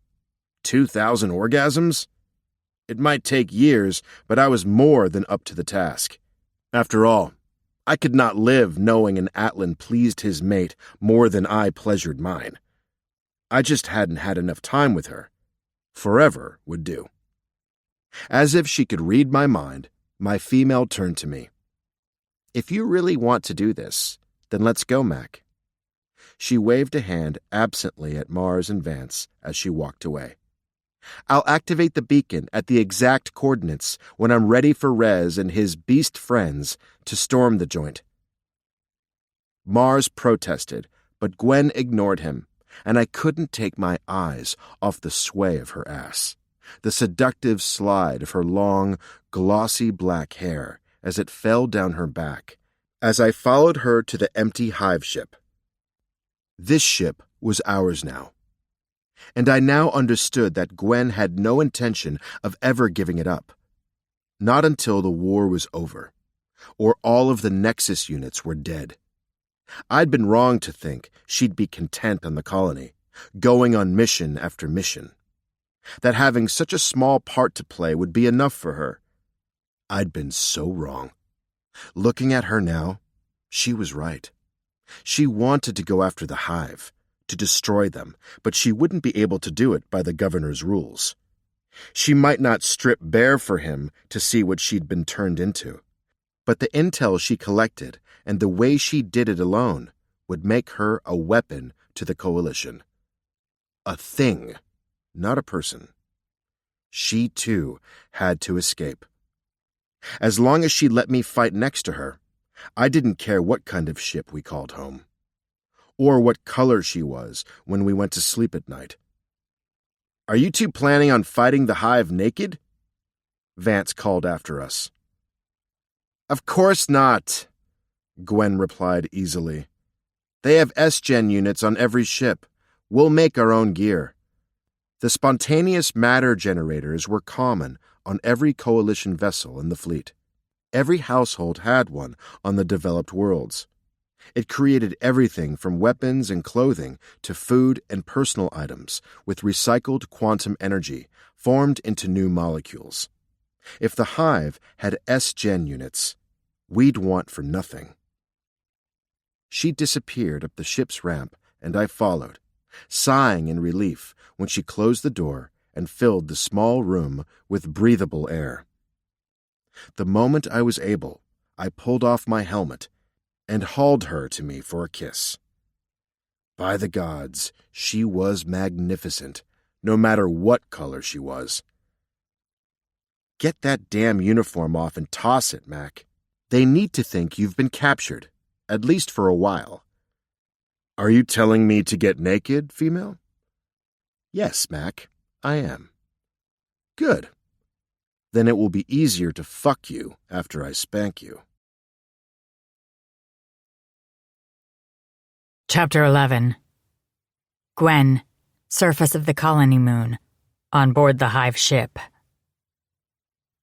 2,000 orgasms? It might take years, but I was more than up to the task. After all, I could not live knowing an Atlan pleased his mate more than I pleasured mine. I just hadn't had enough time with her. Forever would do. As if she could read my mind, my female turned to me. "If you really want to do this, then let's go, Mac." She waved a hand absently at Mars and Vance as she walked away. I'll activate the beacon at the exact coordinates when I'm ready for Rez and his beast friends to storm the joint." Mars protested, but Gwen ignored him, and I couldn't take my eyes off the sway of her ass, the seductive slide of her long, glossy black hair as it fell down her back, as I followed her to the empty hive ship. This ship was ours now, and I now understood that Gwen had no intention of ever giving it up. Not until the war was over, or all of the Nexus units were dead. I'd been wrong to think she'd be content on the colony, going on mission after mission. That having such a small part to play would be enough for her. I'd been so wrong. Looking at her now, she was right. She wanted to go after the hive, to destroy them, but she wouldn't be able to do it by the governor's rules. She might not strip bare for him to see what she'd been turned into, but the intel she collected and the way she did it alone would make her a weapon to the Coalition. A thing, not a person. She, too, had to escape. As long as she let me fight next to her, I didn't care what kind of ship we called home, or what color she was when we went to sleep at night. "Are you two planning on fighting the hive naked?" Vance called after us. "Of course not," Gwen replied easily. "They have S-Gen units on every ship. We'll make our own gear." The spontaneous matter generators were common on every Coalition vessel in the fleet. Every household had one on the developed worlds. It created everything from weapons and clothing to food and personal items with recycled quantum energy formed into new molecules. If the hive had S-Gen units, we'd want for nothing. She disappeared up the ship's ramp, and I followed, sighing in relief when she closed the door and filled the small room with breathable air. The moment I was able, I pulled off my helmet and hauled her to me for a kiss. By the gods, she was magnificent, no matter what color she was. "Get that damn uniform off and toss it, Mac. They need to think you've been captured, at least for a while." "Are you telling me to get naked, female?" "Yes, Mac, I am." "Good. Then it will be easier to fuck you after I spank you." Chapter 11. Gwen, surface of the colony moon, on board the hive ship.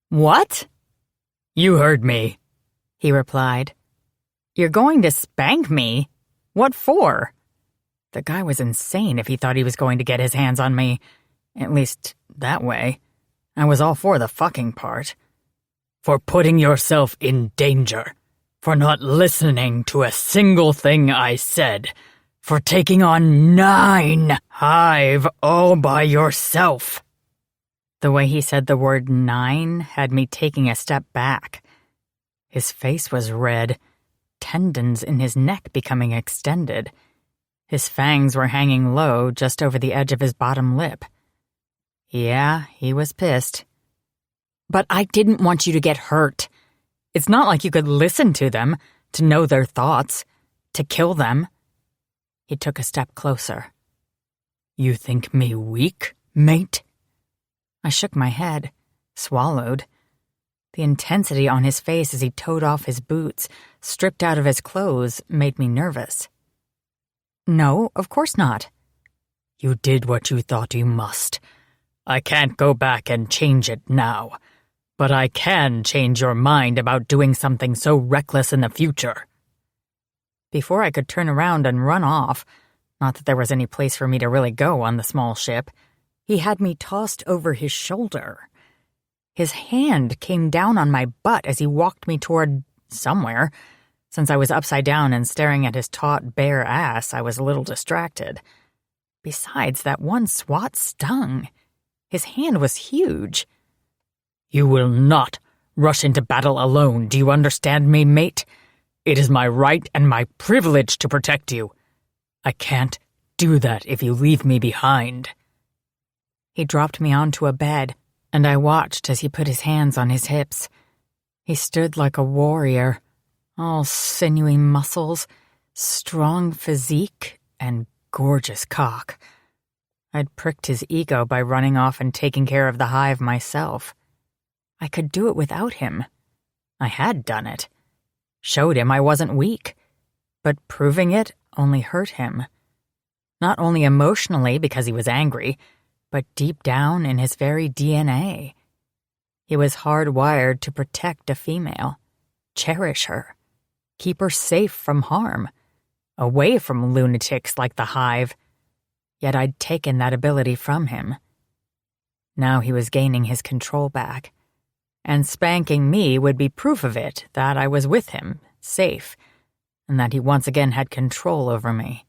"What?" You heard me, he replied. "You're going to spank me? What for?" The guy was insane if he thought he was going to get his hands on me. At least, that way. I was all for the fucking part. for putting yourself in danger, for not listening to a single thing I said, for taking on 9 hive all by yourself." The way he said the word 9 had me taking a step back. His face was red, tendons in his neck becoming extended. His fangs were hanging low just over the edge of his bottom lip. Yeah, he was pissed. "But I didn't want you to get hurt. It's not like you could listen to them, to know their thoughts, to kill them." He took a step closer. You think me weak, mate? I shook my head, swallowed. The intensity on his face as he towed off his boots, stripped out of his clothes, made me nervous. "No, of course not." You did what you thought you must. I can't go back and change it now, but I can change your mind about doing something so reckless in the future. Before I could turn around and run off, not that there was any place for me to really go on the small ship, he had me tossed over his shoulder. His hand came down on my butt as he walked me toward somewhere. Since I was upside down and staring at his taut, bare ass, I was a little distracted. Besides, that one swat stung. His hand was huge. You will not rush into battle alone, do you understand me, mate? It is my right and my privilege to protect you. I can't do that if you leave me behind. He dropped me onto a bed, and I watched as he put his hands on his hips. He stood like a warrior, all sinewy muscles, strong physique, and gorgeous cock. I'd pricked his ego by running off and taking care of the hive myself. I could do it without him. I had done it. Showed him I wasn't weak. But proving it only hurt him. Not only emotionally because he was angry, but deep down in his very DNA. He was hardwired to protect a female, cherish her, keep her safe from harm, away from lunatics like the hive. Yet I'd taken that ability from him. Now he was gaining his control back, and spanking me would be proof of it, that I was with him, safe, and that he once again had control over me.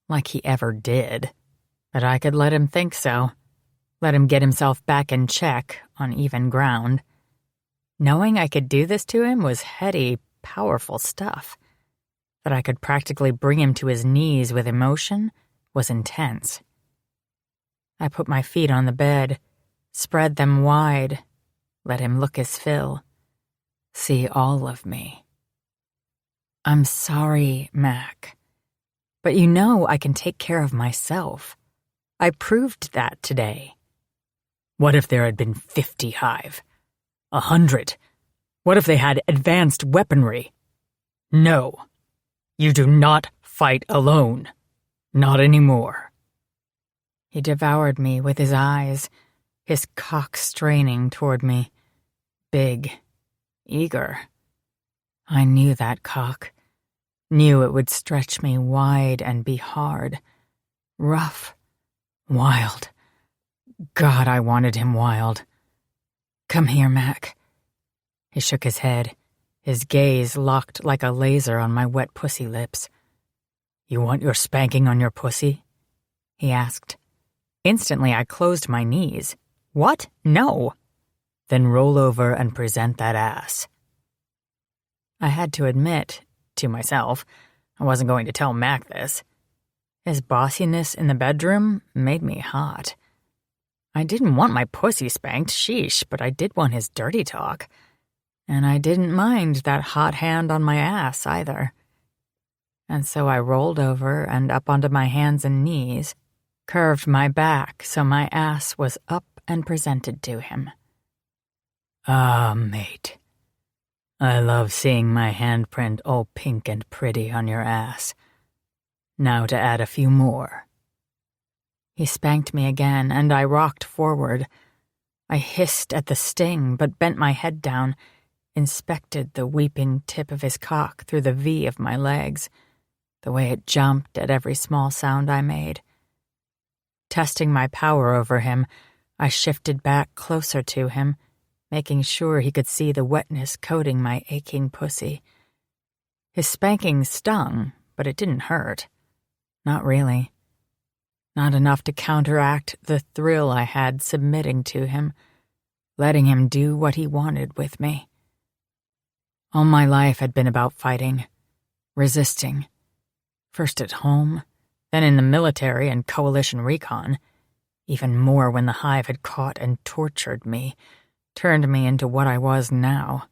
Like he ever did. But I could let him think so. Let him get himself back in check, on even ground. Knowing I could do this to him was heady, powerful stuff. That I could practically bring him to his knees with emotion was intense. I put my feet on the bed, spread them wide, let him look his fill, see all of me. I'm sorry, Mac, but you know I can take care of myself. I proved that today. What if there had been 50 hive? 100? What if they had advanced weaponry? No. You do not fight alone. Not anymore. He devoured me with his eyes, his cock straining toward me. Big, eager. I knew that cock. Knew it would stretch me wide and be hard. Rough. Wild. God, I wanted him wild. Come here, Mac. He shook his head, his gaze locked like a laser on my wet pussy lips. You want your spanking on your pussy? He asked. Instantly, I closed my knees. What? No. Then roll over and present that ass. I had to admit, to myself, I wasn't going to tell Mac this. His bossiness in the bedroom made me hot. I didn't want my pussy spanked, sheesh, but I did want his dirty talk. And I didn't mind that hot hand on my ass either. And so I rolled over and up onto my hands and knees, curved my back so my ass was up and presented to him. Ah, mate. I love seeing my handprint all pink and pretty on your ass. Now to add a few more. He spanked me again, and I rocked forward. I hissed at the sting, but bent my head down, inspected the weeping tip of his cock through the V of my legs, the way it jumped at every small sound I made. Testing my power over him, I shifted back closer to him, making sure he could see the wetness coating my aching pussy. His spanking stung, but it didn't hurt. Not really. Not enough to counteract the thrill I had submitting to him, letting him do what he wanted with me. All my life had been about fighting, resisting. First at home, then in the military and coalition recon, even more when the hive had caught and tortured me, turned me into what I was now.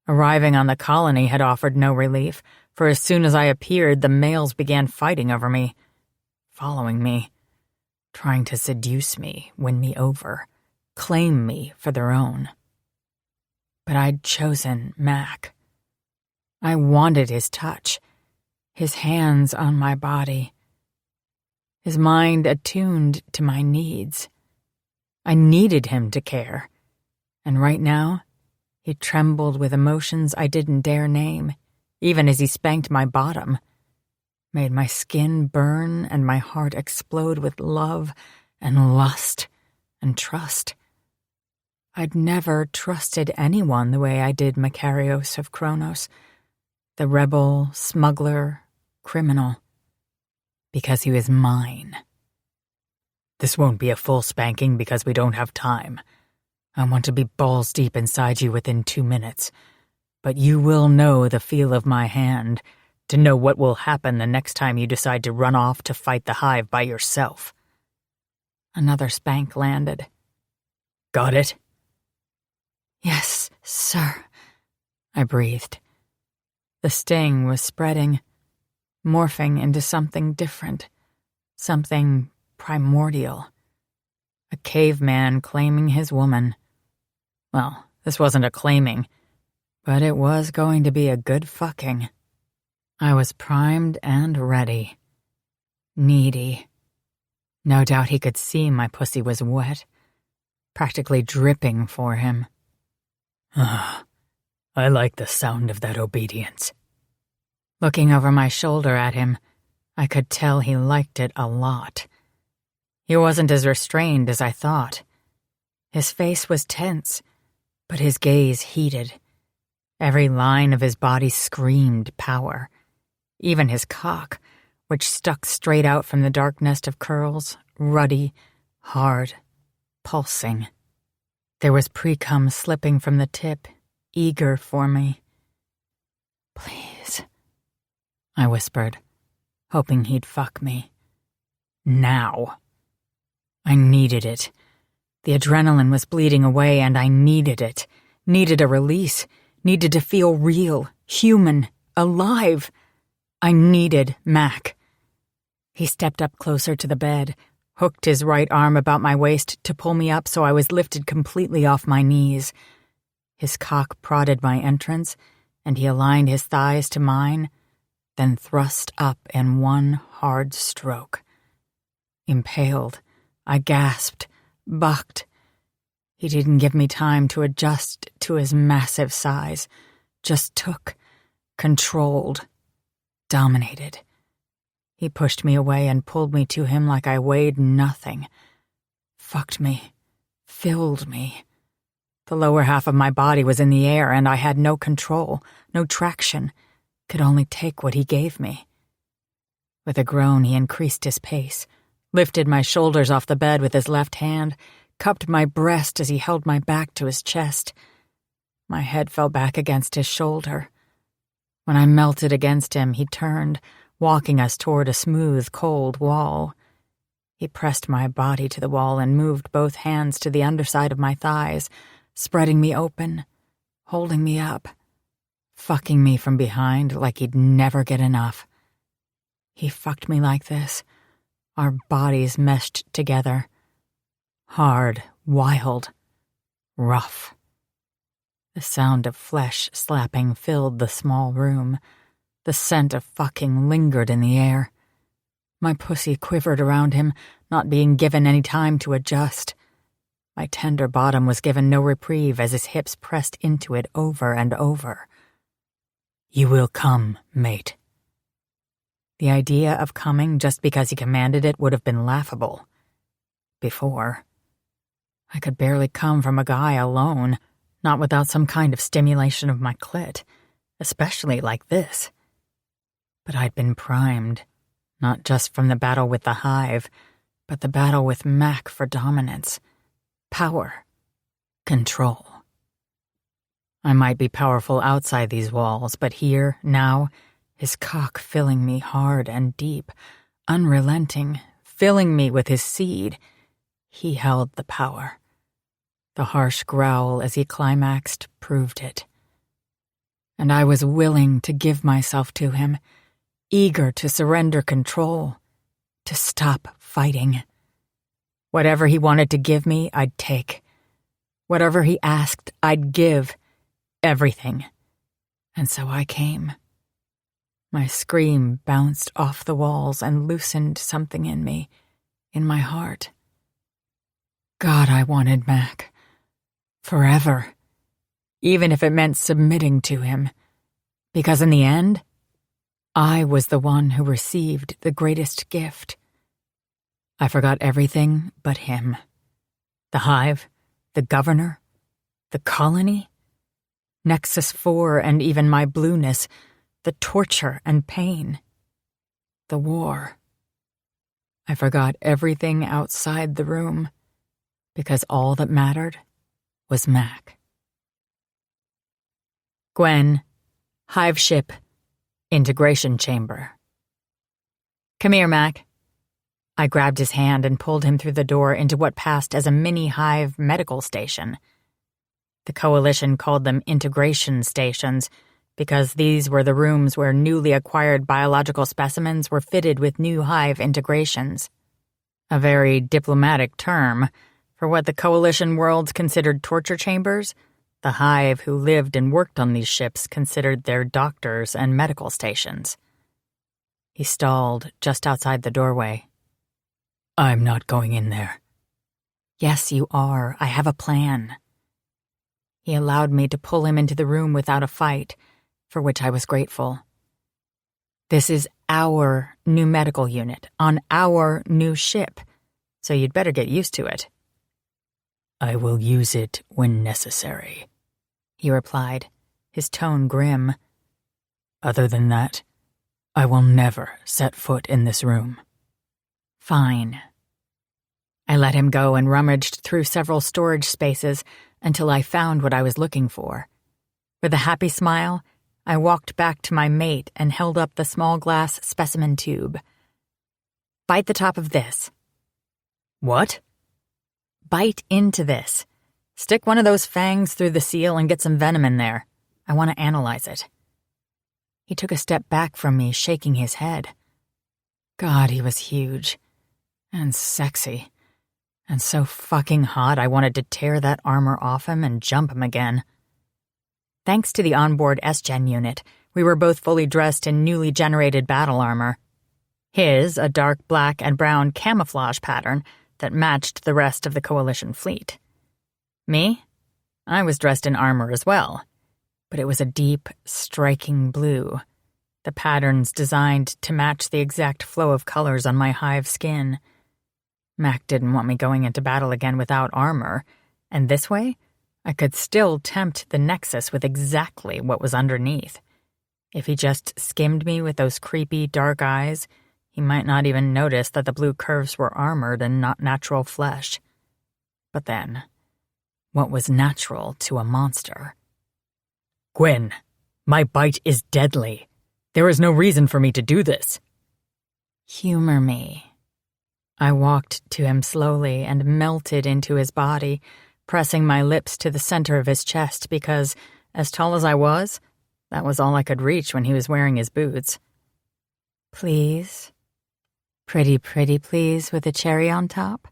Arriving on the colony had offered no relief, for as soon as I appeared, the males began fighting over me, following me, trying to seduce me, win me over, claim me for their own. But I'd chosen Mac. I wanted his touch, his hands on my body, his mind attuned to my needs. I needed him to care, and right now, he trembled with emotions I didn't dare name, even as he spanked my bottom, made my skin burn and my heart explode with love and lust and trust. I'd never trusted anyone the way I did Makarios of Kronos, the rebel, smuggler, criminal, because he was mine. This won't be a full spanking because we don't have time. I want to be balls deep inside you within 2 minutes, but you will know the feel of my hand to know what will happen the next time you decide to run off to fight the hive by yourself. Another spank landed. Got it? Yes, sir, I breathed. The sting was spreading, morphing into something different, something primordial. A caveman claiming his woman. Well, this wasn't a claiming, but it was going to be a good fucking. I was primed and ready. Needy. No doubt he could see my pussy was wet, practically dripping for him. I like the sound of that obedience. Looking over my shoulder at him, I could tell he liked it a lot. He wasn't as restrained as I thought. His face was tense, but his gaze heated. Every line of his body screamed power. Even his cock, which stuck straight out from the dark nest of curls, ruddy, hard, pulsing. There was pre-cum slipping from the tip, eager for me. "Please," I whispered, hoping he'd fuck me. Now. I needed it. The adrenaline was bleeding away, and I needed it. Needed a release. Needed to feel real, human, alive. I needed Mac. He stepped up closer to the bed, hooked his right arm about my waist to pull me up so I was lifted completely off my knees. His cock prodded my entrance, and he aligned his thighs to mine, then thrust up in one hard stroke. Impaled, I gasped, bucked. He didn't give me time to adjust to his massive size, just took, controlled, dominated. He pushed me away and pulled me to him like I weighed nothing. Fucked me, filled me. The lower half of my body was in the air, and I had no control, no traction, could only take what he gave me. With a groan, he increased his pace, lifted my shoulders off the bed with his left hand, cupped my breast as he held my back to his chest. My head fell back against his shoulder. When I melted against him, he turned, walking us toward a smooth, cold wall. He pressed my body to the wall and moved both hands to the underside of my thighs, spreading me open, holding me up, fucking me from behind like he'd never get enough. He fucked me like this, our bodies meshed together. Hard, wild, rough. The sound of flesh slapping filled the small room. The scent of fucking lingered in the air. My pussy quivered around him, not being given any time to adjust. My tender bottom was given no reprieve as his hips pressed into it over and over. You will come, mate. The idea of coming just because he commanded it would have been laughable. Before. I could barely come from a guy alone, not without some kind of stimulation of my clit, especially like this. But I'd been primed, not just from the battle with the hive, but the battle with Mac for dominance, power, control. I might be powerful outside these walls, but here, now, his cock filling me hard and deep, unrelenting, filling me with his seed, he held the power. The harsh growl as he climaxed proved it. And I was willing to give myself to him, eager to surrender control, to stop fighting. Whatever he wanted to give me, I'd take. Whatever he asked, I'd give. Everything. And so I came. My scream bounced off the walls and loosened something in me, in my heart. God, I wanted Mac. Forever. Even if it meant submitting to him. Because in the end, I was the one who received the greatest gift. I forgot everything but him. The hive, the governor, the colony, Nexus 4 and even my blueness, the torture and pain, the war. I forgot everything outside the room, because all that mattered was Mac. Gwen, hive ship, integration chamber. Come here, Mac. I grabbed his hand and pulled him through the door into what passed as a mini-hive medical station. The Coalition called them integration stations because these were the rooms where newly acquired biological specimens were fitted with new hive integrations. A very diplomatic term for what the Coalition worlds considered torture chambers. The hive who lived and worked on these ships considered their doctors and medical stations. He stalled just outside the doorway. I'm not going in there. Yes, you are. I have a plan. He allowed me to pull him into the room without a fight, for which I was grateful. This is our new medical unit on our new ship, so you'd better get used to it. I will use it when necessary, he replied, his tone grim. Other than that, I will never set foot in this room. Fine. I let him go and rummaged through several storage spaces until I found what I was looking for. With a happy smile, I walked back to my mate and held up the small glass specimen tube. Bite the top of this. What? Bite into this. Stick one of those fangs through the seal and get some venom in there. I want to analyze it. He took a step back from me, shaking his head. God, he was huge. And sexy. And so fucking hot I wanted to tear that armor off him and jump him again. Thanks to the onboard S-Gen unit, we were both fully dressed in newly generated battle armor. His, a dark black and brown camouflage pattern that matched the rest of the Coalition fleet. Me? I was dressed in armor as well, but it was a deep, striking blue. The patterns designed to match the exact flow of colors on my hive skin. Mac didn't want me going into battle again without armor, and this way, I could still tempt the Nexus with exactly what was underneath. If he just skimmed me with those creepy, dark eyes, he might not even notice that the blue curves were armored and not natural flesh. But then, what was natural to a monster? Gwen, my bite is deadly. There is no reason for me to do this. Humor me. I walked to him slowly and melted into his body, pressing my lips to the center of his chest because, as tall as I was, that was all I could reach when he was wearing his boots. Please? Pretty please with a cherry on top?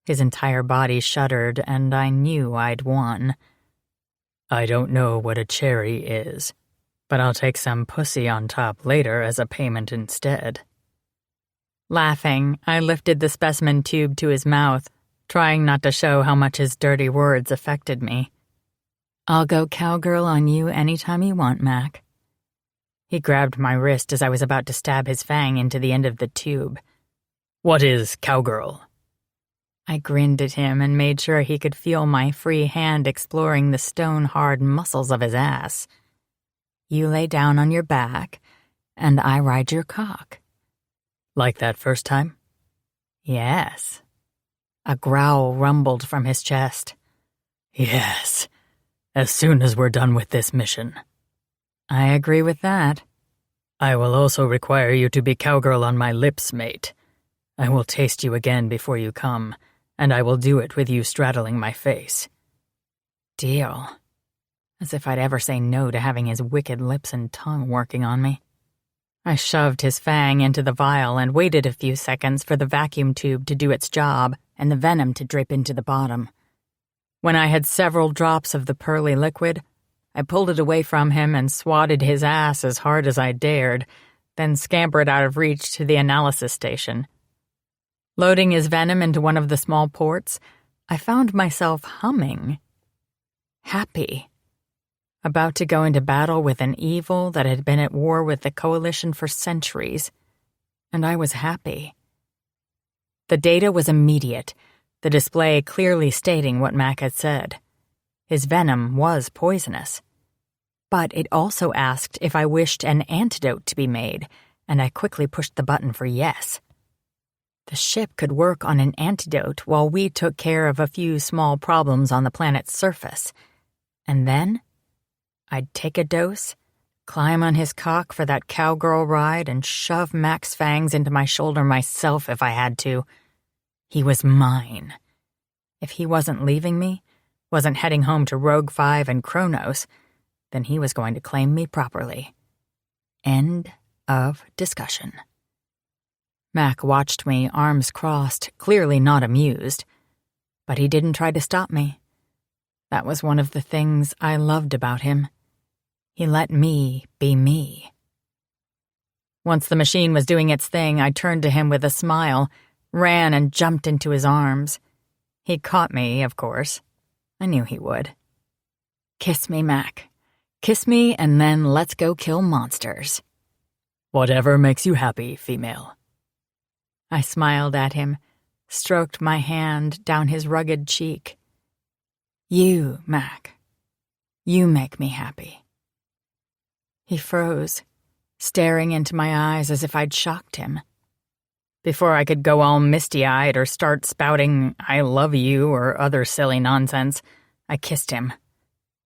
His entire body shuddered, and I knew I'd won. I don't know what a cherry is, but I'll take some pussy on top later as a payment instead. Laughing, I lifted the specimen tube to his mouth, trying not to show how much his dirty words affected me. I'll go cowgirl on you anytime you want, Mac. He grabbed my wrist as I was about to stab his fang into the end of the tube. What is cowgirl? I grinned at him and made sure he could feel my free hand exploring the stone-hard muscles of his ass. You lay down on your back, and I ride your cock. Like that first time? Yes. A growl rumbled from his chest. Yes. As soon as we're done with this mission. I agree with that. I will also require you to be cowgirl on my lips, mate. I will taste you again before you come, and I will do it with you straddling my face. Deal. As if I'd ever say no to having his wicked lips and tongue working on me. I shoved his fang into the vial and waited a few seconds for the vacuum tube to do its job and the venom to drip into the bottom. When I had several drops of the pearly liquid, I pulled it away from him and swatted his ass as hard as I dared, then scampered out of reach to the analysis station. Loading his venom into one of the small ports, I found myself humming. Happy. About to go into battle with an evil that had been at war with the Coalition for centuries. And I was happy. The data was immediate, the display clearly stating what Mac had said. His venom was poisonous. But it also asked if I wished an antidote to be made, and I quickly pushed the button for yes. The ship could work on an antidote while we took care of a few small problems on the planet's surface. And then I'd take a dose, climb on his cock for that cowgirl ride, and shove Mac's fangs into my shoulder myself if I had to. He was mine. If he wasn't leaving me, wasn't heading home to Rogue 5 and Kronos, then he was going to claim me properly. End of discussion. Mac watched me, arms crossed, clearly not amused. But he didn't try to stop me. That was one of the things I loved about him. He let me be me. Once the machine was doing its thing, I turned to him with a smile, ran and jumped into his arms. He caught me, of course. I knew he would. Kiss me, Mac. Kiss me, and then let's go kill monsters. Whatever makes you happy, female. I smiled at him, stroked my hand down his rugged cheek. You, Mac. You make me happy. He froze, staring into my eyes as if I'd shocked him. Before I could go all misty-eyed or start spouting "I love you" or other silly nonsense, I kissed him.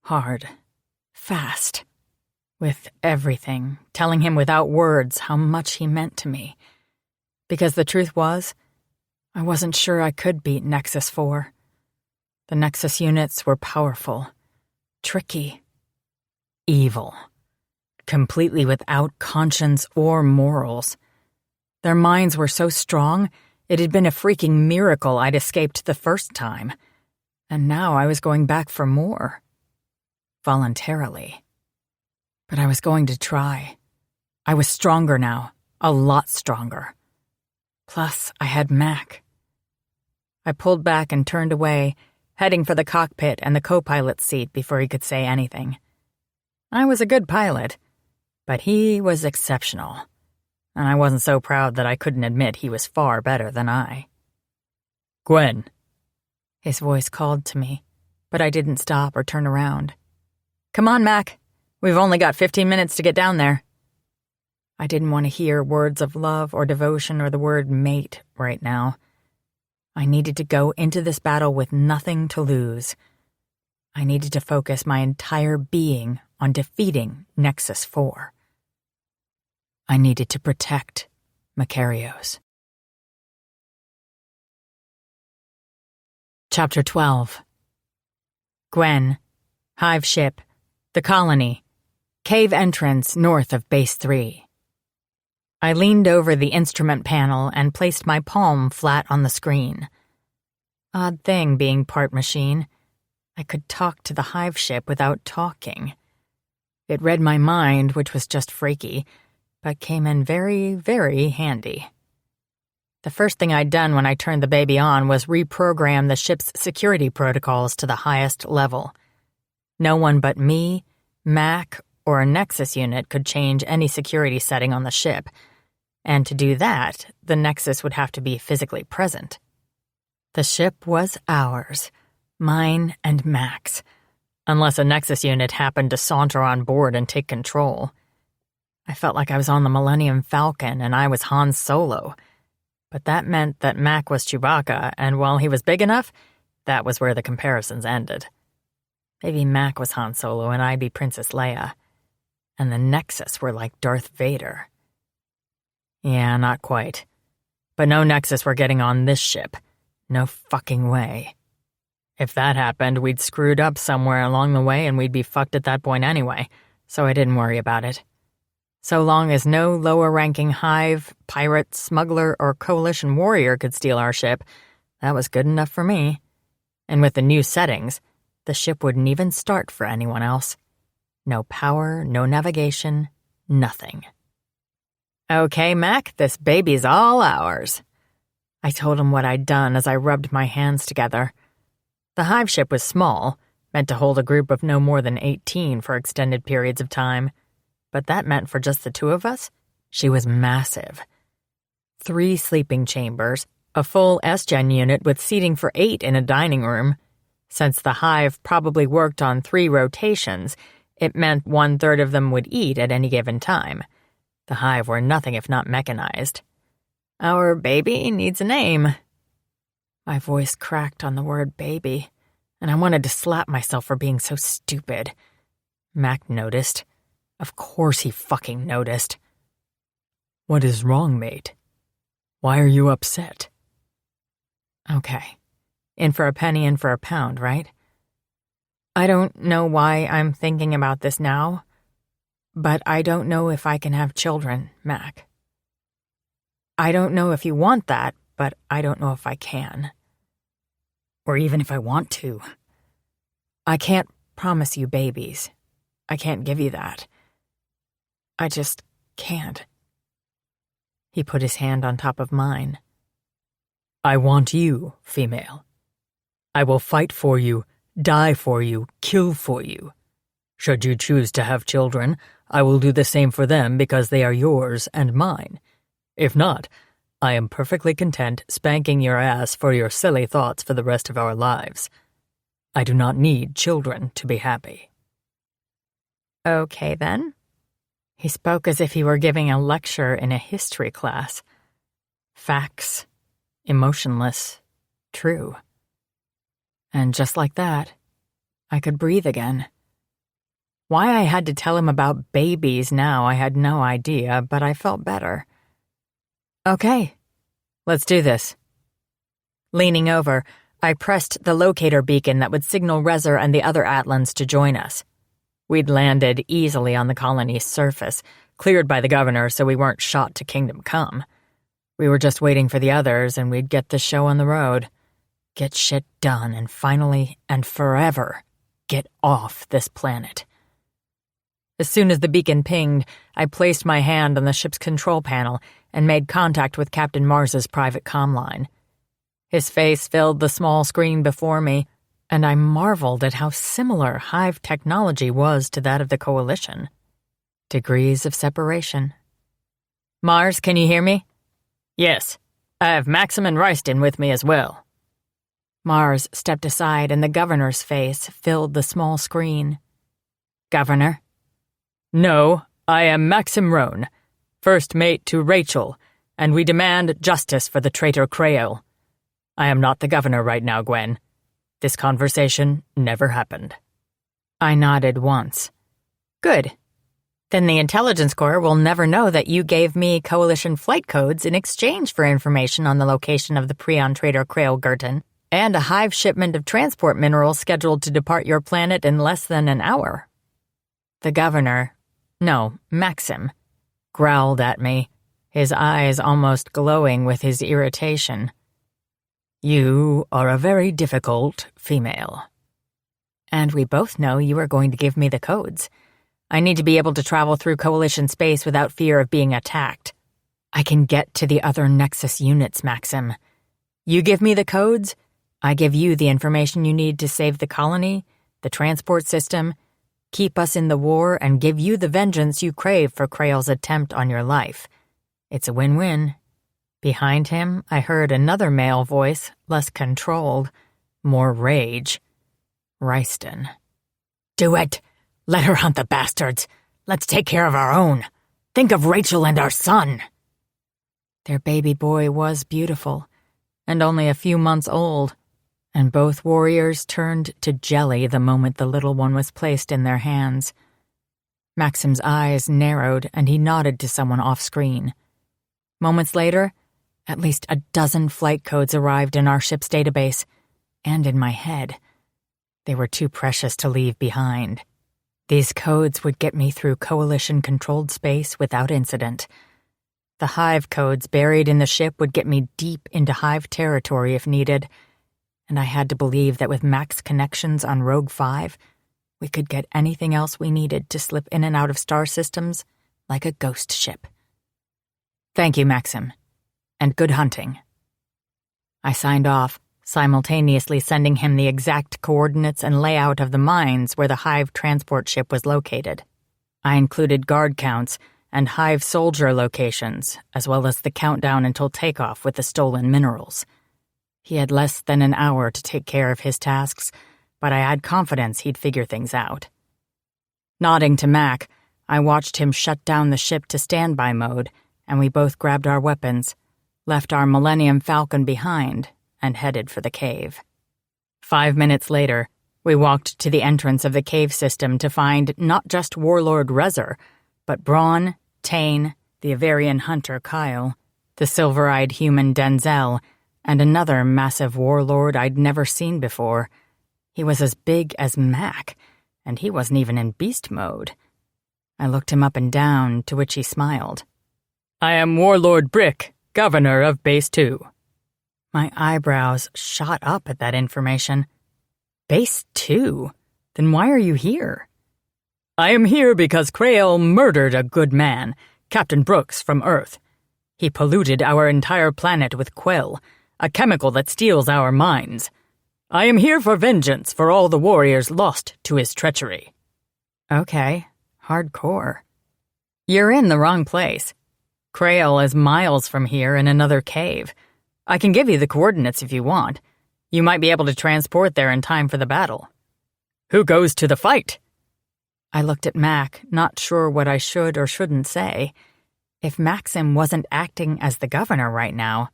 Hard. Fast. With everything, telling him without words how much he meant to me. Because the truth was, I wasn't sure I could beat Nexus 4. The Nexus units were powerful, tricky, evil, completely without conscience or morals. Their minds were so strong, it had been a freaking miracle I'd escaped the first time. And now I was going back for more. Voluntarily. But I was going to try. I was stronger now, a lot stronger. Plus, I had Mac. I pulled back and turned away, heading for the cockpit and the co-pilot's seat before he could say anything. I was a good pilot, but he was exceptional, and I wasn't so proud that I couldn't admit he was far better than I. Gwen. His voice called to me, but I didn't stop or turn around. Come on, Mac. We've only got 15 minutes to get down there. I didn't want to hear words of love or devotion or the word mate right now. I needed to go into this battle with nothing to lose. I needed to focus my entire being on defeating Nexus 4. I needed to protect Makarios. Chapter 12. Gwen, Hive Ship, the Colony, Cave entrance north of Base 3. I leaned over the instrument panel and placed my palm flat on the screen. Odd thing being part machine. I could talk to the Hive ship without talking. It read my mind, which was just freaky, but came in very, very handy. The first thing I'd done when I turned the baby on was reprogram the ship's security protocols to the highest level. No one but me, Mac, or a Nexus unit could change any security setting on the ship, and to do that, the Nexus would have to be physically present. The ship was ours, mine and Mac's, unless a Nexus unit happened to saunter on board and take control. I felt like I was on the Millennium Falcon and I was Han Solo, but that meant that Mac was Chewbacca, and while he was big enough, that was where the comparisons ended. Maybe Mac was Han Solo and I'd be Princess Leia. And the Nexus were like Darth Vader. Yeah, not quite. But no Nexus were getting on this ship. No fucking way. If that happened, we'd screwed up somewhere along the way and we'd be fucked at that point anyway, so I didn't worry about it. So long as no lower-ranking Hive, pirate, smuggler, or coalition warrior could steal our ship, that was good enough for me. And with the new settings, the ship wouldn't even start for anyone else. No power, no navigation, nothing. Okay, Mac, this baby's all ours. I told him what I'd done as I rubbed my hands together. The Hive ship was small, meant to hold a group of no more than 18 for extended periods of time. But that meant for just the two of us, she was massive. 3 sleeping chambers, a full S-Gen unit with seating for 8 in a dining room. Since the Hive probably worked on 3 rotations, it meant 1/3 of them would eat at any given time. The Hive were nothing if not mechanized. Our baby needs a name. My voice cracked on the word baby, and I wanted to slap myself for being so stupid. Mac noticed. Of course he fucking noticed. What is wrong, mate? Why are you upset? Okay. In for a penny, in for a pound, right? I don't know why I'm thinking about this now, but I don't know if I can have children, Mac. I don't know if you want that, but I don't know if I can. Or even if I want to. I can't promise you babies. I can't give you that. I just can't. He put his hand on top of mine. I want you, female. I will fight for you, die for you, kill for you. Should you choose to have children, I will do the same for them because they are yours and mine. If not, I am perfectly content spanking your ass for your silly thoughts for the rest of our lives. I do not need children to be happy. Okay, then. He spoke as if he were giving a lecture in a history class. Facts, emotionless, true. And just like that, I could breathe again. Why I had to tell him about babies now, I had no idea, but I felt better. Okay, let's do this. Leaning over, I pressed the locator beacon that would signal Rezer and the other Atlans to join us. We'd landed easily on the colony's surface, cleared by the governor so we weren't shot to Kingdom Come. We were just waiting for the others and we'd get the show on the road. Get shit done and finally, and forever, get off this planet. As soon as the beacon pinged, I placed my hand on the ship's control panel and made contact with Captain Mars's private comm line. His face filled the small screen before me, and I marveled at how similar Hive technology was to that of the Coalition. Degrees of separation. Mars, can you hear me? Yes, I have Maxim and Royston with me as well. Mars stepped aside and the governor's face filled the small screen. Governor? No, I am Maxim Roan, first mate to Rachel, and we demand justice for the traitor Crael. I am not the governor right now, Gwen. This conversation never happened. I nodded once. Good. Then the Intelligence Corps will never know that you gave me Coalition flight codes in exchange for information on the location of the Prion traitor Crael Gurton and a Hive shipment of transport minerals scheduled to depart your planet in less than an hour. The governor, no, Maxim, growled at me, his eyes almost glowing with his irritation. You are a very difficult female. And we both know you are going to give me the codes. I need to be able to travel through Coalition space without fear of being attacked. I can get to the other Nexus units, Maxim. You give me the codes, I give you the information you need to save the colony, the transport system, keep us in the war, and give you the vengeance you crave for Crael's attempt on your life. It's a win-win. Behind him, I heard another male voice, less controlled, more rage. Royston. Do it! Let her hunt the bastards! Let's take care of our own! Think of Rachel and our son! Their baby boy was beautiful, and only a few months old, and both warriors turned to jelly the moment the little one was placed in their hands. Maxim's eyes narrowed, and he nodded to someone off-screen. Moments later, at least a dozen flight codes arrived in our ship's database, and in my head. They were too precious to leave behind. These codes would get me through Coalition-controlled space without incident. The Hive codes buried in the ship would get me deep into Hive territory if needed, and I had to believe that with Max connections on Rogue 5, we could get anything else we needed to slip in and out of star systems like a ghost ship. Thank you, Maxim. And good hunting. I signed off, simultaneously sending him the exact coordinates and layout of the mines where the Hive transport ship was located. I included guard counts and Hive soldier locations, as well as the countdown until takeoff with the stolen minerals. He had less than an hour to take care of his tasks, but I had confidence he'd figure things out. Nodding to Mac, I watched him shut down the ship to standby mode, and we both grabbed our weapons, left our Millennium Falcon behind, and headed for the cave. 5 minutes later, We walked to the entrance of the cave system to find not just Warlord Rezer, but Braun, Tane, the Avarian hunter Kyle, the silver-eyed human Denzel, and another massive warlord I'd never seen before. He was as big as Mac, and he wasn't even in beast mode. I looked him up and down, to which he smiled. I am Warlord Brick, Governor of Base 2. My eyebrows shot up at that information. Base 2? Then why are you here? I am here because Krael murdered a good man, Captain Brooks from Earth. He polluted our entire planet with Quell, a chemical that steals our minds. I am here for vengeance for all the warriors lost to his treachery. Okay, hardcore. You're in the wrong place. Krael is miles from here in another cave. I can give you the coordinates if you want. You might be able to transport there in time for the battle. Who goes to the fight? I looked at Mac, not sure what I should or shouldn't say. If Maxim wasn't acting as the governor right now,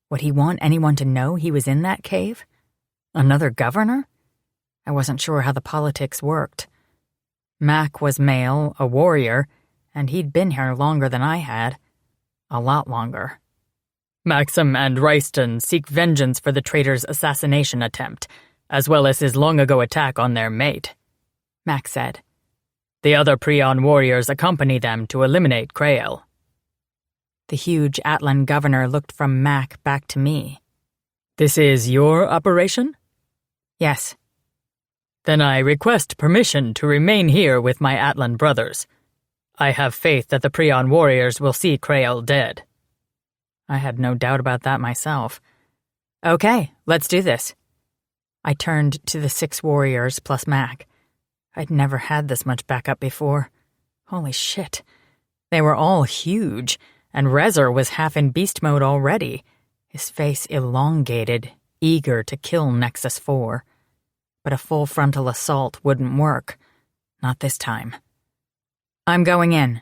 would he want anyone to know he was in that cave? Another governor? I wasn't sure how the politics worked. Mac was male, a warrior, and he'd been here longer than I had. A lot longer. Maxim and Ryston seek vengeance for the traitor's assassination attempt, as well as his long-ago attack on their mate, Mac said. The other Prion warriors accompany them to eliminate Krael. The huge Atlan governor looked from Mac back to me. This is your operation? Yes. Then I request permission to remain here with my Atlan brothers. I have faith that the Prion warriors will see Krael dead. I had no doubt about that myself. Okay, let's do this. I turned to the 6 warriors plus Mac. I'd never had this much backup before. Holy shit. They were all huge, and Rezer was half in beast mode already, his face elongated, eager to kill Nexus 4. But a full frontal assault wouldn't work. Not this time. I'm going in.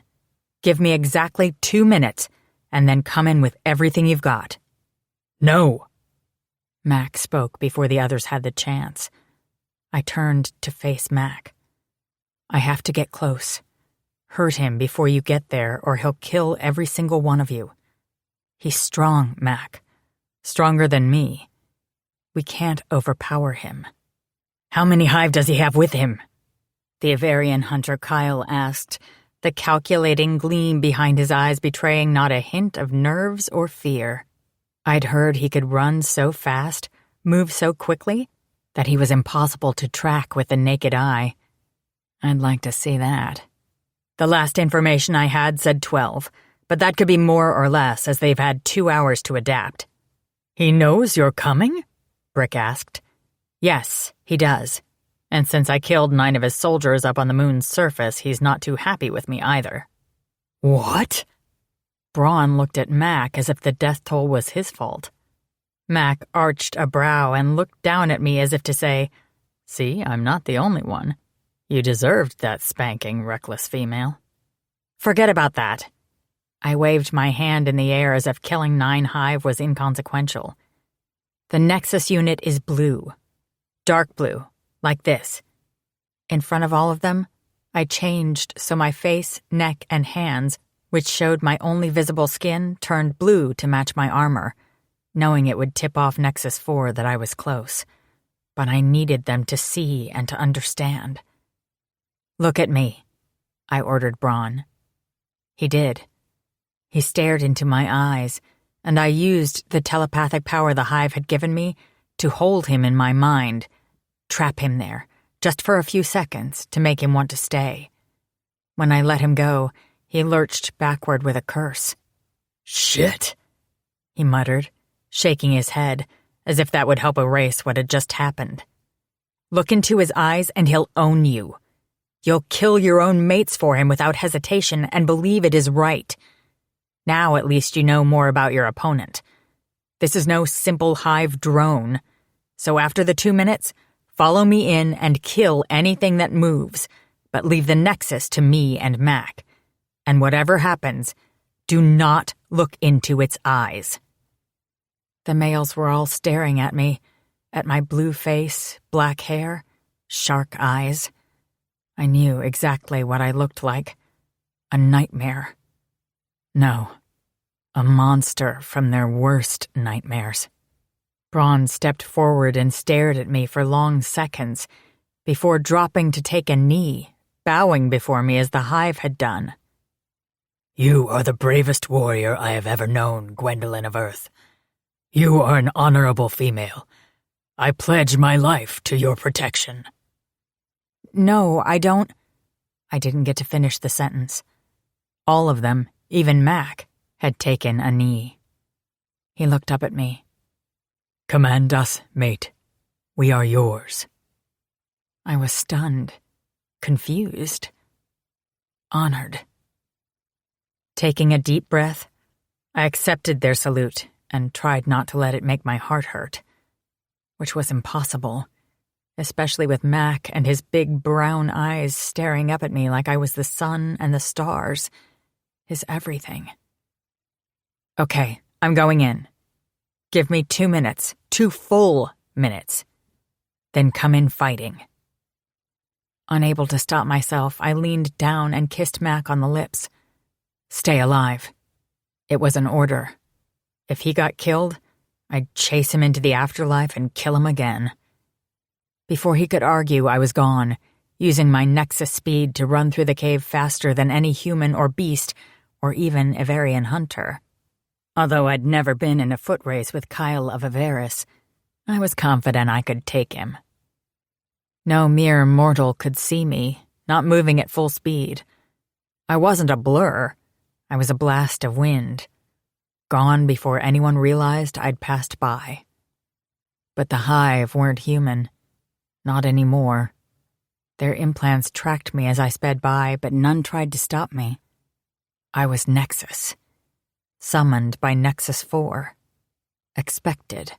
Give me exactly 2 minutes, and then come in with everything you've got. No. Mac spoke before the others had the chance. I turned to face Mac. I have to get close. Hurt him before you get there, or he'll kill every single one of you. He's strong, Mac. Stronger than me. We can't overpower him. How many hive does he have with him? The Avarian hunter Kyle asked, the calculating gleam behind his eyes betraying not a hint of nerves or fear. I'd heard he could run so fast, move so quickly, that he was impossible to track with the naked eye. I'd like to see that. The last information I had said 12, but that could be more or less as they've had 2 hours to adapt. He knows you're coming? Brick asked. Yes, he does. And since I killed 9 of his soldiers up on the moon's surface, he's not too happy with me either. What? Braun looked at Mac as if the death toll was his fault. Mac arched a brow and looked down at me as if to say, See, I'm not the only one. You deserved that spanking, reckless female. Forget about that. I waved my hand in the air as if killing 9 hive was inconsequential. The Nexus unit is blue. Dark blue, like this. In front of all of them, I changed so my face, neck, and hands, which showed my only visible skin, turned blue to match my armor, knowing it would tip off Nexus 4 that I was close. But I needed them to see and to understand. Look at me, I ordered Braun. He did. He stared into my eyes, and I used the telepathic power the hive had given me to hold him in my mind, trap him there, just for a few seconds to make him want to stay. When I let him go, he lurched backward with a curse. Shit, he muttered, shaking his head, as if that would help erase what had just happened. Look into his eyes and he'll own you. You'll kill your own mates for him without hesitation and believe it is right. Now at least you know more about your opponent. This is no simple hive drone. So after the 2 minutes, follow me in and kill anything that moves, but leave the Nexus to me and Mac. And whatever happens, do not look into its eyes. The males were all staring at me, at my blue face, black hair, shark eyes. I knew exactly what I looked like. A nightmare. No, a monster from their worst nightmares. Braun stepped forward and stared at me for long seconds before dropping to take a knee, bowing before me as the hive had done. "You are the bravest warrior I have ever known, Gwendolyn of Earth. You are an honorable female. I pledge my life to your protection." No, I don't. I didn't get to finish the sentence. All of them, even Mac, had taken a knee. He looked up at me. "Command us, mate. We are yours." I was stunned, confused, honored. Taking a deep breath, I accepted their salute and tried not to let it make my heart hurt, which was impossible, especially with Mac and his big brown eyes staring up at me like I was the sun and the stars, his everything. Okay, I'm going in. Give me 2 minutes, 2 full minutes. Then come in fighting. Unable to stop myself, I leaned down and kissed Mac on the lips. Stay alive. It was an order. If he got killed, I'd chase him into the afterlife and kill him again. Before he could argue, I was gone, using my Nexus speed to run through the cave faster than any human or beast, or even Avarian hunter. Although I'd never been in a foot race with Kyle of Avaris, I was confident I could take him. No mere mortal could see me, not moving at full speed. I wasn't a blur. I was a blast of wind, gone before anyone realized I'd passed by. But the hive weren't human. Not anymore. Their implants tracked me as I sped by, but none tried to stop me. I was Nexus. Summoned by Nexus 4. Expected.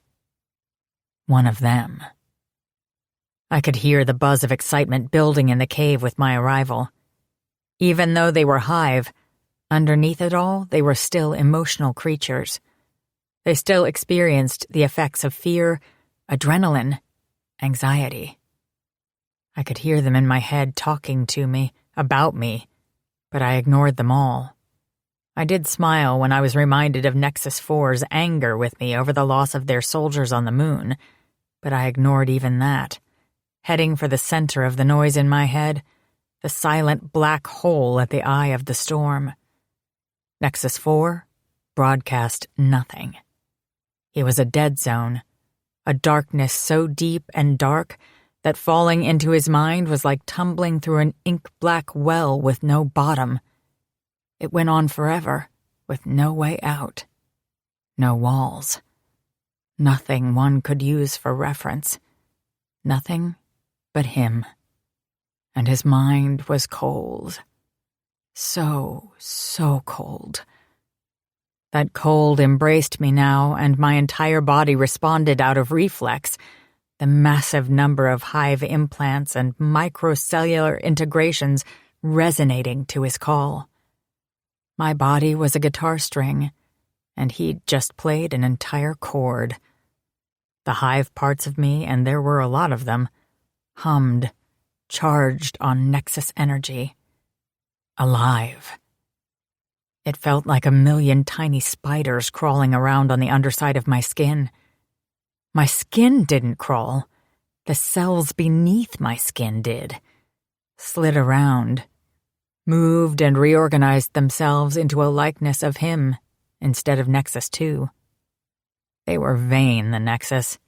One of them. I could hear the buzz of excitement building in the cave with my arrival. Even though they were hive, underneath it all, they were still emotional creatures. They still experienced the effects of fear, adrenaline, anxiety. I could hear them in my head talking to me, about me, but I ignored them all. I did smile when I was reminded of Nexus 4's anger with me over the loss of their soldiers on the moon, but I ignored even that, heading for the center of the noise in my head, the silent black hole at the eye of the storm. Nexus 4 broadcast nothing. He was a dead zone, a darkness so deep and dark that falling into his mind was like tumbling through an ink-black well with no bottom. It went on forever, with no way out. No walls. Nothing one could use for reference. Nothing but him. And his mind was cold. So cold. That cold embraced me now, and my entire body responded out of reflex, the massive number of hive implants and microcellular integrations resonating to his call. My body was a guitar string, and he'd just played an entire chord. The hive parts of me, and there were a lot of them, hummed, charged on Nexus energy. Alive. It felt like 1,000,000 tiny spiders crawling around on the underside of my skin. My skin didn't crawl. The cells beneath my skin did. Slid around. Moved and reorganized themselves into a likeness of him instead of Nexus 2. They were vain, the Nexus.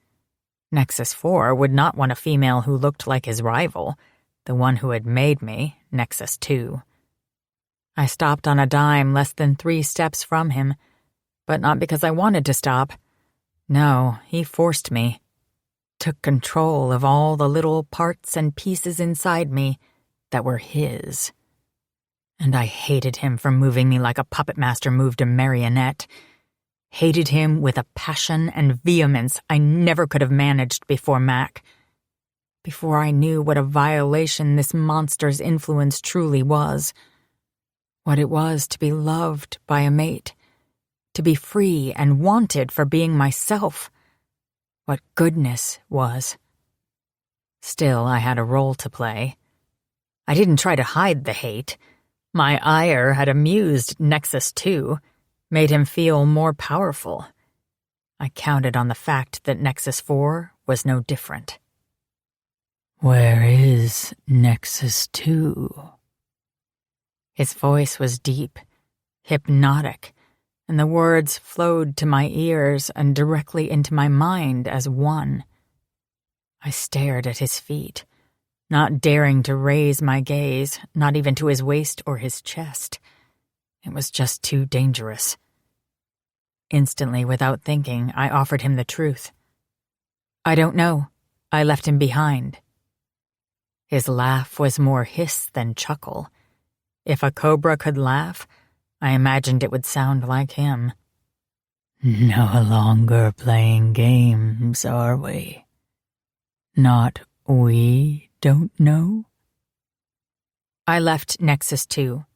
Nexus 4 would not want a female who looked like his rival, the one who had made me, Nexus 2. I stopped on a dime less than 3 steps from him, but not because I wanted to stop. No, he forced me. Took control of all the little parts and pieces inside me that were his. And I hated him for moving me like a puppet master moved a marionette. Hated him with a passion and vehemence I never could have managed before Mac. Before I knew what a violation this monster's influence truly was. What it was to be loved by a mate. To be free and wanted for being myself. What goodness was. Still, I had a role to play. I didn't try to hide the hate. My ire had amused Nexus 2, made him feel more powerful. I counted on the fact that Nexus 4 was no different. "Where is Nexus 2? His voice was deep, hypnotic, and the words flowed to my ears and directly into my mind as one. I stared at his feet, not daring to raise my gaze, not even to his waist or his chest. It was just too dangerous. Instantly, without thinking, I offered him the truth. "I don't know. I left him behind." His laugh was more hiss than chuckle. If a cobra could laugh, I imagined it would sound like him. "No longer playing games, are we? Not we don't know?" "I left Nexus 2.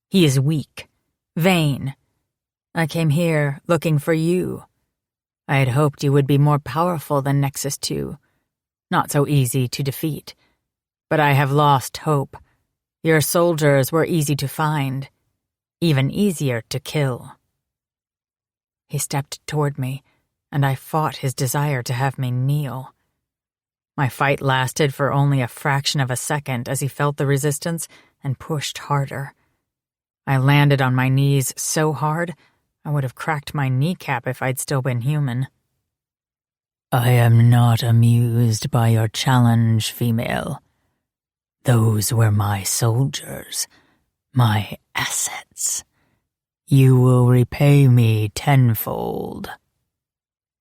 He is weak, vain. I came here looking for you. I had hoped you would be more powerful than Nexus 2, not so easy to defeat. But I have lost hope. Your soldiers were easy to find, even easier to kill." He stepped toward me, and I fought his desire to have me kneel. My fight lasted for only a fraction of a second as he felt the resistance and pushed harder. I landed on my knees so hard, I would have cracked my kneecap if I'd still been human. "I am not amused by your challenge, female. Those were my soldiers, my assets. You will repay me tenfold."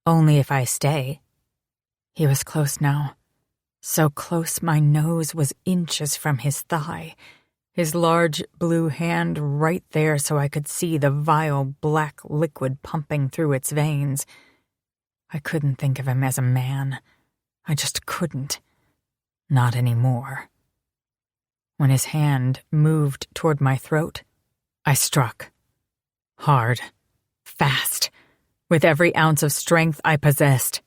"Only if I stay." He was close now. So close my nose was inches from his thigh, his large blue hand right there so I could see the vile black liquid pumping through its veins. I couldn't think of him as a man. I just couldn't. Not anymore. When his hand moved toward my throat, I struck. Hard. Fast. With every ounce of strength I possessed.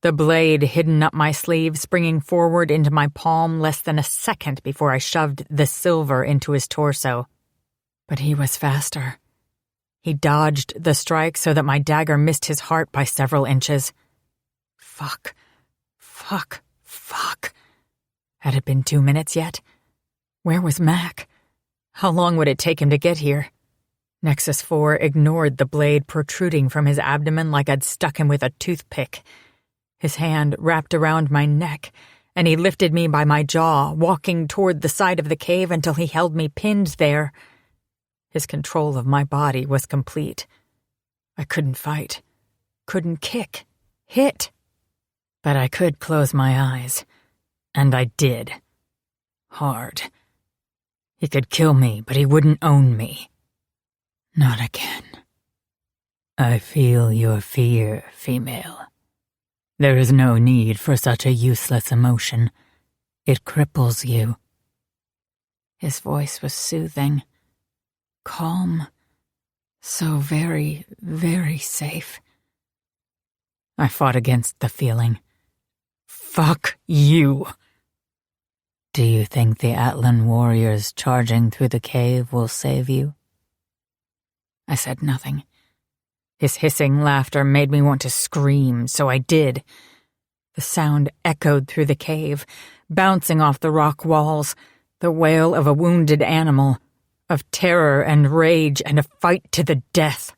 The blade hidden up my sleeve, springing forward into my palm less than a second before I shoved the silver into his torso. But he was faster. He dodged the strike so that my dagger missed his heart by several inches. Fuck. Had it been 2 minutes yet? Where was Mac? How long would it take him to get here? Nexus 4 ignored the blade protruding from his abdomen like I'd stuck him with a toothpick. His hand wrapped around my neck, and he lifted me by my jaw, walking toward the side of the cave until he held me pinned there. His control of my body was complete. I couldn't fight, couldn't kick, hit. But I could close my eyes, and I did. Hard. He could kill me, but he wouldn't own me. Not again. "I feel your fear, female. There is no need for such a useless emotion. It cripples you." His voice was soothing, calm, so very, very safe. I fought against the feeling. "Fuck you." "Do you think the Atlan warriors charging through the cave will save you?" I said nothing. His hissing laughter made me want to scream, so I did. The sound echoed through the cave, bouncing off the rock walls, the wail of a wounded animal, of terror and rage and a fight to the death.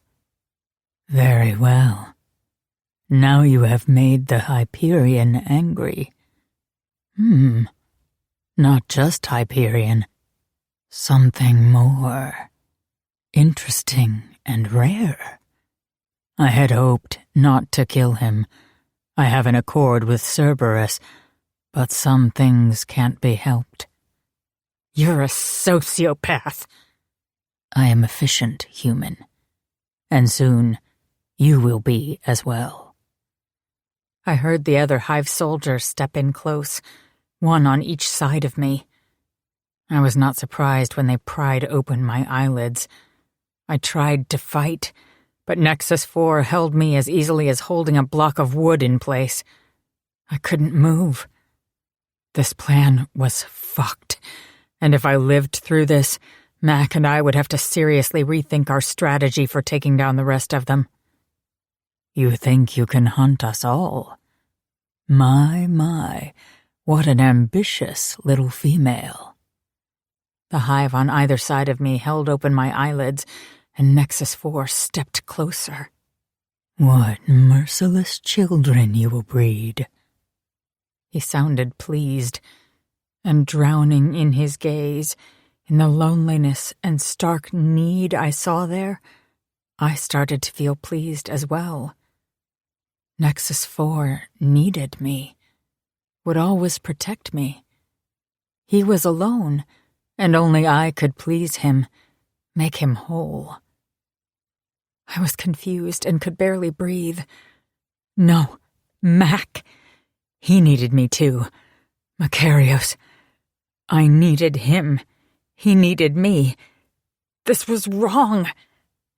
"Very well. Now you have made the Hyperion angry. Not just Hyperion. Something more interesting and rare. I had hoped not to kill him. I have an accord with Cerberus, but some things can't be helped." "You're a sociopath." "I am efficient, human. And soon you will be as well." I heard the other Hive soldiers step in close, one on each side of me. I was not surprised when they pried open my eyelids. I tried to fight, but Nexus 4 held me as easily as holding a block of wood in place. I couldn't move. This plan was fucked, and if I lived through this, Mac and I would have to seriously rethink our strategy for taking down the rest of them. You think you can hunt us all? My, what an ambitious little female. The hive on either side of me held open my eyelids, and Nexus 4 stepped closer. What merciless children you will breed. He sounded pleased, and drowning in his gaze, in the loneliness and stark need I saw there, I started to feel pleased as well. Nexus 4 needed me, would always protect me. He was alone, and only I could please him, make him whole. I was confused and could barely breathe. No, Mac. He needed me too. Macarios. I needed him. He needed me. This was wrong.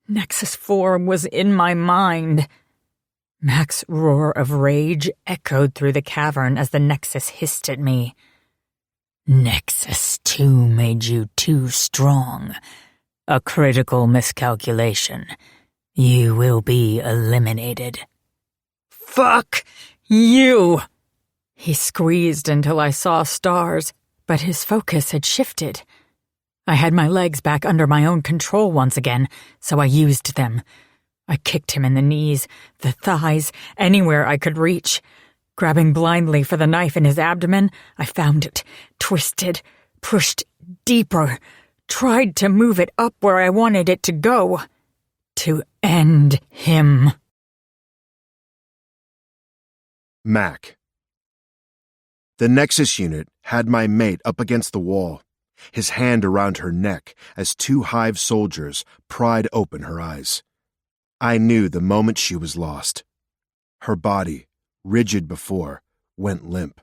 Nexus 4 was in my mind. Mac's roar of rage echoed through the cavern as the Nexus hissed at me. Nexus 2 made you too strong. A critical miscalculation. You will be eliminated. Fuck you! He squeezed until I saw stars, but his focus had shifted. I had my legs back under my own control once again, so I used them. I kicked him in the knees, the thighs, anywhere I could reach. Grabbing blindly for the knife in his abdomen, I found it, twisted, pushed deeper, tried to move it up where I wanted it to go. To end him. Mac. The Nexus unit had my mate up against the wall, his hand around her neck as two hive soldiers pried open her eyes. I knew the moment she was lost. Her body, rigid before, went limp,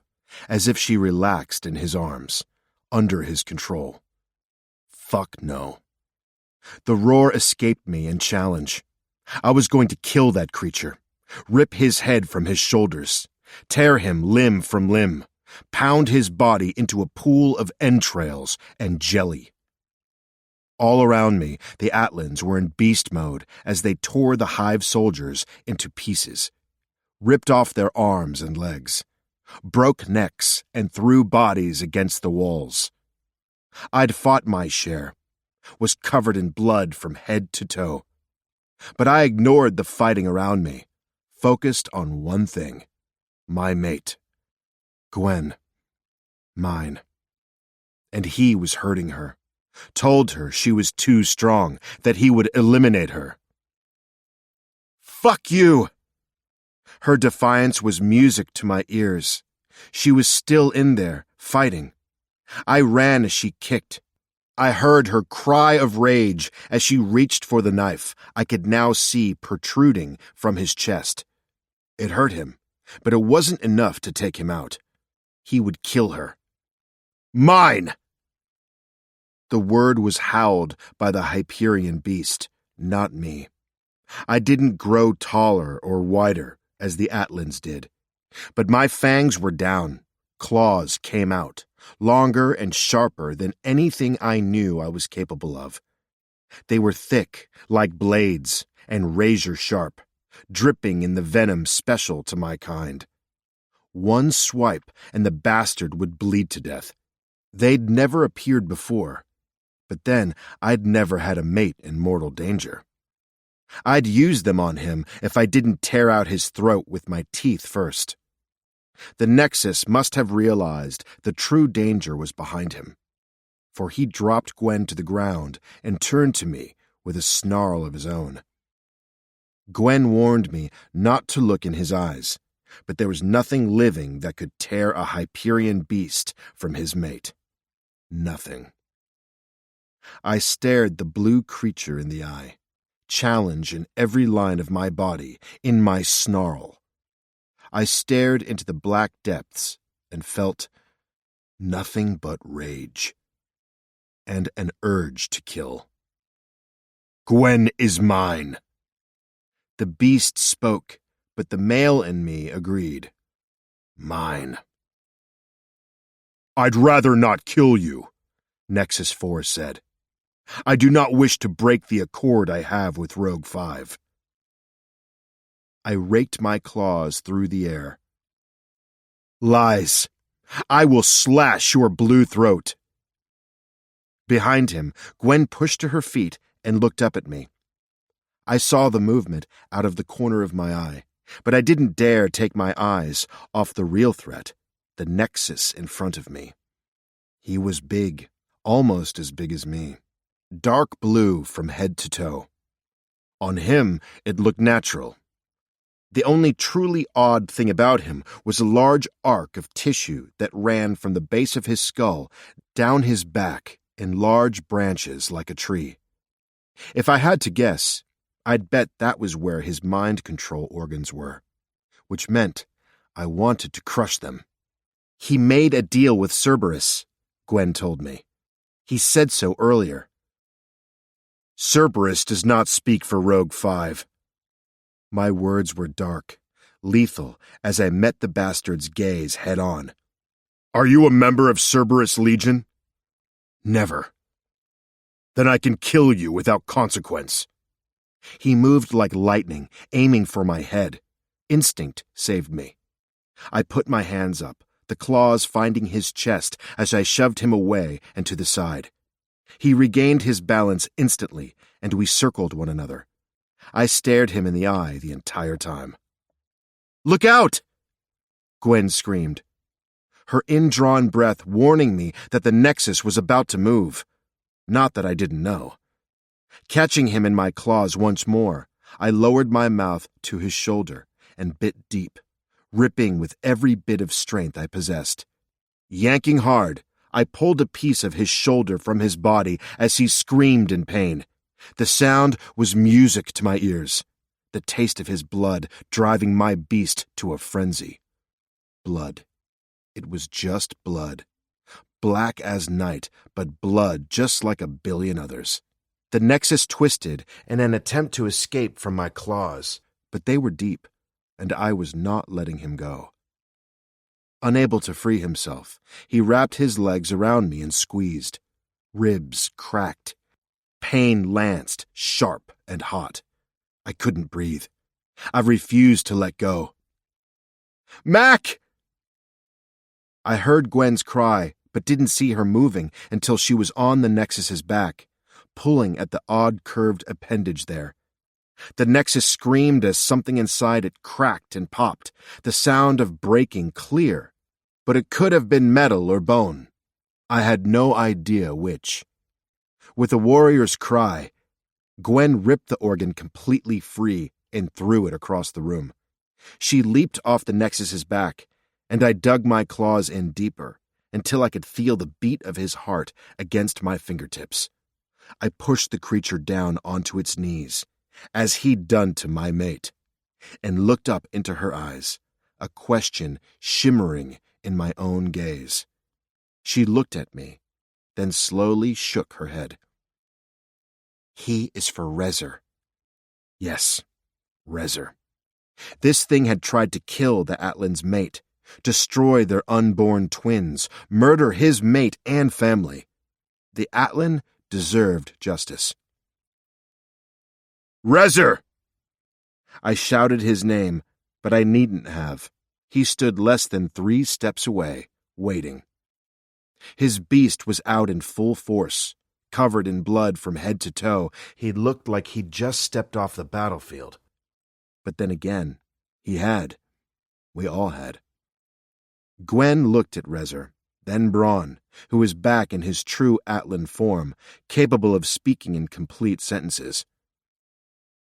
as if she relaxed in his arms, under his control. Fuck no. The roar escaped me in challenge. I was going to kill that creature, rip his head from his shoulders, tear him limb from limb, pound his body into a pool of entrails and jelly. All around me, the Atlans were in beast mode as they tore the hive soldiers into pieces, ripped off their arms and legs, broke necks and threw bodies against the walls. I'd fought my share, was covered in blood from head to toe. But I ignored the fighting around me, focused on one thing, my mate. Gwen. Mine. And he was hurting her, told her she was too strong, that he would eliminate her. Fuck you! Her defiance was music to my ears. She was still in there, fighting. I ran as she kicked. I heard her cry of rage as she reached for the knife I could now see protruding from his chest. It hurt him, but it wasn't enough to take him out. He would kill her. Mine! The word was howled by the Hyperion beast, not me. I didn't grow taller or wider as the Atlans did, but my fangs were down, claws came out, longer and sharper than anything I knew I was capable of. They were thick, like blades, and razor-sharp, dripping in the venom special to my kind. One swipe and the bastard would bleed to death. They'd never appeared before, but then I'd never had a mate in mortal danger. I'd use them on him if I didn't tear out his throat with my teeth first. The Nexus must have realized the true danger was behind him, for he dropped Gwen to the ground and turned to me with a snarl of his own. Gwen warned me not to look in his eyes, but there was nothing living that could tear a Hyperion beast from his mate. Nothing. I stared the blue creature in the eye, challenge in every line of my body, in my snarl. I stared into the black depths and felt nothing but rage and an urge to kill. Gwen is mine. The beast spoke, but the male in me agreed. Mine. I'd rather not kill you, Nexus 4 said. I do not wish to break the accord I have with Rogue 5. I raked my claws through the air. Lies. I will slash your blue throat. Behind him, Gwen pushed to her feet and looked up at me. I saw the movement out of the corner of my eye, but I didn't dare take my eyes off the real threat, the Nexus in front of me. He was big, almost as big as me. Dark blue from head to toe. On him, it looked natural. The only truly odd thing about him was a large arc of tissue that ran from the base of his skull down his back in large branches like a tree. If I had to guess, I'd bet that was where his mind control organs were, which meant I wanted to crush them. He made a deal with Cerberus, Gwen told me. He said so earlier. Cerberus does not speak for Rogue 5. My words were dark, lethal, as I met the bastard's gaze head-on. Are you a member of Cerberus Legion? Never. Then I can kill you without consequence. He moved like lightning, aiming for my head. Instinct saved me. I put my hands up, the claws finding his chest as I shoved him away and to the side. He regained his balance instantly, and we circled one another. I stared him in the eye the entire time. Look out! Gwen screamed, her indrawn breath warning me that the Nexus was about to move. Not that I didn't know. Catching him in my claws once more, I lowered my mouth to his shoulder and bit deep, ripping with every bit of strength I possessed. Yanking hard, I pulled a piece of his shoulder from his body as he screamed in pain. The sound was music to my ears, the taste of his blood driving my beast to a frenzy. Blood. It was just blood. Black as night, but blood just like a billion others. The Nexus twisted in an attempt to escape from my claws, but they were deep, and I was not letting him go. Unable to free himself, he wrapped his legs around me and squeezed. Ribs cracked. Pain lanced, sharp and hot. I couldn't breathe. I refused to let go. Mac! I heard Gwen's cry, but didn't see her moving until she was on the Nexus's back, pulling at the odd curved appendage there. The Nexus screamed as something inside it cracked and popped, the sound of breaking clear, but it could have been metal or bone. I had no idea which. With a warrior's cry, Gwen ripped the organ completely free and threw it across the room. She leaped off the Nexus's back, and I dug my claws in deeper until I could feel the beat of his heart against my fingertips. I pushed the creature down onto its knees, as he'd done to my mate, and looked up into her eyes, a question shimmering in my own gaze. She looked at me, then slowly shook her head. He is for Rezer. Yes, Rezer. This thing had tried to kill the Atlan's mate, destroy their unborn twins, murder his mate and family. The Atlan deserved justice. Rezer! I shouted his name, but I needn't have. He stood less than 3 steps away, waiting. His beast was out in full force. Covered in blood from head to toe, he looked like he'd just stepped off the battlefield. But then again, he had. We all had. Gwen looked at Rezer, then Braun, who was back in his true Atlan form, capable of speaking in complete sentences.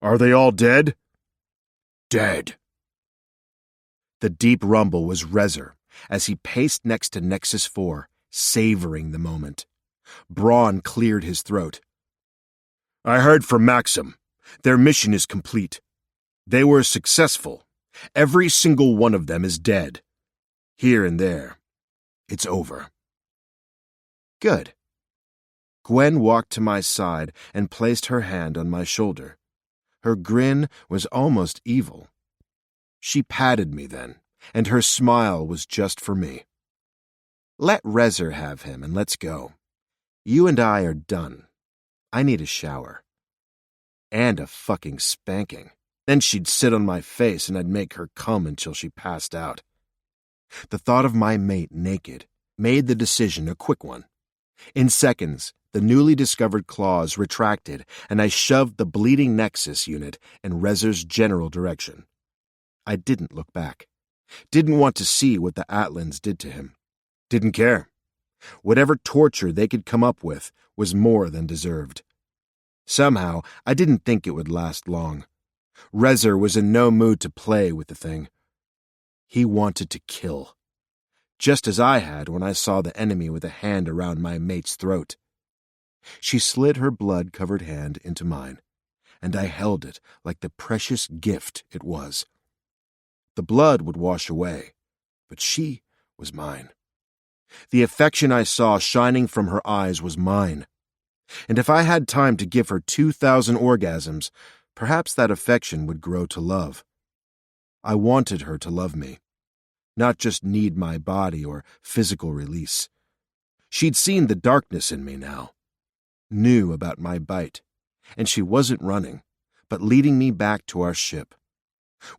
Are they all dead? Dead. The deep rumble was Rezer, as he paced next to Nexus 4, savoring the moment. Braun cleared his throat. I heard from Maxim. Their mission is complete. They were successful. Every single one of them is dead. Here and there. It's over. Good. Gwen walked to my side and placed her hand on my shoulder. Her grin was almost evil. She patted me then, and her smile was just for me. Let Rezer have him and let's go. You and I are done. I need a shower. And a fucking spanking. Then she'd sit on my face and I'd make her come until she passed out. The thought of my mate naked made the decision a quick one. In seconds, the newly discovered claws retracted and I shoved the bleeding Nexus unit in Rezer's general direction. I didn't look back. Didn't want to see what the Atlans did to him. Didn't care. Whatever torture they could come up with was more than deserved. Somehow, I didn't think it would last long. Rezer was in no mood to play with the thing. He wanted to kill. Just as I had when I saw the enemy with a hand around my mate's throat. She slid her blood-covered hand into mine, and I held it like the precious gift it was. The blood would wash away, but she was mine. The affection I saw shining from her eyes was mine. And if I had time to give her 2,000 orgasms, perhaps that affection would grow to love. I wanted her to love me, not just need my body or physical release. She'd seen the darkness in me now, knew about my bite, and she wasn't running, but leading me back to our ship.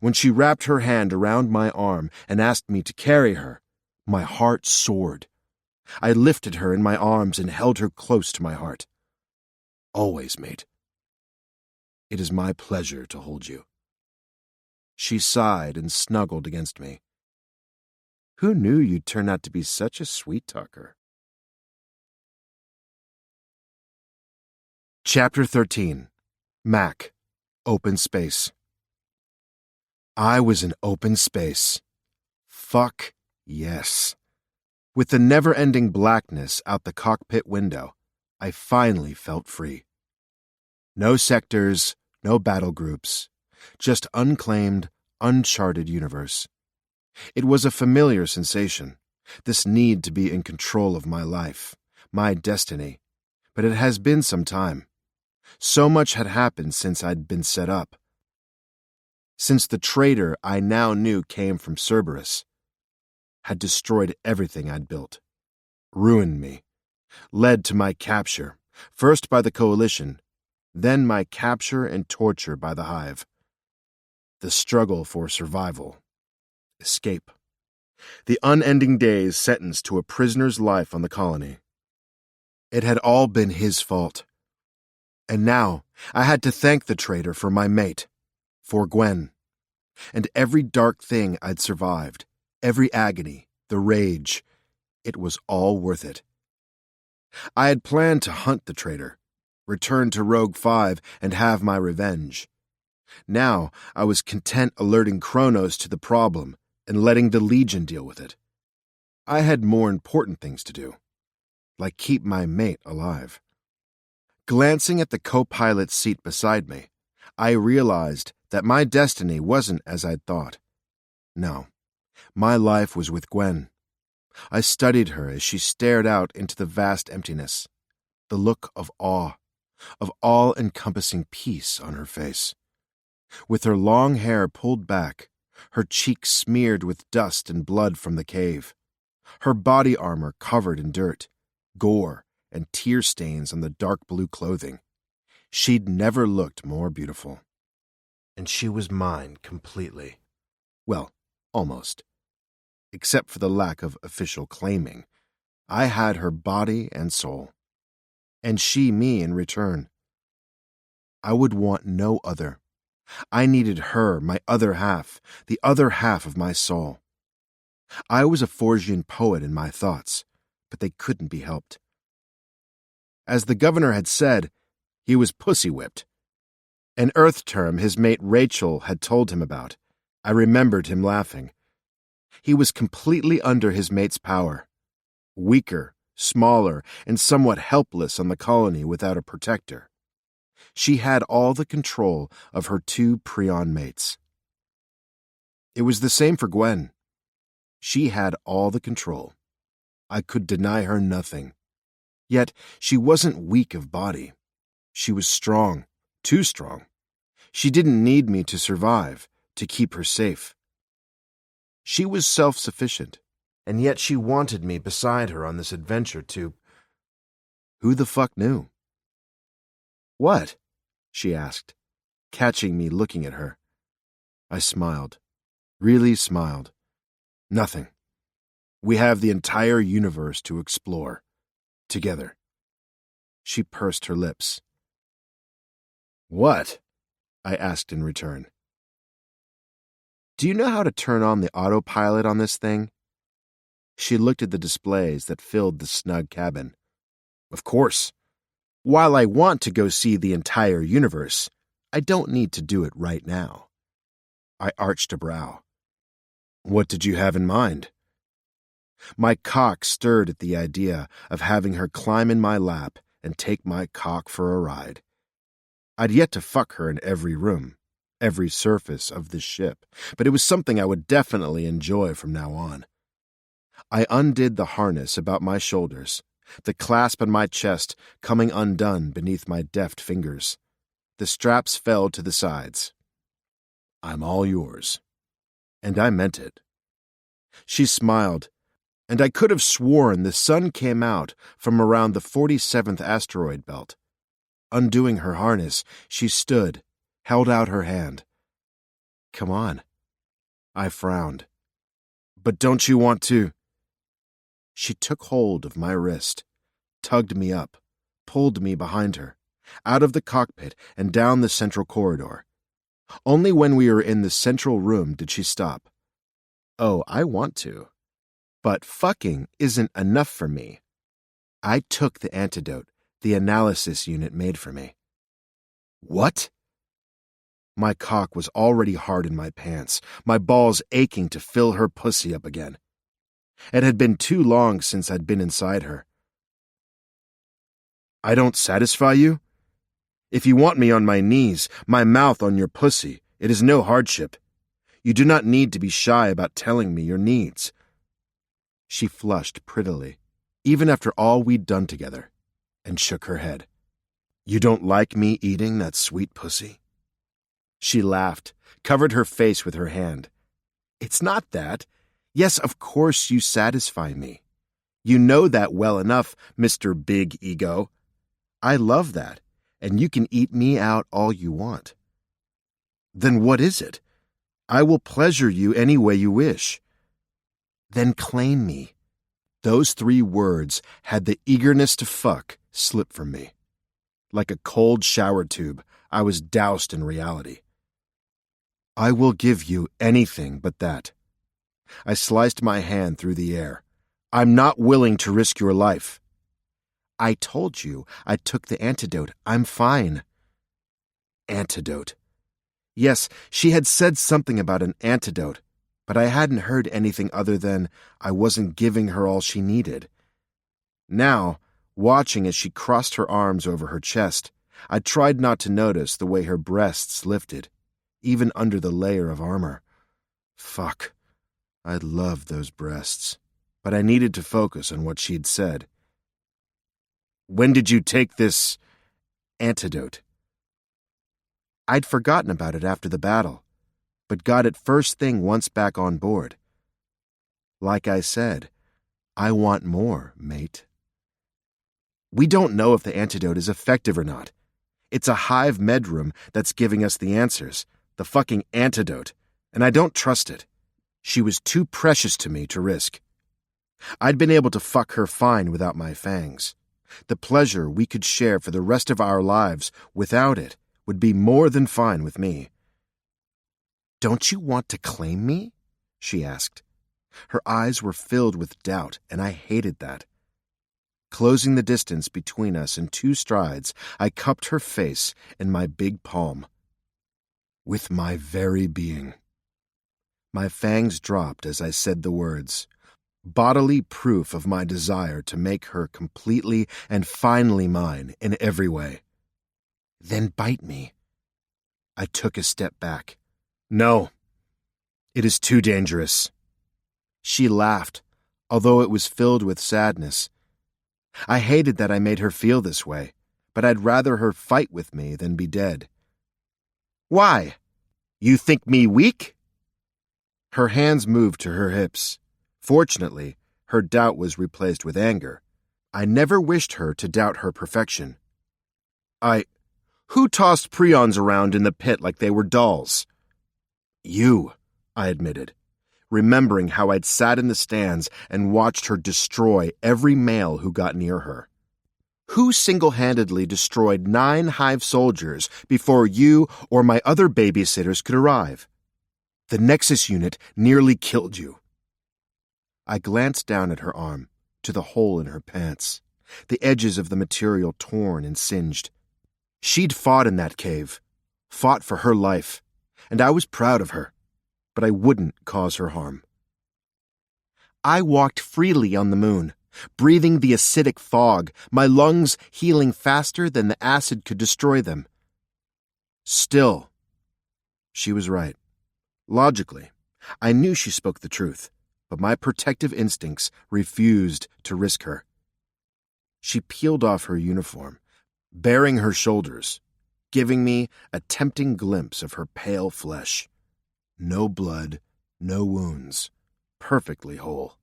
When she wrapped her hand around my arm and asked me to carry her, my heart soared. I lifted her in my arms and held her close to my heart. Always, mate. It is my pleasure to hold you. She sighed and snuggled against me. Who knew you'd turn out to be such a sweet talker? Chapter 13. Mac. Open Space. I was in open space. Fuck yes. With the never-ending blackness out the cockpit window, I finally felt free. No sectors, no battle groups, just unclaimed, uncharted universe. It was a familiar sensation, this need to be in control of my life, my destiny, but it has been some time. So much had happened since I'd been set up. Since the traitor I now knew came from Cerberus, had destroyed everything I'd built, ruined me, led to my capture, first by the Coalition, then my capture and torture by the Hive. The struggle for survival, escape. The unending days sentenced to a prisoner's life on the colony. It had all been his fault. And now I had to thank the traitor for my mate, for Gwen, and every dark thing I'd survived, every agony, the rage, it was all worth it. I had planned to hunt the traitor, return to Rogue 5 and have my revenge. Now I was content alerting Kronos to the problem and letting the Legion deal with it. I had more important things to do, like keep my mate alive. Glancing at the co-pilot's seat beside me, I realized that my destiny wasn't as I'd thought. No, my life was with Gwen. I studied her as she stared out into the vast emptiness, the look of awe, of all-encompassing peace on her face. With her long hair pulled back, her cheeks smeared with dust and blood from the cave, her body armor covered in dirt, gore, and tear stains on the dark blue clothing. She'd never looked more beautiful. And she was mine completely. Well, almost. Except for the lack of official claiming. I had her body and soul. And she me in return. I would want no other. I needed her, my other half, the other half of my soul. I was a Forgian poet in my thoughts, but they couldn't be helped. As the governor had said, he was pussy-whipped. An Earth term his mate Rachel had told him about. I remembered him laughing. He was completely under his mate's power. Weaker, smaller, and somewhat helpless on the colony without a protector. She had all the control of her two Prion mates. It was the same for Gwen. She had all the control. I could deny her nothing. Yet she wasn't weak of body. She was strong, too strong. She didn't need me to survive, to keep her safe. She was self-sufficient, And yet she wanted me beside her on this adventure to... Who the fuck knew? What? She asked, catching me looking at her. I smiled. Really smiled. Nothing. We have the entire universe to explore. Together. She pursed her lips. What? I asked in return. Do you know how to turn on the autopilot on this thing? She looked at the displays that filled the snug cabin. Of course. While I want to go see the entire universe, I don't need to do it right now. I arched a brow. What did you have in mind? My cock stirred at the idea of having her climb in my lap and take my cock for a ride. I'd yet to fuck her in every room, every surface of this ship, but it was something I would definitely enjoy from now on. I undid the harness about my shoulders, the clasp on my chest coming undone beneath my deft fingers. The straps fell to the sides. I'm all yours. And I meant it. She smiled, and I could have sworn the sun came out from around the 47th asteroid belt. Undoing her harness, she stood, held out her hand. Come on. I frowned. But don't you want to... She took hold of my wrist, tugged me up, pulled me behind her, out of the cockpit and down the central corridor. Only when we were in the central room did she stop. Oh, I want to. But fucking isn't enough for me. I took the antidote the analysis unit made for me. What? My cock was already hard in my pants, my balls aching to fill her pussy up again. It had been too long since I'd been inside her. I don't satisfy you? If you want me on my knees, my mouth on your pussy, it is no hardship. You do not need to be shy about telling me your needs. She flushed prettily, even after all we'd done together, and shook her head. You don't like me eating that sweet pussy? She laughed, covered her face with her hand. It's not that. Yes, of course you satisfy me. You know that well enough, Mr. Big Ego. I love that, and you can eat me out all you want. Then what is it? I will pleasure you any way you wish. Then claim me. Those 3 words had the eagerness to fuck slip from me. Like a cold shower tube, I was doused in reality. I will give you anything but that. I sliced my hand through the air. I'm not willing to risk your life. I told you I took the antidote. I'm fine. Antidote. Yes, she had said something about an antidote, but I hadn't heard anything other than I wasn't giving her all she needed. Now, watching as she crossed her arms over her chest, I tried not to notice the way her breasts lifted, even under the layer of armor. Fuck. I loved those breasts, but I needed to focus on what she'd said. When did you take this antidote? I'd forgotten about it after the battle, but got it first thing once back on board. Like I said, I want more, mate. We don't know if the antidote is effective or not. It's a hive medroom that's giving us the answers, the fucking antidote, and I don't trust it. She was too precious to me to risk. I'd been able to fuck her fine without my fangs. The pleasure we could share for the rest of our lives without it would be more than fine with me. Don't you want to claim me? She asked. Her eyes were filled with doubt, and I hated that. Closing the distance between us in 2 strides, I cupped her face in my big palm. With my very being. My fangs dropped as I said the words, bodily proof of my desire to make her completely and finally mine in every way. Then bite me. I took a step back. No. It is too dangerous. She laughed, although it was filled with sadness. I hated that I made her feel this way, but I'd rather her fight with me than be dead. Why? You think me weak? Her hands moved to her hips, Fortunately, her doubt was replaced with anger. I never wished her to doubt her perfection. Who tossed prions around in the pit like they were dolls? You, I admitted, remembering how I'd sat in the stands and watched her destroy every male who got near her. Who single-handedly destroyed 9 hive soldiers before you or my other babysitters could arrive? The Nexus unit nearly killed you. I glanced down at her arm, to the hole in her pants, the edges of the material torn and singed. She'd fought in that cave, fought for her life, and I was proud of her, but I wouldn't cause her harm. I walked freely on the moon, breathing the acidic fog, my lungs healing faster than the acid could destroy them. Still, she was right. Logically, I knew she spoke the truth, but my protective instincts refused to risk her. She peeled off her uniform, baring her shoulders, giving me a tempting glimpse of her pale flesh. No blood, no wounds, perfectly whole.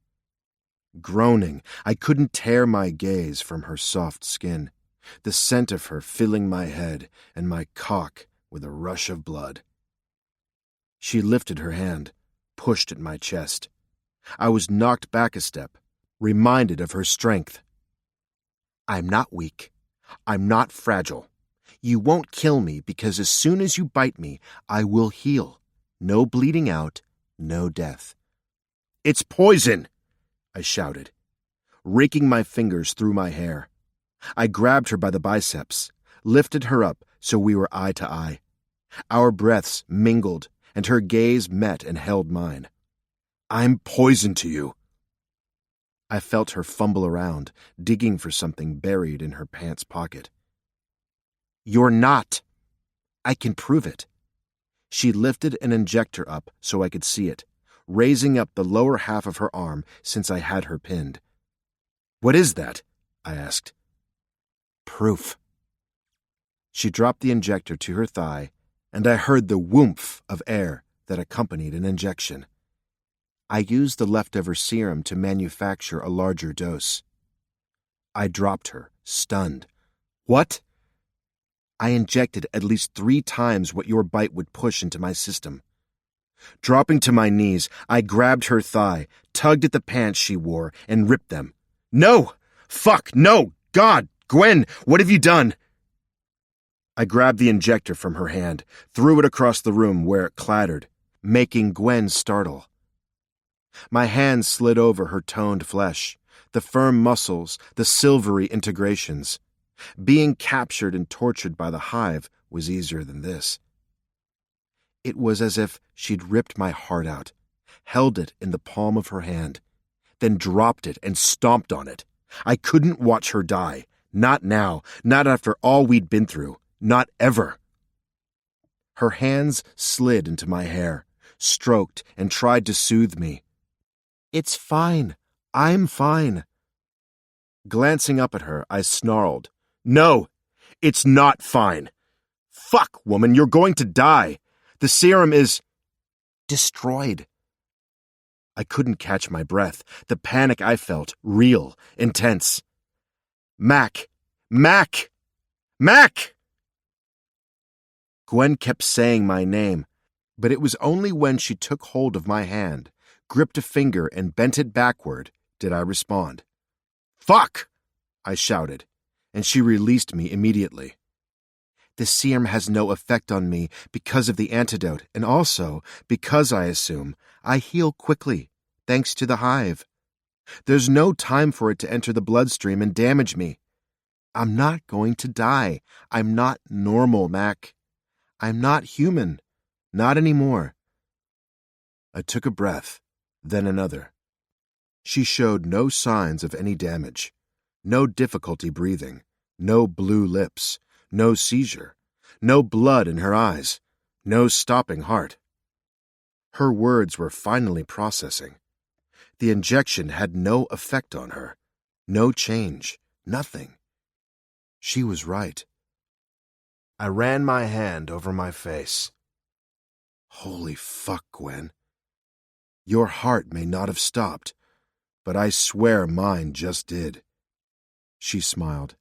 Groaning, I couldn't tear my gaze from her soft skin, the scent of her filling my head and my cock with a rush of blood. She lifted her hand, pushed at my chest. I was knocked back a step, reminded of her strength. I'm not weak. I'm not fragile. You won't kill me because as soon as you bite me, I will heal. No bleeding out, no death. It's poison! I shouted, raking my fingers through my hair. I grabbed her by the biceps, lifted her up so we were eye to eye. Our breaths mingled, and her gaze met and held mine. I'm poison to you. I felt her fumble around, digging for something buried in her pants pocket. You're not. I can prove it. She lifted an injector up so I could see it, raising up the lower half of her arm since I had her pinned. What is that? I asked. Proof. She dropped the injector to her thigh, and I heard the whoomph of air that accompanied an injection. I used the leftover serum to manufacture a larger dose. I dropped her, stunned. What? I injected at least 3 times what your bite would push into my system. Dropping to my knees, I grabbed her thigh, tugged at the pants she wore, and ripped them. No! Fuck, no! God! Gwen, what have you done? I grabbed the injector from her hand, threw it across the room where it clattered, making Gwen startle. My hand slid over her toned flesh, the firm muscles, the silvery integrations. Being captured and tortured by the hive was easier than this. It was as if she'd ripped my heart out, held it in the palm of her hand, then dropped it and stomped on it. I couldn't watch her die. Not now, not after all we'd been through, not ever. Her hands slid into my hair, stroked and tried to soothe me. It's fine. I'm fine. Glancing up at her, I snarled. No, it's not fine. Fuck, woman, you're going to die. The serum is destroyed. I couldn't catch my breath. The panic I felt, real, intense. Mac! Mac! Mac! Gwen kept saying my name, but it was only when she took hold of my hand, gripped a finger, and bent it backward did I respond. Fuck! I shouted, and she released me immediately. The serum has no effect on me because of the antidote, and also because, I assume, I heal quickly, thanks to the hive. There's no time for it to enter the bloodstream and damage me. I'm not going to die. I'm not normal, Mac. I'm not human. Not anymore. I took a breath, then another. She showed no signs of any damage, no difficulty breathing, no blue lips, no seizure, no blood in her eyes, no stopping heart. Her words were finally processing. The injection had no effect on her, no change, nothing. She was right. I ran my hand over my face. Holy fuck, Gwen. Your heart may not have stopped, but I swear mine just did. She smiled.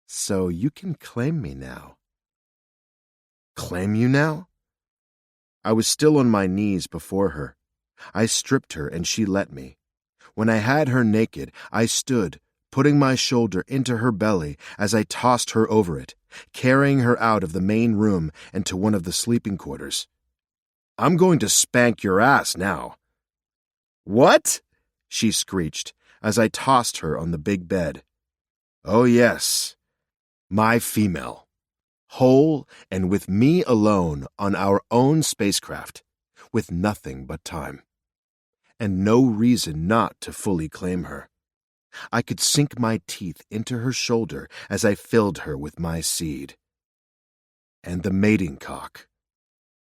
So you can claim me now. Claim you now? I was still on my knees before her. I stripped her and she let me. When I had her naked, I stood, putting my shoulder into her belly as I tossed her over it, carrying her out of the main room and to one of the sleeping quarters. I'm going to spank your ass now. What? She screeched as I tossed her on the big bed. Oh yes, my female. Whole and with me alone on our own spacecraft, with nothing but time. And no reason not to fully claim her. I could sink my teeth into her shoulder as I filled her with my seed. And the mating cock.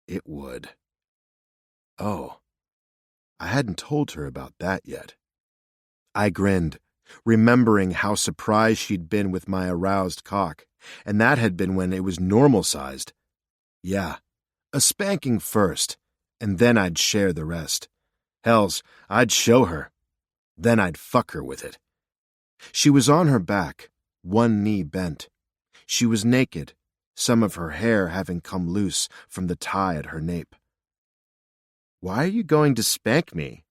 It would. Oh, I hadn't told her about that yet. I grinned, remembering how surprised she'd been with my aroused cock, and that had been when it was normal-sized. Yeah, a spanking first, and then I'd share the rest. Hells, I'd show her. Then I'd fuck her with it. She was on her back, one knee bent. She was naked, some of her hair having come loose from the tie at her nape. Why are you going to spank me?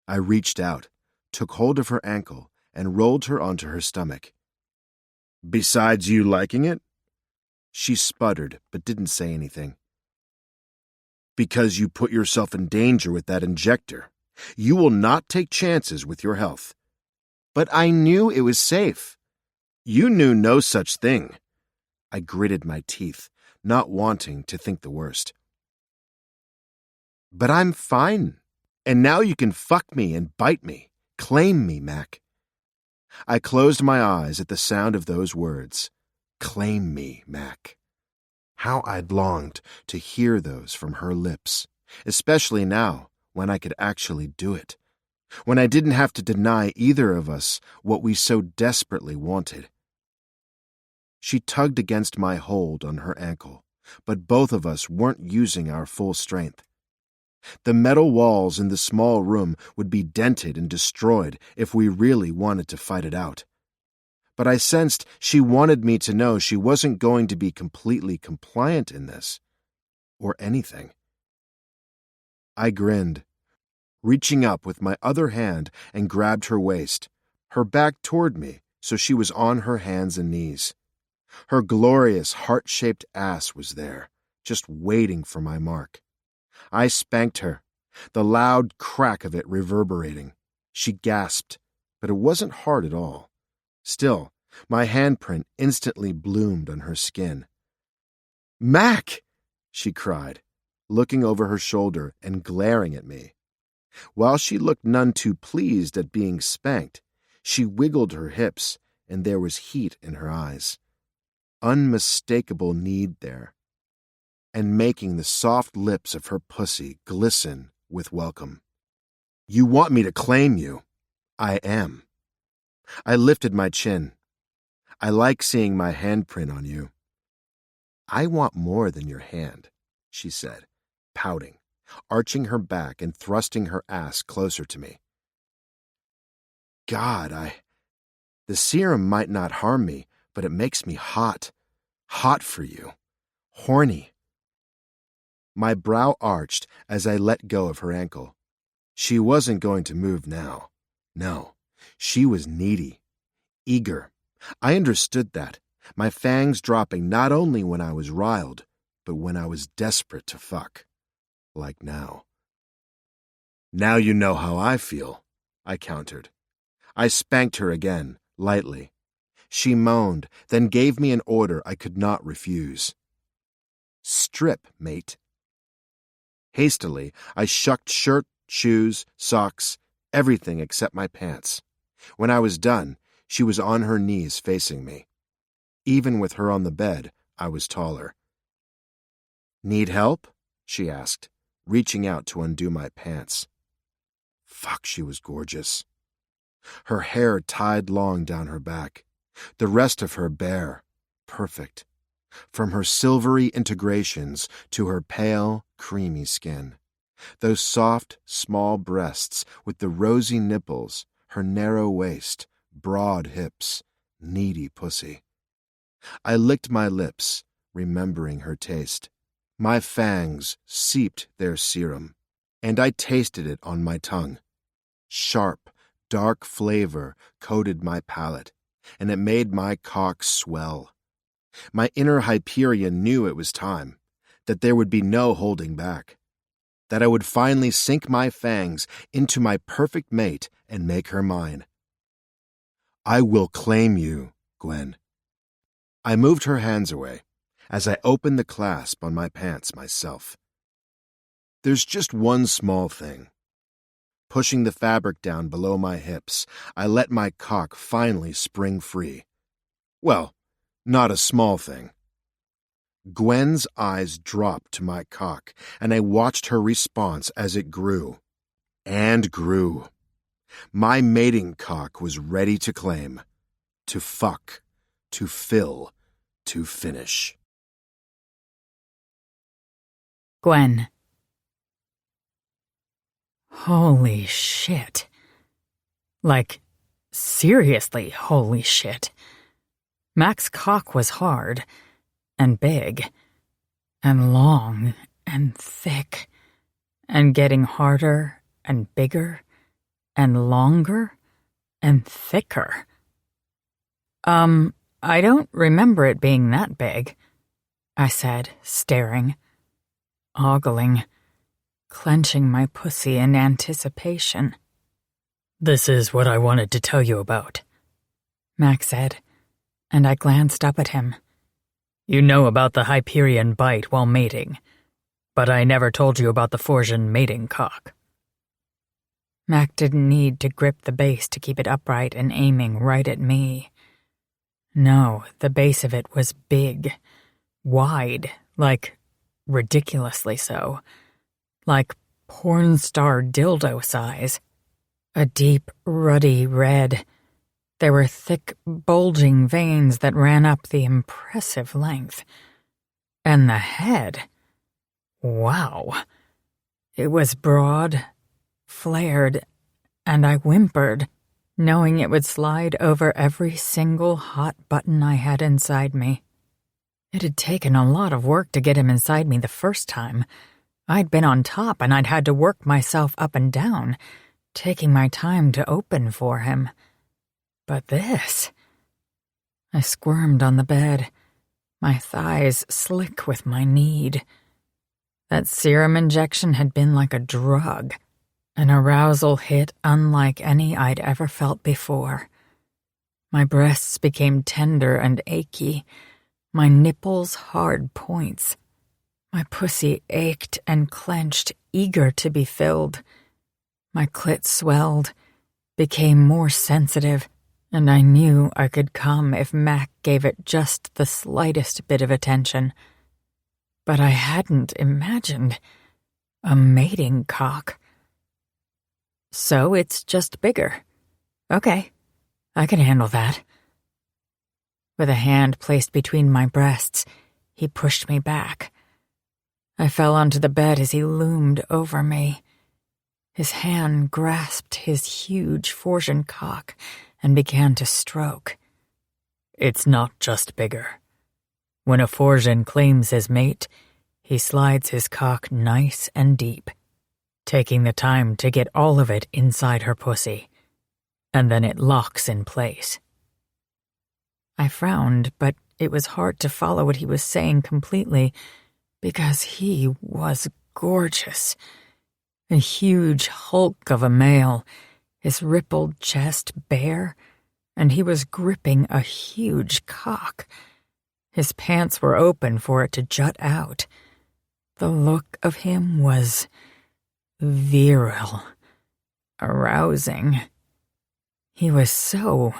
I reached out, took hold of her ankle, and rolled her onto her stomach. Besides you liking it? She sputtered, but didn't say anything. Because you put yourself in danger with that injector. You will not take chances with your health. But I knew it was safe. You knew no such thing. I gritted my teeth, not wanting to think the worst. But I'm fine. And now you can fuck me and bite me. Claim me, Mac. I closed my eyes at the sound of those words. Claim me, Mac. How I'd longed to hear those from her lips, especially now when I could actually do it, when I didn't have to deny either of us what we so desperately wanted. She tugged against my hold on her ankle, but both of us weren't using our full strength. The metal walls in the small room would be dented and destroyed if we really wanted to fight it out. But I sensed she wanted me to know she wasn't going to be completely compliant in this, or anything. I grinned, reaching up with my other hand and grabbed her waist, her back toward me so she was on her hands and knees. Her glorious heart-shaped ass was there, just waiting for my mark. I spanked her, the loud crack of it reverberating. She gasped, but it wasn't hard at all. Still, my handprint instantly bloomed on her skin. Mac! She cried, looking over her shoulder and glaring at me. While she looked none too pleased at being spanked, she wiggled her hips, and there was heat in her eyes. Unmistakable need there, and making the soft lips of her pussy glisten with welcome. You want me to claim you? I am. I lifted my chin. I like seeing my handprint on you. I want more than your hand, she said, pouting, arching her back and thrusting her ass closer to me. God, the serum might not harm me, but it makes me hot. Hot for you. Horny. My brow arched as I let go of her ankle. She wasn't going to move now. No, she was needy. Eager. I understood that, my fangs dropping not only when I was riled, but when I was desperate to fuck. Like now. Now you know how I feel, I countered. I spanked her again, lightly. She moaned, then gave me an order I could not refuse. Strip, mate. Hastily, I shucked shirt, shoes, socks, everything except my pants. When I was done, she was on her knees facing me. Even with her on the bed, I was taller. Need help? She asked, reaching out to undo my pants. Fuck, she was gorgeous. Her hair tied long down her back, the rest of her bare, perfect. From her silvery integrations to her pale, creamy skin, Those soft, small breasts with the rosy nipples, her narrow waist, broad hips, needy pussy. I licked my lips, remembering her taste. My fangs seeped their serum, and I tasted it on my tongue. Sharp, dark flavor coated my palate, and it made my cock swell. My inner Hyperion knew it was time, that there would be no holding back, that I would finally sink my fangs into my perfect mate and make her mine. I will claim you, Gwen. I moved her hands away as I opened the clasp on my pants myself. There's just one small thing. Pushing the fabric down below my hips, I let my cock finally spring free. Well, not a small thing. Gwen's eyes dropped to my cock, and I watched her response as it grew. And grew. My mating cock was ready to claim, to fuck, to fill, to finish. Gwen. Holy shit. Like, seriously, holy shit. Mac's cock was hard, and big, and long, and thick, and getting harder, and bigger, and longer, and thicker. I don't remember it being that big, I said, staring, ogling, clenching my pussy in anticipation. This is what I wanted to tell you about, Mac said, and I glanced up at him. You know about the Hyperion bite while mating, but I never told you about the Forsian mating cock. Mac didn't need to grip the base to keep it upright and aiming right at me. No, the base of it was big, wide, like ridiculously so, like porn star dildo size. A deep, ruddy red. There were thick, bulging veins that ran up the impressive length. And the head. Wow. It was broad, flared, and I whimpered, knowing it would slide over every single hot button I had inside me. It had taken a lot of work to get him inside me the first time. I'd been on top and I'd had to work myself up and down, taking my time to open for him. But this... I squirmed on the bed, my thighs slick with my need. That serum injection had been like a drug, an arousal hit unlike any I'd ever felt before. My breasts became tender and achy, my nipples hard points. My pussy ached and clenched, eager to be filled. My clit swelled, became more sensitive, and I knew I could come if Mac gave it just the slightest bit of attention. But I hadn't imagined a mating cock. So it's just bigger. Okay, I can handle that. With a hand placed between my breasts, he pushed me back. I fell onto the bed as he loomed over me. His hand grasped his huge Forsian cock and began to stroke. It's not just bigger. When a Forsian claims his mate, he slides his cock nice and deep, taking the time to get all of it inside her pussy, and then it locks in place. I frowned, but it was hard to follow what he was saying completely, because he was gorgeous. A huge hulk of a male, his rippled chest bare, and he was gripping a huge cock. His pants were open for it to jut out. The look of him was virile, arousing. He was so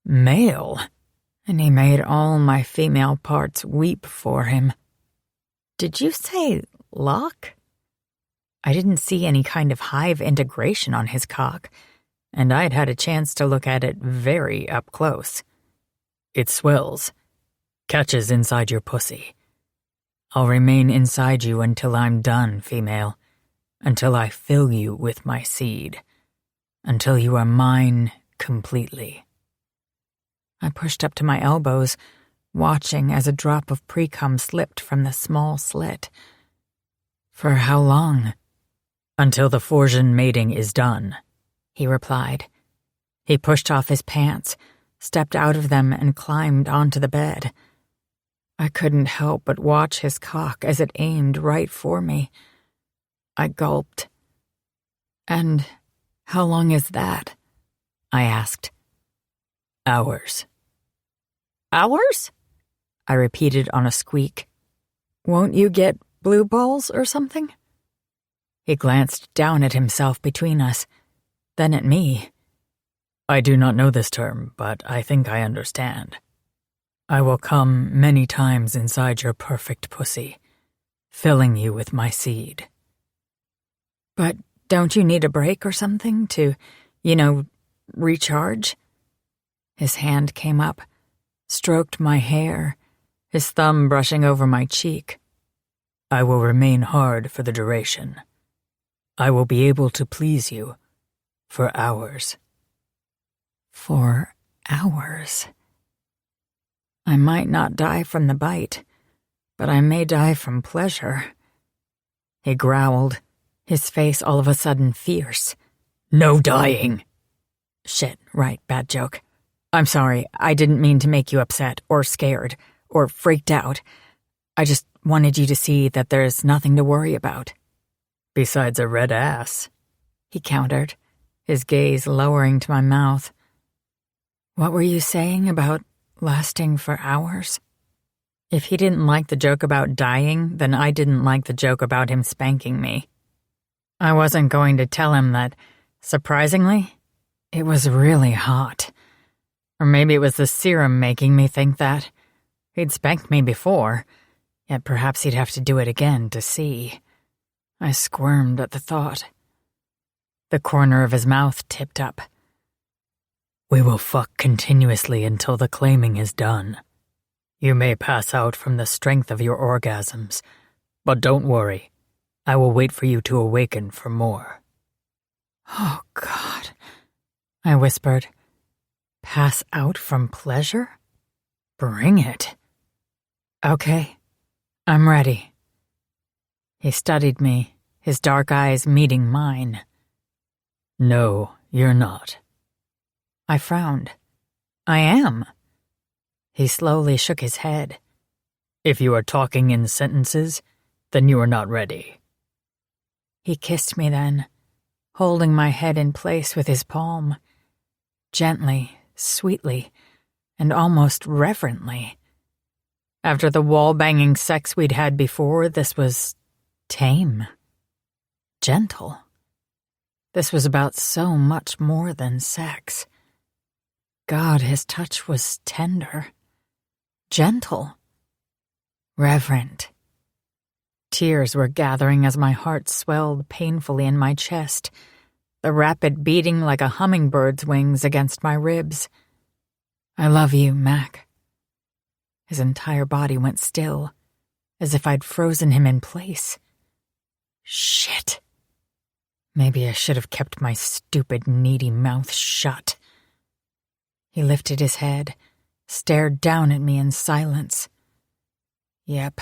male, and he made all my female parts weep for him. Did you say lock? I didn't see any kind of hive integration on his cock, and I'd had a chance to look at it very up close. It swells, catches inside your pussy. I'll remain inside you until I'm done, female, until I fill you with my seed, until you are mine completely. I pushed up to my elbows, watching as a drop of pre-cum slipped from the small slit. For how long? Until the Forsian mating is done, he replied. He pushed off his pants, stepped out of them, and climbed onto the bed. I couldn't help but watch his cock as it aimed right for me. I gulped. And how long is that? I asked. Hours. Hours? I repeated on a squeak. Won't you get blue balls or something? He glanced down at himself between us, then at me. I do not know this term, but I think I understand. I will come many times inside your perfect pussy, filling you with my seed. But don't you need a break or something to, recharge? His hand came up, stroked my hair, his thumb brushing over my cheek. I will remain hard for the duration. I will be able to please you for hours. For hours. I might not die from the bite, but I may die from pleasure. He growled, his face all of a sudden fierce. No dying. Shit, right, bad joke. I'm sorry, I didn't mean to make you upset or scared or freaked out. I just wanted you to see that there's nothing to worry about. Besides a red ass, he countered, his gaze lowering to my mouth. What were you saying about lasting for hours? If he didn't like the joke about dying, then I didn't like the joke about him spanking me. I wasn't going to tell him that, surprisingly, it was really hot. Or maybe it was the serum making me think that. He'd spanked me before, yet perhaps he'd have to do it again to see. I squirmed at the thought. The corner of his mouth tipped up. We will fuck continuously until the claiming is done. You may pass out from the strength of your orgasms, but don't worry. I will wait for you to awaken for more. Oh, God, I whispered. Pass out from pleasure? Bring it. Okay, I'm ready. He studied me, his dark eyes meeting mine. No, you're not. I frowned. I am. He slowly shook his head. If you are talking in sentences, then you are not ready. He kissed me then, holding my head in place with his palm. Gently, sweetly, and almost reverently. After the wall-banging sex we'd had before, this was tame. Gentle. This was about so much more than sex. God, his touch was tender. Gentle. Reverent. Tears were gathering as my heart swelled painfully in my chest, the rapid beating like a hummingbird's wings against my ribs. I love you, Mac. His entire body went still, as if I'd frozen him in place. Shit. Maybe I should have kept my stupid, needy mouth shut. He lifted his head, stared down at me in silence. Yep.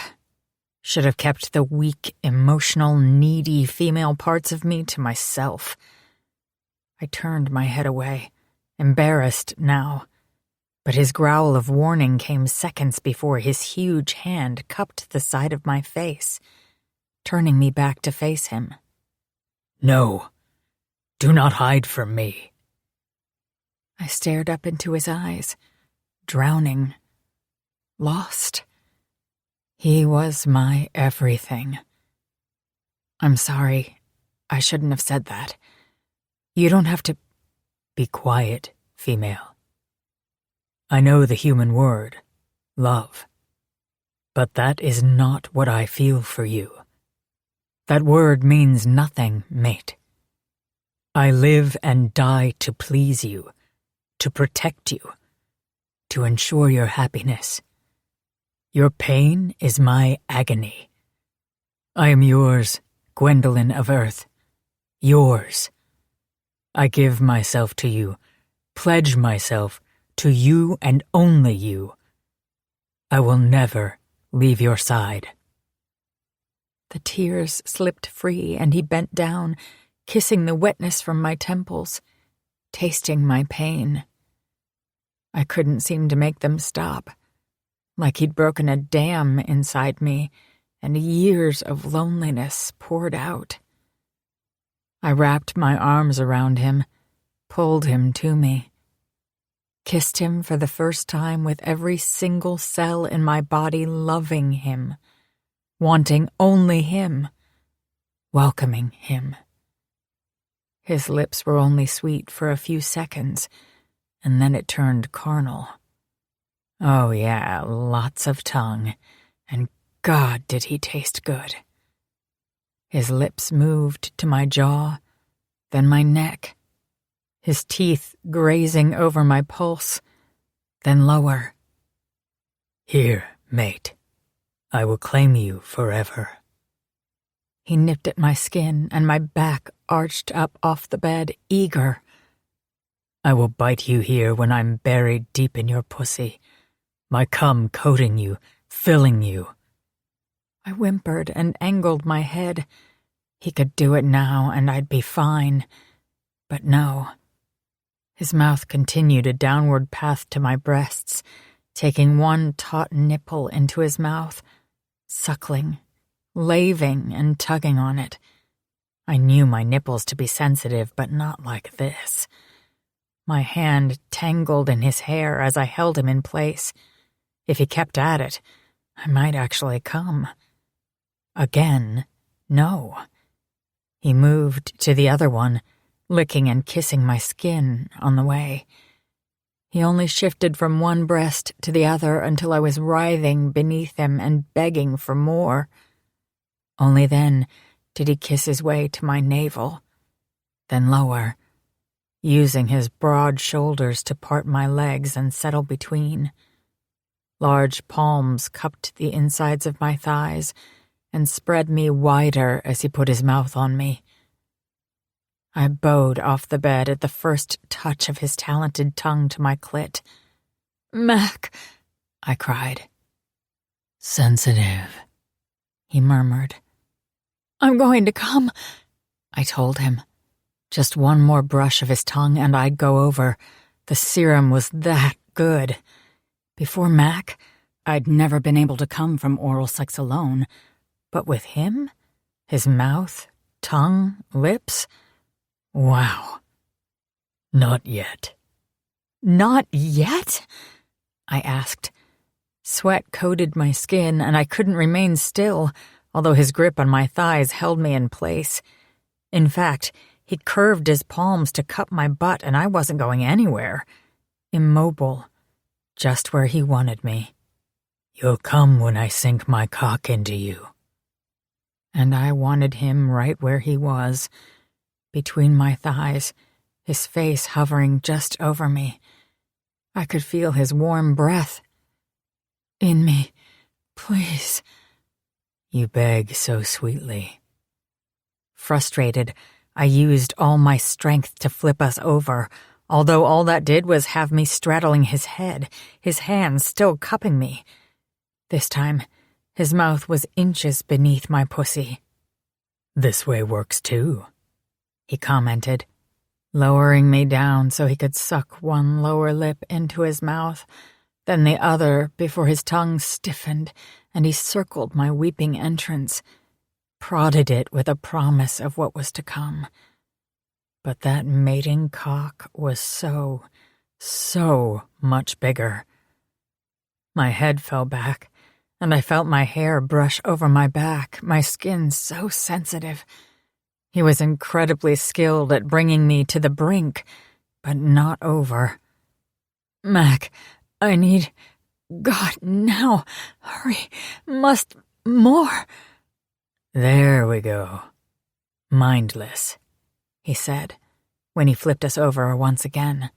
Should have kept the weak, emotional, needy female parts of me to myself. I turned my head away, embarrassed now, but his growl of warning came seconds before his huge hand cupped the side of my face, turning me back to face him. No, do not hide from me. I stared up into his eyes, drowning, lost. He was my everything. I'm sorry. I shouldn't have said that. You don't have to... Be quiet, female. I know the human word, love. But that is not what I feel for you. That word means nothing, mate. I live and die to please you, to protect you, to ensure your happiness. Your pain is my agony. I am yours, Gwendolyn of Earth, Yours. I give myself to you, pledge myself to you and only you. I will never leave your side." The tears slipped free, and he bent down, kissing the wetness from my temples, tasting my pain. I couldn't seem to make them stop, like he'd broken a dam inside me, and years of loneliness poured out. I wrapped my arms around him, pulled him to me, kissed him for the first time with every single cell in my body loving him, wanting only him, welcoming him. His lips were only sweet for a few seconds, and then it turned carnal. Oh yeah, lots of tongue, and God did he taste good. His lips moved to my jaw, then my neck, his teeth grazing over my pulse, then lower. "Here, mate. I will claim you forever." He nipped at my skin, and my back arched up off the bed, eager. "I will bite you here when I'm buried deep in your pussy, my cum coating you, filling you." I whimpered and angled my head. He could do it now, and I'd be fine. But no. His mouth continued a downward path to my breasts, taking one taut nipple into his mouth, suckling, laving, and tugging on it. I knew my nipples to be sensitive, but not like this. My hand tangled in his hair as I held him in place. If he kept at it, I might actually come. Again, no. He moved to the other one, licking and kissing my skin on the way. He only shifted from one breast to the other until I was writhing beneath him and begging for more. Only then did he kiss his way to my navel, then lower, using his broad shoulders to part my legs and settle between. Large palms cupped the insides of my thighs and spread me wider as he put his mouth on me. I bowed off the bed at the first touch of his talented tongue to my clit. "Mac," I cried. "Sensitive," he murmured. "I'm going to come," I told him. Just one more brush of his tongue and I'd go over. The serum was that good. Before Mac, I'd never been able to come from oral sex alone. But with him, his mouth, tongue, lips, wow. "Not yet." "Not yet?" I asked. Sweat coated my skin, and I couldn't remain still, although his grip on my thighs held me in place. In fact, he'd curved his palms to cup my butt, and I wasn't going anywhere. Immobile, just where he wanted me. "You'll come when I sink my cock into you." And I wanted him right where he was, between my thighs, his face hovering just over me. I could feel his warm breath. "In me, please." "You beg so sweetly." Frustrated, I used all my strength to flip us over, although all that did was have me straddling his head, his hands still cupping me. This time, his mouth was inches beneath my pussy. "This way works too," he commented, lowering me down so he could suck one lower lip into his mouth, then the other before his tongue stiffened and he circled my weeping entrance, prodded it with a promise of what was to come. But that mating cock was so much bigger. My head fell back, and I felt my hair brush over my back, my skin so sensitive. He was incredibly skilled at bringing me to the brink, but not over. "Mac, I need... God, now! Hurry! Must... more!" "There we go. Mindless," he said, when he flipped us over once again.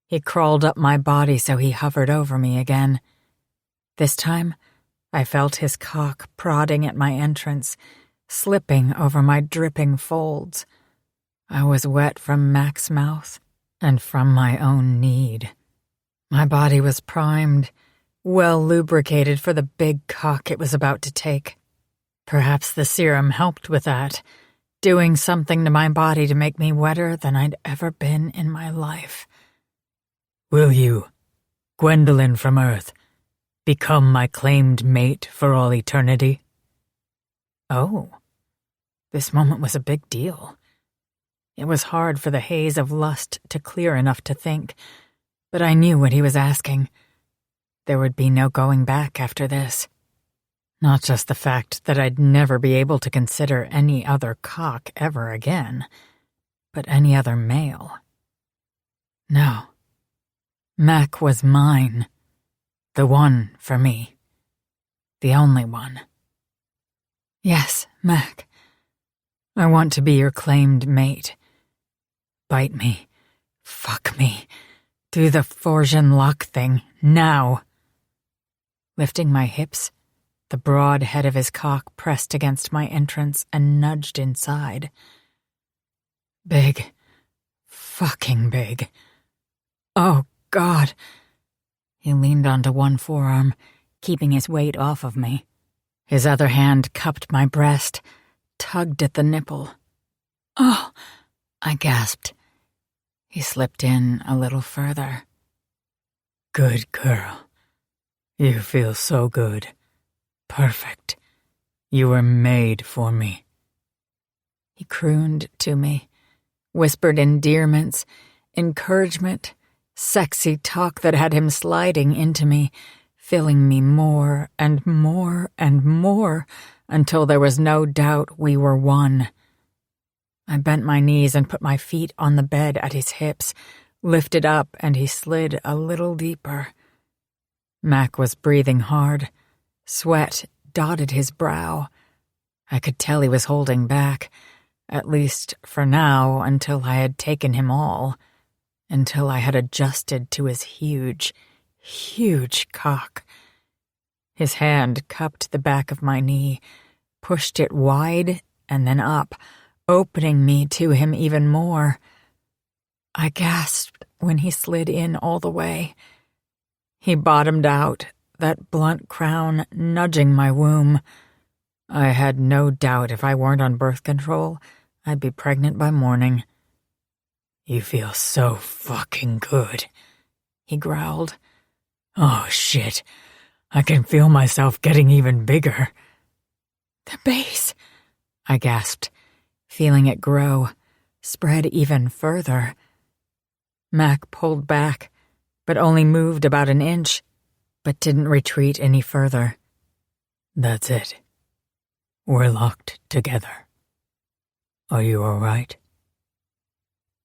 He crawled up my body so he hovered over me again. This time, I felt his cock prodding at my entrance, slipping over my dripping folds. I was wet from Mac's mouth and from my own need. My body was primed, well lubricated for the big cock it was about to take. Perhaps the serum helped with that, doing something to my body to make me wetter than I'd ever been in my life. Will you, Gwendolyn from Earth, become my claimed mate for all eternity? Oh, this moment was a big deal. It was hard for the haze of lust to clear enough to think, but I knew what he was asking. There would be no going back after this. Not just the fact that I'd never be able to consider any other cock ever again, but any other male. No. Mac was mine. The one for me. The only one. Yes, Mac. I want to be your claimed mate. Bite me. Fuck me. Do the Fortune lock thing, now. Lifting my hips, the broad head of his cock pressed against my entrance and nudged inside. Big. Fucking big. Oh, God. He leaned onto one forearm, keeping his weight off of me. His other hand cupped my breast, tugged at the nipple. Oh, I gasped. He slipped in a little further. Good girl. You feel so good. Perfect. You were made for me. He crooned to me, whispered endearments, encouragement, sexy talk that had him sliding into me, filling me more and more and more until there was no doubt we were one. I bent my knees and put my feet on the bed at his hips, lifted up, and he slid a little deeper. Mac was breathing hard. Sweat dotted his brow. I could tell he was holding back, at least for now, until I had taken him all, until I had adjusted to his huge, huge cock. His hand cupped the back of my knee, pushed it wide and then up, opening me to him even more. I gasped when he slid in all the way. He bottomed out, that blunt crown nudging my womb. I had no doubt if I weren't on birth control, I'd be pregnant by morning. You feel so fucking good, he growled. Oh, shit. I can feel myself getting even bigger. The base, I gasped, feeling it grow, spread even further. Mac pulled back, but only moved about an inch, but didn't retreat any further. That's it. We're locked together. Are you all right?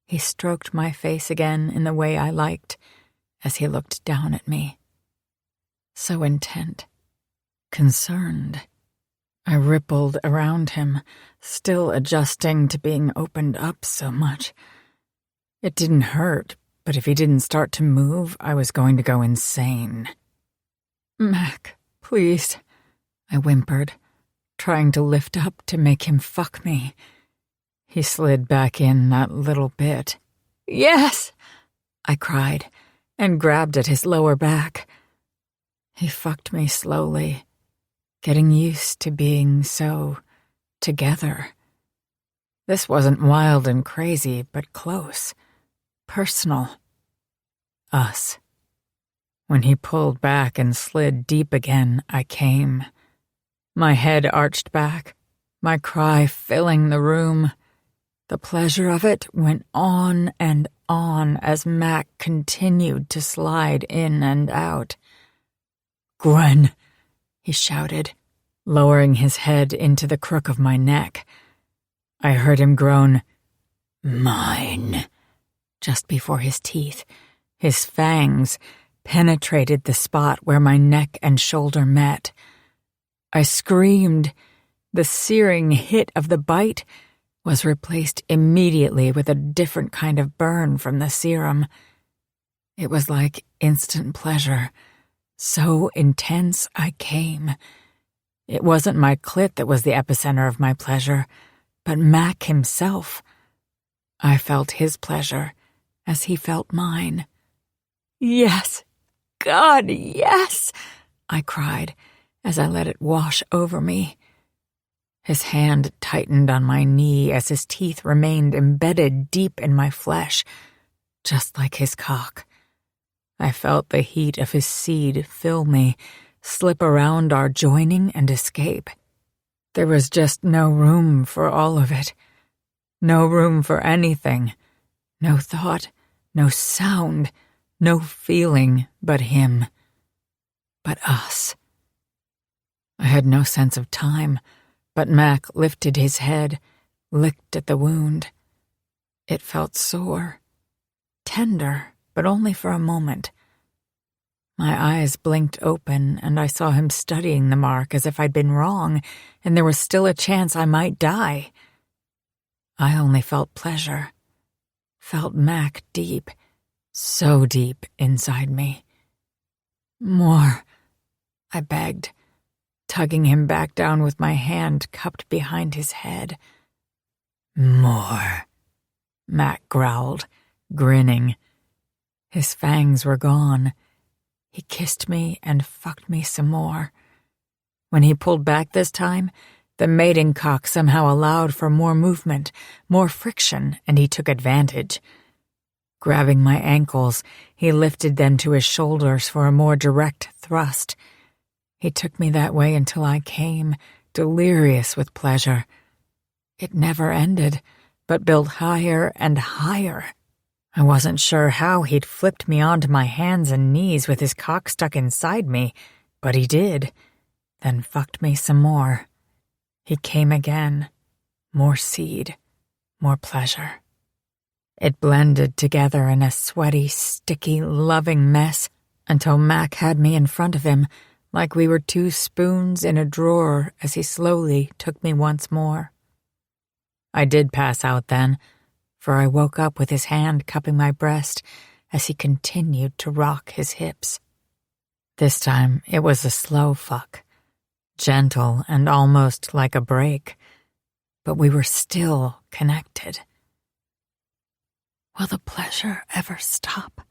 He stroked my face again in the way I liked as he looked down at me. So intent, concerned. I rippled around him, still adjusting to being opened up so much. It didn't hurt, but if he didn't start to move, I was going to go insane. Mac, please, I whimpered, trying to lift up to make him fuck me. He slid back in that little bit. Yes, I cried, and grabbed at his lower back. He fucked me slowly, getting used to being so together. This wasn't wild and crazy, but close, personal. Us. When he pulled back and slid deep again, I came. My head arched back, my cry filling the room. The pleasure of it went on and on as Mac continued to slide in and out. Gwen, he shouted, lowering his head into the crook of my neck. I heard him groan, "Mine," just before his teeth. His fangs penetrated the spot where my neck and shoulder met. I screamed. The searing hit of the bite was replaced immediately with a different kind of burn from the serum. It was like instant pleasure, so intense I came. It wasn't my clit that was the epicenter of my pleasure, but Mac himself. I felt his pleasure as he felt mine. "Yes, God, yes!" I cried as I let it wash over me. His hand tightened on my knee as his teeth remained embedded deep in my flesh, just like his cock. I felt the heat of his seed fill me, slip around our joining and escape. There was just no room for all of it. No room for anything. No thought, no sound, no feeling but him. But us. I had no sense of time, but Mac lifted his head, licked at the wound. It felt sore, tender, but only for a moment. My eyes blinked open, and I saw him studying the mark as if I'd been wrong, and there was still a chance I might die. I only felt pleasure, felt Mac deep, so deep inside me. "More," I begged, tugging him back down with my hand cupped behind his head. "More," Mac growled, grinning. His fangs were gone. He kissed me and fucked me some more. When he pulled back this time, the mating cock somehow allowed for more movement, more friction, and he took advantage. Grabbing my ankles, he lifted them to his shoulders for a more direct thrust. He took me that way until I came, delirious with pleasure. It never ended, but built higher and higher. I wasn't sure how he'd flipped me onto my hands and knees with his cock stuck inside me, but he did, then fucked me some more. He came again. More seed, more pleasure. It blended together in a sweaty, sticky, loving mess until Mac had me in front of him, like we were two spoons in a drawer as he slowly took me once more. I did pass out then, for I woke up with his hand cupping my breast as he continued to rock his hips. This time it was a slow fuck, gentle and almost like a break, but we were still connected. "Will the pleasure ever stop?"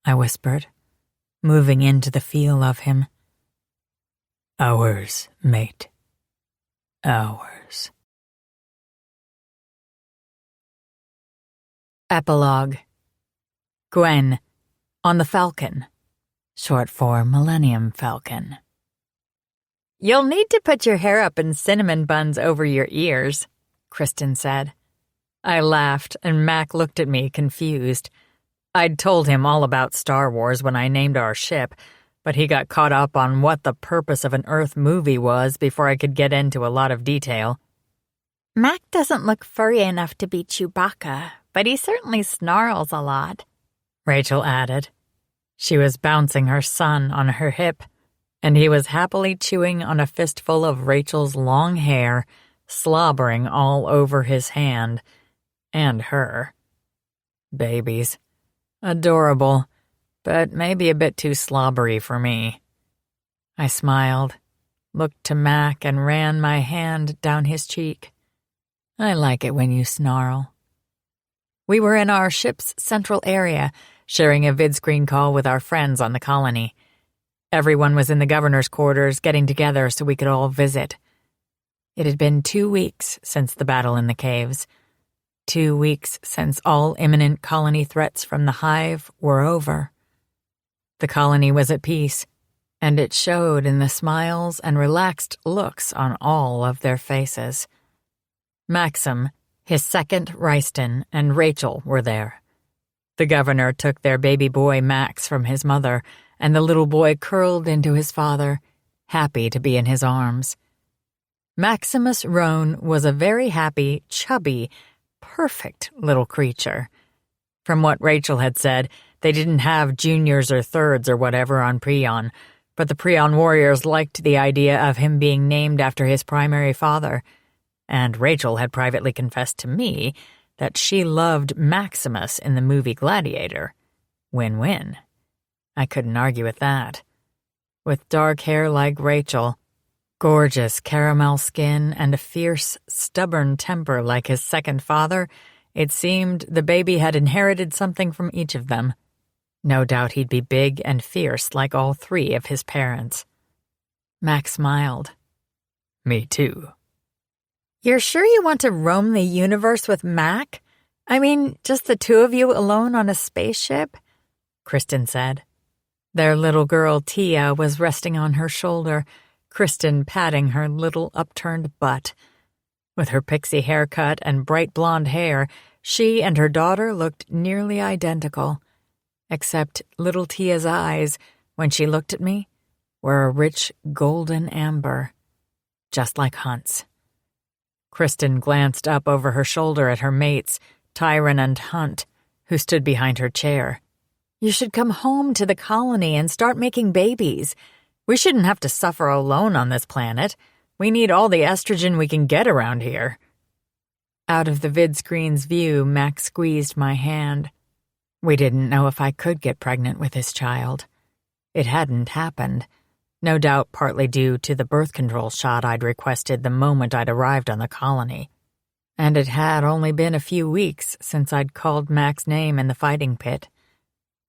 I whispered, moving into the feel of him. "Hours, mate. Hours." Epilogue. Gwen, on the Falcon, short for Millennium Falcon. "You'll need to put your hair up in cinnamon buns over your ears," Kristen said. I laughed, and Mac looked at me confused. I'd told him all about Star Wars when I named our ship, but he got caught up on what the purpose of an Earth movie was before I could get into a lot of detail. "Mac doesn't look furry enough to be Chewbacca, but he certainly snarls a lot," Rachel added. She was bouncing her son on her hip, and he was happily chewing on a fistful of Rachel's long hair, slobbering all over his hand. And her. Babies. Adorable, but maybe a bit too slobbery for me. I smiled, looked to Mac, and ran my hand down his cheek. "I like it when you snarl." We were in our ship's central area, sharing a vid-screen call with our friends on the colony. Everyone was in the governor's quarters getting together so we could all visit. It had been 2 weeks since the battle in the caves. 2 weeks since all imminent colony threats from the hive were over. The colony was at peace, and it showed in the smiles and relaxed looks on all of their faces. Maxim, his second Ryston, and Rachel were there. The governor took their baby boy Max from his mother, and the little boy curled into his father, happy to be in his arms. Maximus Roan was a very happy, chubby, perfect little creature. From what Rachel had said, they didn't have juniors or thirds or whatever on Prion, but the Prion warriors liked the idea of him being named after his primary father, and Rachel had privately confessed to me that she loved Maximus in the movie Gladiator. Win-win. I couldn't argue with that. With dark hair like Rachel, gorgeous caramel skin, and a fierce, stubborn temper like his second father, it seemed the baby had inherited something from each of them. No doubt he'd be big and fierce like all three of his parents. Max smiled. Me too. You're sure you want to roam the universe with Mac? I mean, just the two of you alone on a spaceship? Kristen said. Their little girl, Tia, was resting on her shoulder, Kristen patting her little upturned butt. With her pixie haircut and bright blonde hair, she and her daughter looked nearly identical. Except little Tia's eyes, when she looked at me, were a rich golden amber, just like Hunt's. Kristen glanced up over her shoulder at her mates, Tyron and Hunt, who stood behind her chair. You should come home to the colony and start making babies. We shouldn't have to suffer alone on this planet. We need all the estrogen we can get around here. Out of the vid screen's view, Max squeezed my hand. We didn't know if I could get pregnant with his child. It hadn't happened, no doubt partly due to the birth control shot I'd requested the moment I'd arrived on the colony. And it had only been a few weeks since I'd called Mac's name in the fighting pit.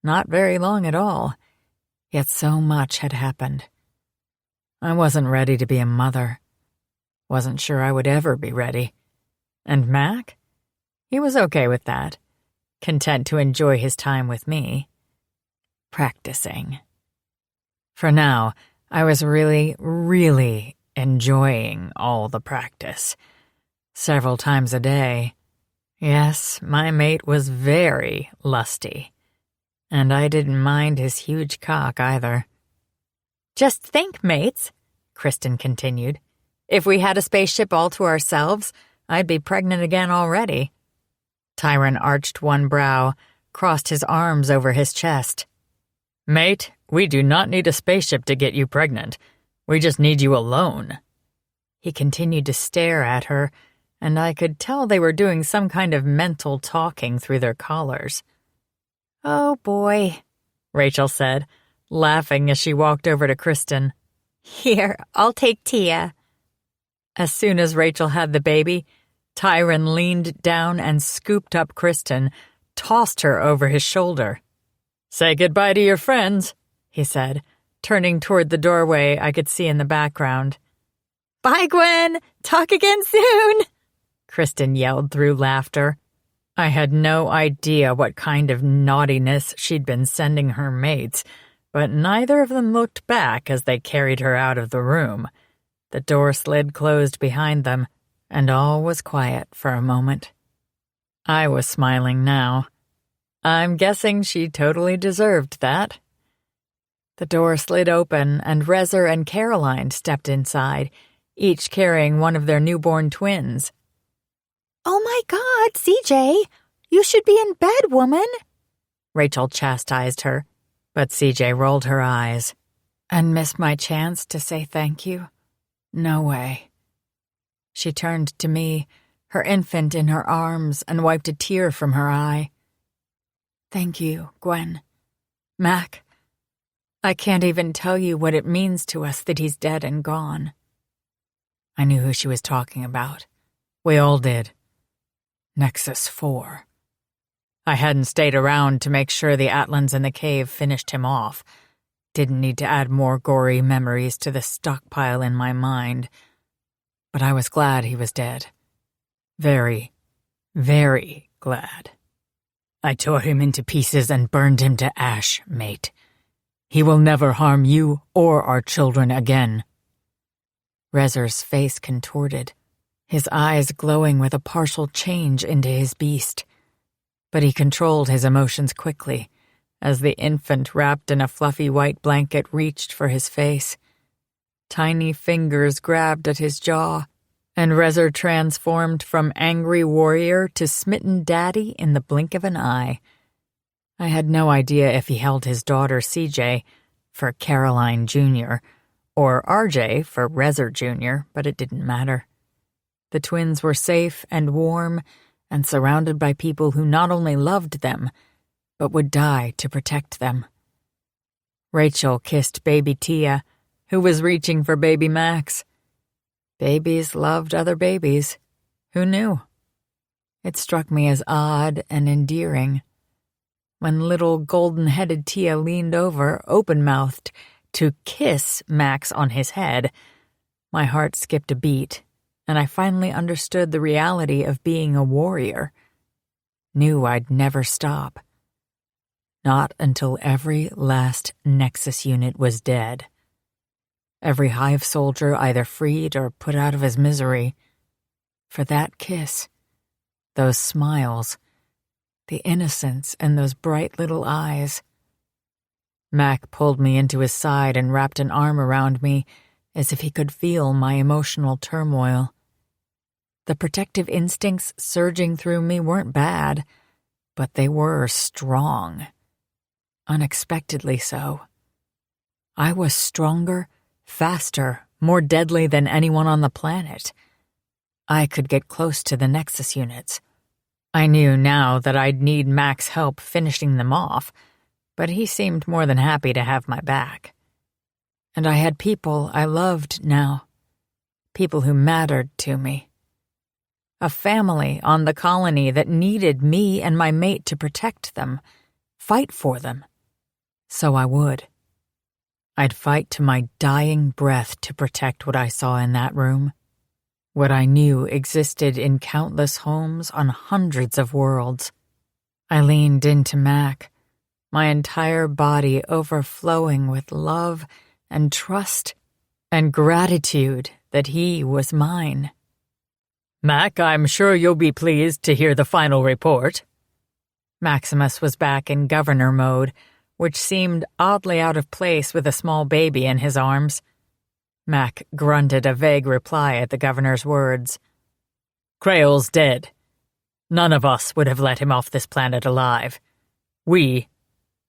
Not very long at all, yet so much had happened. I wasn't ready to be a mother. Wasn't sure I would ever be ready. And Mac? He was okay with that, content to enjoy his time with me. Practicing. For now, I was really, really enjoying all the practice. Several times a day. Yes, my mate was very lusty. And I didn't mind his huge cock either. Just think, mates, Kristen continued. If we had a spaceship all to ourselves, I'd be pregnant again already. Tyron arched one brow, crossed his arms over his chest. Mate, we do not need a spaceship to get you pregnant. We just need you alone. He continued to stare at her, and I could tell they were doing some kind of mental talking through their collars. Oh, boy, Rachel said, laughing as she walked over to Kristen. Here, I'll take Tia. As soon as Rachel had the baby, Tyron leaned down and scooped up Kristen, tossed her over his shoulder. Say goodbye to your friends, he said, turning toward the doorway I could see in the background. Bye, Gwen! Talk again soon! Kristen yelled through laughter. I had no idea what kind of naughtiness she'd been sending her mates, but neither of them looked back as they carried her out of the room. The door slid closed behind them, and all was quiet for a moment. I was smiling now. I'm guessing she totally deserved that. The door slid open, and Rezer and Caroline stepped inside, each carrying one of their newborn twins. Oh my God, CJ! You should be in bed, woman! Rachel chastised her, but CJ rolled her eyes. And missed my chance to say thank you? No way. She turned to me, her infant in her arms, and wiped a tear from her eye. Thank you, Gwen. Mac, I can't even tell you what it means to us that he's dead and gone. I knew who she was talking about. We all did. Nexus 4. I hadn't stayed around to make sure the Atlans in the cave finished him off. Didn't need to add more gory memories to the stockpile in my mind. But I was glad he was dead. Very, very glad. I tore him into pieces and burned him to ash, mate. He will never harm you or our children again. Rezer's face contorted, his eyes glowing with a partial change into his beast. But he controlled his emotions quickly, as the infant wrapped in a fluffy white blanket reached for his face. Tiny fingers grabbed at his jaw, and Rezer transformed from angry warrior to smitten daddy in the blink of an eye. I had no idea if he held his daughter CJ for Caroline Jr. or RJ for Rezer Jr., but it didn't matter. The twins were safe and warm and surrounded by people who not only loved them, but would die to protect them. Rachel kissed baby Tia, who was reaching for baby Max. Babies loved other babies. Who knew? It struck me as odd and endearing. When little golden-headed Tia leaned over, open-mouthed, to kiss Max on his head, my heart skipped a beat, and I finally understood the reality of being a warrior. Knew I'd never stop. Not until every last Nexus unit was dead. Every Hive soldier either freed or put out of his misery. For that kiss, those smiles, the innocence in those bright little eyes. Mac pulled me into his side and wrapped an arm around me as if he could feel my emotional turmoil. The protective instincts surging through me weren't bad, but they were strong. Unexpectedly so. I was stronger, faster, more deadly than anyone on the planet. I could get close to the Nexus units. I knew now that I'd need Mac's help finishing them off, but he seemed more than happy to have my back. And I had people I loved now. People who mattered to me. A family on the colony that needed me and my mate to protect them, fight for them. So I would. I'd fight to my dying breath to protect what I saw in that room. What I knew existed in countless homes on hundreds of worlds. I leaned into Mac, my entire body overflowing with love and trust and gratitude that he was mine. Mac, I'm sure you'll be pleased to hear the final report. Maximus was back in governor mode, which seemed oddly out of place with a small baby in his arms. Mac grunted a vague reply at the governor's words. Craol's dead. None of us would have let him off this planet alive. We,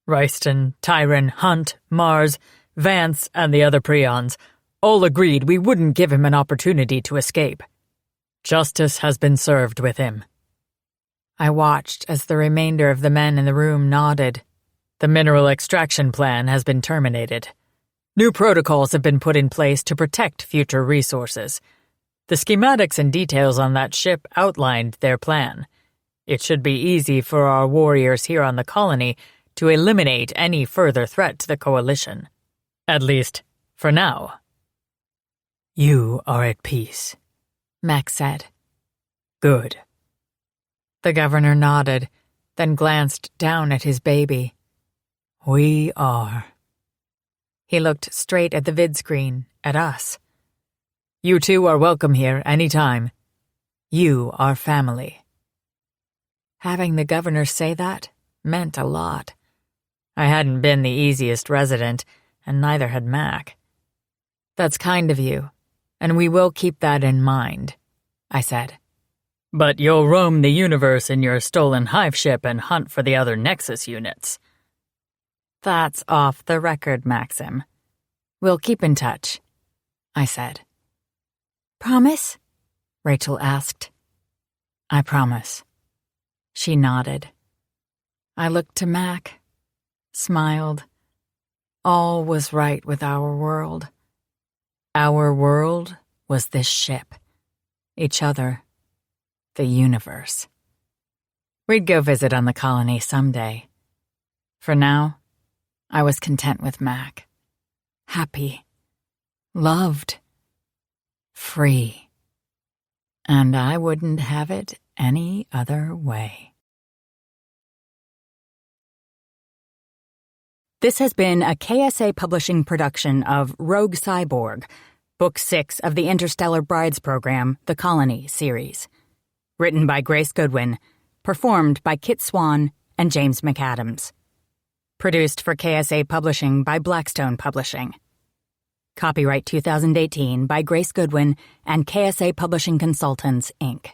Royston, Tyron, Hunt, Mars, Vance, and the other Prions, all agreed we wouldn't give him an opportunity to escape. Justice has been served with him. I watched as the remainder of the men in the room nodded. The mineral extraction plan has been terminated. New protocols have been put in place to protect future resources. The schematics and details on that ship outlined their plan. It should be easy for our warriors here on the colony to eliminate any further threat to the Coalition. At least, for now. You are at peace, Max said. Good. The governor nodded, then glanced down at his baby. We are. He looked straight at the vid screen, at us. You two are welcome here any time. You are family. Having the governor say that meant a lot. I hadn't been the easiest resident, and neither had Mac. That's kind of you, and we will keep that in mind, I said. But you'll roam the universe in your stolen hive ship and hunt for the other Nexus units. That's off the record, Maxim. We'll keep in touch, I said. Promise? Rachel asked. I promise. She nodded. I looked to Mac, smiled. All was right with our world. Our world was this ship, each other, the universe. We'd go visit on the colony someday. For now, I was content with Mac. Happy. Loved. Free. And I wouldn't have it any other way. This has been a KSA Publishing production of Rogue Cyborg, Book 6 of the Interstellar Brides Program, The Colony series. Written by Grace Goodwin, performed by Kit Swan and James McAdams. Produced for KSA Publishing by Blackstone Publishing. Copyright 2018 by Grace Goodwin and KSA Publishing Consultants, Inc.